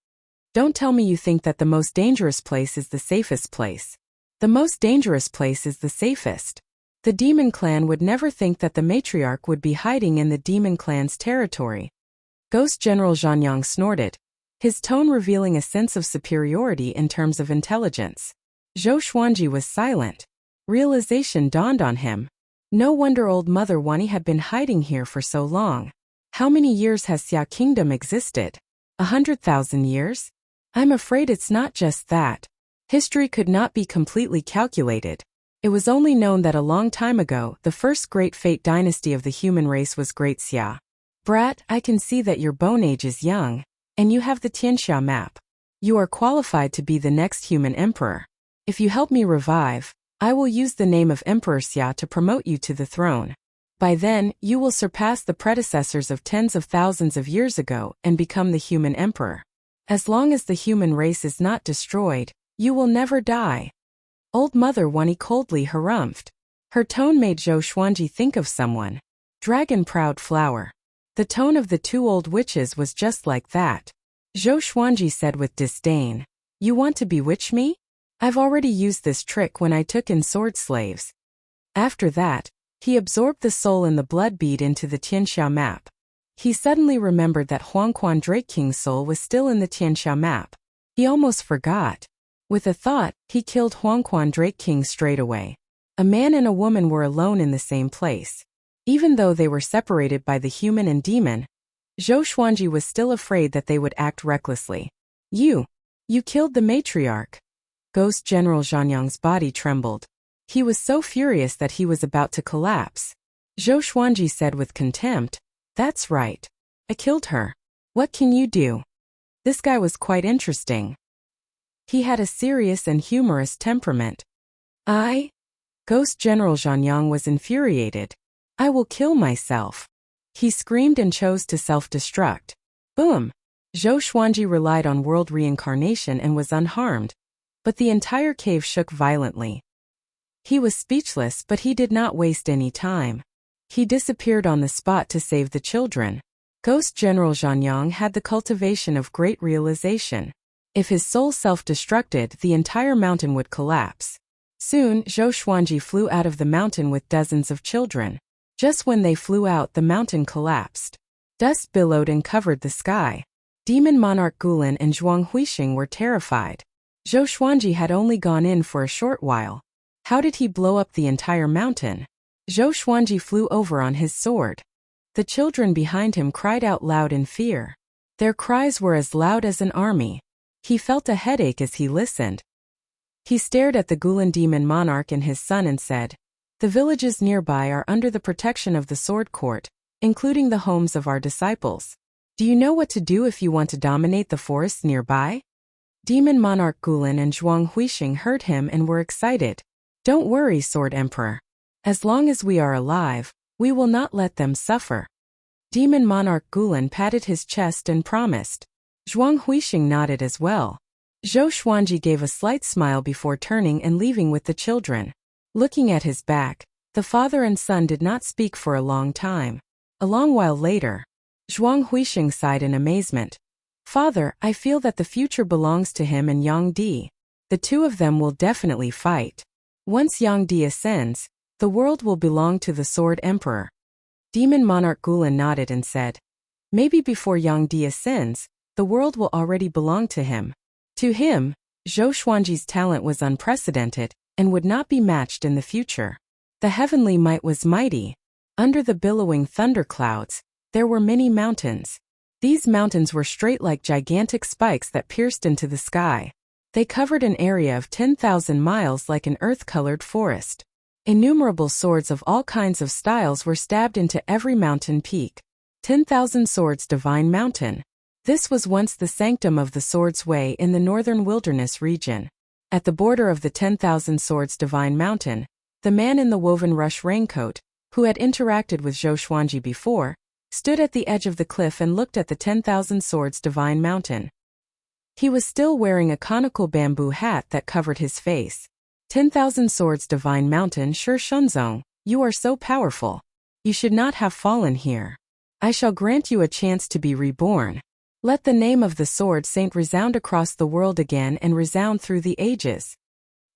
Don't tell me you think that the most dangerous place is the safest place. The most dangerous place is the safest. The demon clan would never think that the matriarch would be hiding in the demon clan's territory." Ghost General Zhan Yang snorted, his tone revealing a sense of superiority in terms of intelligence. Zhou Xuanji was silent. Realization dawned on him. No wonder Old Mother Wani had been hiding here for so long. How many years has Xia Kingdom existed? 100,000 years? I'm afraid it's not just that. History could not be completely calculated. It was only known that a long time ago, the first great fate dynasty of the human race was Great Xia. Brat, I can see that your bone age is young, and you have the Tianxia map. You are qualified to be the next human emperor. If you help me revive, I will use the name of Emperor Xia to promote you to the throne. By then, you will surpass the predecessors of tens of thousands of years ago and become the human emperor. As long as the human race is not destroyed, you will never die. Old Mother Wani coldly harumphed. Her tone made Zhou Xuanji think of someone. Dragon-proud flower. The tone of the two old witches was just like that. Zhou Xuanji said with disdain, "You want to bewitch me? I've already used this trick when I took in sword slaves." After that, he absorbed the soul and the blood bead into the Tianxia map. He suddenly remembered that Huangquan Drake King's soul was still in the Tianxia map. He almost forgot. With a thought, he killed Huangquan Drake King straight away. A man and a woman were alone in the same place. Even though they were separated by the human and demon, Zhou Xuanji was still afraid that they would act recklessly. You killed the matriarch." Ghost General Zhanyang's body trembled. He was so furious that he was about to collapse. Zhou Xuanji said with contempt, "That's right. I killed her. What can you do?" This guy was quite interesting. He had a serious and humorous temperament. Ghost General Zhanyang was infuriated. "I will kill myself." He screamed and chose to self-destruct. Boom! Zhou Xuanji relied on world reincarnation and was unharmed. But the entire cave shook violently. He was speechless, but he did not waste any time. He disappeared on the spot to save the children. Ghost General Zhanyang had the cultivation of great realization. If his soul self-destructed, the entire mountain would collapse. Soon, Zhou Xuanji flew out of the mountain with dozens of children. Just when they flew out, the mountain collapsed. Dust billowed and covered the sky. Demon Monarch Gulan and Zhuang Huixing were terrified. Zhou Xuanji had only gone in for a short while. How did he blow up the entire mountain? Zhou Xuanji flew over on his sword. The children behind him cried out loud in fear. Their cries were as loud as an army. He felt a headache as he listened. He stared at the Gulan demon monarch and his son and said, "The villages nearby are under the protection of the sword court, including the homes of our disciples. Do you know what to do if you want to dominate the forests nearby?" Demon Monarch Gulan and Zhuang Huixing heard him and were excited. "Don't worry, Sword Emperor. As long as we are alive, we will not let them suffer." Demon Monarch Gulan patted his chest and promised. Zhuang Huixing nodded as well. Zhou Xuanji gave a slight smile before turning and leaving with the children. Looking at his back, the father and son did not speak for a long time. A long while later, Zhuang Huixing sighed in amazement. "Father, I feel that the future belongs to him and Yang Di. The two of them will definitely fight. Once Yang Di ascends, the world will belong to the Sword Emperor." Demon Monarch Gulan nodded and said, "Maybe before Yang Di ascends, the world will already belong to him." To him, Zhou Xuanji's talent was unprecedented and would not be matched in the future. The heavenly might was mighty. Under the billowing thunderclouds, there were many mountains. These mountains were straight like gigantic spikes that pierced into the sky. They covered an area of 10,000 miles like an earth-colored forest. Innumerable swords of all kinds of styles were stabbed into every mountain peak. 10,000 Swords Divine Mountain. This was once the sanctum of the Swords Way in the northern wilderness region. At the border of the 10,000 Swords Divine Mountain, the man in the woven rush raincoat, who had interacted with Zhou Xuanji before, stood at the edge of the cliff and looked at the 10,000 Swords Divine Mountain. He was still wearing a conical bamboo hat that covered his face. 10,000 Swords Divine Mountain, Shi Shenzong, you are so powerful. You should not have fallen here. I shall grant you a chance to be reborn. Let the name of the Sword Saint resound across the world again and resound through the ages."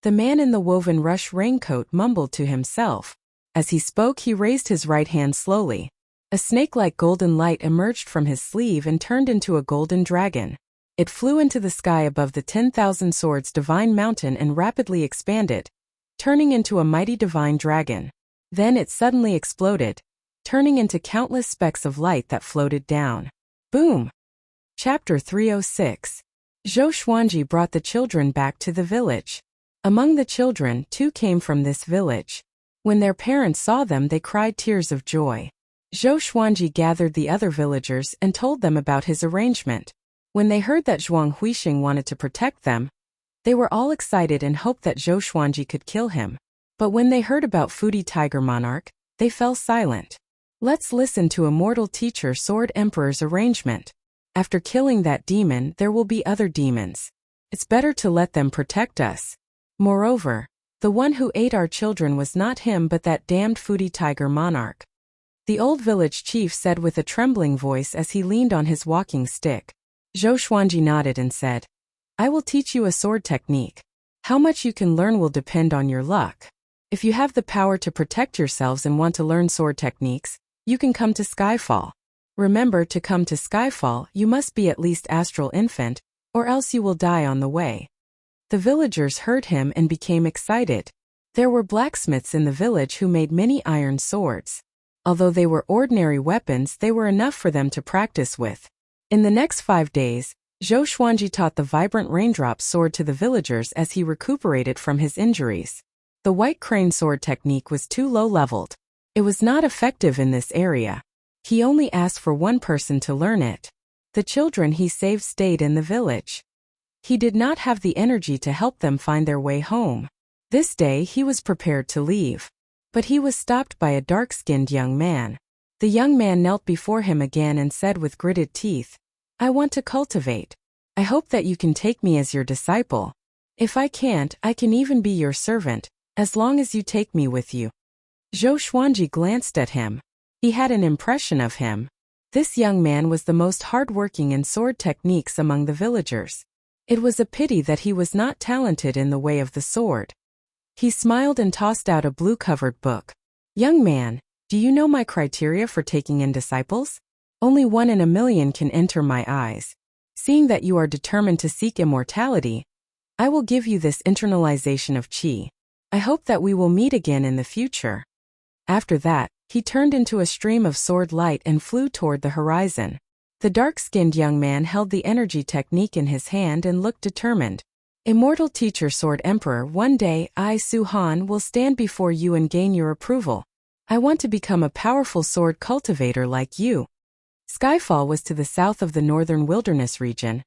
The man in the woven rush raincoat mumbled to himself. As he spoke, he raised his right hand slowly. A snake-like golden light emerged from his sleeve and turned into a golden dragon. It flew into the sky above the 10,000 Swords Divine Mountain and rapidly expanded, turning into a mighty divine dragon. Then it suddenly exploded, turning into countless specks of light that floated down. Boom! Chapter 306. Zhou Xuanji brought the children back to the village. Among the children, 2 came from this village. When their parents saw them, they cried tears of joy. Zhou Xuanji gathered the other villagers and told them about his arrangement. When they heard that Zhuang Huixing wanted to protect them, they were all excited and hoped that Zhou Xuanji could kill him. But when they heard about Fudi Tiger Monarch, they fell silent. Let's listen to Immortal Teacher Sword Emperor's arrangement. After killing that demon, there will be other demons. It's better to let them protect us. Moreover, the one who ate our children was not him but that damned Fudi Tiger Monarch. The old village chief said with a trembling voice as he leaned on his walking stick. Zhou Xuanji nodded and said, I will teach you a sword technique. How much you can learn will depend on your luck. If you have the power to protect yourselves and want to learn sword techniques, you can come to Skyfall. Remember, to come to Skyfall, you must be at least astral infant, or else you will die on the way. The villagers heard him and became excited. There were blacksmiths in the village who made many iron swords. Although they were ordinary weapons, they were enough for them to practice with. In the next 5 days, Zhou Xuanji taught the vibrant raindrop sword to the villagers as he recuperated from his injuries. The white crane sword technique was too low-leveled. It was not effective in this area. He only asked for 1 person to learn it. The children he saved stayed in the village. He did not have the energy to help them find their way home. This day he was prepared to leave. But he was stopped by a dark-skinned young man. The young man knelt before him again and said with gritted teeth, I want to cultivate. I hope that you can take me as your disciple. If I can't, I can even be your servant, as long as you take me with you. Zhou Xuanji glanced at him. He had an impression of him. This young man was the most hard-working in sword techniques among the villagers. It was a pity that he was not talented in the way of the sword. He smiled and tossed out a blue-covered book. Young man, do you know my criteria for taking in disciples? Only 1 in a million can enter my eyes. Seeing that you are determined to seek immortality, I will give you this internalization of qi. I hope that we will meet again in the future. After that, he turned into a stream of sword light and flew toward the horizon. The dark-skinned young man held the energy technique in his hand and looked determined. Immortal Teacher Sword Emperor, one day I, Su Han, will stand before you and gain your approval. I want to become a powerful sword cultivator like you. Skyfall was to the south of the northern wilderness region,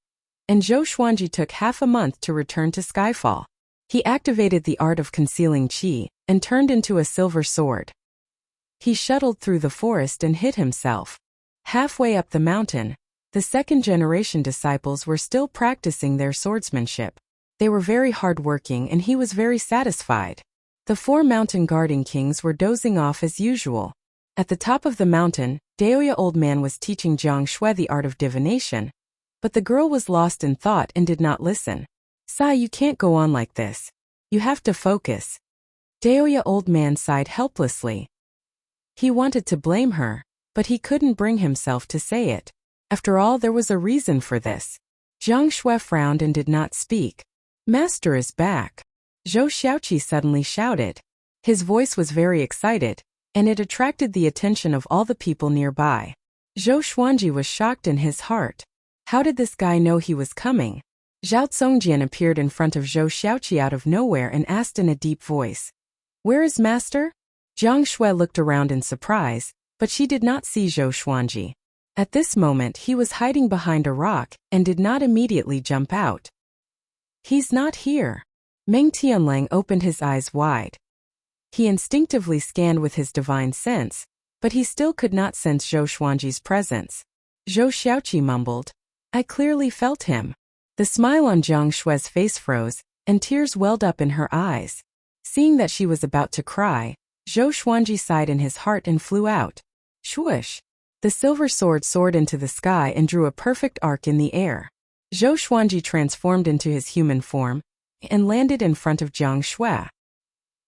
and Zhou Xuanji took half a month to return to Skyfall. He activated the art of concealing qi and turned into a silver sword. He shuttled through the forest and hid himself. Halfway up the mountain, the second-generation disciples were still practicing their swordsmanship. They were very hard-working and he was very satisfied. The 4 mountain guarding kings were dozing off as usual. At the top of the mountain, Daoya Old Man was teaching Jiang Shui the art of divination, but the girl was lost in thought and did not listen. Sai, you can't go on like this. You have to focus. Daoya Old Man sighed helplessly. He wanted to blame her, but he couldn't bring himself to say it. After all, there was a reason for this. Jiang Shui frowned and did not speak. Master is back. Zhou Xiaoqi suddenly shouted. His voice was very excited, and it attracted the attention of all the people nearby. Zhou Xuanji was shocked in his heart. How did this guy know he was coming? Zhao Congjian appeared in front of Zhou Xiaoqi out of nowhere and asked in a deep voice, Where is Master? Jiang Shui looked around in surprise, but she did not see Zhou Xuanji. At this moment he was hiding behind a rock and did not immediately jump out. He's not here. Meng Tianlang opened his eyes wide. He instinctively scanned with his divine sense, but he still could not sense Zhou Xuanji's presence. Zhou Xiaoqi mumbled, I clearly felt him. The smile on Jiang Shui's face froze, and tears welled up in her eyes. Seeing that she was about to cry, Zhou Xuanji sighed in his heart and flew out. Swoosh! The silver sword soared into the sky and drew a perfect arc in the air. Zhou Xuanji transformed into his human form and landed in front of Jiang Shui.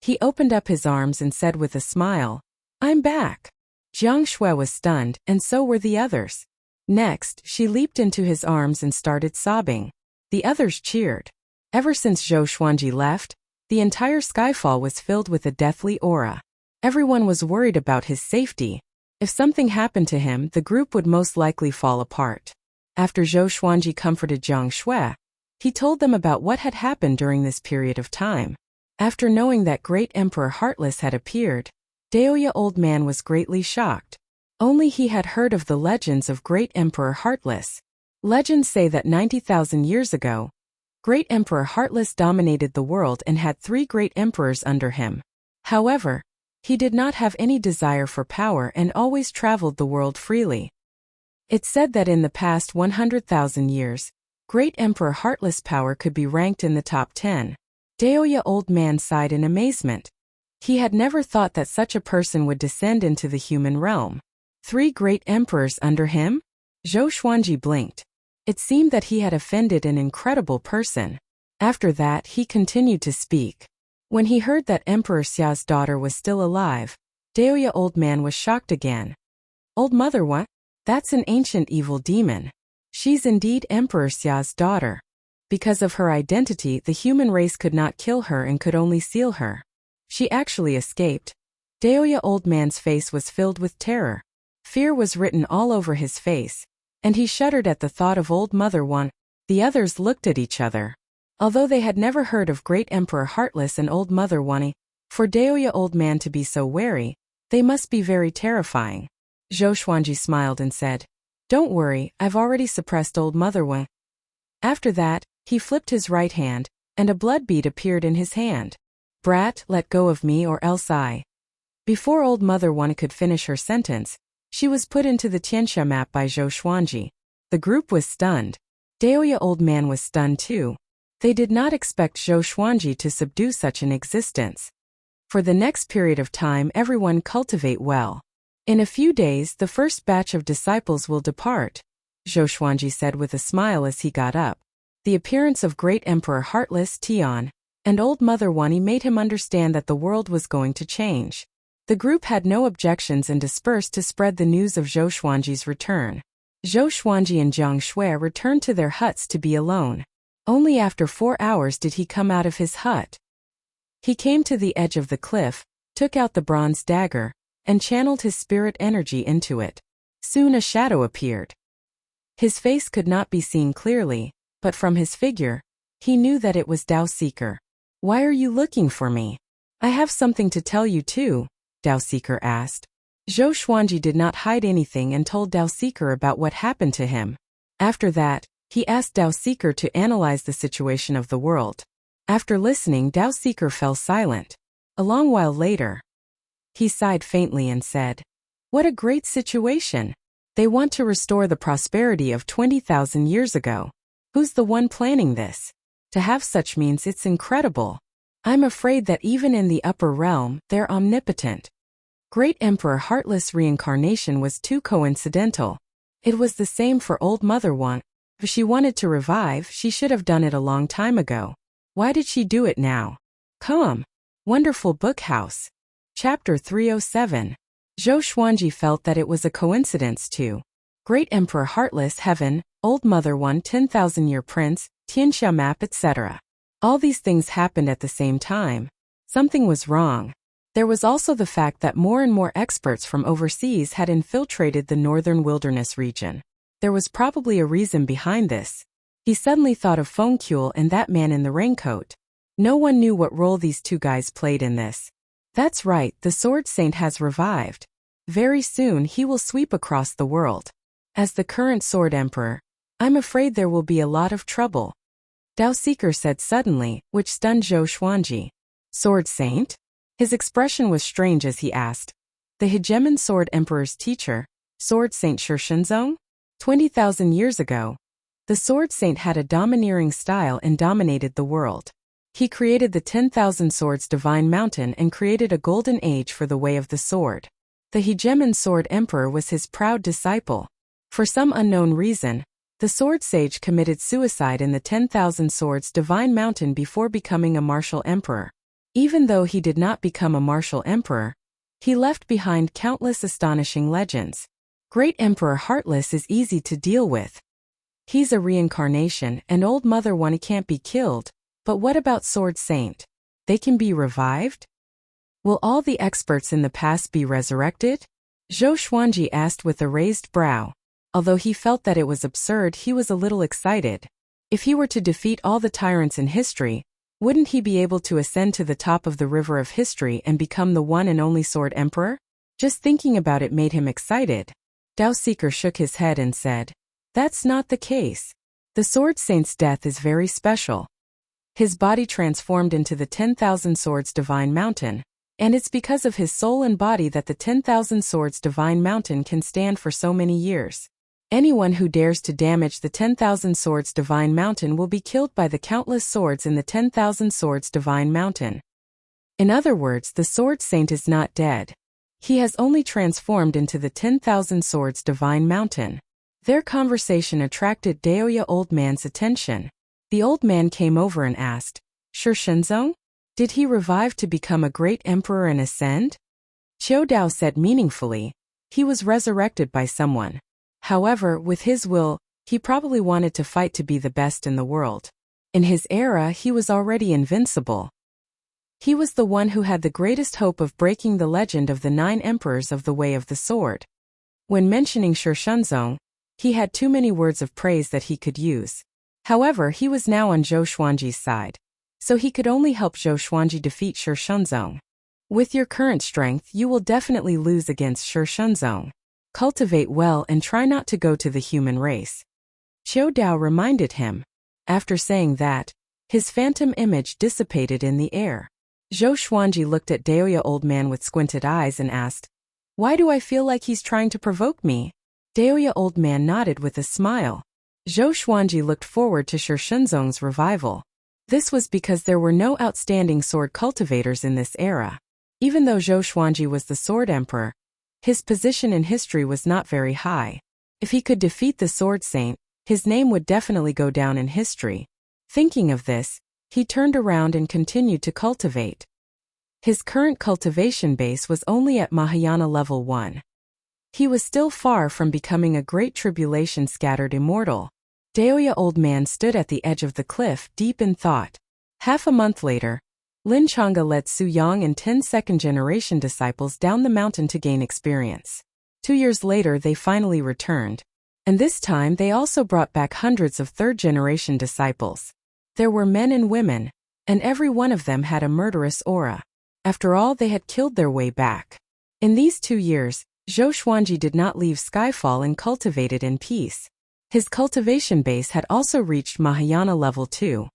He opened up his arms and said with a smile, I'm back. Jiang Shui was stunned, and so were the others. Next, she leaped into his arms and started sobbing. The others cheered. Ever since Zhou Xuanji left, the entire Skyfall was filled with a deathly aura. Everyone was worried about his safety. If something happened to him, the group would most likely fall apart. After Zhou Xuanji comforted Jiang Shui, He told them about what had happened during this period of time. After knowing that Great Emperor Heartless had appeared, Daoya Old Man was greatly shocked. Only he had heard of the legends of Great Emperor Heartless. Legends say that 90,000 years ago, Great Emperor Heartless dominated the world and had 3 great emperors under him. However, he did not have any desire for power and always traveled the world freely. It's said that in the past 100,000 years, Great Emperor Heartless' power could be ranked in the top 10. Daoya Old Man sighed in amazement. He had never thought that such a person would descend into the human realm. 3 great emperors under him? Zhou Xuanji blinked. It seemed that he had offended an incredible person. After that, he continued to speak. When he heard that Emperor Xia's daughter was still alive, Daoya Old Man was shocked again. Old Mother, what? That's an ancient evil demon. She's indeed Emperor Xia's daughter. Because of her identity, the human race could not kill her and could only seal her. She actually escaped. Daoya Old Man's face was filled with terror. Fear was written all over his face, and he shuddered at the thought of Old Mother One. The others looked at each other. Although they had never heard of Great Emperor Heartless and Old Mother One, for Daoya Old Man to be so wary, they must be very terrifying. Zhou Xuanji smiled and said, "Don't worry, I've already suppressed Old Mother One." After that, he flipped his right hand, and a blood bead appeared in his hand. "Brat, let go of me or else I." Before Old Mother One could finish her sentence, she was put into the Tianxia map by Zhou Xuanji. The group was stunned. Daoya Old Man was stunned too. They did not expect Zhou Xuanji to subdue such an existence. For the next period of time, everyone cultivate well. In a few days, the first batch of disciples will depart, Zhou Xuanji said with a smile as he got up. The appearance of Great Emperor Heartless Tian and Old Mother Wani made him understand that the world was going to change. The group had no objections and dispersed to spread the news of Zhou Xuanji's return. Zhou Xuanji and Jiang Shui returned to their huts to be alone. Only after 4 hours did he come out of his hut. He came to the edge of the cliff, took out the bronze dagger, and channeled his spirit energy into it. Soon a shadow appeared. His face could not be seen clearly, but from his figure, he knew that it was Dao Seeker. "Why are you looking for me?" "I have something to tell you too," Dao Seeker asked. Zhou Xuanji did not hide anything and told Dao Seeker about what happened to him. After that, he asked Dao Seeker to analyze the situation of the world. After listening, Dao Seeker fell silent. A long while later, he sighed faintly and said, "What a great situation! They want to restore the prosperity of 20,000 years ago. Who's the one planning this? To have such means it's incredible. I'm afraid that even in the upper realm, they're omnipotent. Great Emperor Heartless reincarnation was too coincidental. It was the same for Old Mother One. If she wanted to revive, she should have done it a long time ago. Why did she do it now?" Come. Wonderful Book House. Chapter 307. Zhou Xuanji felt that it was a coincidence too. Great Emperor Heartless Heaven, Old Mother One 10,000-year Prince, Tianxia map etc. All these things happened at the same time. Something was wrong. There was also the fact that more and more experts from overseas had infiltrated the northern wilderness region. There was probably a reason behind this. He suddenly thought of Feng Kuel and that man in the raincoat. No one knew what role these two guys played in this. That's right, the Sword Saint has revived. Very soon he will sweep across the world. As the current Sword Emperor, I'm afraid there will be a lot of trouble, Dao Seeker said suddenly, which stunned Zhou Xuanji. Sword Saint? His expression was strange as he asked. The hegemon Sword Emperor's teacher, Sword Saint Shishenzong? 20,000 years ago, the Sword Saint had a domineering style and dominated the world. He created the 10,000 Swords Divine Mountain and created a golden age for the way of the sword. The hegemon Sword Emperor was his proud disciple. For some unknown reason, the Sword Sage committed suicide in the 10,000 Swords Divine Mountain before becoming a martial emperor. Even though he did not become a martial emperor, he left behind countless astonishing legends. Great Emperor Heartless is easy to deal with. He's a reincarnation and Old Mother One can't be killed, but what about Sword Saint? They can be revived? Will all the experts in the past be resurrected? Zhou Xuanji asked with a raised brow. Although he felt that it was absurd, he was a little excited. If he were to defeat all the tyrants in history, wouldn't he be able to ascend to the top of the river of history and become the one and only Sword Emperor? Just thinking about it made him excited. Dao Seeker shook his head and said, "That's not the case. The Sword Saint's death is very special. His body transformed into the 10,000 Swords Divine Mountain, and it's because of his soul and body that the 10,000 Swords Divine Mountain can stand for so many years. Anyone who dares to damage the 10,000 Swords Divine Mountain will be killed by the countless swords in the 10,000 Swords Divine Mountain." In other words, the Sword Saint is not dead. He has only transformed into the 10,000 Swords Divine Mountain. Their conversation attracted Daoya Old Man's attention. The old man came over and asked, "Shi Shenzong? Did he revive to become a great emperor and ascend?" Qiu Dao said meaningfully, "He was resurrected by someone. However, with his will, he probably wanted to fight to be the best in the world. In his era, he was already invincible. He was the one who had the greatest hope of breaking the legend of the 9 emperors of the Way of the Sword." When mentioning Shi Shenzong, he had too many words of praise that he could use. However, he was now on Zhou Xuanji's side, so he could only help Zhou Xuanji defeat Shi Shenzong. "With your current strength, you will definitely lose against Shi Shenzong. Cultivate well and try not to go to the human race," Qiu Dao reminded him. After saying that, his phantom image dissipated in the air. Zhou Xuanji looked at Daoya Old Man with squinted eyes and asked, "Why do I feel like he's trying to provoke me?" Daoya Old Man nodded with a smile. Zhou Xuanji looked forward to Shi Shenzong's revival. This was because there were no outstanding sword cultivators in this era. Even though Zhou Xuanji was the Sword Emperor, his position in history was not very high. If he could defeat the Sword Saint, his name would definitely go down in history. Thinking of this, he turned around and continued to cultivate. His current cultivation base was only at Mahayana level 1. He was still far from becoming a great tribulation scattered immortal. Daoya Old Man stood at the edge of the cliff, deep in thought. Half a month later, Lin Chang'e led Su Yang and 10 second-generation disciples down the mountain to gain experience. 2 years later they finally returned, and this time they also brought back hundreds of third-generation disciples. There were men and women, and every one of them had a murderous aura. After all, they had killed their way back. In these 2 years, Zhou Xuanji did not leave Skyfall and cultivated in peace. His cultivation base had also reached Mahayana level 2.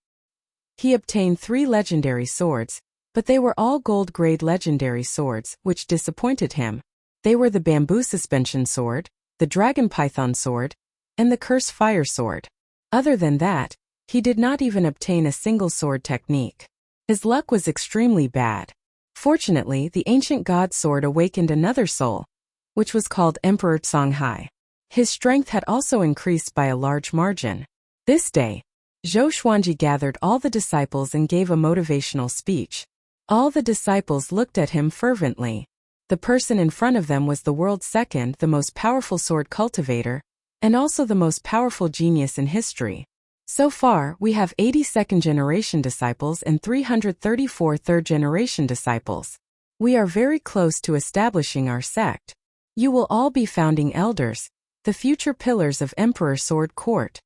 He obtained 3 legendary swords, but they were all gold-grade legendary swords, which disappointed him. They were the Bamboo Suspension Sword, the Dragon Python Sword, and the Curse Fire Sword. Other than that, he did not even obtain a single sword technique. His luck was extremely bad. Fortunately, the ancient god sword awakened another soul, which was called Emperor Songhai. His strength had also increased by a large margin. This day, Zhou Xuanji gathered all the disciples and gave a motivational speech. All the disciples looked at him fervently. The person in front of them was the world's second, the most powerful sword cultivator, and also the most powerful genius in history. So far, we have 80 second-generation disciples and 334 third-generation disciples. We are very close to establishing our sect. You will all be founding elders, the future pillars of Emperor Sword Court,"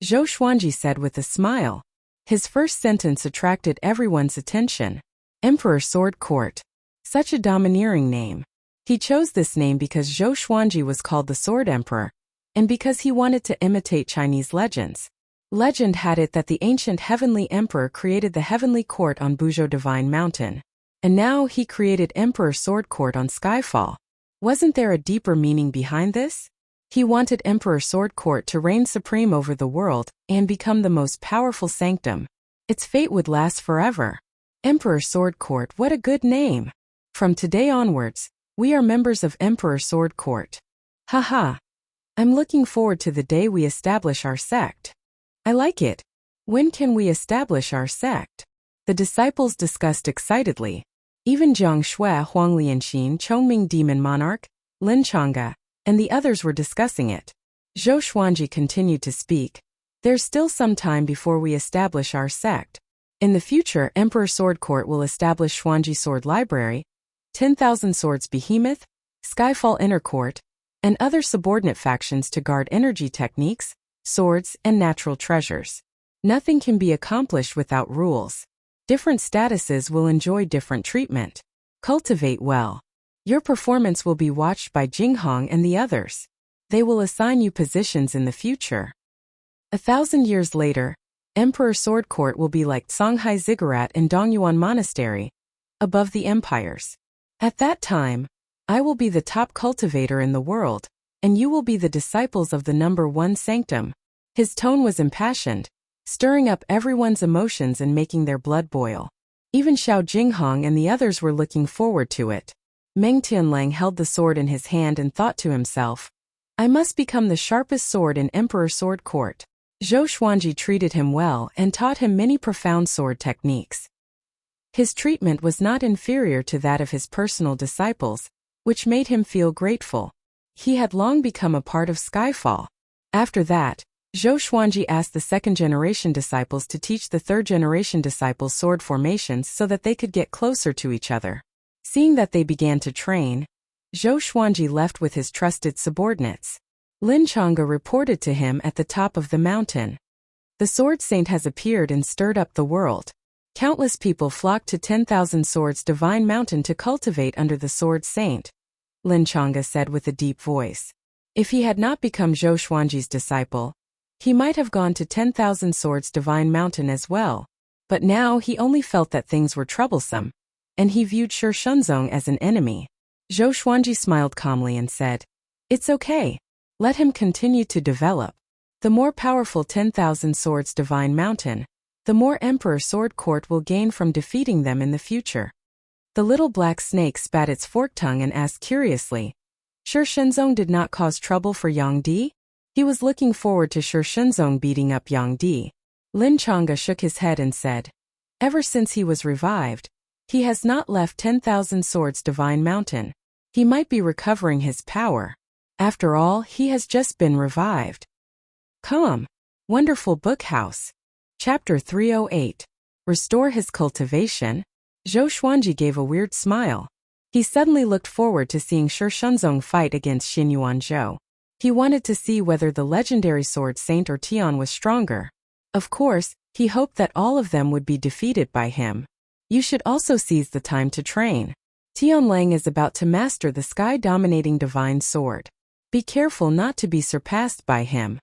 Zhou Xuanji said with a smile. His first sentence attracted everyone's attention. Emperor Sword Court. Such a domineering name. He chose this name because Zhou Xuanji was called the Sword Emperor, and because he wanted to imitate Chinese legends. Legend had it that the ancient Heavenly Emperor created the Heavenly Court on Buzhou Divine Mountain, and now he created Emperor Sword Court on Skyfall. Wasn't there a deeper meaning behind this? He wanted Emperor Sword Court to reign supreme over the world and become the most powerful sanctum. Its fate would last forever. Emperor Sword Court, what a good name! From today onwards, we are members of Emperor Sword Court. Haha. I'm looking forward to the day we establish our sect. I like it. When can we establish our sect? The disciples discussed excitedly. Even Jiang Shui, Huang Lianxin, Chongming Demon Monarch, Lin Chang'e, and the others were discussing it. Zhou Xuanji continued to speak. There's still some time before we establish our sect. In the future, Emperor Sword Court will establish Xuanji Sword Library, 10,000 Swords Behemoth, Skyfall Inner Court, and other subordinate factions to guard energy techniques, swords, and natural treasures. Nothing can be accomplished without rules. Different statuses will enjoy different treatment. Cultivate well. Your performance will be watched by Jinghong and the others. They will assign you positions in the future. 1,000 years later, Emperor Sword Court will be like Songhai Ziggurat and Dongyuan Monastery, above the empires. At that time, I will be the top cultivator in the world, and you will be the disciples of the number one sanctum. His tone was impassioned, stirring up everyone's emotions and making their blood boil. Even Xiao Jinghong and the others were looking forward to it. Meng Tianlang held the sword in his hand and thought to himself, I must become the sharpest sword in Emperor Sword Court. Zhou Xuanji treated him well and taught him many profound sword techniques. His treatment was not inferior to that of his personal disciples, which made him feel grateful. He had long become a part of Skyfall. After that, Zhou Xuanji asked the second-generation disciples to teach the third-generation disciples sword formations so that they could get closer to each other. Seeing that they began to train, Zhou Xuanji left with his trusted subordinates. Lin Chang'e reported to him at the top of the mountain. The Sword Saint has appeared and stirred up the world. Countless people flocked to 10,000 Swords Divine Mountain to cultivate under the Sword Saint, Lin Chang'e said with a deep voice. If he had not become Zhou Xuanji's disciple, he might have gone to 10,000 Swords Divine Mountain as well, but now he only felt that things were troublesome, and he viewed Shi Shenzong as an enemy. Zhou Xuanji smiled calmly and said, It's okay. Let him continue to develop. The more powerful 10,000 Swords Divine Mountain, the more Emperor Sword Court will gain from defeating them in the future. The little black snake spat its forked tongue and asked curiously, Shi Shenzong did not cause trouble for Yang Di? He was looking forward to Shi Shenzong beating up Yang Di. Lin Chang'e shook his head and said, Ever since he was revived, he has not left 10,000 Swords Divine Mountain. He might be recovering his power. After all, he has just been revived. Come. Wonderful Book House. Chapter 308. Restore his cultivation. Zhou Xuanji gave a weird smile. He suddenly looked forward to seeing Shi Shenzong fight against Xin Yuanzhou. He wanted to see whether the legendary Sword Saint or Tian was stronger. Of course, he hoped that all of them would be defeated by him. You should also seize the time to train. Tianlang is about to master the sky-dominating divine sword. Be careful not to be surpassed by him.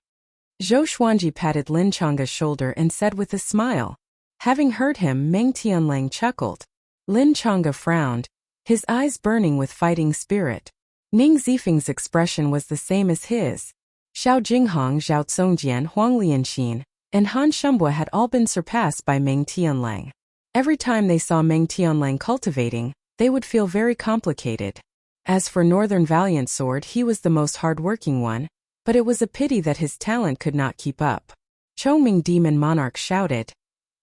Zhou Xuanji patted Lin Chang'e's shoulder and said with a smile. Having heard him, Meng Tianlang chuckled. Lin Chang'e frowned, his eyes burning with fighting spirit. Ning Zifeng's expression was the same as his. Xiao Jinghong, Zhao Tsongjian, Huang Lianxin, and Han Shumbua had all been surpassed by Meng Tianlang. Every time they saw Meng Tianlang cultivating, they would feel very complicated. As for Northern Valiant Sword, he was the most hard-working one, but it was a pity that his talent could not keep up. Chongming Demon Monarch shouted,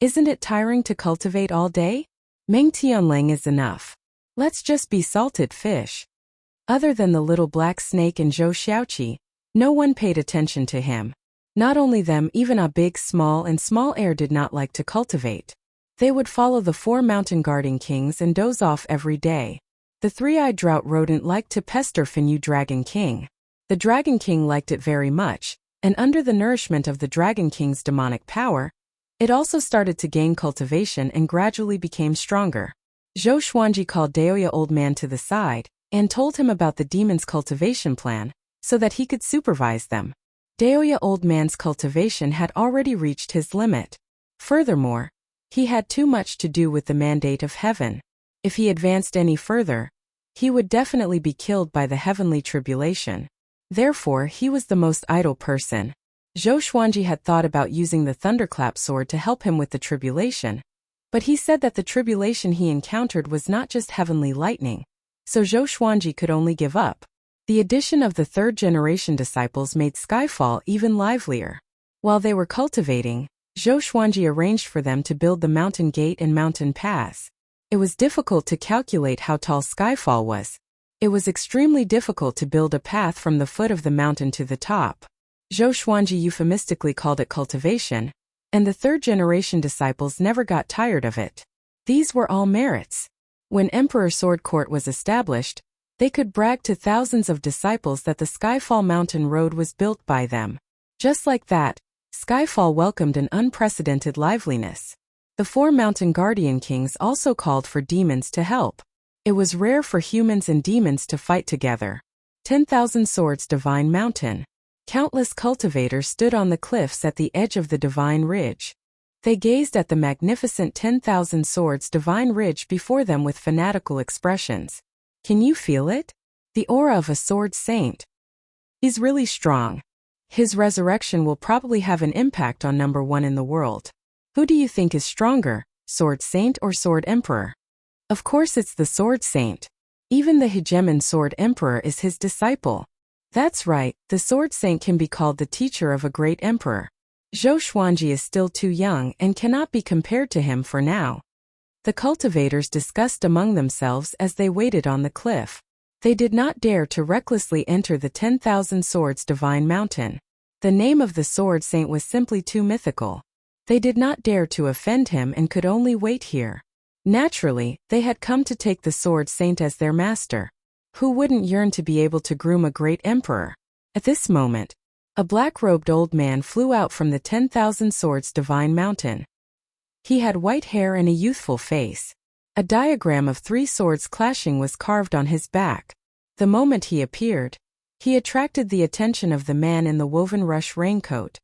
Isn't it tiring to cultivate all day? Meng Tianlang is enough. Let's just be salted fish. Other than the little black snake and Zhou Xiaoqi, no one paid attention to him. Not only them, even a big, small, and small heir did not like to cultivate. They would follow the 4 mountain guarding kings and doze off every day. The 3-eyed drought rodent liked to pester Finyu Dragon King. The Dragon King liked it very much, and under the nourishment of the Dragon King's demonic power, it also started to gain cultivation and gradually became stronger. Zhou Xuanji called Daoya Old Man to the side and told him about the demon's cultivation plan, so that he could supervise them. Daoya Old Man's cultivation had already reached his limit. Furthermore, he had too much to do with the mandate of heaven. If he advanced any further, he would definitely be killed by the heavenly tribulation. Therefore, he was the most idle person. Zhou Xuanji had thought about using the thunderclap sword to help him with the tribulation, but he said that the tribulation he encountered was not just heavenly lightning, so Zhou Xuanji could only give up. The addition of the third-generation disciples made Skyfall even livelier. While they were cultivating, Zhou Xuanji arranged for them to build the mountain gate and mountain pass. It was difficult to calculate how tall Skyfall was. It was extremely difficult to build a path from the foot of the mountain to the top. Zhou Xuanji euphemistically called it cultivation, and the third-generation disciples never got tired of it. These were all merits. When Emperor Sword Court was established, they could brag to thousands of disciples that the Skyfall Mountain Road was built by them. Just like that, Skyfall welcomed an unprecedented liveliness. The 4 mountain guardian kings also called for demons to help. It was rare for humans and demons to fight together. 10,000 Swords Divine Mountain. Countless cultivators stood on the cliffs at the edge of the Divine Ridge. They gazed at the magnificent 10,000 Swords Divine Ridge before them with fanatical expressions. Can you feel it? The aura of a sword saint. He's really strong. His resurrection will probably have an impact on number 1 in the world. Who do you think is stronger, Sword Saint or Sword Emperor? Of course it's the Sword Saint. Even the hegemon Sword Emperor is his disciple. That's right, the Sword Saint can be called the teacher of a great emperor. Zhou Xuanji is still too young and cannot be compared to him for now. The cultivators discussed among themselves as they waited on the cliff. They did not dare to recklessly enter the 10,000 Swords Divine Mountain. The name of the Sword Saint was simply too mythical. They did not dare to offend him and could only wait here. Naturally, they had come to take the Sword Saint as their master. Who wouldn't yearn to be able to groom a great emperor? At this moment, a black-robed old man flew out from the 10,000 Swords Divine Mountain. He had white hair and a youthful face. A diagram of 3 swords clashing was carved on his back. The moment he appeared, he attracted the attention of the man in the woven rush raincoat.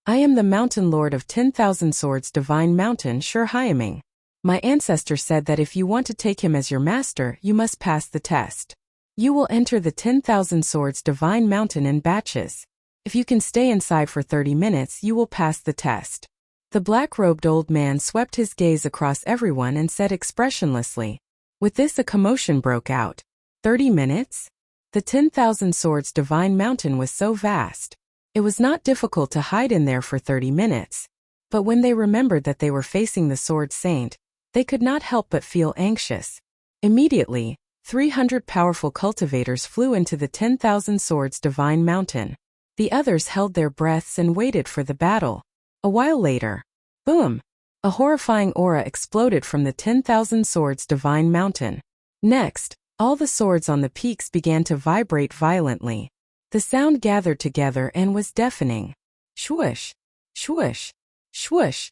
I am the Mountain Lord of 10,000 Swords Divine Mountain, Shi Hyaming. My ancestor said that if you want to take him as your master, you must pass the test. You will enter the 10,000 Swords Divine Mountain in batches. If you can stay inside for 30 minutes, you will pass the test. The black-robed old man swept his gaze across everyone and said expressionlessly. With this, a commotion broke out. 30 minutes? The 10,000 Swords Divine Mountain was so vast. It was not difficult to hide in there for 30 minutes. But when they remembered that they were facing the Sword Saint, they could not help but feel anxious. Immediately, 300 powerful cultivators flew into the 10,000 Swords Divine Mountain. The others held their breaths and waited for the battle. A while later, boom! A horrifying aura exploded from the 10,000 Swords Divine Mountain. Next, all the swords on the peaks began to vibrate violently. The sound gathered together and was deafening. Swoosh! Swoosh! Swoosh!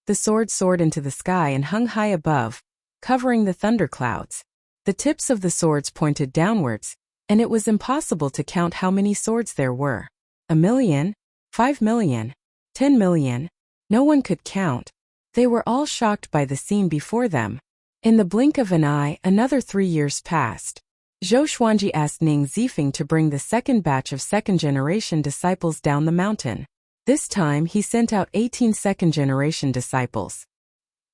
The sword soared into the sky and hung high above, covering the thunderclouds. The tips of the swords pointed downwards, and it was impossible to count how many swords there were. 1 million? 5 million? 10 million? No one could count. They were all shocked by the scene before them. In the blink of an eye, another 3 years passed. Zhou Xuanji asked Ning Zifeng to bring the second batch of second-generation disciples down the mountain. This time he sent out 18 second-generation disciples.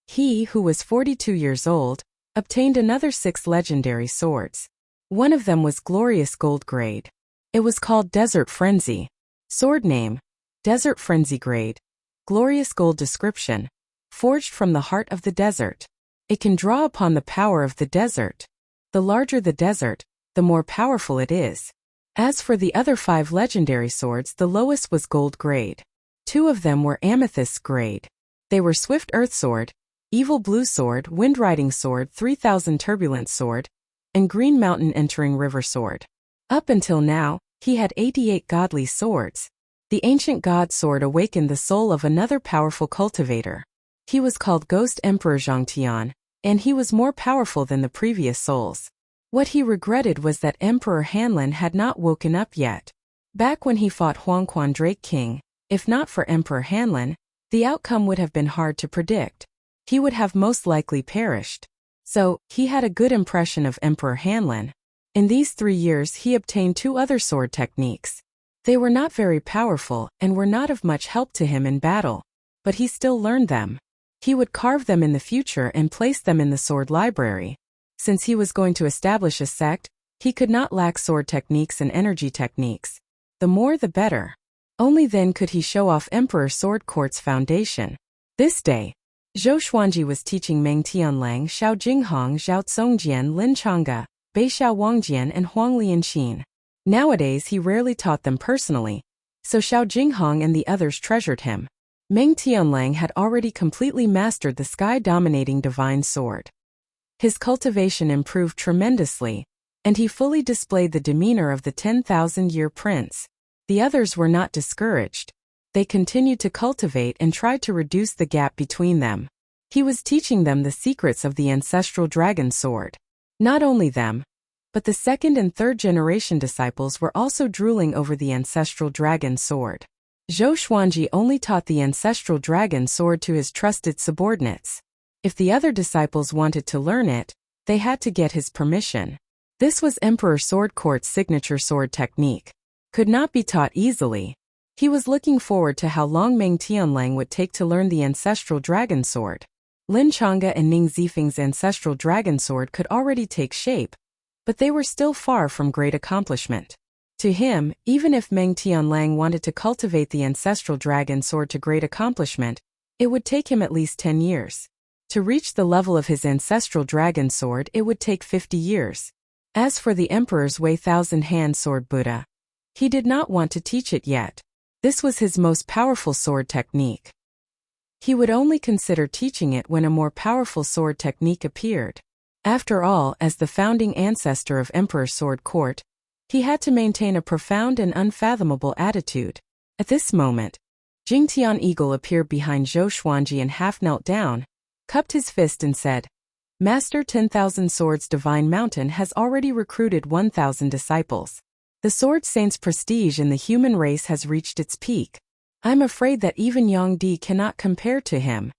He, who was 42 years old, obtained another 6 legendary swords. One of them was glorious gold grade. It was called Desert Frenzy. Sword name: Desert Frenzy grade. Glorious gold description: forged from the heart of the desert. It can draw upon the power of the desert. The larger the desert, the more powerful it is. As for the other 5 legendary swords, the lowest was gold grade. 2 of them were amethyst grade. They were Swift Earth Sword, Evil Blue Sword, Wind Riding Sword, 3000 Turbulent Sword, and Green Mountain Entering River Sword. Up until now, he had 88 godly swords. The ancient god sword awakened the soul of another powerful cultivator. He was called Ghost Emperor Zhangtian, and he was more powerful than the previous souls. What he regretted was that Emperor Hanlin had not woken up yet. Back when he fought Huangquan Drake King, if not for Emperor Hanlin, the outcome would have been hard to predict. He would have most likely perished. So, he had a good impression of Emperor Hanlin. In these 3 years he obtained 2 other sword techniques. They were not very powerful and were not of much help to him in battle, but he still learned them. He would carve them in the future and place them in the sword library. Since he was going to establish a sect, he could not lack sword techniques and energy techniques. The more the better. Only then could he show off Emperor Sword Court's foundation. This day, Zhou Xuanji was teaching Meng Tianlang, Xiao Jinghong, Zhao Tsongjian, Lin Changge, Bei Xiao Wangjian and Huang Lianxin. Nowadays he rarely taught them personally, so Xiao Jinghong and the others treasured him. Meng Tianlang had already completely mastered the sky-dominating divine sword. His cultivation improved tremendously, and he fully displayed the demeanor of the 10,000-year prince. The others were not discouraged. they continued to cultivate and tried to reduce the gap between them. He was teaching them the secrets of the ancestral dragon sword. Not only them, but the second and third generation disciples were also drooling over the ancestral dragon sword. Zhou Xuanji only taught the ancestral dragon sword to his trusted subordinates. If the other disciples wanted to learn it, they had to get his permission. This was Emperor Sword Court's signature sword technique. Could not be taught easily. He was looking forward to how long Meng Tianlang would take to learn the ancestral dragon sword. Lin Chang'e and Ning Zifeng's ancestral dragon sword could already take shape, but they were still far from great accomplishment. To him, even if Meng Tianlang wanted to cultivate the ancestral dragon sword to great accomplishment, it would take him at least 10 years. To reach the level of his ancestral dragon sword, it would take 50 years. As for the Emperor's Wei Thousand-Hand Sword Buddha, he did not want to teach it yet. This was his most powerful sword technique. He would only consider teaching it when a more powerful sword technique appeared. After all, as the founding ancestor of Emperor Sword Court, he had to maintain a profound and unfathomable attitude. At this moment, Jingtian Eagle appeared behind Zhou Xuanji and half knelt down, cupped his fist and said, "Master 10,000 Swords Divine Mountain has already recruited 1,000 disciples. The Sword Saint's prestige in the human race has reached its peak. I'm afraid that even Yang Di cannot compare to him."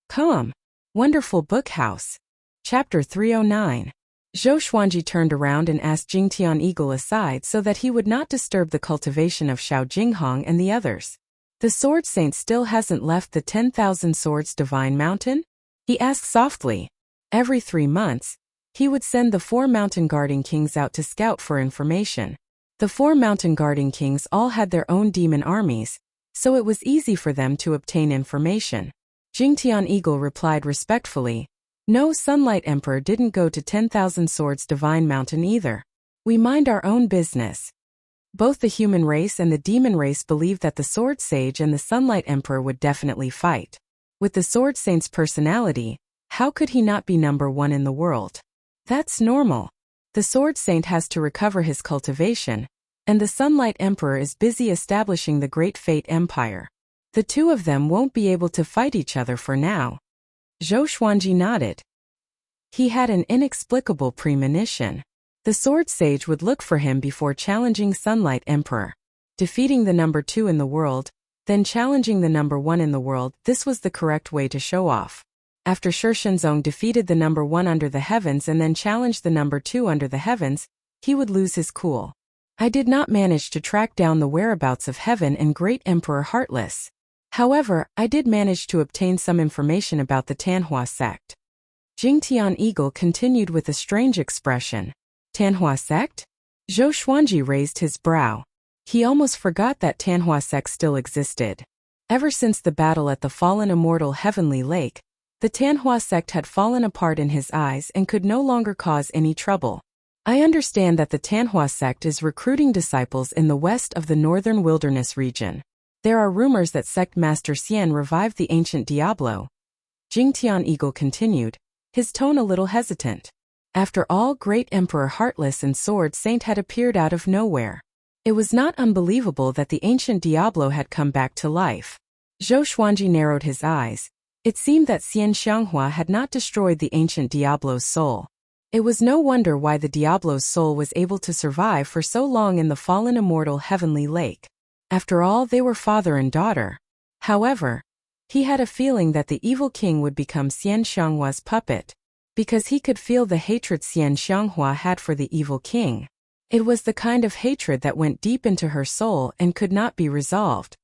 Come. Wonderful Book House. Chapter 309. Zhou Xuanji turned around and asked Jingtian Eagle aside so that he would not disturb the cultivation of Xiao Jinghong and the others. "The Sword Saint still hasn't left the 10,000 Swords Divine Mountain?" he asked softly. Every 3 months, he would send the 4 mountain guarding kings out to scout for information. The 4 mountain guarding kings all had their own demon armies, so it was easy for them to obtain information. Jingtian Eagle replied respectfully, "No, Sunlight Emperor didn't go to 10,000 Swords Divine Mountain either. We mind our own business." Both the human race and the demon race believed that the Sword Sage and the Sunlight Emperor would definitely fight. With the Sword Saint's personality, how could he not be number 1 in the world? That's normal. The Sword Saint has to recover his cultivation, and the Sunlight Emperor is busy establishing the Great Fate Empire. The two of them won't be able to fight each other for now. Zhou Xuanji nodded. He had an inexplicable premonition. The Sword Sage would look for him before challenging Sunlight Emperor. Defeating the number 2 in the world, then challenging the number 1 in the world, this was the correct way to show off. After Shi Shenzong defeated the number 1 under the heavens and then challenged the number 2 under the heavens, he would lose his cool. I did not manage to track down the whereabouts of Heaven and Great Emperor Heartless. However, I did manage to obtain some information about the Tanhua sect. Jingtian Eagle continued with a strange expression. Tanhua sect? Zhou Xuanji raised his brow. He almost forgot that Tanhua sect still existed. Ever since the battle at the fallen immortal Heavenly Lake, the Tanhua sect had fallen apart in his eyes and could no longer cause any trouble. I understand that the Tanhua sect is recruiting disciples in the west of the northern wilderness region. There are rumors that Sect Master Xian revived the ancient Diablo. Jingtian Eagle continued, his tone a little hesitant. After all, Great Emperor Heartless and Sword Saint had appeared out of nowhere. It was not unbelievable that the ancient Diablo had come back to life. Zhou Xuanji narrowed his eyes. It seemed that Xian Xianghua had not destroyed the ancient Diablo's soul. It was no wonder why the Diablo's soul was able to survive for so long in the fallen immortal Heavenly Lake. After all, they were father and daughter. However, he had a feeling that the evil king would become Xian Xianghua's puppet, because he could feel the hatred Xian Xianghua had for the evil king. It was the kind of hatred that went deep into her soul and could not be resolved.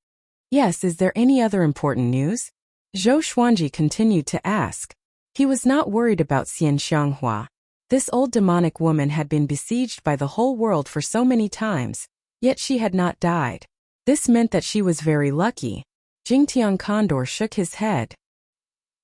Yes, is there any other important news? Zhou Xuanji continued to ask. He was not worried about Xian Xianghua. This old demonic woman had been besieged by the whole world for so many times, yet she had not died. This meant that she was very lucky. Jingtian Condor shook his head.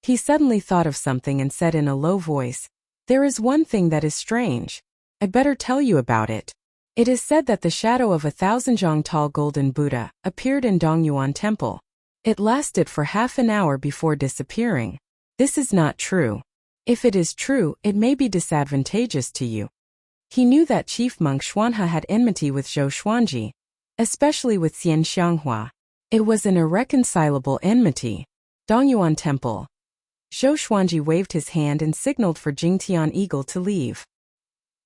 He suddenly thought of something and said in a low voice, "There is one thing that is strange. I'd better tell you about it. It is said that the shadow of 1,000 zhang tall golden Buddha appeared in Dongyuan Temple. It lasted for half an hour before disappearing. This is not true. If it is true, it may be disadvantageous to you." He knew that Chief Monk Xuanhe had enmity with Zhou Xuanji, especially with Xian Xianghua. It was an irreconcilable enmity. Dongyuan Temple. Zhou Xuanji waved his hand and signaled for Jingtian Eagle to leave.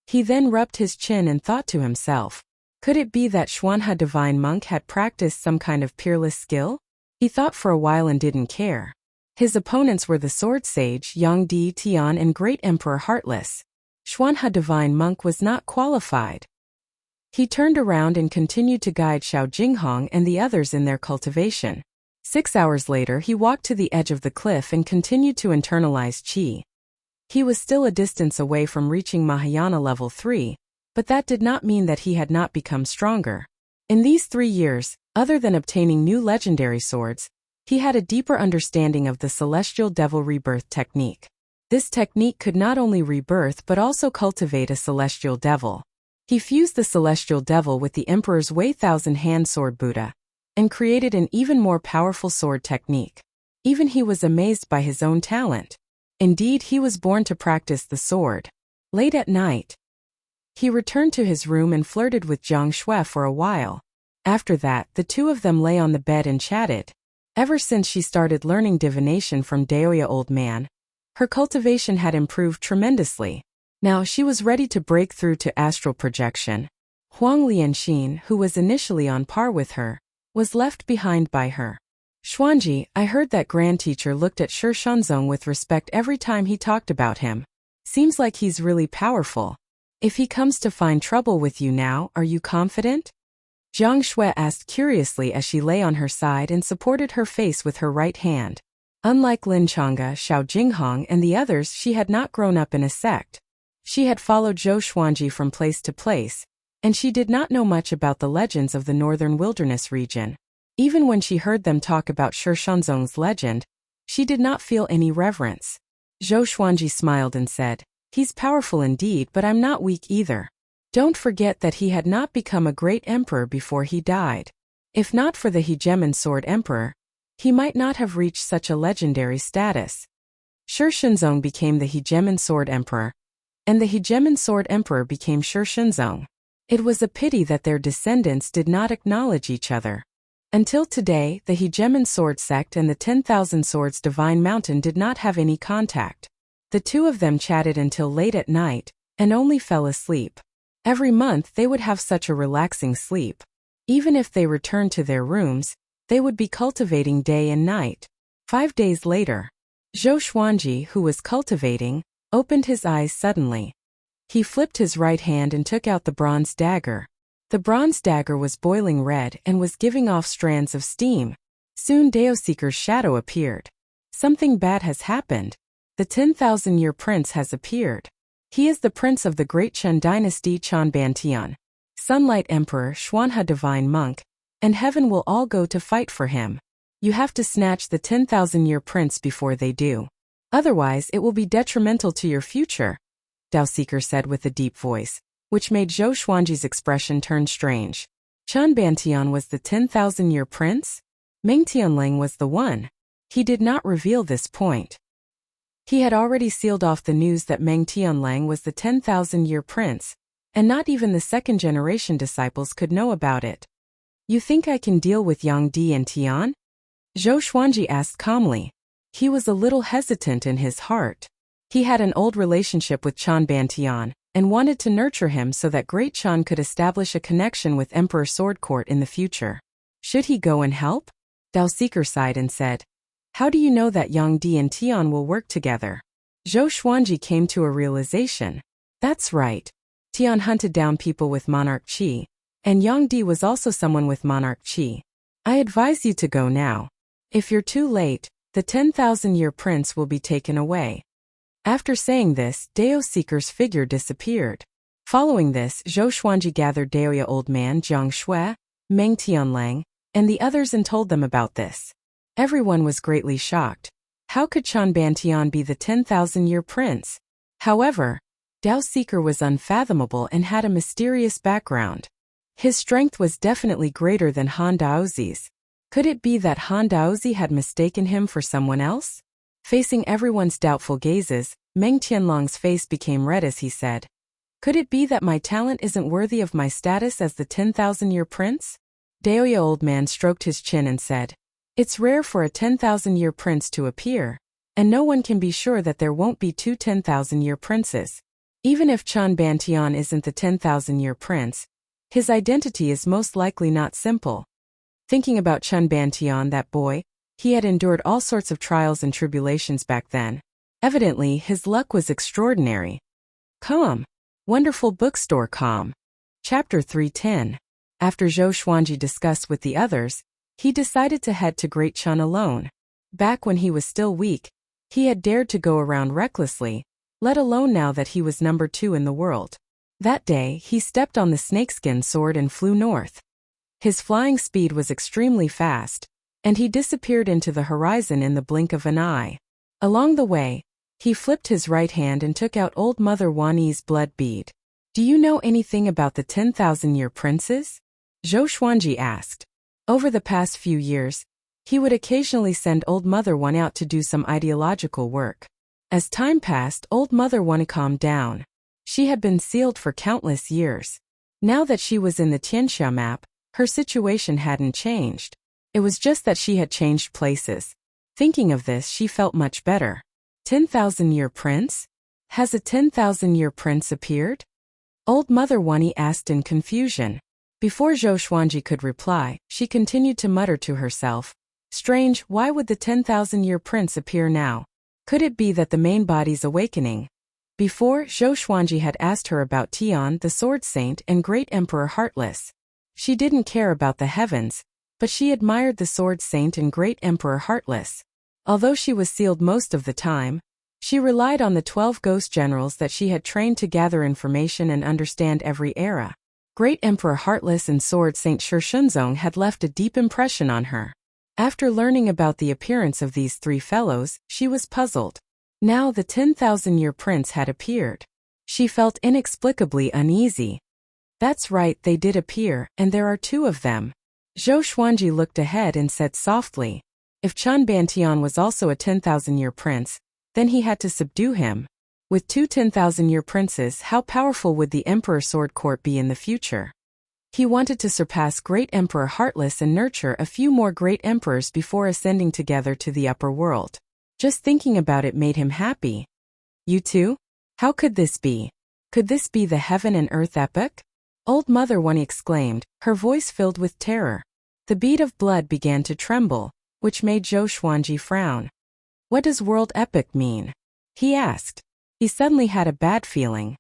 He then rubbed his chin and thought to himself, could it be that Xuanhe divine monk had practiced some kind of peerless skill? He thought for a while and didn't care. His opponents were the sword sage Yang Di Tian and Great Emperor Heartless. Xuanhe divine monk was not qualified. He turned around and continued to guide Xiao Jinghong and the others in their cultivation. 6 hours later he walked to the edge of the cliff and continued to internalize qi. He was still a distance away from reaching Mahayana level 3, but that did not mean that he had not become stronger. In these 3 years, other than obtaining new legendary swords, he had a deeper understanding of the Celestial Devil Rebirth technique. This technique could not only rebirth but also cultivate a Celestial Devil. He fused the Celestial Devil with the Emperor's Wei Thousand Hand Sword Buddha, and created an even more powerful sword technique. Even he was amazed by his own talent. Indeed, he was born to practice the sword. Late at night, he returned to his room and flirted with Jiang Shui for a while. After that, the two of them lay on the bed and chatted. Ever since she started learning divination from Daoya Old Man, her cultivation had improved tremendously. Now she was ready to break through to astral projection. Huang Lianxin, who was initially on par with her, was left behind by her. Xuanji, I heard that Grand Teacher looked at Shi Shenzong with respect every time he talked about him. Seems like he's really powerful. If he comes to find trouble with you now, are you confident? Jiang Shui asked curiously as she lay on her side and supported her face with her right hand. Unlike Lin Chang'e, Xiao Jinghong and the others, she had not grown up in a sect. She had followed Zhou Xuanji from place to place, and she did not know much about the legends of the northern wilderness region. Even when she heard them talk about Shi Shenzong's legend, she did not feel any reverence. Zhou Xuanji smiled and said, he's powerful indeed, but I'm not weak either. Don't forget that he had not become a great emperor before he died. If not for the Hegemon Sword Emperor, he might not have reached such a legendary status. Shi Shenzong became the Hegemon Sword Emperor, and the Hegemon Sword Emperor became Shi Shenzong. It was a pity that their descendants did not acknowledge each other. Until today, the Hegemon Sword Sect and the 10,000 Swords Divine Mountain did not have any contact. The two of them chatted until late at night, and only fell asleep. Every month they would have such a relaxing sleep. Even if they returned to their rooms, they would be cultivating day and night. 5 days later, Zhou Xuanji, who was cultivating, opened his eyes suddenly. He flipped his right hand and took out the bronze dagger. The bronze dagger was boiling red and was giving off strands of steam. Soon Daoseeker's shadow appeared. Something bad has happened. The 10,000-year prince has appeared. He is the prince of the Great Chen dynasty Chan Bantian, Sunlight Emperor Xuanhe Divine Monk, and heaven will all go to fight for him. You have to snatch the 10,000-year prince before they do. Otherwise it will be detrimental to your future, Daoseeker said with a deep voice, which made Zhou Xuanji's expression turn strange. Chan Bantian was the 10,000-year prince? Meng Tianlang was the one. He did not reveal this point. He had already sealed off the news that Meng Tianlang was the 10,000-year prince, and not even the second-generation disciples could know about it. You think I can deal with Yang Di and Tian? Zhou Xuanji asked calmly. He was a little hesitant in his heart. He had an old relationship with Chan Bantian, and wanted to nurture him so that Great Chan could establish a connection with Emperor Sword Court in the future. Should he go and help? Daoseeker sighed and said, how do you know that Yang Di and Tian will work together? Zhou Xuanji came to a realization. That's right. Tian hunted down people with monarch qi, and Yang Di was also someone with monarch qi. I advise you to go now. If you're too late, the 10,000-year prince will be taken away. After saying this, Daoseeker's figure disappeared. Following this, Zhou Xuanji gathered Daoya Old Man Jiang Shui, Meng Tianlang, and the others and told them about this. Everyone was greatly shocked. How could Chan Bantian be the 10,000-year prince? However, Daoseeker was unfathomable and had a mysterious background. His strength was definitely greater than Han Daozi's. Could it be that Han Daozi had mistaken him for someone else? Facing everyone's doubtful gazes, Meng Tianlang's face became red as he said, could it be that my talent isn't worthy of my status as the 10,000-year prince? Daoya old man stroked his chin and said, "It's rare for a 10,000-year prince to appear, and no one can be sure that there won't be two 10,000-year princes. Even if Chan Bantian isn't the 10,000-year prince, his identity is most likely not simple." Thinking about Chun Bantian, that boy, he had endured all sorts of trials and tribulations back then. Evidently, his luck was extraordinary. Com. Wonderful Bookstore. Com. Chapter 310. After Zhou Xuanji discussed with the others, he decided to head to Great Chun alone. Back when he was still weak, he had dared to go around recklessly, let alone now that he was number 2 in the world. That day, he stepped on the snakeskin sword and flew north. His flying speed was extremely fast, and he disappeared into the horizon in the blink of an eye. Along the way, he flipped his right hand and took out Old Mother Wanyi's blood bead. "Do you know anything about the 10,000-year princes?" Zhou Xuanji asked. Over the past few years, he would occasionally send Old Mother Wan out to do some ideological work. As time passed, Old Mother Wan calmed down. She had been sealed for countless years. Now that she was in the Tianxia map, her situation hadn't changed. It was just that she had changed places. Thinking of this, she felt much better. 10,000-year prince? Has a 10,000-year prince appeared? Old Mother Wani asked in confusion. Before Zhou Xuanji could reply, she continued to mutter to herself. Strange, why would the 10,000-year prince appear now? Could it be that the main body's awakening? Before, Zhou Xuanji had asked her about Tian, the Sword Saint, and Great Emperor Heartless. She didn't care about the heavens, but she admired the Sword Saint and Great Emperor Heartless. Although she was sealed most of the time, she relied on the 12 ghost generals that she had trained to gather information and understand every era. Great Emperor Heartless and Sword Saint Shunzong had left a deep impression on her. After learning about the appearance of these 3 fellows, she was puzzled. Now the 10,000-year prince had appeared. She felt inexplicably uneasy. That's right, they did appear, and there are 2 of them. Zhou Xuanji looked ahead and said softly, if Chan Bantian was also a 10,000-year prince, then he had to subdue him. With 2 10,000-year princes, how powerful would the Emperor Sword Court be in the future? He wanted to surpass Great Emperor Heartless and nurture a few more great emperors before ascending together to the upper world. Just thinking about it made him happy. You too? How could this be? Could this be the Heaven and Earth epic? Old Mother One exclaimed, her voice filled with terror. The bead of blood began to tremble, which made Zhou Xuanji frown. What does world epic mean? He asked. He suddenly had a bad feeling.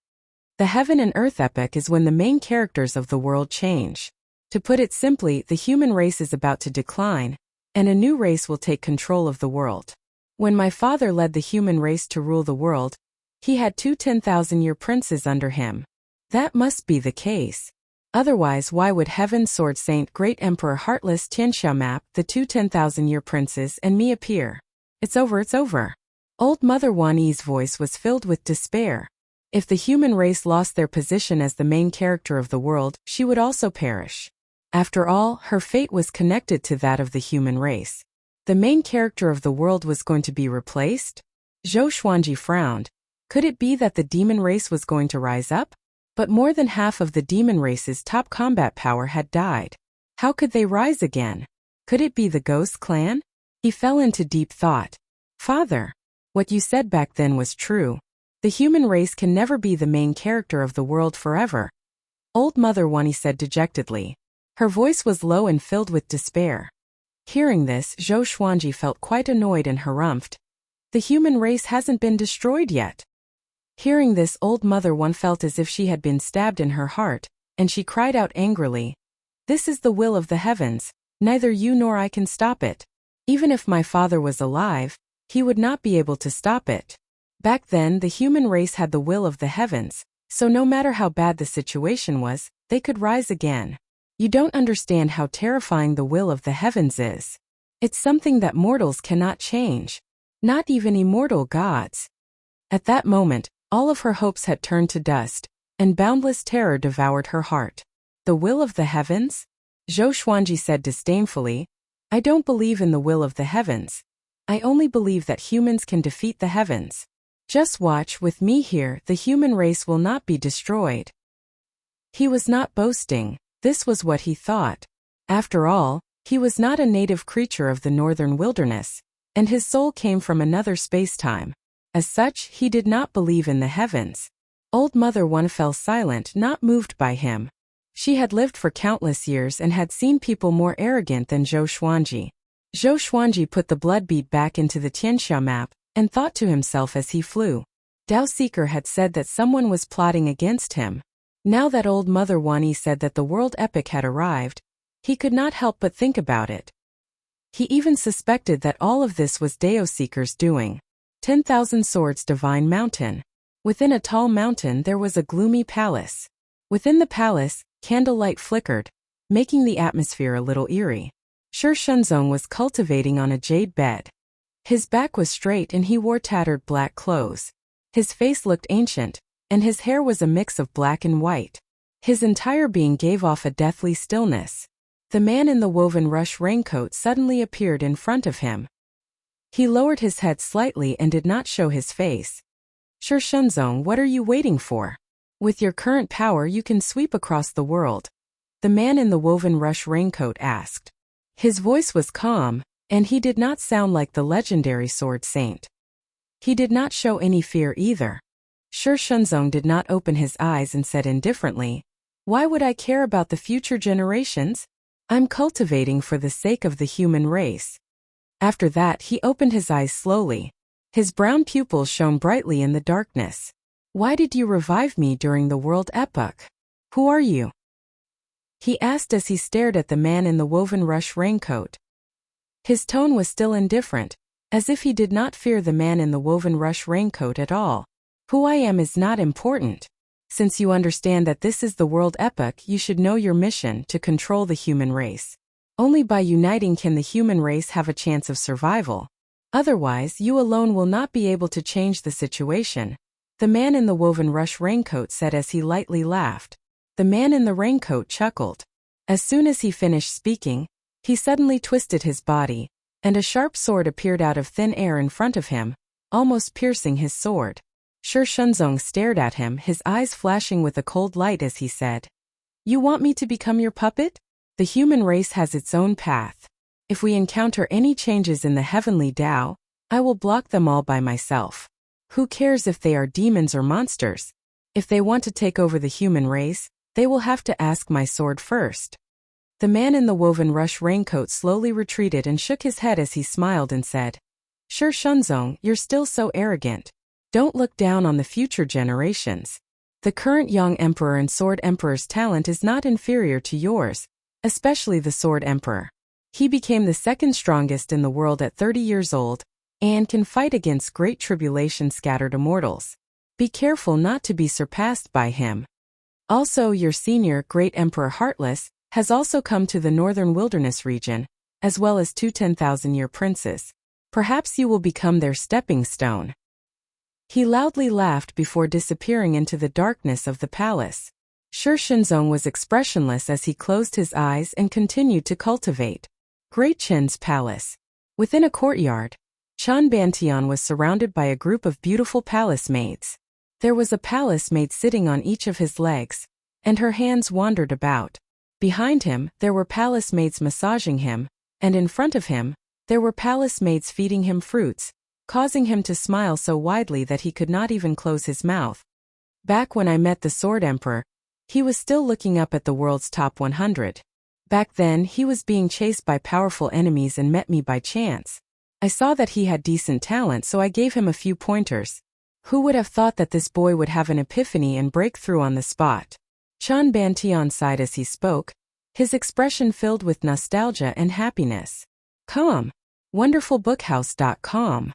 The Heaven and Earth epic is when the main characters of the world change. To put it simply, the human race is about to decline, and a new race will take control of the world. When my father led the human race to rule the world, he had 2 10,000-year princes under him. That must be the case. Otherwise, why would Heaven, Sword Saint, Great Emperor Heartless, Tianxia map, the 2 10,000-year princes, and me appear? It's over, it's over. Old Mother Wani's voice was filled with despair. If the human race lost their position as the main character of the world, she would also perish. After all, her fate was connected to that of the human race. The main character of the world was going to be replaced? Zhou Xuanji frowned. Could it be that the demon race was going to rise up? But more than half of the demon race's top combat power had died. How could they rise again? Could it be the Ghost Clan? He fell into deep thought. Father, what you said back then was true. The human race can never be the main character of the world forever. Old Mother Wani said dejectedly. Her voice was low and filled with despair. Hearing this, Zhou Xuanji felt quite annoyed and harumphed. The human race hasn't been destroyed yet. Hearing this, Old Mother One felt as if she had been stabbed in her heart, and she cried out angrily. This is the will of the heavens, neither you nor I can stop it. Even if my father was alive, he would not be able to stop it. Back then, the human race had the will of the heavens, so no matter how bad the situation was, they could rise again. You don't understand how terrifying the will of the heavens is. It's something that mortals cannot change. Not even immortal gods. At that moment, all of her hopes had turned to dust, and boundless terror devoured her heart. The will of the heavens? Zhou Xuanji said disdainfully. I don't believe in the will of the heavens. I only believe that humans can defeat the heavens. Just watch, with me here, the human race will not be destroyed. He was not boasting, this was what he thought. After all, he was not a native creature of the northern wilderness, and his soul came from another space-time. As such, he did not believe in the heavens. Old Mother One fell silent, not moved by him. She had lived for countless years and had seen people more arrogant than Zhou Xuanji. Zhou Xuanji put the blood bead back into the Tianxia map and thought to himself as he flew. Dao Seeker had said that someone was plotting against him. Now that Old Mother Wani said that the world epic had arrived, he could not help but think about it. He even suspected that all of this was Dao Seeker's doing. 10,000 Swords Divine Mountain. Within a tall mountain there was a gloomy palace. Within the palace, candlelight flickered, making the atmosphere a little eerie. Shi Shenzong was cultivating on a jade bed. His back was straight and he wore tattered black clothes. His face looked ancient, and his hair was a mix of black and white. His entire being gave off a deathly stillness. The man in the woven rush raincoat suddenly appeared in front of him. He lowered his head slightly and did not show his face. Shi Shenzong, what are you waiting for? With your current power you can sweep across the world. The man in the woven rush raincoat asked. His voice was calm, and he did not sound like the legendary sword saint. He did not show any fear either. Shi Shenzong did not open his eyes and said indifferently, why would I care about the future generations? I'm cultivating for the sake of the human race. After that he opened his eyes slowly. His brown pupils shone brightly in the darkness. Why did you revive me during the world epoch? Who are you? He asked as he stared at the man in the woven rush raincoat. His tone was still indifferent, as if he did not fear the man in the woven rush raincoat at all. Who I am is not important. Since you understand that this is the world epoch, you should know your mission to control the human race. Only by uniting can the human race have a chance of survival. Otherwise, you alone will not be able to change the situation. The man in the woven rush raincoat said as he lightly laughed. The man in the raincoat chuckled. As soon as he finished speaking, he suddenly twisted his body, and a sharp sword appeared out of thin air in front of him, almost piercing his sword. Shi Shenzong stared at him, his eyes flashing with a cold light as he said, You want me to become your puppet? The human race has its own path. If we encounter any changes in the heavenly Tao, I will block them all by myself. Who cares if they are demons or monsters? If they want to take over the human race, they will have to ask my sword first. The man in the woven rush raincoat slowly retreated and shook his head as he smiled and said, Shi Shenzong, you're still so arrogant. Don't look down on the future generations. The current young emperor and sword emperor's talent is not inferior to yours, especially the sword emperor. He became the second strongest in the world at 30 years old, and can fight against great tribulation scattered immortals. Be careful not to be surpassed by him. Also, your senior, Great Emperor Heartless, has also come to the northern wilderness region, as well as two 10,000-year princes. Perhaps you will become their stepping stone. He loudly laughed before disappearing into the darkness of the palace. Shi Shenzong was expressionless as he closed his eyes and continued to cultivate. Great Chen's palace. Within a courtyard, Chan Bantian was surrounded by a group of beautiful palace maids. There was a palace maid sitting on each of his legs, and her hands wandered about. Behind him, there were palace maids massaging him, and in front of him, there were palace maids feeding him fruits, causing him to smile so widely that he could not even close his mouth. Back when I met the Sword Emperor, he was still looking up at the world's top 100. Back then, he was being chased by powerful enemies and met me by chance. I saw that he had decent talent, so I gave him a few pointers. Who would have thought that this boy would have an epiphany and break through on the spot? Chan Bantian sighed as he spoke, his expression filled with nostalgia and happiness. Come. WonderfulBookhouse.com.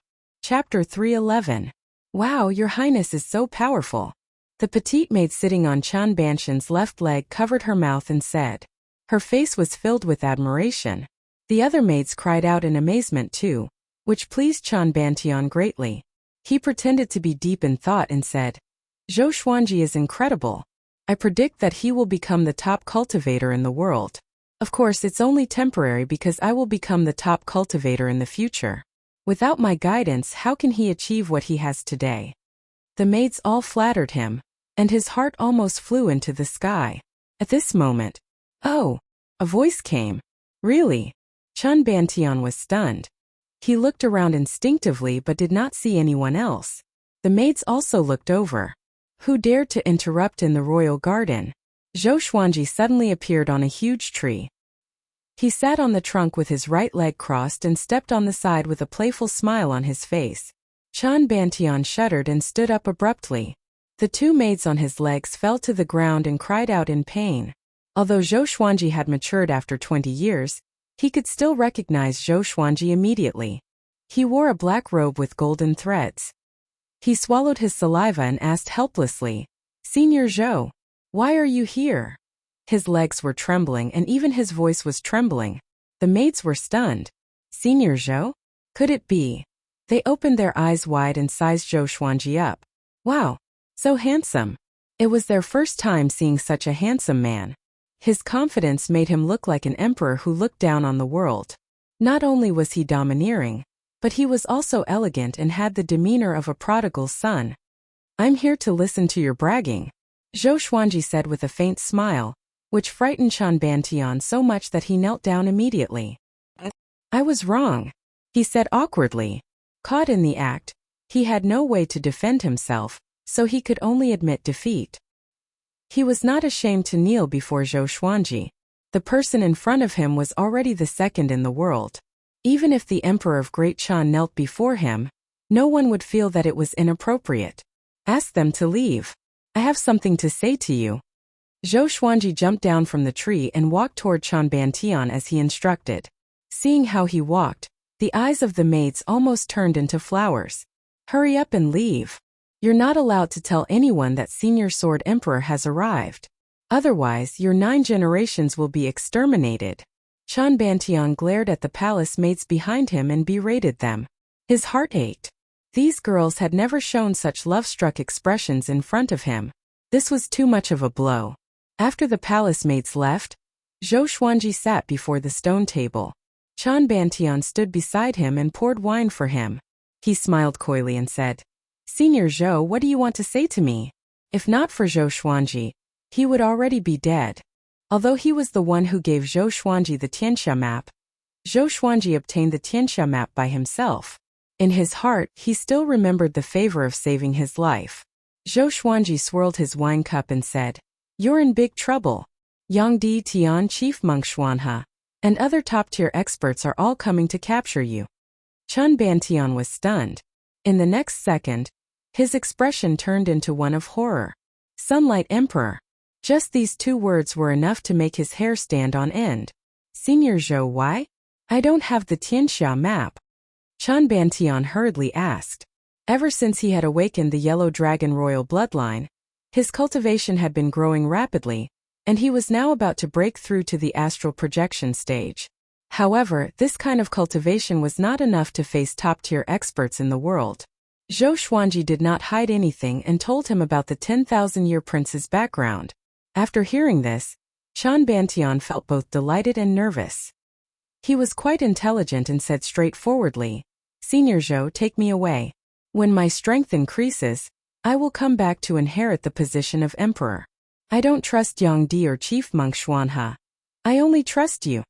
Chapter 311. Wow, your highness is so powerful. The petite maid sitting on Chan Bantian's left leg covered her mouth and said. Her face was filled with admiration. The other maids cried out in amazement too, which pleased Chan Bantian greatly. He pretended to be deep in thought and said, Zhou Xuanji is incredible. I predict that he will become the top cultivator in the world. Of course, it's only temporary because I will become the top cultivator in the future. Without my guidance, how can he achieve what he has today? The maids all flattered him, and his heart almost flew into the sky. At this moment, oh, a voice came. Really? Chun Bantian was stunned. He looked around instinctively but did not see anyone else. The maids also looked over. Who dared to interrupt in the royal garden? Zhou Xuanji suddenly appeared on a huge tree. He sat on the trunk with his right leg crossed and stepped on the side with a playful smile on his face. Chun Bantian shuddered and stood up abruptly. The two maids on his legs fell to the ground and cried out in pain. Although Zhou Xuanji had matured after 20 years, he could still recognize Zhou Xuanji immediately. He wore a black robe with golden threads. He swallowed his saliva and asked helplessly, "Senior Zhou, why are you here?" His legs were trembling and even his voice was trembling. The maids were stunned. Senior Zhou? Could it be? They opened their eyes wide and sized Zhou Xuanji up. Wow, so handsome. It was their first time seeing such a handsome man. His confidence made him look like an emperor who looked down on the world. Not only was he domineering, but he was also elegant and had the demeanor of a prodigal son. "I'm here to listen to your bragging," Zhou Xuanji said with a faint smile, which frightened Chun Bantian so much that he knelt down immediately. "I was wrong," he said awkwardly. Caught in the act, he had no way to defend himself, so he could only admit defeat. He was not ashamed to kneel before Zhou Xuanji. The person in front of him was already the second in the world. Even if the Emperor of Great Chan knelt before him, no one would feel that it was inappropriate. "Ask them to leave. I have something to say to you." Zhou Xuanji jumped down from the tree and walked toward Chun Bantian as he instructed. Seeing how he walked, the eyes of the maids almost turned into flowers. "Hurry up and leave. You're not allowed to tell anyone that Senior Sword Emperor has arrived. Otherwise, your 9 generations will be exterminated." Chun Bantian glared at the palace maids behind him and berated them. His heart ached. These girls had never shown such love-struck expressions in front of him. This was too much of a blow. After the palace maids left, Zhou Xuanji sat before the stone table. Chun Bantian stood beside him and poured wine for him. He smiled coyly and said, "Senior Zhou, what do you want to say to me?" If not for Zhou Xuanji, he would already be dead. Although he was the one who gave Zhou Xuanji the Tianxia map, Zhou Xuanji obtained the Tianxia map by himself. In his heart, he still remembered the favor of saving his life. Zhou Xuanji swirled his wine cup and said, "You're in big trouble. Yang Di Tian, Chief Monk Xuanhe, and other top-tier experts are all coming to capture you." Chun Bantian was stunned. In the next second, his expression turned into one of horror. "Sunlight Emperor." Just these 2 words were enough to make his hair stand on end. "Senior Zhou, why? I don't have the Tianxia map." Chun Bantian hurriedly asked. Ever since he had awakened the Yellow Dragon royal bloodline, his cultivation had been growing rapidly, and he was now about to break through to the astral projection stage. However, this kind of cultivation was not enough to face top-tier experts in the world. Zhou Xuanji did not hide anything and told him about the 10,000-year prince's background. After hearing this, Chun Bantian felt both delighted and nervous. He was quite intelligent and said straightforwardly, "Senior Zhou, take me away. When my strength increases, I will come back to inherit the position of emperor. I don't trust Yang Di or Chief Monk Xuanhe. I only trust you."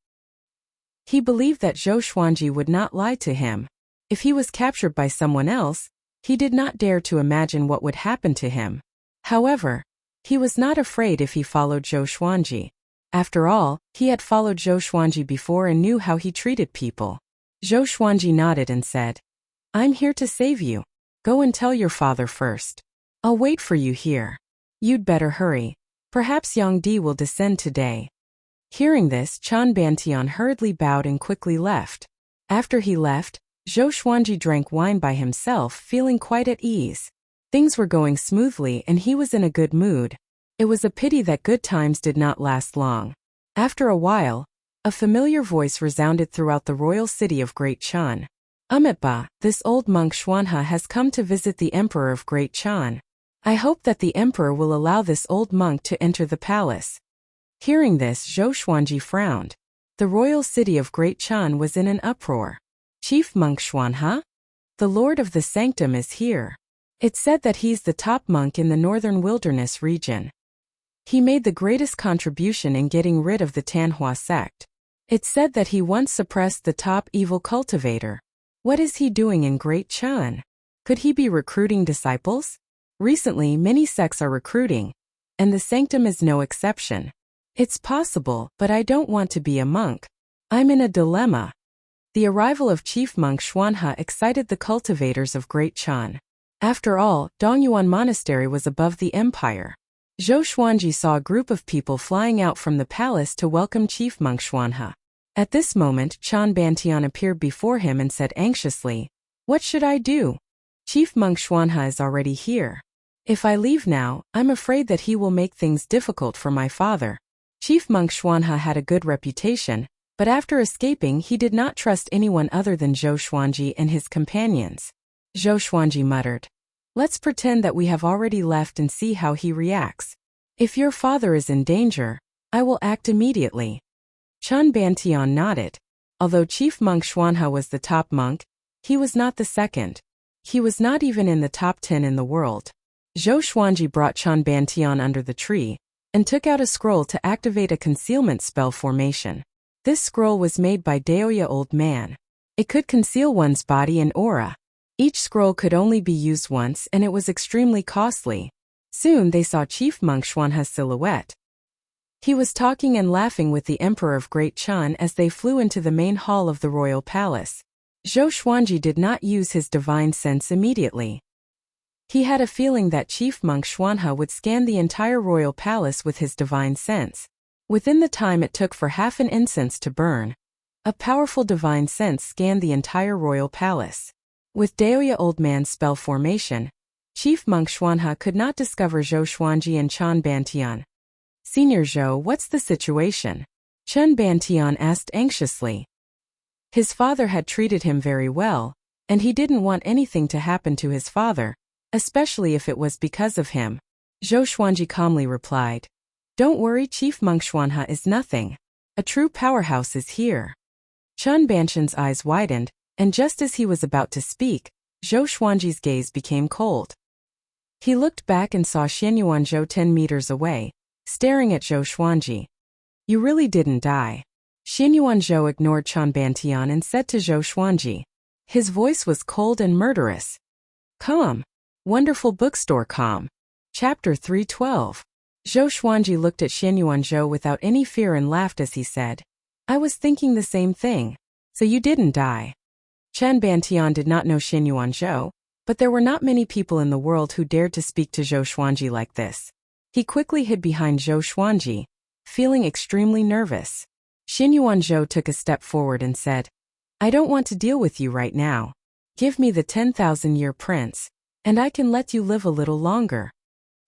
He believed that Zhou Xuanji would not lie to him. If he was captured by someone else, he did not dare to imagine what would happen to him. However, he was not afraid if he followed Zhou Xuanji. After all, he had followed Zhou Xuanji before and knew how he treated people. Zhou Xuanji nodded and said, "I'm here to save you. Go and tell your father first. I'll wait for you here. You'd better hurry. Perhaps Yang Di will descend today." Hearing this, Chun Bantian hurriedly bowed and quickly left. After he left, Zhou Xuanji drank wine by himself, feeling quite at ease. Things were going smoothly and he was in a good mood. It was a pity that good times did not last long. After a while, a familiar voice resounded throughout the royal city of Great Chan. "Amitba, this old monk Xuanhe has come to visit the Emperor of Great Chan. I hope that the Emperor will allow this old monk to enter the palace." Hearing this, Zhou Xuanji frowned. The royal city of Great Chan was in an uproar. "Chief Monk Xuanhe? The Lord of the Sanctum is here. It's said that he's the top monk in the northern wilderness region. He made the greatest contribution in getting rid of the Tanhua sect. It's said that he once suppressed the top evil cultivator. What is he doing in Great Chan? Could he be recruiting disciples? Recently, many sects are recruiting, and the sanctum is no exception. It's possible, but I don't want to be a monk. I'm in a dilemma. The arrival of Chief Monk Xuanhe excited the cultivators of Great Chan. After all, Dongyuan Monastery was above the empire. Zhou Xuanji saw a group of people flying out from the palace to welcome Chief Monk Xuanhe. At this moment, Chan Bantian appeared before him and said anxiously, "What should I do? Chief Monk Xuanhe is already here. If I leave now, I'm afraid that he will make things difficult for my father." Chief Monk Xuanhe had a good reputation, but after escaping he did not trust anyone other than Zhou Xuanji and his companions. Zhou Xuanji muttered, "Let's pretend that we have already left and see how he reacts. If your father is in danger, I will act immediately." Chan Bantian nodded. Although Chief Monk Xuanhe was the top monk, he was not the second. He was not even in the top 10 in the world. Zhou Xuanji brought Chan Bantian under the tree and took out a scroll to activate a concealment spell formation. This scroll was made by Daoya Old Man. It could conceal one's body and aura. Each scroll could only be used once and it was extremely costly. Soon they saw Chief Monk Xuanhe's silhouette. He was talking and laughing with the Emperor of Great Chan as they flew into the main hall of the royal palace. Zhou Xuanji did not use his divine sense immediately. He had a feeling that Chief Monk Xuanhe would scan the entire royal palace with his divine sense. Within the time it took for half an incense to burn, a powerful divine sense scanned the entire royal palace. With Daoya Old Man's spell formation, Chief Monk Xuanhe could not discover Zhou Xuanji and Chan Bantian. "Senior Zhou, what's the situation?" Chen Bantian asked anxiously. His father had treated him very well, and he didn't want anything to happen to his father, especially if it was because of him. Zhou Xuanji calmly replied, "Don't worry, Chief Monk Xuanhe is nothing. A true powerhouse is here." Chen Bantian's eyes widened, and just as he was about to speak, Zhou Xuanji's gaze became cold. He looked back and saw Xianyuan Zhou 10 meters away, staring at Zhou Xuanji. "You really didn't die." Xianyuan Zhou ignored Chan Bantian and said to Zhou Xuanji. His voice was cold and murderous. "Calm. Wonderful bookstore calm." Chapter 312. Zhou Xuanji looked at Xianyuan Zhou without any fear and laughed as he said, "I was thinking the same thing. So you didn't die." Chen Bantian did not know Xianyuan Zhou, but there were not many people in the world who dared to speak to Zhou Xuanji like this. He quickly hid behind Zhou Xuanji, feeling extremely nervous. Xianyuan Zhou took a step forward and said, "I don't want to deal with you right now. Give me the 10,000-year prince, and I can let you live a little longer."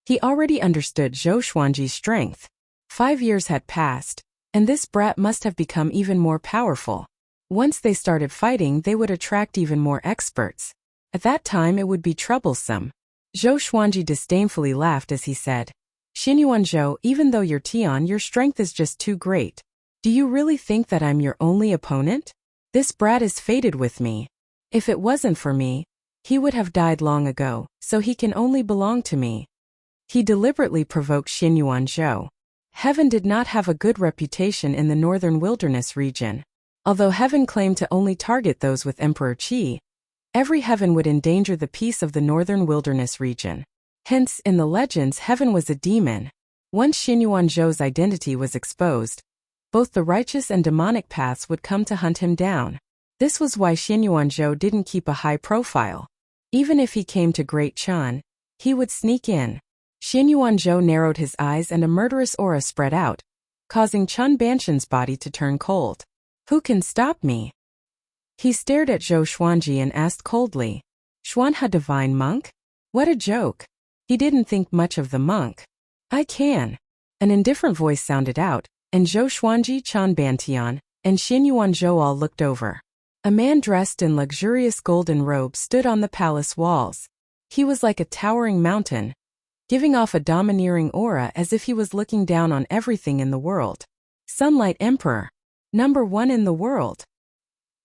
He already understood Zhou Xuanji's strength. 5 years had passed, and this brat must have become even more powerful. Once they started fighting, they would attract even more experts. At that time it would be troublesome. Zhou Xuanji disdainfully laughed as he said, "Xianyuan Zhou, even though you're Tian, your strength is just too great. Do you really think that I'm your only opponent? This brat is fated with me. If it wasn't for me, he would have died long ago, so he can only belong to me." He deliberately provoked Xianyuan Zhou. Heaven did not have a good reputation in the northern wilderness region. Although heaven claimed to only target those with Emperor Qi, every heaven would endanger the peace of the northern wilderness region. Hence, in the legends, heaven was a demon. Once Xianyuan Zhou's identity was exposed, both the righteous and demonic paths would come to hunt him down. This was why Xianyuan Zhou didn't keep a high profile. Even if he came to Great Chan, he would sneak in. Xianyuan Zhou narrowed his eyes and a murderous aura spread out, causing Chen Bantian's body to turn cold. "Who can stop me?" He stared at Zhou Xuanji and asked coldly, "Xuanhe divine monk? What a joke." He didn't think much of the monk. "I can." An indifferent voice sounded out, and Zhou Xuanji, Chan Bantian, and Xianyuan Zhou all looked over. A man dressed in luxurious golden robes stood on the palace walls. He was like a towering mountain, giving off a domineering aura as if he was looking down on everything in the world. Sunlight Emperor. Number 1 in the world.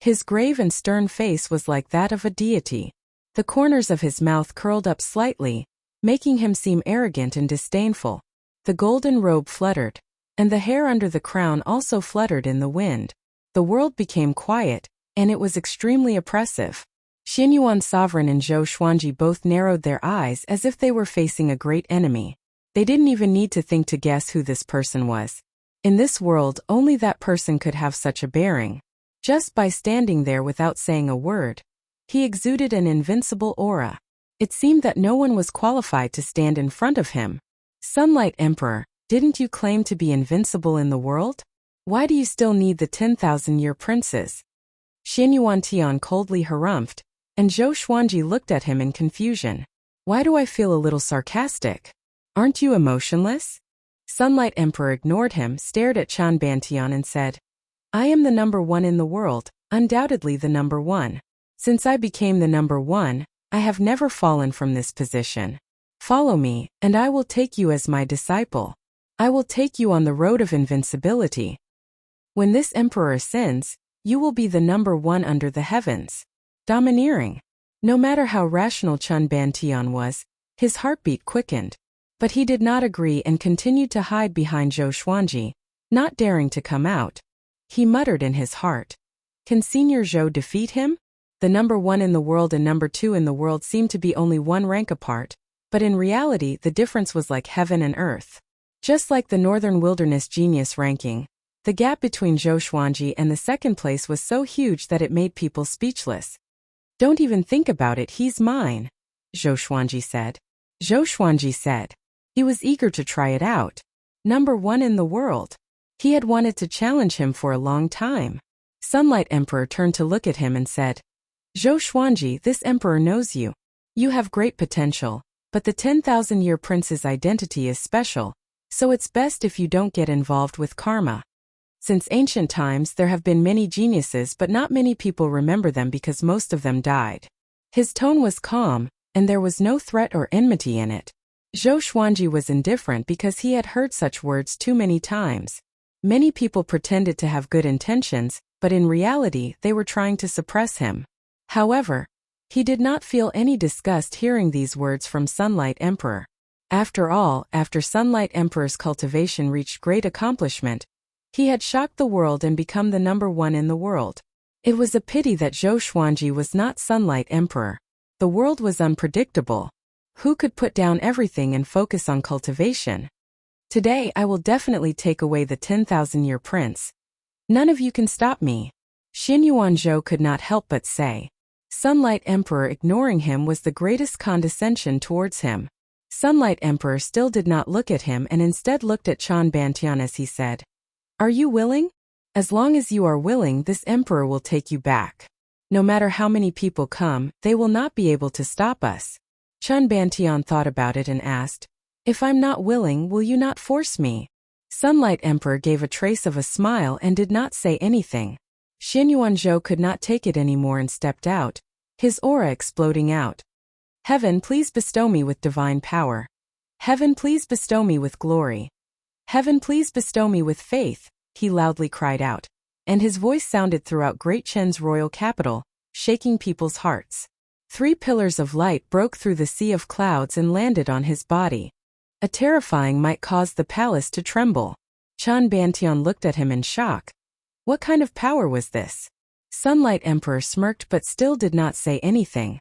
His grave and stern face was like that of a deity. The corners of his mouth curled up slightly, making him seem arrogant and disdainful. The golden robe fluttered, and the hair under the crown also fluttered in the wind. The world became quiet, and it was extremely oppressive. Xianyuan sovereign and Zhou Xuanji both narrowed their eyes as if they were facing a great enemy. They didn't even need to think to guess who this person was. In this world, only that person could have such a bearing. Just by standing there without saying a word, he exuded an invincible aura. It seemed that no one was qualified to stand in front of him. Sunlight Emperor, didn't you claim to be invincible in the world? Why do you still need the 10,000-year princes? Xianyuan Tian coldly harumphed, and Zhou Xuanji looked at him in confusion. Why do I feel a little sarcastic? Aren't you emotionless? Sunlight Emperor ignored him, stared at Chan Bantian and said, I am the number one in the world, undoubtedly the number one. Since I became the number one, I have never fallen from this position. Follow me, and I will take you as my disciple. I will take you on the road of invincibility. When this emperor ascends, you will be the number one under the heavens. Domineering. No matter how rational Chun Bantian was, his heartbeat quickened. But he did not agree and continued to hide behind Zhou Xuanji, not daring to come out. He muttered in his heart. Can Senior Zhou defeat him? The number one in the world and number two in the world seemed to be only one rank apart, but in reality the difference was like heaven and earth. Just like the Northern Wilderness Genius ranking, the gap between Zhou Xuanji and the second place was so huge that it made people speechless. Don't even think about it, he's mine, Zhou Xuanji said. Zhou Xuanji said. He was eager to try it out. Number one in the world. He had wanted to challenge him for a long time. Sunlight Emperor turned to look at him and said, Zhou Xuanji, this emperor knows you. You have great potential, but the 10,000-year prince's identity is special, so it's best if you don't get involved with karma. Since ancient times there have been many geniuses, but not many people remember them because most of them died. His tone was calm, and there was no threat or enmity in it. Zhou Xuanji was indifferent because he had heard such words too many times. Many people pretended to have good intentions, but in reality they were trying to suppress him. However, he did not feel any disgust hearing these words from Sunlight Emperor. After all, after Sunlight Emperor's cultivation reached great accomplishment, he had shocked the world and become the number one in the world. It was a pity that Zhou Xuanji was not Sunlight Emperor. The world was unpredictable. Who could put down everything and focus on cultivation? Today I will definitely take away the 10,000-year prince. None of you can stop me. Xianyuan Zhou could not help but say. Sunlight Emperor ignoring him was the greatest condescension towards him. Sunlight Emperor still did not look at him and instead looked at Chan Bantian as he said, Are you willing? As long as you are willing, this emperor will take you back. No matter how many people come, they will not be able to stop us. Chun Bantian thought about it and asked, If I'm not willing, will you not force me? Sunlight Emperor gave a trace of a smile and did not say anything. Xianyuan Zhou could not take it anymore and stepped out, his aura exploding out. Heaven, please bestow me with divine power. Heaven, please bestow me with glory. Heaven, please bestow me with faith, he loudly cried out, and his voice sounded throughout Great Chen's royal capital, shaking people's hearts. 3 pillars of light broke through the sea of clouds and landed on his body. A terrifying might caused the palace to tremble. Chan Bantian looked at him in shock. What kind of power was this? Sunlight Emperor smirked but still did not say anything.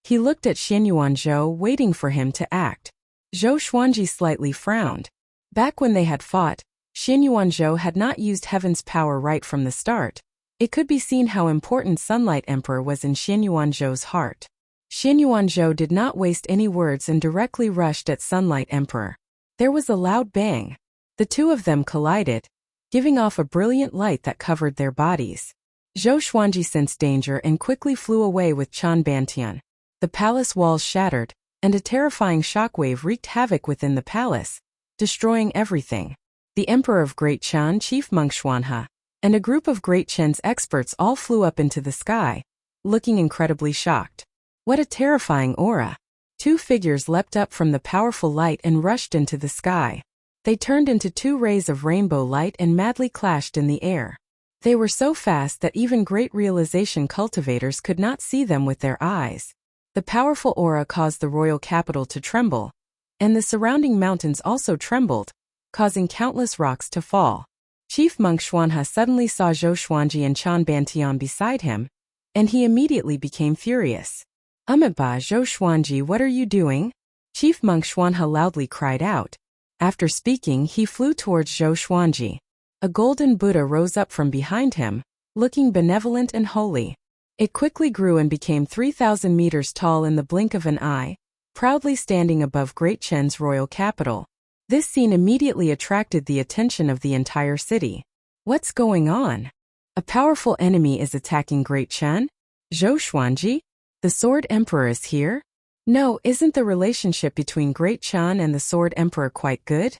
He looked at Xianyuan Zhou, waiting for him to act. Zhou Xuanji slightly frowned. Back when they had fought, Xianyuan Zhou had not used heaven's power right from the start. It could be seen how important Sunlight Emperor was in Xianyuan Zhou's heart. Xianyuan Zhou did not waste any words and directly rushed at Sunlight Emperor. There was a loud bang. The two of them collided, giving off a brilliant light that covered their bodies. Zhou Xuanji sensed danger and quickly flew away with Chan Bantian. The palace walls shattered, and a terrifying shockwave wreaked havoc within the palace, destroying everything. The Emperor of Great Chen, Chief Monk Xuanhe, and a group of Great Chen's experts all flew up into the sky, looking incredibly shocked. What a terrifying aura! 2 figures leapt up from the powerful light and rushed into the sky. They turned into 2 rays of rainbow light and madly clashed in the air. They were so fast that even great realization cultivators could not see them with their eyes. The powerful aura caused the royal capital to tremble, and the surrounding mountains also trembled, causing countless rocks to fall. Chief Monk Xuanhe suddenly saw Zhou Xuanji and Chen Bantian beside him, and he immediately became furious. Ba, Zhou Xuanji, what are you doing? Chief Monk Xuanhe loudly cried out. After speaking, he flew towards Zhou Xuanji. A golden Buddha rose up from behind him, looking benevolent and holy. It quickly grew and became 3,000 meters tall in the blink of an eye, proudly standing above Great Chen's royal capital. This scene immediately attracted the attention of the entire city. What's going on? A powerful enemy is attacking Great Chen? Zhou Xuanji? The Sword Emperor is here? No, isn't the relationship between Great Chen and the Sword Emperor quite good?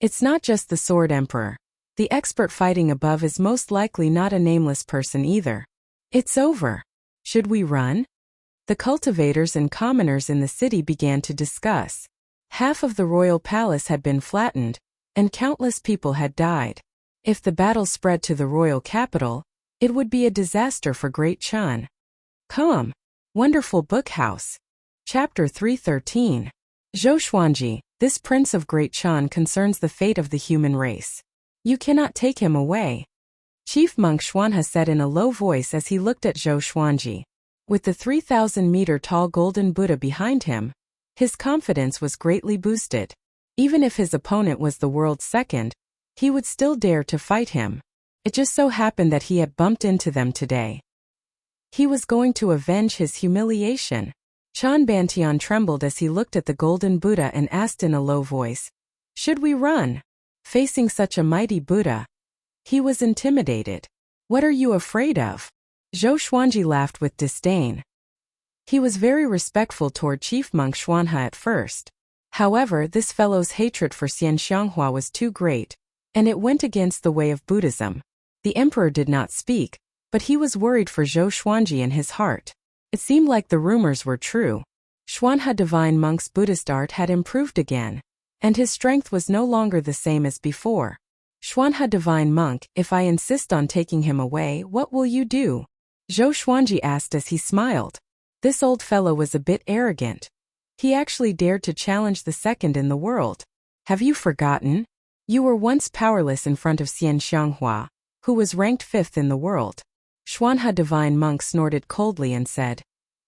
It's not just the Sword Emperor. The expert fighting above is most likely not a nameless person either. It's over. Should we run? The cultivators and commoners in the city began to discuss. Half of the royal palace had been flattened, and countless people had died. If the battle spread to the royal capital, it would be a disaster for Great Chen. Come. Wonderful Book House. Chapter 313. Zhou Xuanji, this prince of Great Chen concerns the fate of the human race. You cannot take him away. Chief Monk Xuanhe said in a low voice as he looked at Zhou Xuanji. With the 3,000-meter-tall golden Buddha behind him, his confidence was greatly boosted. Even if his opponent was the world's second, he would still dare to fight him. It just so happened that he had bumped into them today. He was going to avenge his humiliation. Chen Bantian trembled as he looked at the golden Buddha and asked in a low voice, "Should we run?" Facing such a mighty Buddha, he was intimidated. "What are you afraid of?" Zhou Xuanji laughed with disdain. He was very respectful toward Chief Monk Xuanhe at first. However, this fellow's hatred for Xian Xianghua was too great, and it went against the way of Buddhism. The emperor did not speak, but he was worried for Zhou Xuanji in his heart. It seemed like the rumors were true. Xuanhe Divine Monk's Buddhist art had improved again, and his strength was no longer the same as before. Xuanhe Divine Monk, if I insist on taking him away, what will you do? Zhou Xuanji asked as he smiled. This old fellow was a bit arrogant. He actually dared to challenge the second in the world. Have you forgotten? You were once powerless in front of Xian Xianghua, who was ranked 5th in the world. Xuanhe Divine Monk snorted coldly and said,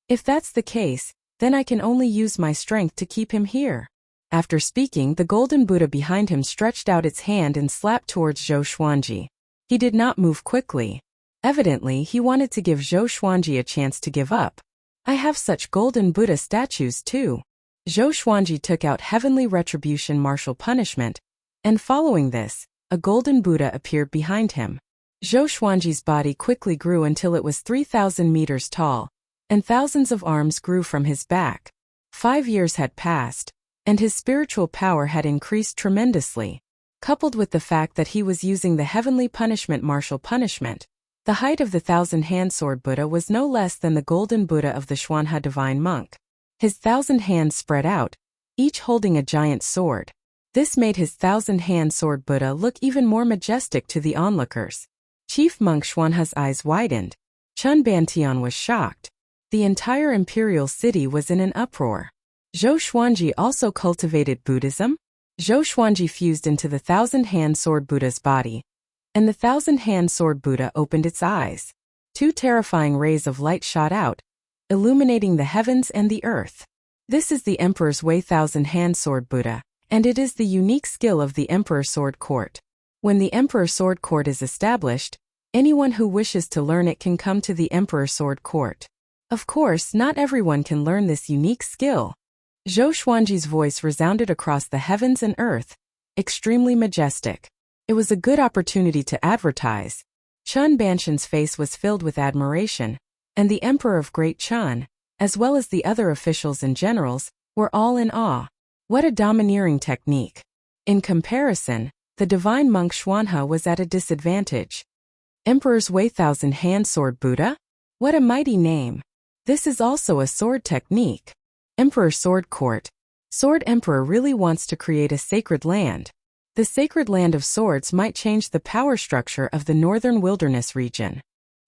"If that's the case, then I can only use my strength to keep him here." After speaking, the golden Buddha behind him stretched out its hand and slapped towards Zhou Xuanji. He did not move quickly. Evidently, he wanted to give Zhou Xuanji a chance to give up. I have such golden Buddha statues too. Zhou Xuanji took out Heavenly Retribution Martial Punishment, and following this, a golden Buddha appeared behind him. Zhou Xuanji's body quickly grew until it was 3,000 meters tall, and thousands of arms grew from his back. 5 years had passed, and his spiritual power had increased tremendously. Coupled with the fact that he was using the Heavenly Punishment Martial Punishment, the height of the 1,000-hand sword Buddha was no less than the golden Buddha of the Xuanhe Divine Monk. His 1,000 hands spread out, each holding a giant sword. This made his 1,000-hand sword Buddha look even more majestic to the onlookers. Chief Monk Xuanhe's eyes widened. Chen Bantian was shocked. The entire imperial city was in an uproar. Zhou Xuanji also cultivated Buddhism? Zhou Xuanji fused into the 1,000-hand sword Buddha's body, and the 1,000-hand sword Buddha opened its eyes. 2 terrifying rays of light shot out, illuminating the heavens and the earth. This is the Emperor's Way 1,000-hand sword Buddha, and it is the unique skill of the Emperor Sword Court. When the Emperor Sword Court is established, anyone who wishes to learn it can come to the Emperor Sword Court. Of course, not everyone can learn this unique skill. Zhou Xuanji's voice resounded across the heavens and earth, extremely majestic. It was a good opportunity to advertise. Chen Bantian's face was filled with admiration, and the Emperor of Great Chen, as well as the other officials and generals, were all in awe. What a domineering technique. In comparison, the Divine Monk Xuanhe was at a disadvantage. Emperor's Way 1,000-hand sword Buddha? What a mighty name. This is also a sword technique. Emperor Sword Court. Sword Emperor really wants to create a sacred land. The sacred land of swords might change the power structure of the northern wilderness region.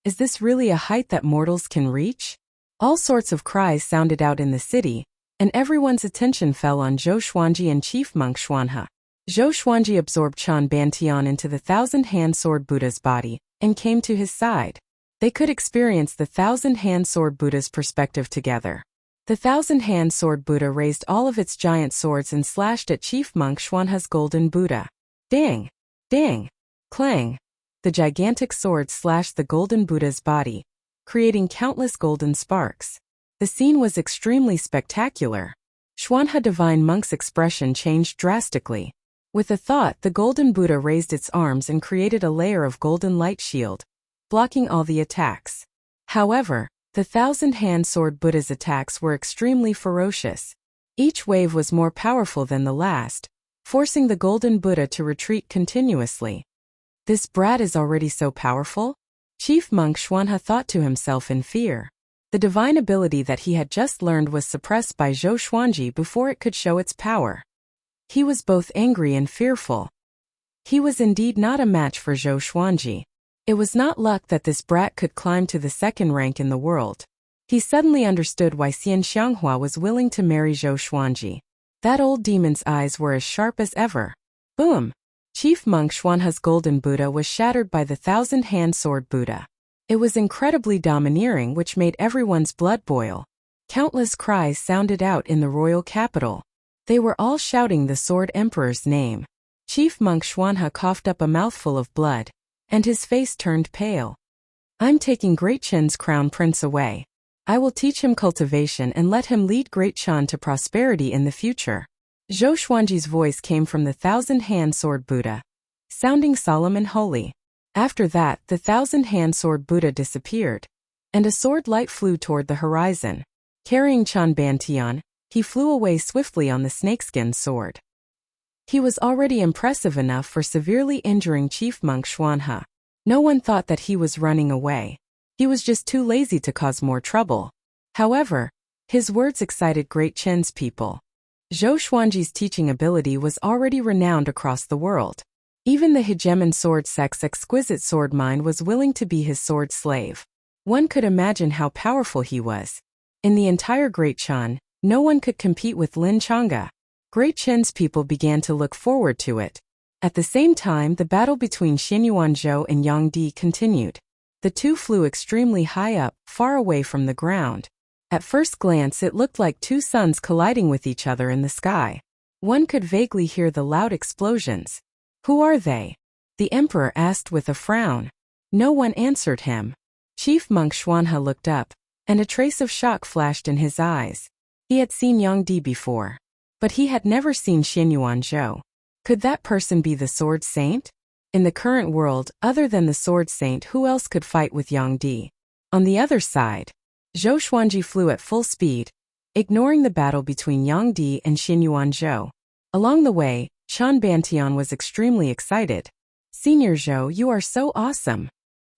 Is this really a height that mortals can reach? All sorts of cries sounded out in the city, and everyone's attention fell on Zhou Xuanji and Chief Monk Xuanhe. Zhou Xuanji absorbed Chan Bantian into the thousand-hand sword Buddha's body and came to his side. They could experience the thousand-hand sword Buddha's perspective together. The thousand-hand sword Buddha raised all of its giant swords and slashed at Chief Monk Xuanha's golden Buddha. Ding! Ding! Clang! The gigantic sword slashed the golden Buddha's body, creating countless golden sparks. The scene was extremely spectacular. Xuanha Divine Monk's expression changed drastically. With a thought, the golden Buddha raised its arms and created a layer of golden light shield, blocking all the attacks. However, the thousand-hand sword Buddha's attacks were extremely ferocious. Each wave was more powerful than the last, forcing the golden Buddha to retreat continuously. This brat is already so powerful? Chief Monk Xuanha thought to himself in fear. The divine ability that he had just learned was suppressed by Zhou Xuanji before it could show its power. He was both angry and fearful. He was indeed not a match for Zhou Xuanji. It was not luck that this brat could climb to the second rank in the world. He suddenly understood why Xian Xianghua was willing to marry Zhou Xuanji. That old demon's eyes were as sharp as ever. Boom! Chief Monk Xuanha's golden Buddha was shattered by the thousand-hand sword Buddha. It was incredibly domineering, which made everyone's blood boil. Countless cries sounded out in the royal capital. They were all shouting the Sword Emperor's name. Chief Monk Xuanha coughed up a mouthful of blood, and his face turned pale. I'm taking Great Chen's crown prince away. I will teach him cultivation and let him lead Great Chen to prosperity in the future. Zhou Xuanji's voice came from the thousand-hand sword Buddha, sounding solemn and holy. After that, the thousand-hand sword Buddha disappeared, and a sword light flew toward the horizon. Carrying Chan Bantian, he flew away swiftly on the snakeskin sword. He was already impressive enough for severely injuring Chief Monk Xuanha. No one thought that he was running away. He was just too lazy to cause more trouble. However, his words excited Great Chen's people. Zhou Xuanji's teaching ability was already renowned across the world. Even the hegemon sword sect's exquisite sword mind was willing to be his sword slave. One could imagine how powerful he was. In the entire Great Chen, no one could compete with Lin Chang'e. Great Chen's people began to look forward to it. At the same time, the battle between Xinyuan Zhou and Yang Di continued. The two flew extremely high up, far away from the ground. At first glance, it looked like two suns colliding with each other in the sky. One could vaguely hear the loud explosions. Who are they? The emperor asked with a frown. No one answered him. Chief Monk Xuanha looked up, and a trace of shock flashed in his eyes. He had seen Yang Di before, but he had never seen Xinyuan Zhou. Could that person be the Sword Saint? In the current world, other than the Sword Saint, who else could fight with Yang Di? On the other side, Zhou Xuanji flew at full speed, ignoring the battle between Yang Di and Xinyuan Zhou. Along the way, Chan Bantian was extremely excited. Senior Zhou, you are so awesome.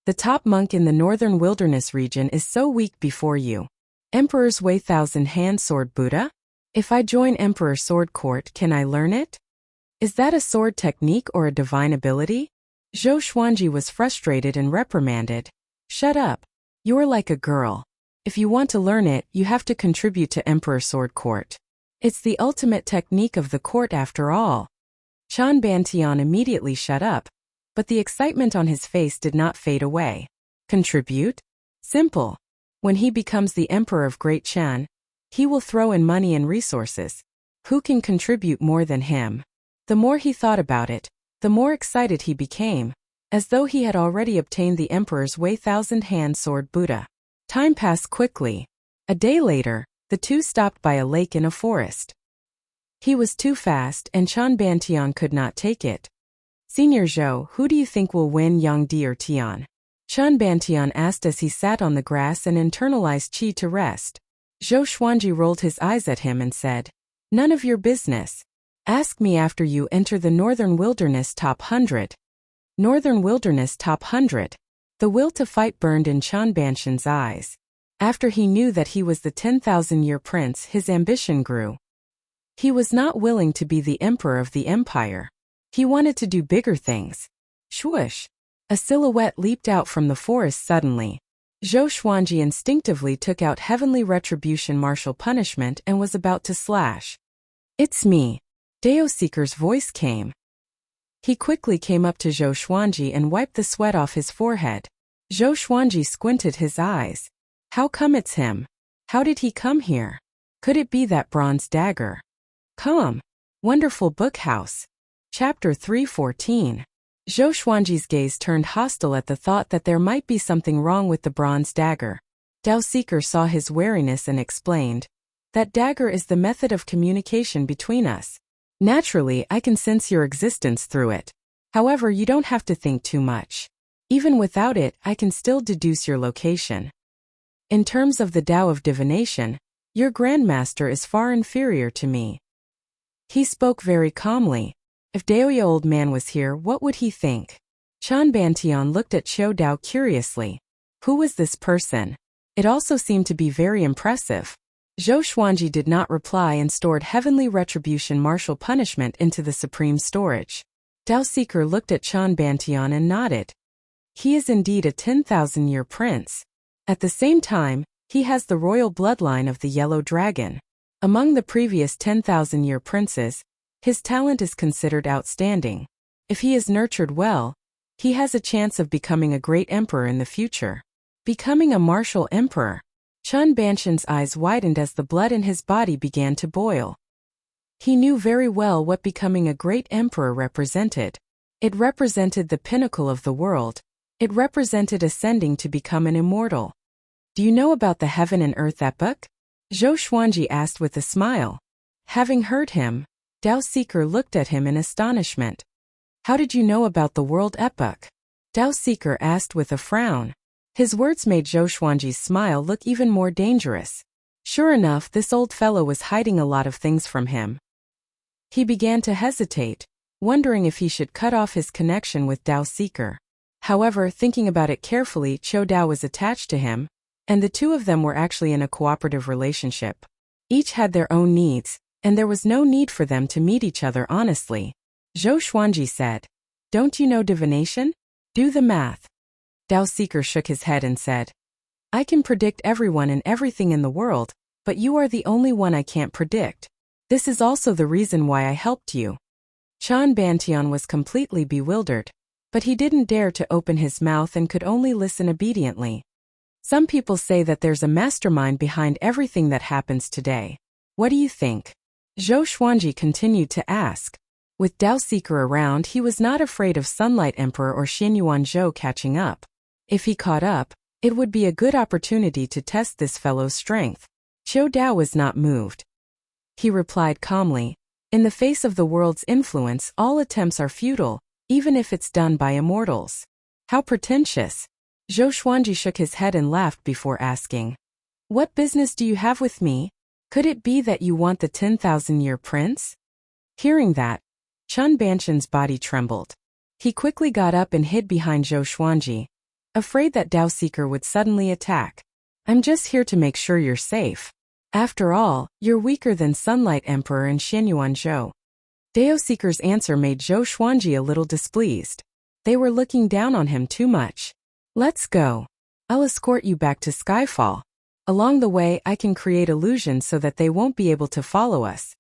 The top monk in the northern wilderness region is so weak before you. Emperor's Way Thousand-Hand Sword Buddha? If I join Emperor Sword Court, can I learn it? Is that a sword technique or a divine ability? Zhou Xuanji was frustrated and reprimanded. Shut up. You're like a girl. If you want to learn it, you have to contribute to Emperor Sword Court. It's the ultimate technique of the court after all. Chan Bantian immediately shut up, but the excitement on his face did not fade away. Contribute? Simple. When he becomes the Emperor of Great Chen, he will throw in money and resources. Who can contribute more than him? The more he thought about it, the more excited he became, as though he had already obtained the Emperor's Way Thousand-Hand Sword Buddha. Time passed quickly. A day later, the two stopped by a lake in a forest. He was too fast, and Chan Bantian could not take it. Senior Zhou, who do you think will win, Yang Di or Tian? Chan Bantian asked as he sat on the grass and internalized qi to rest. Zhou Xuanji rolled his eyes at him and said, None of your business. Ask me after you enter the Northern Wilderness Top 100. Northern Wilderness Top 100. The will to fight burned in Chan Bantian's eyes. After he knew that he was the 10,000-year prince, his ambition grew. He was not willing to be the emperor of the empire. He wanted to do bigger things. Swoosh! A silhouette leaped out from the forest suddenly. Zhou Xuanji instinctively took out Heavenly Retribution Martial Punishment and was about to slash. It's me. Deo Seeker's voice came. He quickly came up to Zhou Xuanji and wiped the sweat off his forehead. Zhou Xuanji squinted his eyes. How come it's him? How did he come here? Could it be that bronze dagger? Come. Wonderful book house. Chapter 314. Zhou Xuanji's gaze turned hostile at the thought that there might be something wrong with the bronze dagger. Dao Seeker saw his wariness and explained, "That dagger is the method of communication between us. Naturally, I can sense your existence through it. However, you don't have to think too much. Even without it, I can still deduce your location. In terms of the Tao of divination, your Grandmaster is far inferior to me." He spoke very calmly. If Daoya old man was here, what would he think? Chan Bantian looked at Qiu Dao curiously. Who was this person? It also seemed to be very impressive. Zhou Xuanji did not reply and stored heavenly retribution martial punishment into the supreme storage. Dao Seeker looked at Chan Bantian and nodded. He is indeed a 10,000-year prince. At the same time, he has the royal bloodline of the yellow dragon. Among the previous 10,000-year princes, his talent is considered outstanding. If he is nurtured well, he has a chance of becoming a great emperor in the future. Becoming a martial emperor. Chun Banshan's eyes widened as the blood in his body began to boil. He knew very well what becoming a great emperor represented. It represented the pinnacle of the world. It represented ascending to become an immortal. Do you know about the Heaven and Earth epoch? Zhou Xuanji asked with a smile. Having heard him, Dao Seeker looked at him in astonishment. How did you know about the world epoch? Dao Seeker asked with a frown. His words made Zhou Xuanji's smile look even more dangerous. Sure enough, this old fellow was hiding a lot of things from him. He began to hesitate, wondering if he should cut off his connection with Dao Seeker. However, thinking about it carefully, Qiu Dao was attached to him, and the two of them were actually in a cooperative relationship. Each had their own needs, and there was no need for them to meet each other honestly. Zhou Xuanji said, "Don't you know divination? Do the math." Dao Seeker shook his head and said, "I can predict everyone and everything in the world, but you are the only one I can't predict. This is also the reason why I helped you." Chan Bantian was completely bewildered, but he didn't dare to open his mouth and could only listen obediently. Some people say that there's a mastermind behind everything that happens today. What do you think? Zhou Xuanji continued to ask. With Dao Seeker around, he was not afraid of Sunlight Emperor or Xinyuan Zhou catching up. If he caught up, it would be a good opportunity to test this fellow's strength. Qiu Dao was not moved. He replied calmly, "In the face of the world's influence, all attempts are futile, even if it's done by immortals." How pretentious. Zhou Xuanji shook his head and laughed before asking, "What business do you have with me? Could it be that you want the 10,000-year prince?" Hearing that, Chun Banshan's body trembled. He quickly got up and hid behind Zhou Xuanji, afraid that Dao Seeker would suddenly attack. "I'm just here to make sure you're safe. After all, you're weaker than Sunlight Emperor and Xinyuan Zhou." Dao Seeker's answer made Zhou Xuanji a little displeased. They were looking down on him too much. "Let's go. I'll escort you back to Skyfall. Along the way, I can create illusions so that they won't be able to follow us,"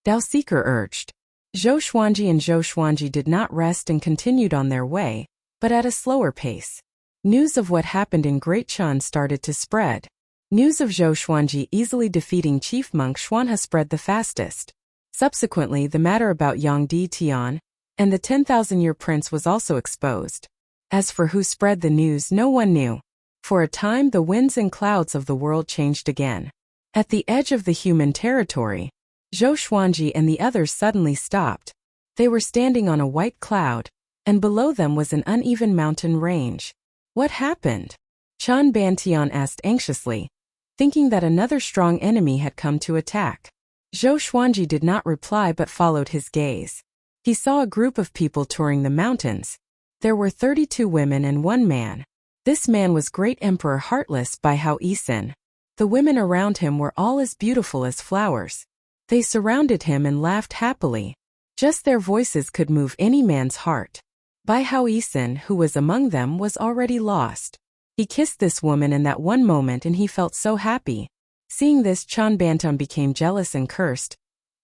Dao Seeker urged. Zhou Xuanji did not rest and continued on their way, but at a slower pace. News of what happened in Great Chun started to spread. News of Zhou Xuanji easily defeating Chief Monk Xuanhe spread the fastest. Subsequently, the matter about Yang Di Tian and the 10,000-year prince was also exposed. As for who spread the news, no one knew. For a time, the winds and clouds of the world changed again. At the edge of the human territory, Zhou Xuanji and the others suddenly stopped. They were standing on a white cloud, and below them was an uneven mountain range. What happened? Chan Bantian asked anxiously, thinking that another strong enemy had come to attack. Zhou Xuanji did not reply but followed his gaze. He saw a group of people touring the mountains. There were 32 women and 1 man. This man was Great Emperor Heartless by Hao Yisin. The women around him were all as beautiful as flowers. They surrounded him and laughed happily. Just their voices could move any man's heart. Bai Hao Yisin, who was among them, was already lost. He kissed this woman in that one moment and he felt so happy. Seeing this, Chan Bantam became jealous and cursed.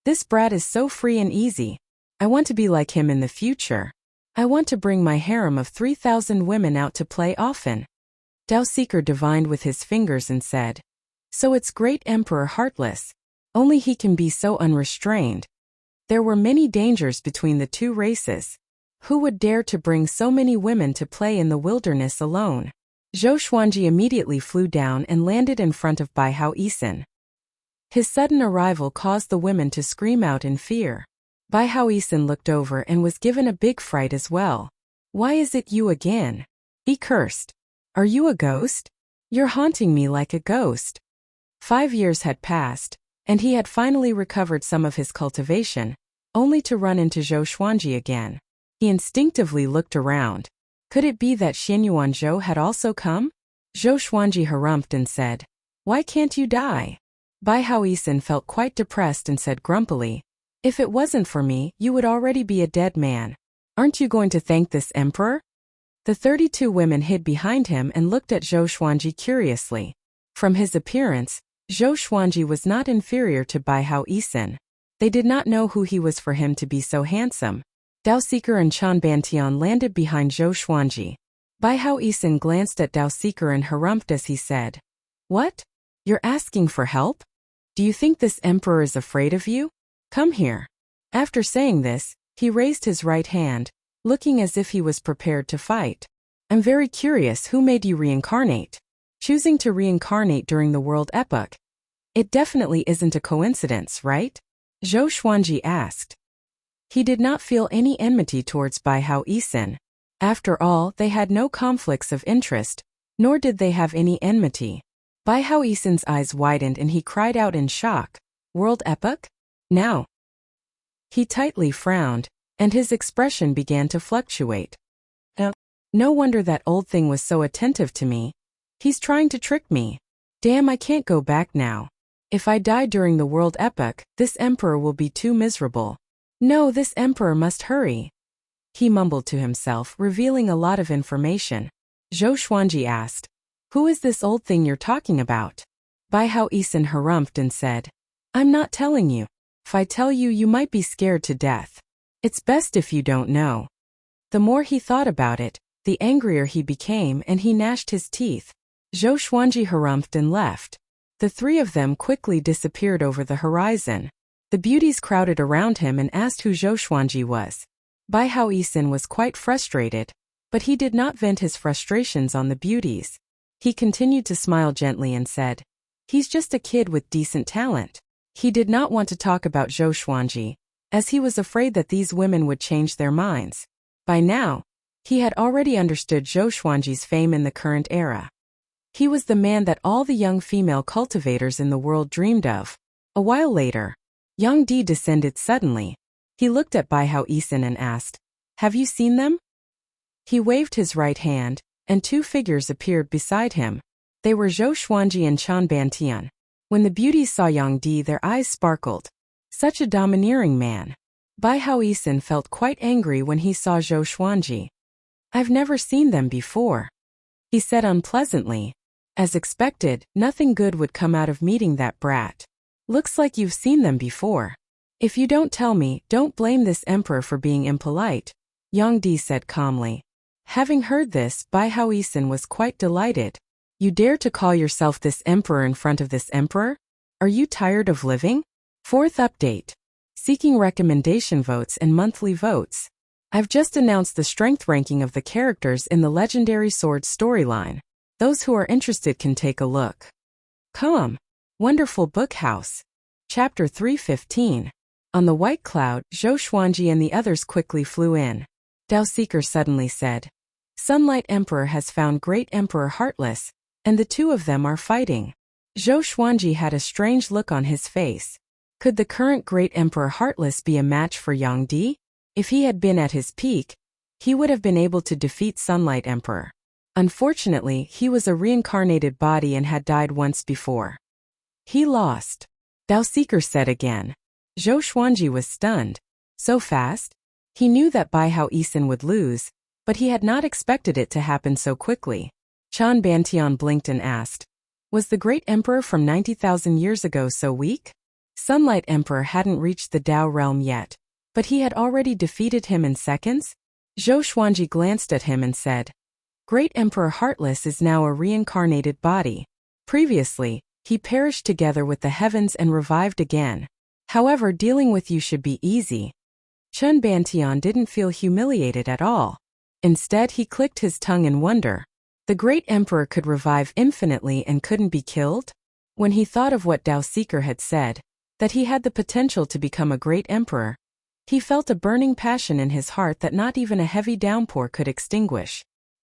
"This brat is so free and easy. I want to be like him in the future." I want to bring my harem of 3,000 women out to play often. Dao Seeker divined with his fingers and said, So it's Great Emperor Heartless. Only he can be so unrestrained. There were many dangers between the two races. Who would dare to bring so many women to play in the wilderness alone? Zhou Xuanji immediately flew down and landed in front of Bai Hao Yisan. His sudden arrival caused the women to scream out in fear. Bai Hao Yisan looked over and was given a big fright as well. Why is it you again? He cursed. Are you a ghost? You're haunting me like a ghost. 5 years had passed, and he had finally recovered some of his cultivation, only to run into Zhou Xuanji again. He instinctively looked around. Could it be that Xianyuan Zhou had also come? Zhou Xuanji harumphed and said, Why can't you die? Bai Hao Yisan felt quite depressed and said grumpily, If it wasn't for me, you would already be a dead man. Aren't you going to thank this emperor? The 32 women hid behind him and looked at Zhou Xuanji curiously. From his appearance, Zhou Xuanji was not inferior to Bai Hao Yisan. They did not know who he was for him to be so handsome. Dao Seeker and Chan Bantian landed behind Zhou Xuanji. Bai Hao Yisan glanced at Dao Seeker and harumphed as he said, What? You're asking for help? Do you think this emperor is afraid of you? Come here. After saying this, he raised his right hand, looking as if he was prepared to fight. I'm very curious who made you reincarnate. Choosing to reincarnate during the world epoch. It definitely isn't a coincidence, right? Zhou Xuanji asked. He did not feel any enmity towards Bai Hao Yisan. After all, they had no conflicts of interest, nor did they have any enmity. Bai Hao Yisan's eyes widened and he cried out in shock. World epoch? Now. He tightly frowned, and his expression began to fluctuate. No wonder that old thing was so attentive to me. He's trying to trick me. Damn, I can't go back now. If I die during the world epoch, this emperor will be too miserable. No, this emperor must hurry. He mumbled to himself, revealing a lot of information. Zhou Xuanji asked, Who is this old thing you're talking about? Bai Hao Yisan harumphed and said, I'm not telling you. If I tell you, you might be scared to death. It's best if you don't know. The more he thought about it, the angrier he became and he gnashed his teeth. Zhou Xuanji harumphed and left. The three of them quickly disappeared over the horizon. The beauties crowded around him and asked who Zhou Xuanji was. Bai Hao Yisan was quite frustrated, but he did not vent his frustrations on the beauties. He continued to smile gently and said, He's just a kid with decent talent. He did not want to talk about Zhou Xuanji, as he was afraid that these women would change their minds. By now, he had already understood Zhou Xuanji's fame in the current era. He was the man that all the young female cultivators in the world dreamed of. A while later, Yang Di descended suddenly. He looked at Bai Hao Yisan and asked, Have you seen them? He waved his right hand, and 2 figures appeared beside him. They were Zhou Xuanji and Chan Bantian. When the beauties saw Yang Di, their eyes sparkled. Such a domineering man. Bai Hao Yisan felt quite angry when he saw Zhou Xuanji. I've never seen them before, he said unpleasantly. As expected, nothing good would come out of meeting that brat. Looks like you've seen them before. If you don't tell me, don't blame this emperor for being impolite, Yang Di said calmly. Having heard this, Bai Hao Yisan was quite delighted. You dare to call yourself this emperor in front of this emperor? Are you tired of living? 4th update. Seeking recommendation votes and monthly votes. I've just announced the strength ranking of the characters in the Legendary Swords storyline. Those who are interested can take a look. Come. Wonderful Book House. Chapter 315. On the white cloud, Zhou Xuanji and the others quickly flew in. Dao Seeker suddenly said, Sunlight Emperor has found Great Emperor Heartless, and the 2 of them are fighting. Zhou Xuanji had a strange look on his face. Could the current Great Emperor Heartless be a match for Yang Di? If he had been at his peak, he would have been able to defeat Sunlight Emperor. Unfortunately, he was a reincarnated body and had died once before. He lost. Dao Seeker said again. Zhou Xuanji was stunned. So fast? He knew that Bai Hao Yisan would lose, but he had not expected it to happen so quickly. Chan Bantian blinked and asked, Was the great emperor from 90,000 years ago so weak? Sunlight Emperor hadn't reached the Dao realm yet, but he had already defeated him in seconds? Zhou Xuanji glanced at him and said, Great Emperor Heartless is now a reincarnated body. Previously, he perished together with the heavens and revived again. However, dealing with you should be easy. Chun Bantian didn't feel humiliated at all. Instead, he clicked his tongue in wonder. The great emperor could revive infinitely and couldn't be killed? When he thought of what Dao Seeker had said, that he had the potential to become a great emperor, he felt a burning passion in his heart that not even a heavy downpour could extinguish.